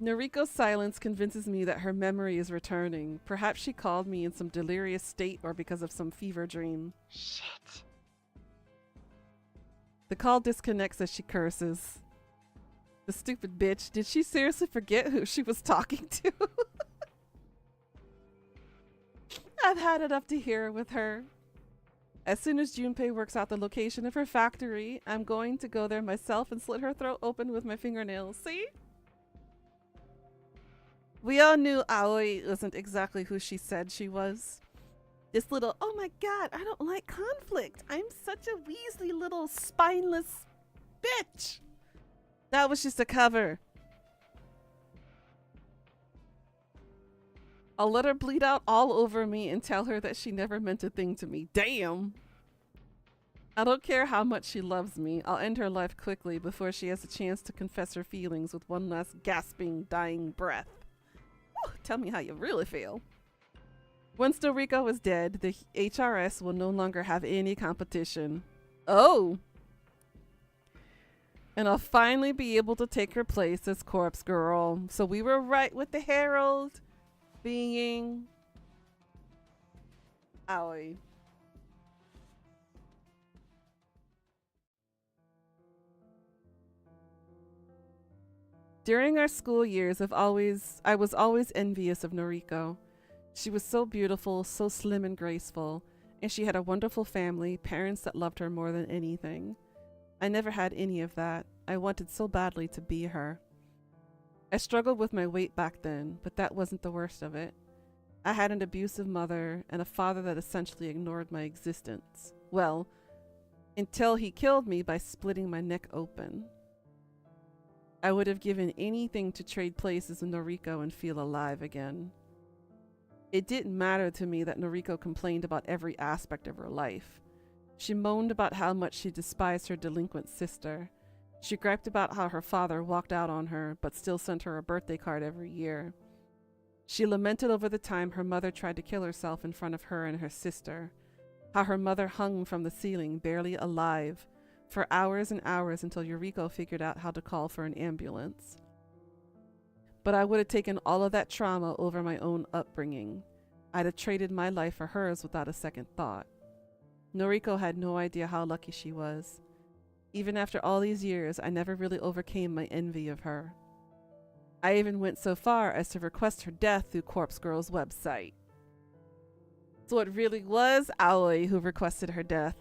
Noriko's silence convinces me that her memory is returning. Perhaps she called me in some delirious state or because of some fever dream. Shit. The call disconnects as she curses. The stupid bitch. Did she seriously forget who she was talking to? I've had enough to hear with her. As soon as Junpei works out the location of her factory, I'm going to go there myself and slit her throat open with my fingernails. See? We all knew Aoi wasn't exactly who she said she was. This little, oh my god, I don't like conflict. I'm such a Weasley little spineless bitch. That was just a cover. I'll let her bleed out all over me and tell her that she never meant a thing to me. Damn. I don't care how much she loves me. I'll end her life quickly before she has a chance to confess her feelings with one last gasping, dying breath. Whew, tell me how you really feel. Once Noriko is dead, the HRS will no longer have any competition. Oh! And I'll finally be able to take her place as Corpse Girl. So we were right with the Herald being Aoi. During our school years, I was always envious of Noriko. She was so beautiful, so slim and graceful, and she had a wonderful family, parents that loved her more than anything. I never had any of that. I wanted so badly to be her. I struggled with my weight back then, but that wasn't the worst of it. I had an abusive mother and a father that essentially ignored my existence. Well, until he killed me by splitting my neck open. I would have given anything to trade places with Noriko and feel alive again. It didn't matter to me that Noriko complained about every aspect of her life. She moaned about how much she despised her delinquent sister. She griped about how her father walked out on her, but still sent her a birthday card every year. She lamented over the time her mother tried to kill herself in front of her and her sister, how her mother hung from the ceiling, barely alive, for hours and hours until Noriko figured out how to call for an ambulance. But I would have taken all of that trauma over my own upbringing. I'd have traded my life for hers without a second thought. Noriko had no idea how lucky she was. Even after all these years, I never really overcame my envy of her. I even went so far as to request her death through Corpse Girl's website. So it really was Aoi who requested her death.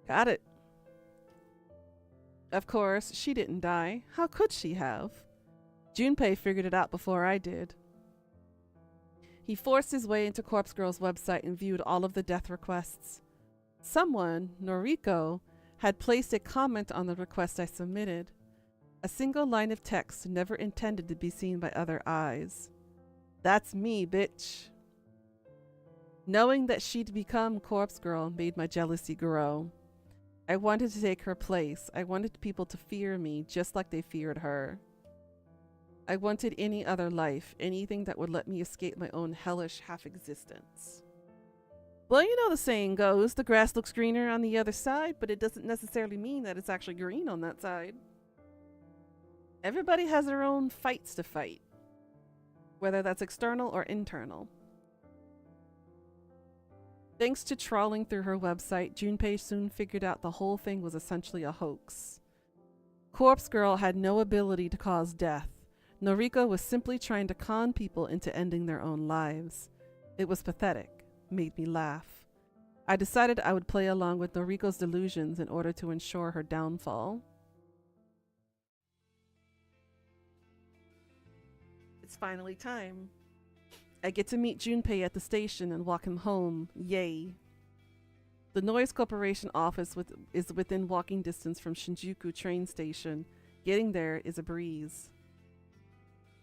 Got it. Of course, she didn't die. How could she have? Junpei figured it out before I did. He forced his way into Corpse Girl's website and viewed all of the death requests. Someone, Noriko, had placed a comment on the request I submitted. A single line of text never intended to be seen by other eyes. That's me, bitch. Knowing that she'd become Corpse Girl made my jealousy grow. I wanted to take her place. I wanted people to fear me just like they feared her. I wanted any other life, anything that would let me escape my own hellish half-existence. Well, you know the saying goes, the grass looks greener on the other side, but it doesn't necessarily mean that it's actually green on that side. Everybody has their own fights to fight, whether that's external or internal. Thanks to trawling through her website, Junpei soon figured out the whole thing was essentially a hoax. Corpse Girl had no ability to cause death. Noriko was simply trying to con people into ending their own lives. It was pathetic, made me laugh. I decided I would play along with Noriko's delusions in order to ensure her downfall. It's finally time. I get to meet Junpei at the station and walk him home. Yay. The Noise Corporation office is within walking distance from Shinjuku train station. Getting there is a breeze.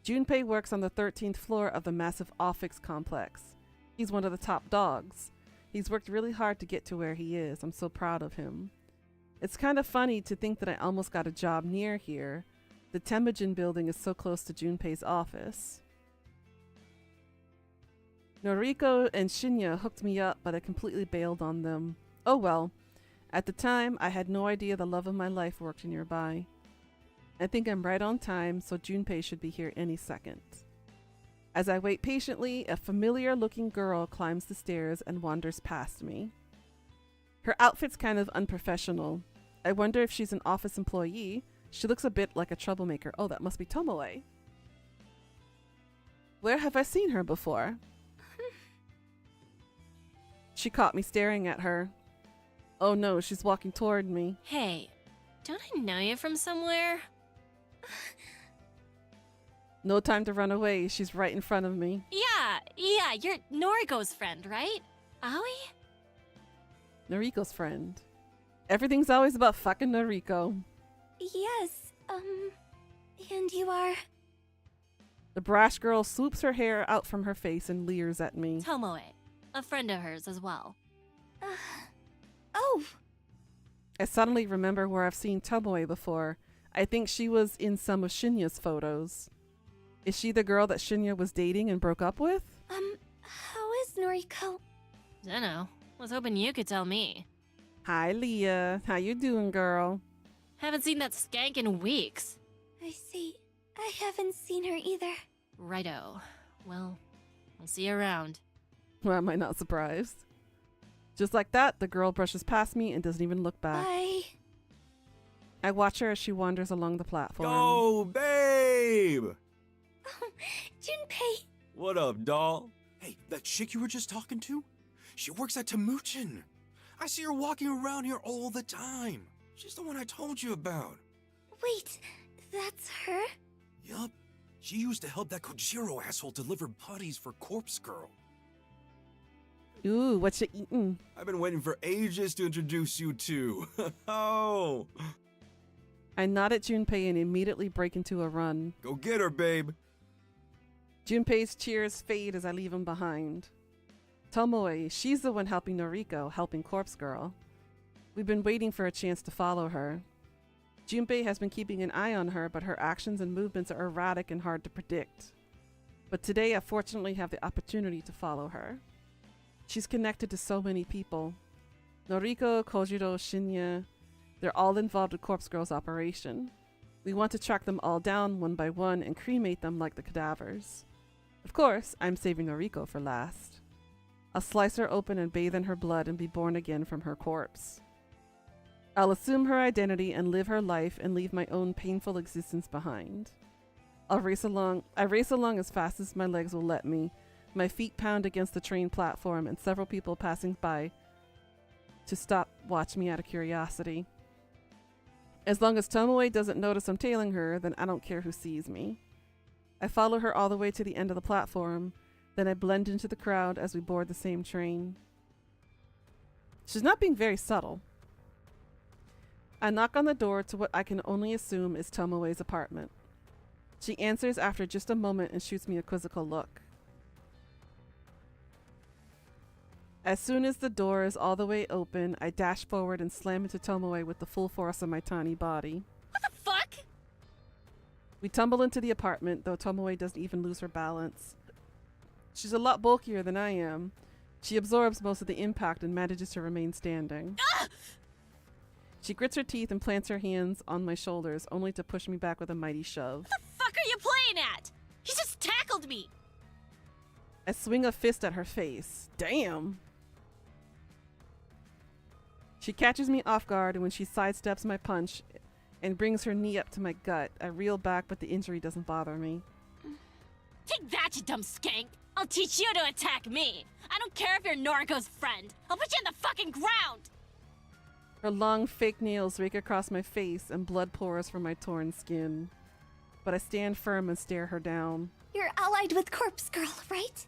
Junpei works on the 13th floor of the massive office complex. He's one of the top dogs. He's worked really hard to get to where he is. I'm so proud of him. It's kind of funny to think that I almost got a job near here. The Temujin building is so close to Junpei's office. Noriko and Shinya hooked me up, but I completely bailed on them. Oh well. At the time, I had no idea the love of my life worked nearby. I think I'm right on time, so Junpei should be here any second. As I wait patiently, a familiar-looking girl climbs the stairs and wanders past me. Her outfit's kind of unprofessional. I wonder if she's an office employee. She looks a bit like a troublemaker. Oh, that must be Tomoe. Where have I seen her before? She caught me staring at her. Oh no, she's walking toward me. Hey, don't I know you from somewhere? No time to run away. She's right in front of me. Yeah, you're Noriko's friend, right? Aoi? Noriko's friend. Everything's always about fucking Noriko. Yes, and you are? The brash girl swoops her hair out from her face and leers at me. Tomoe, a friend of hers as well. Oh! I suddenly remember where I've seen Tomoe before. I think she was in some of Shinya's photos. Is she the girl that Shinya was dating and broke up with? How is Noriko? Dunno. Was hoping you could tell me. Hi, Leah. How you doing, girl? Haven't seen that skank in weeks. I see. I haven't seen her either. Righto. Well, I'll see you around. Why am I not surprised? Just like that, the girl brushes past me and doesn't even look back. Bye. I watch her as she wanders along the platform. Yo, babe! Oh, Junpei! What up, doll? Hey, that chick you were just talking to? She works at Temujin. I see her walking around here all the time. She's the one I told you about. Wait, that's her? Yup. She used to help that Kojiro asshole deliver putties for Corpse Girl. Ooh, what you eating? I've been waiting for ages to introduce you to. Oh! I nod at Junpei and immediately break into a run. Go get her, babe. Junpei's cheers fade as I leave him behind. Tomoe, she's the one helping Noriko, helping Corpse Girl. We've been waiting for a chance to follow her. Junpei has been keeping an eye on her, but her actions and movements are erratic and hard to predict. But today I fortunately have the opportunity to follow her. She's connected to so many people. Noriko, Kojiro, Shinya, they're all involved with Corpse Girl's operation. We want to track them all down one by one and cremate them like the cadavers. Of course, I'm saving Noriko for last. I'll slice her open and bathe in her blood and be born again from her corpse. I'll assume her identity and live her life and leave my own painful existence behind. I race along as fast as my legs will let me. My feet pound against the train platform and several people passing by to stop watch me out of curiosity. As long as Tomoe doesn't notice I'm tailing her, then I don't care who sees me. I follow her all the way to the end of the platform, then I blend into the crowd as we board the same train. She's not being very subtle. I knock on the door to what I can only assume is Tomoe's apartment. She answers after just a moment and shoots me a quizzical look. As soon as the door is all the way open, I dash forward and slam into Tomoe with the full force of my tiny body. What the fuck? We tumble into the apartment, though Tomoe doesn't even lose her balance. She's a lot bulkier than I am. She absorbs most of the impact and manages to remain standing. Ah! She grits her teeth and plants her hands on my shoulders, only to push me back with a mighty shove. What the fuck are you playing at? He just tackled me! I swing a fist at her face. Damn! She catches me off guard, and when she sidesteps my punch and brings her knee up to my gut, I reel back, but the injury doesn't bother me. Take that, you dumb skank! I'll teach you to attack me! I don't care if you're Noriko's friend! I'll put you in the fucking ground! Her long fake nails rake across my face and blood pours from my torn skin. But I stand firm and stare her down. You're allied with Corpse Girl, right?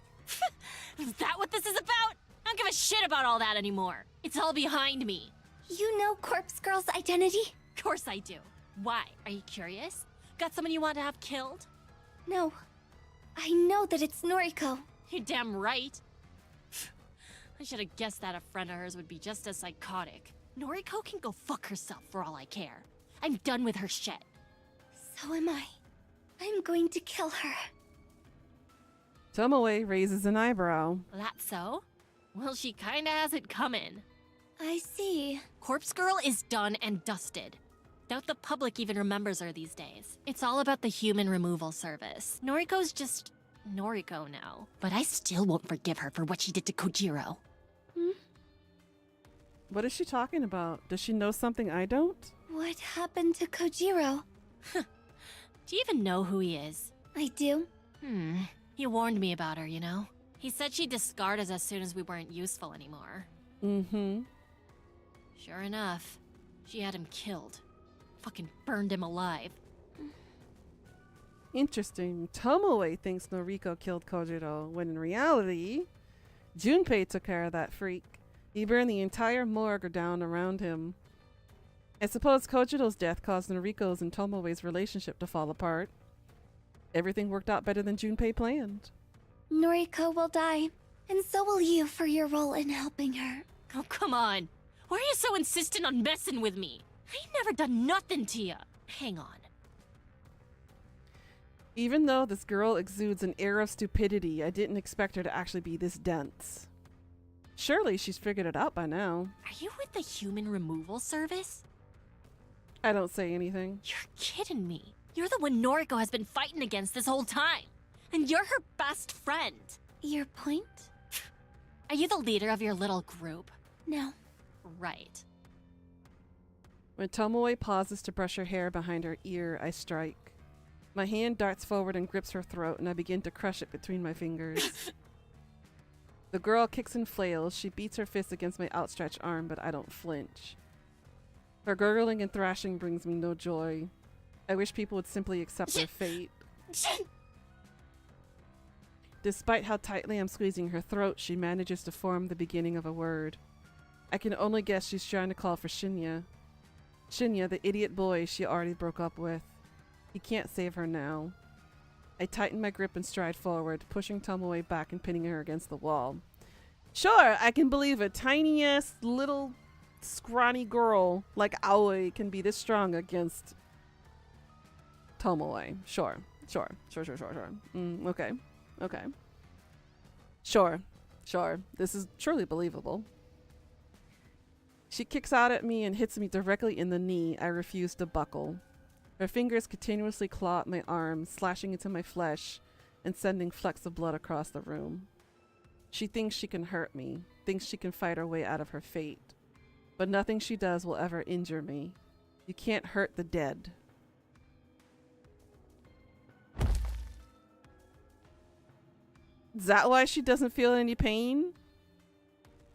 Is that what this is about? I don't give a shit about all that anymore. It's all behind me. You know Corpse Girl's identity? Of course I do. Why? Are you curious? Got someone you want to have killed? No. I know that it's Noriko. You're damn right. I should have guessed that a friend of hers would be just as psychotic. Noriko can go fuck herself for all I care. I'm done with her shit. So am I. I'm going to kill her. Tomoe raises an eyebrow. That so? Well, she kinda has it coming. I see. Corpse Girl is done and dusted. Doubt the public even remembers her these days. It's all about the human removal service. Noriko's just Noriko now. But I still won't forgive her for what she did to Kojiro. What is she talking about? Does she know something I don't? What happened to Kojiro? Do you even know who he is? I do. He warned me about her, you know? He said she'd discard us as soon as we weren't useful anymore. Mm-hmm. Sure enough, she had him killed. Fucking burned him alive. Interesting. Tomoe thinks Noriko killed Kojiro, when in reality, Junpei took care of that freak. He burned the entire morgue down around him. I suppose Kojiro's death caused Noriko's and Tomoe's relationship to fall apart. Everything worked out better than Junpei planned. Noriko will die, and so will you for your role in helping her. Oh, come on. Why are you so insistent on messing with me? I ain't never done nothing to you. Hang on. Even though this girl exudes an air of stupidity, I didn't expect her to actually be this dense. Surely she's figured it out by now. Are you with the human removal service? I don't say anything. You're kidding me. You're the one Noriko has been fighting against this whole time. And you're her best friend. Your point? Are you the leader of your little group? No. Right. When Tomoe pauses to brush her hair behind her ear, I strike. My hand darts forward and grips her throat, and I begin to crush it between my fingers. The girl kicks and flails. She beats her fist against my outstretched arm, but I don't flinch. Her gurgling and thrashing brings me no joy. I wish people would simply accept their fate. Despite how tightly I'm squeezing her throat, she manages to form the beginning of a word. I can only guess she's trying to call for Shinya. Shinya, the idiot boy she already broke up with. He can't save her now. I tighten my grip and stride forward, pushing Tomoe back and pinning her against the wall. Sure, I can believe a tiny-ass little scrawny girl like Aoi can be this strong against Tomoe. Sure. Okay. Sure. This is truly believable. She kicks out at me and hits me directly in the knee. I refuse to buckle. Her fingers continuously claw at my arm, slashing into my flesh and sending flecks of blood across the room. She thinks she can hurt me, thinks she can fight her way out of her fate. But nothing she does will ever injure me. You can't hurt the dead. Is that why she doesn't feel any pain?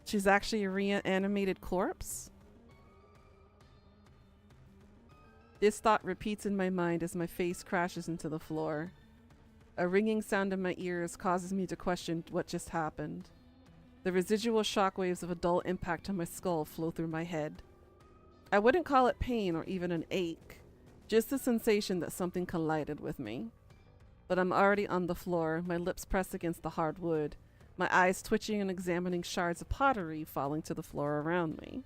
She's actually a reanimated corpse? This thought repeats in my mind as my face crashes into the floor. A ringing sound in my ears causes me to question what just happened. The residual shockwaves of a dull impact on my skull flow through my head. I wouldn't call it pain or even an ache, just the sensation that something collided with me. But I'm already on the floor, my lips pressed against the hard wood, my eyes twitching and examining shards of pottery falling to the floor around me.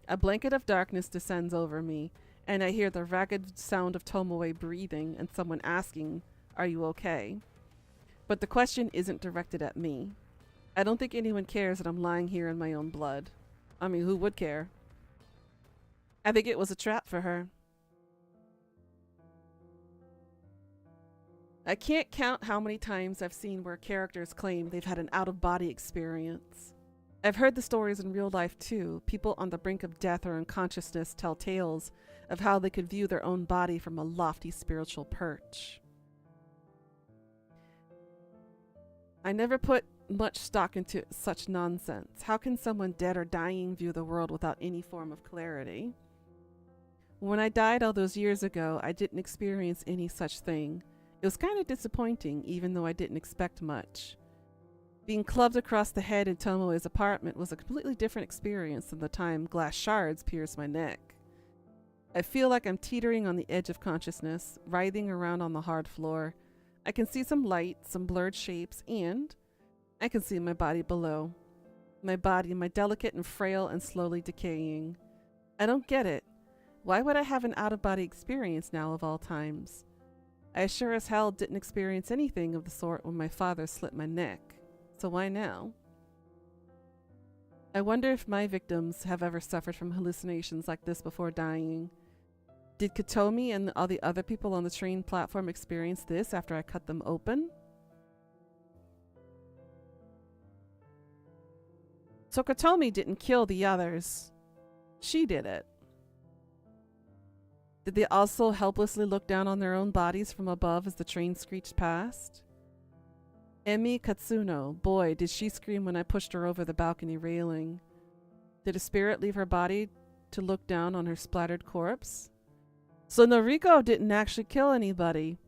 A blanket of darkness descends over me, and I hear the ragged sound of Tomoe breathing and someone asking, "Are you okay?" But the question isn't directed at me. I don't think anyone cares that I'm lying here in my own blood. I mean, who would care? I think it was a trap for her. I can't count how many times I've seen where characters claim they've had an out-of-body experience. I've heard the stories in real life too. People on the brink of death or unconsciousness tell tales of how they could view their own body from a lofty spiritual perch. I never put much stock into such nonsense. How can someone dead or dying view the world without any form of clarity? When I died all those years ago, I didn't experience any such thing. It was kind of disappointing, even though I didn't expect much. Being clubbed across the head in Tomoe's apartment was a completely different experience than the time glass shards pierced my neck. I feel like I'm teetering on the edge of consciousness, writhing around on the hard floor. I can see some light, some blurred shapes, and I can see my body below. My body, my delicate and frail and slowly decaying. I don't get it. Why would I have an out-of-body experience now of all times? I sure as hell didn't experience anything of the sort when my father slit my neck. So why now? I wonder if my victims have ever suffered from hallucinations like this before dying. Did Katomi and all the other people on the train platform experience this after I cut them open? So Katomi didn't kill the others. She did it. Did they also helplessly look down on their own bodies from above as the train screeched past? Emi Katsuno, boy, did she scream when I pushed her over the balcony railing. Did a spirit leave her body to look down on her splattered corpse? So Noriko didn't actually kill anybody.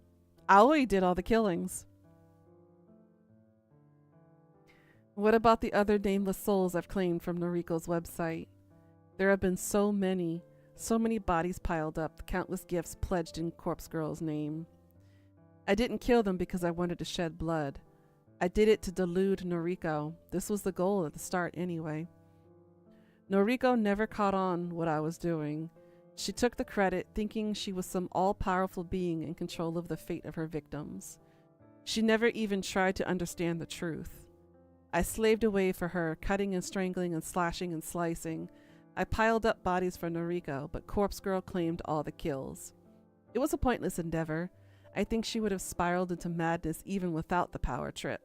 Aoi did all the killings. What about the other nameless souls I've claimed from Noriko's website? There have been so many bodies piled up, countless gifts pledged in Corpse Girl's name. I didn't kill them because I wanted to shed blood. I did it to delude Noriko. This was the goal at the start anyway. Noriko never caught on what I was doing. She took the credit, thinking she was some all-powerful being in control of the fate of her victims. She never even tried to understand the truth. I slaved away for her, cutting and strangling and slashing and slicing. I piled up bodies for Noriko, but Corpse Girl claimed all the kills. It was a pointless endeavor. I think she would have spiraled into madness even without the power trip.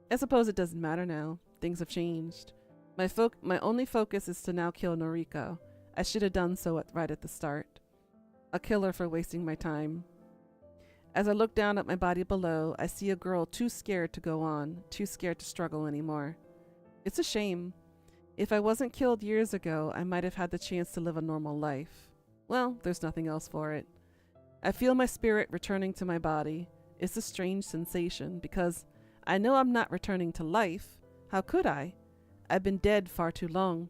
I suppose it doesn't matter now. Things have changed. My only focus is to now kill Noriko. I should have done so right at the start. I'll kill her for wasting my time. As I look down at my body below, I see a girl too scared to go on, too scared to struggle anymore. It's a shame. If I wasn't killed years ago, I might have had the chance to live a normal life. Well, there's nothing else for it. I feel my spirit returning to my body. It's a strange sensation because I know I'm not returning to life. How could I? I've been dead far too long.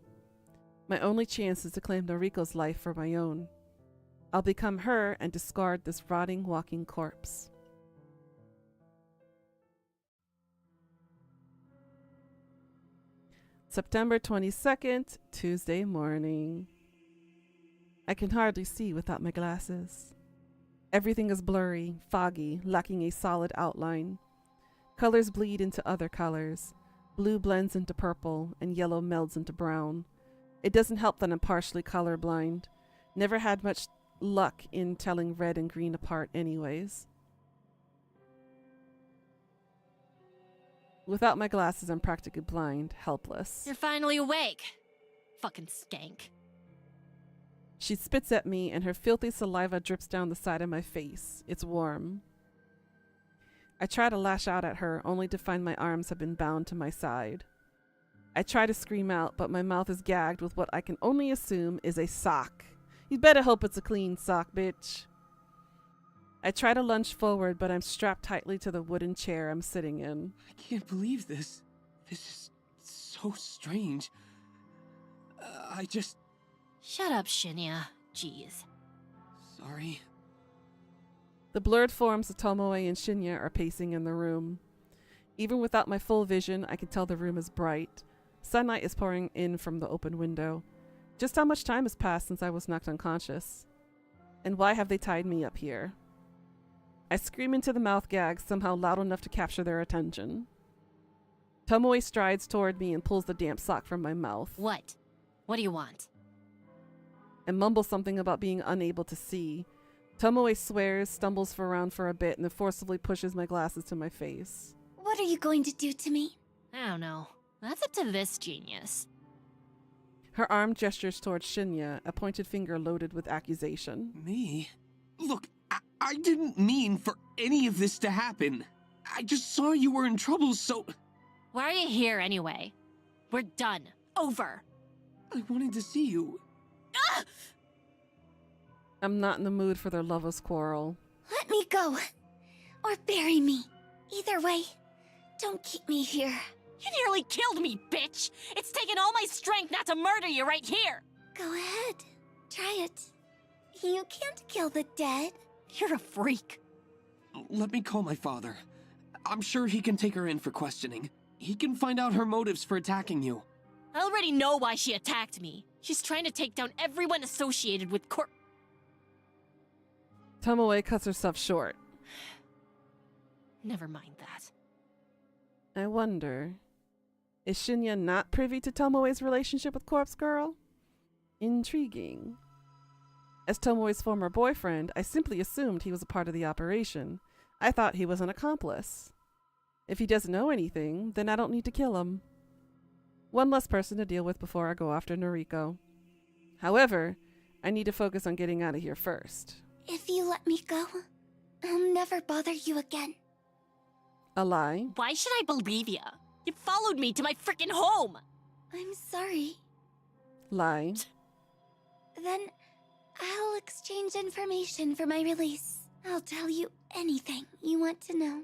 My only chance is to claim Noriko's life for my own. I'll become her and discard this rotting, walking corpse. September 22nd, Tuesday morning. I can hardly see without my glasses. Everything is blurry, foggy, lacking a solid outline. Colors bleed into other colors. Blue blends into purple, and yellow melds into brown. It doesn't help that I'm partially colorblind. Never had much luck in telling red and green apart anyways. Without my glasses, I'm practically blind, helpless. You're finally awake. Fucking skank. She spits at me and her filthy saliva drips down the side of my face. It's warm. I try to lash out at her, only to find my arms have been bound to my side. I try to scream out, but my mouth is gagged with what I can only assume is a sock. You'd better hope it's a clean sock, bitch. I try to lunge forward, but I'm strapped tightly to the wooden chair I'm sitting in. I can't believe this. This is so strange. I just... Shut up, Shinya. Jeez. Sorry. The blurred forms of Tomoe and Shinya are pacing in the room. Even without my full vision, I can tell the room is bright. Sunlight is pouring in from the open window. Just how much time has passed since I was knocked unconscious? And why have they tied me up here? I scream into the mouth gag, somehow loud enough to capture their attention. Tomoe strides toward me and pulls the damp sock from my mouth. What? What do you want? And mumbles something about being unable to see. Tomoe swears, stumbles around for a bit, and then forcibly pushes my glasses to my face. What are you going to do to me? I don't know. That's up to this genius. Her arm gestures towards Shinya, a pointed finger loaded with accusation. Me? Look, I didn't mean for any of this to happen. I just saw you were in trouble, so... Why are you here anyway? We're done. Over. I wanted to see you. Ah! I'm not in the mood for their lovers' quarrel. Let me go. Or bury me. Either way, don't keep me here. You nearly killed me, bitch! It's taken all my strength not to murder you right here! Go ahead. Try it. You can't kill the dead. You're a freak. Let me call my father. I'm sure he can take her in for questioning. He can find out her motives for attacking you. I already know why she attacked me. She's trying to take down everyone associated with Tomoe cuts herself short. Never mind that. I wonder, is Shinya not privy to Tomoe's relationship with Corpse Girl? Intriguing. As Tomoe's former boyfriend, I simply assumed he was a part of the operation. I thought he was an accomplice. If he doesn't know anything, then I don't need to kill him. One less person to deal with before I go after Noriko. However, I need to focus on getting out of here first. If you let me go, I'll never bother you again. A lie? Why should I believe ya? You followed me to my frickin' home! I'm sorry. Lie. Then I'll exchange information for my release. I'll tell you anything you want to know.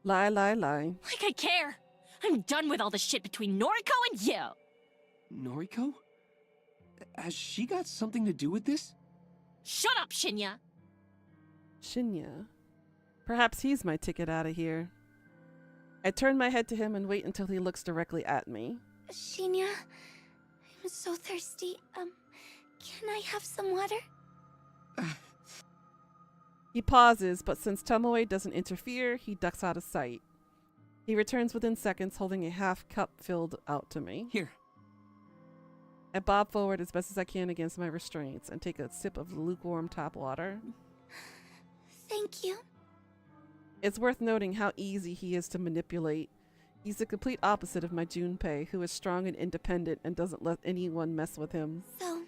Lie, lie, lie. Like I care! I'm done with all the shit between Noriko and you! Noriko? Has she got something to do with this? Shut up, Shinya! Shinya. Perhaps he's my ticket out of here. I turn my head to him and wait until he looks directly at me. Shinya, I'm so thirsty. Can I have some water? He pauses, but since Tomoe doesn't interfere, he ducks out of sight. He returns within seconds, holding a half cup filled out to me. Here. I bob forward as best as I can against my restraints and take a sip of the lukewarm tap water. Thank you. It's worth noting how easy he is to manipulate. He's the complete opposite of my Junpei, who is strong and independent and doesn't let anyone mess with him. So,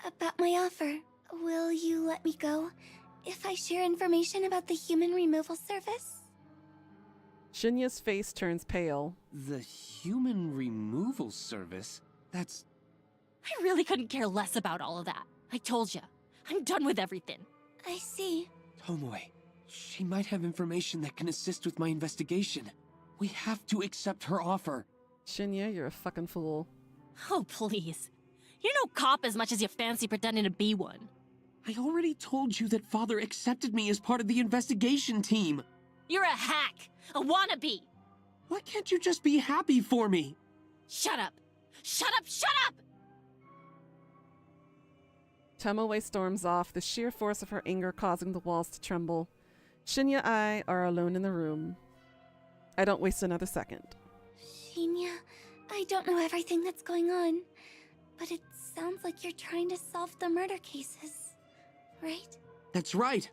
about my offer, will you let me go if I share information about the human removal service? Shinya's face turns pale. The human removal service? That's... I really couldn't care less about all of that. I told ya. I'm done with everything. I see. Tomoe, she might have information that can assist with my investigation. We have to accept her offer. Shinya, you're a fucking fool. Oh, please. You're no cop as much as you fancy pretending to be one. I already told you that Father accepted me as part of the investigation team. You're a hack! A wannabe! Why can't you just be happy for me? Shut up! Shut up! Shut up! Tomoe storms off, the sheer force of her anger causing the walls to tremble. Shinya and I are alone in the room. I don't waste another second. Shinya, I don't know everything that's going on, but it sounds like you're trying to solve the murder cases, right? That's right.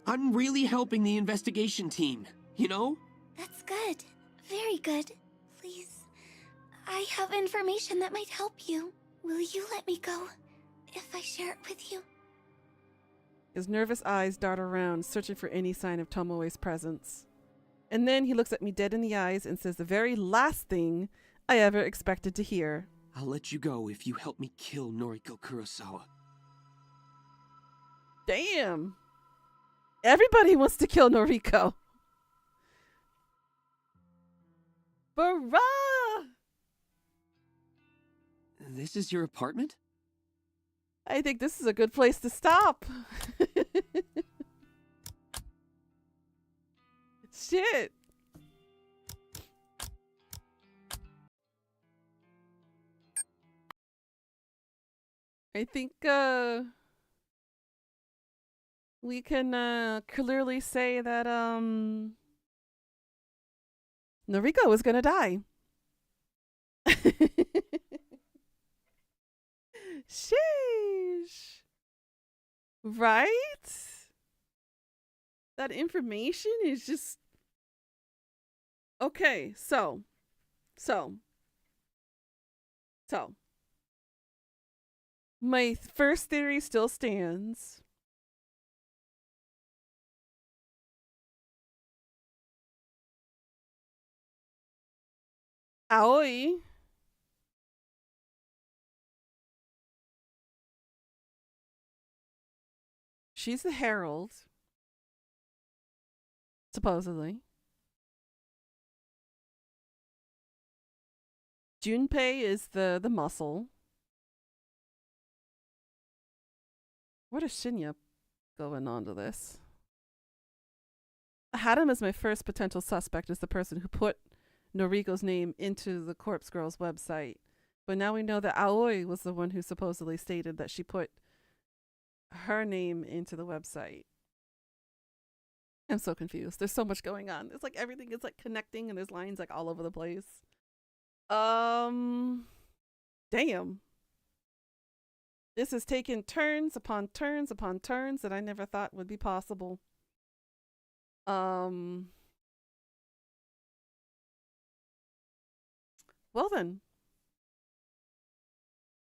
I'm really helping the investigation team, you know? That's good. Very good. Please, I have information that might help you. Will you let me go if I share it with you? His nervous eyes dart around, searching for any sign of Tomoe's presence. And then he looks at me dead in the eyes and says the very last thing I ever expected to hear. I'll let you go if you help me kill Noriko Kurosawa. Damn. Everybody wants to kill Noriko. Bruh! This is your apartment? I think this is a good place to stop. Shit. I think we can clearly say that Noriko is gonna die. Sheesh. Right? That information is just okay. So my first theory still stands. Aoi she's the herald, supposedly. Junpei is the muscle. What is Shinya going on to this? Hadam is my first potential suspect as the person who put Noriko's name into the corpse girl's website. But now we know that Aoi was the one who supposedly stated that she put her name into the website. I'm so confused. There's so much going on. It's like everything is like connecting and there's lines like all over the place. Damn. This has taken turns upon turns upon turns that I never thought would be possible. Well then.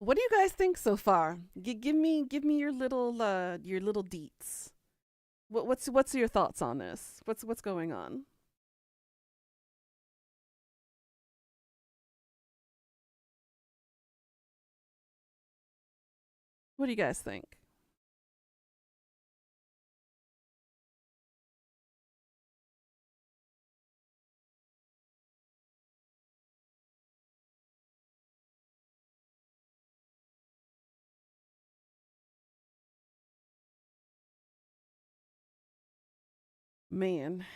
What do you guys think so far? Give me your little deets. What's your thoughts on this? What's going on? What do you guys think? Man.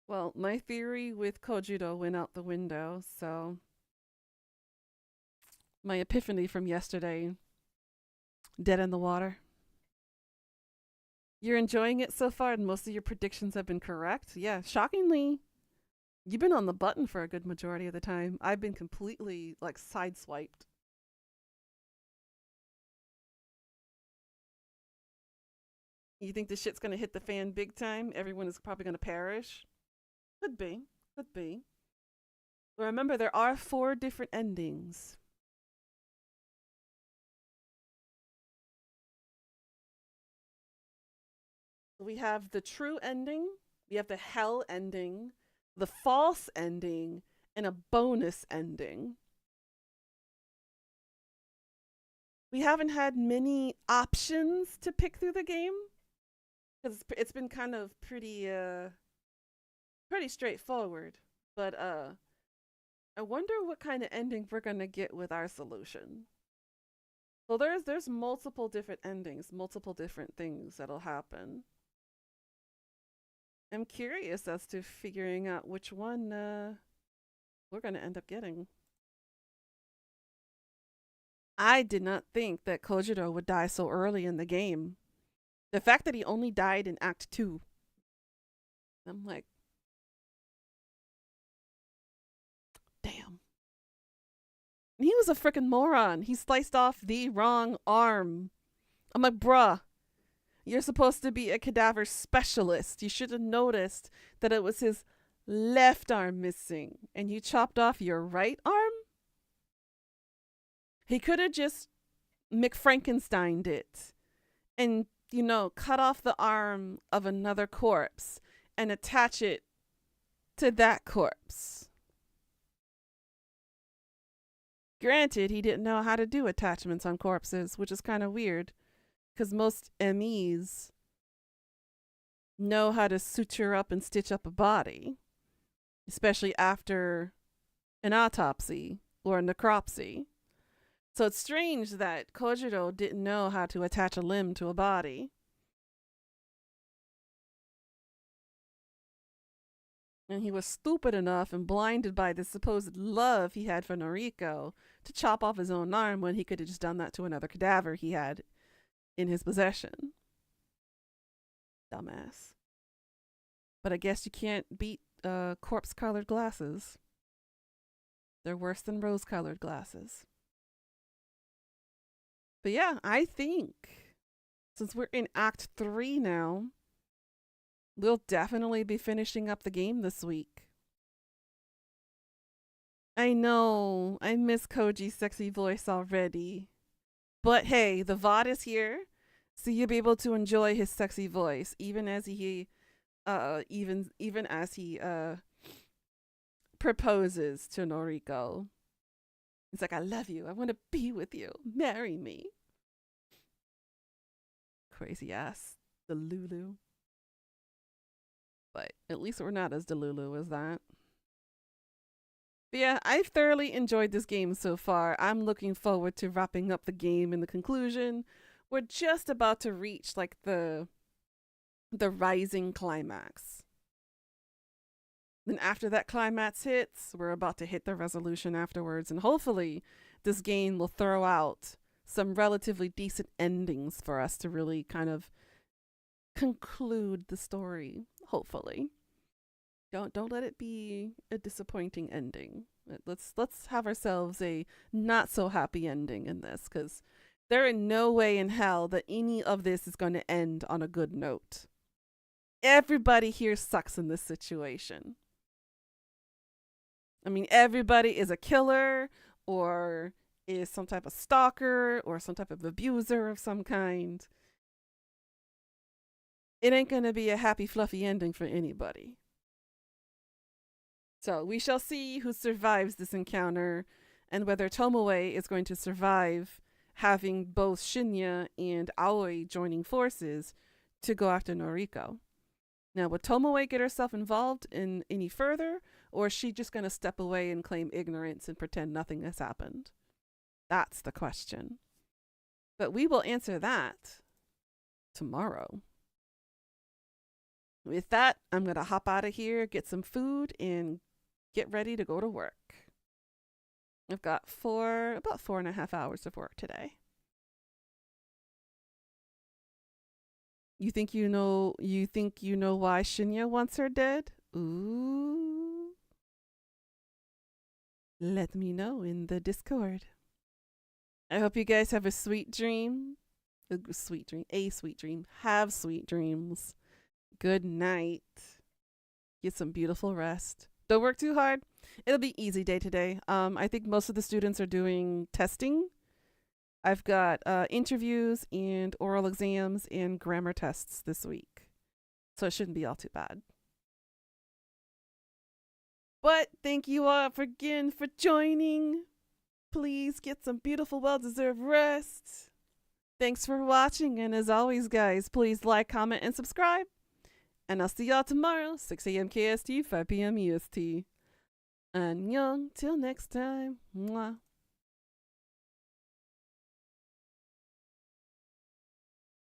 Well, my theory with Kojiro went out the window, so my epiphany from yesterday, dead in the water. You're enjoying it so far, and most of your predictions have been correct. Yeah, shockingly, you've been on the button for a good majority of the time. I've been completely, like, sideswiped. You think this shit's gonna hit the fan big time? Everyone is probably gonna perish? Could be. Could be. But remember, there are 4 different endings. We have the true ending, we have the hell ending, the false ending, and a bonus ending. We haven't had many options to pick through the game because it's been kind of pretty straightforward. But I wonder what kind of ending we're gonna get with our solution. Well, there's multiple different endings, multiple different things that'll happen. I'm curious as to figuring out which one we're gonna end up getting. I did not think that Kojiro would die so early in the game. The fact that he only died in Act 2. I'm like, damn. He was a freaking moron. He sliced off the wrong arm. I'm like, bruh, you're supposed to be a cadaver specialist. You should have noticed that it was his left arm missing and you chopped off your right arm? He could have just McFrankensteined it and, you know, cut off the arm of another corpse and attach it to that corpse. Granted, he didn't know how to do attachments on corpses, which is kind of weird because most MEs know how to suture up and stitch up a body, especially after an autopsy or a necropsy. So it's strange that Kojiro didn't know how to attach a limb to a body. And he was stupid enough and blinded by the supposed love he had for Noriko to chop off his own arm when he could have just done that to another cadaver he had in his possession. Dumbass. But I guess you can't beat corpse-colored glasses. They're worse than rose-colored glasses. But yeah, I think since we're in Act 3 now, we'll definitely be finishing up the game this week. I know, I miss Koji's sexy voice already. But hey, the VOD is here, so you'll be able to enjoy his sexy voice, even as he proposes to Noriko. He's like, I love you. I want to be with you. Marry me. Crazy ass Delulu. But at least we're not as Delulu as that. But yeah, I've thoroughly enjoyed this game so far. I'm looking forward to wrapping up the game in the conclusion. We're just about to reach like the rising climax. Then after that climax hits, we're about to hit the resolution afterwards. And hopefully this game will throw out some relatively decent endings for us to really kind of conclude the story. Hopefully. Don't let it be a disappointing ending. Let's have ourselves a not so happy ending in this, because there is no way in hell that any of this is going to end on a good note. Everybody here sucks in this situation. I mean, everybody is a killer or is some type of stalker or some type of abuser of some kind. It ain't going to be a happy, fluffy ending for anybody. So we shall see who survives this encounter and whether Tomoe is going to survive having both Shinya and Aoi joining forces to go after Noriko. Now, would Tomoe get herself involved in any further, or is she just going to step away and claim ignorance and pretend nothing has happened? That's the question. But we will answer that tomorrow. With that, I'm going to hop out of here, get some food, and get ready to go to work. I've got about 4.5 hours of work today. You think you know why Shinya wants her dead? Ooh. Let me know in the Discord. I hope you guys have a sweet dream. A sweet dream. Have sweet dreams. Good night. Get some beautiful rest. Don't work too hard. It'll be easy day today. I think most of the students are doing testing. I've got interviews and oral exams and grammar tests this week. So it shouldn't be all too bad. But thank you all again for joining. Please get some beautiful, well-deserved rest. Thanks for watching. And as always, guys, please like, comment, and subscribe. And I'll see y'all tomorrow, 6 a.m. KST, 5 p.m. EST. Annyeong. Till next time. Mwah.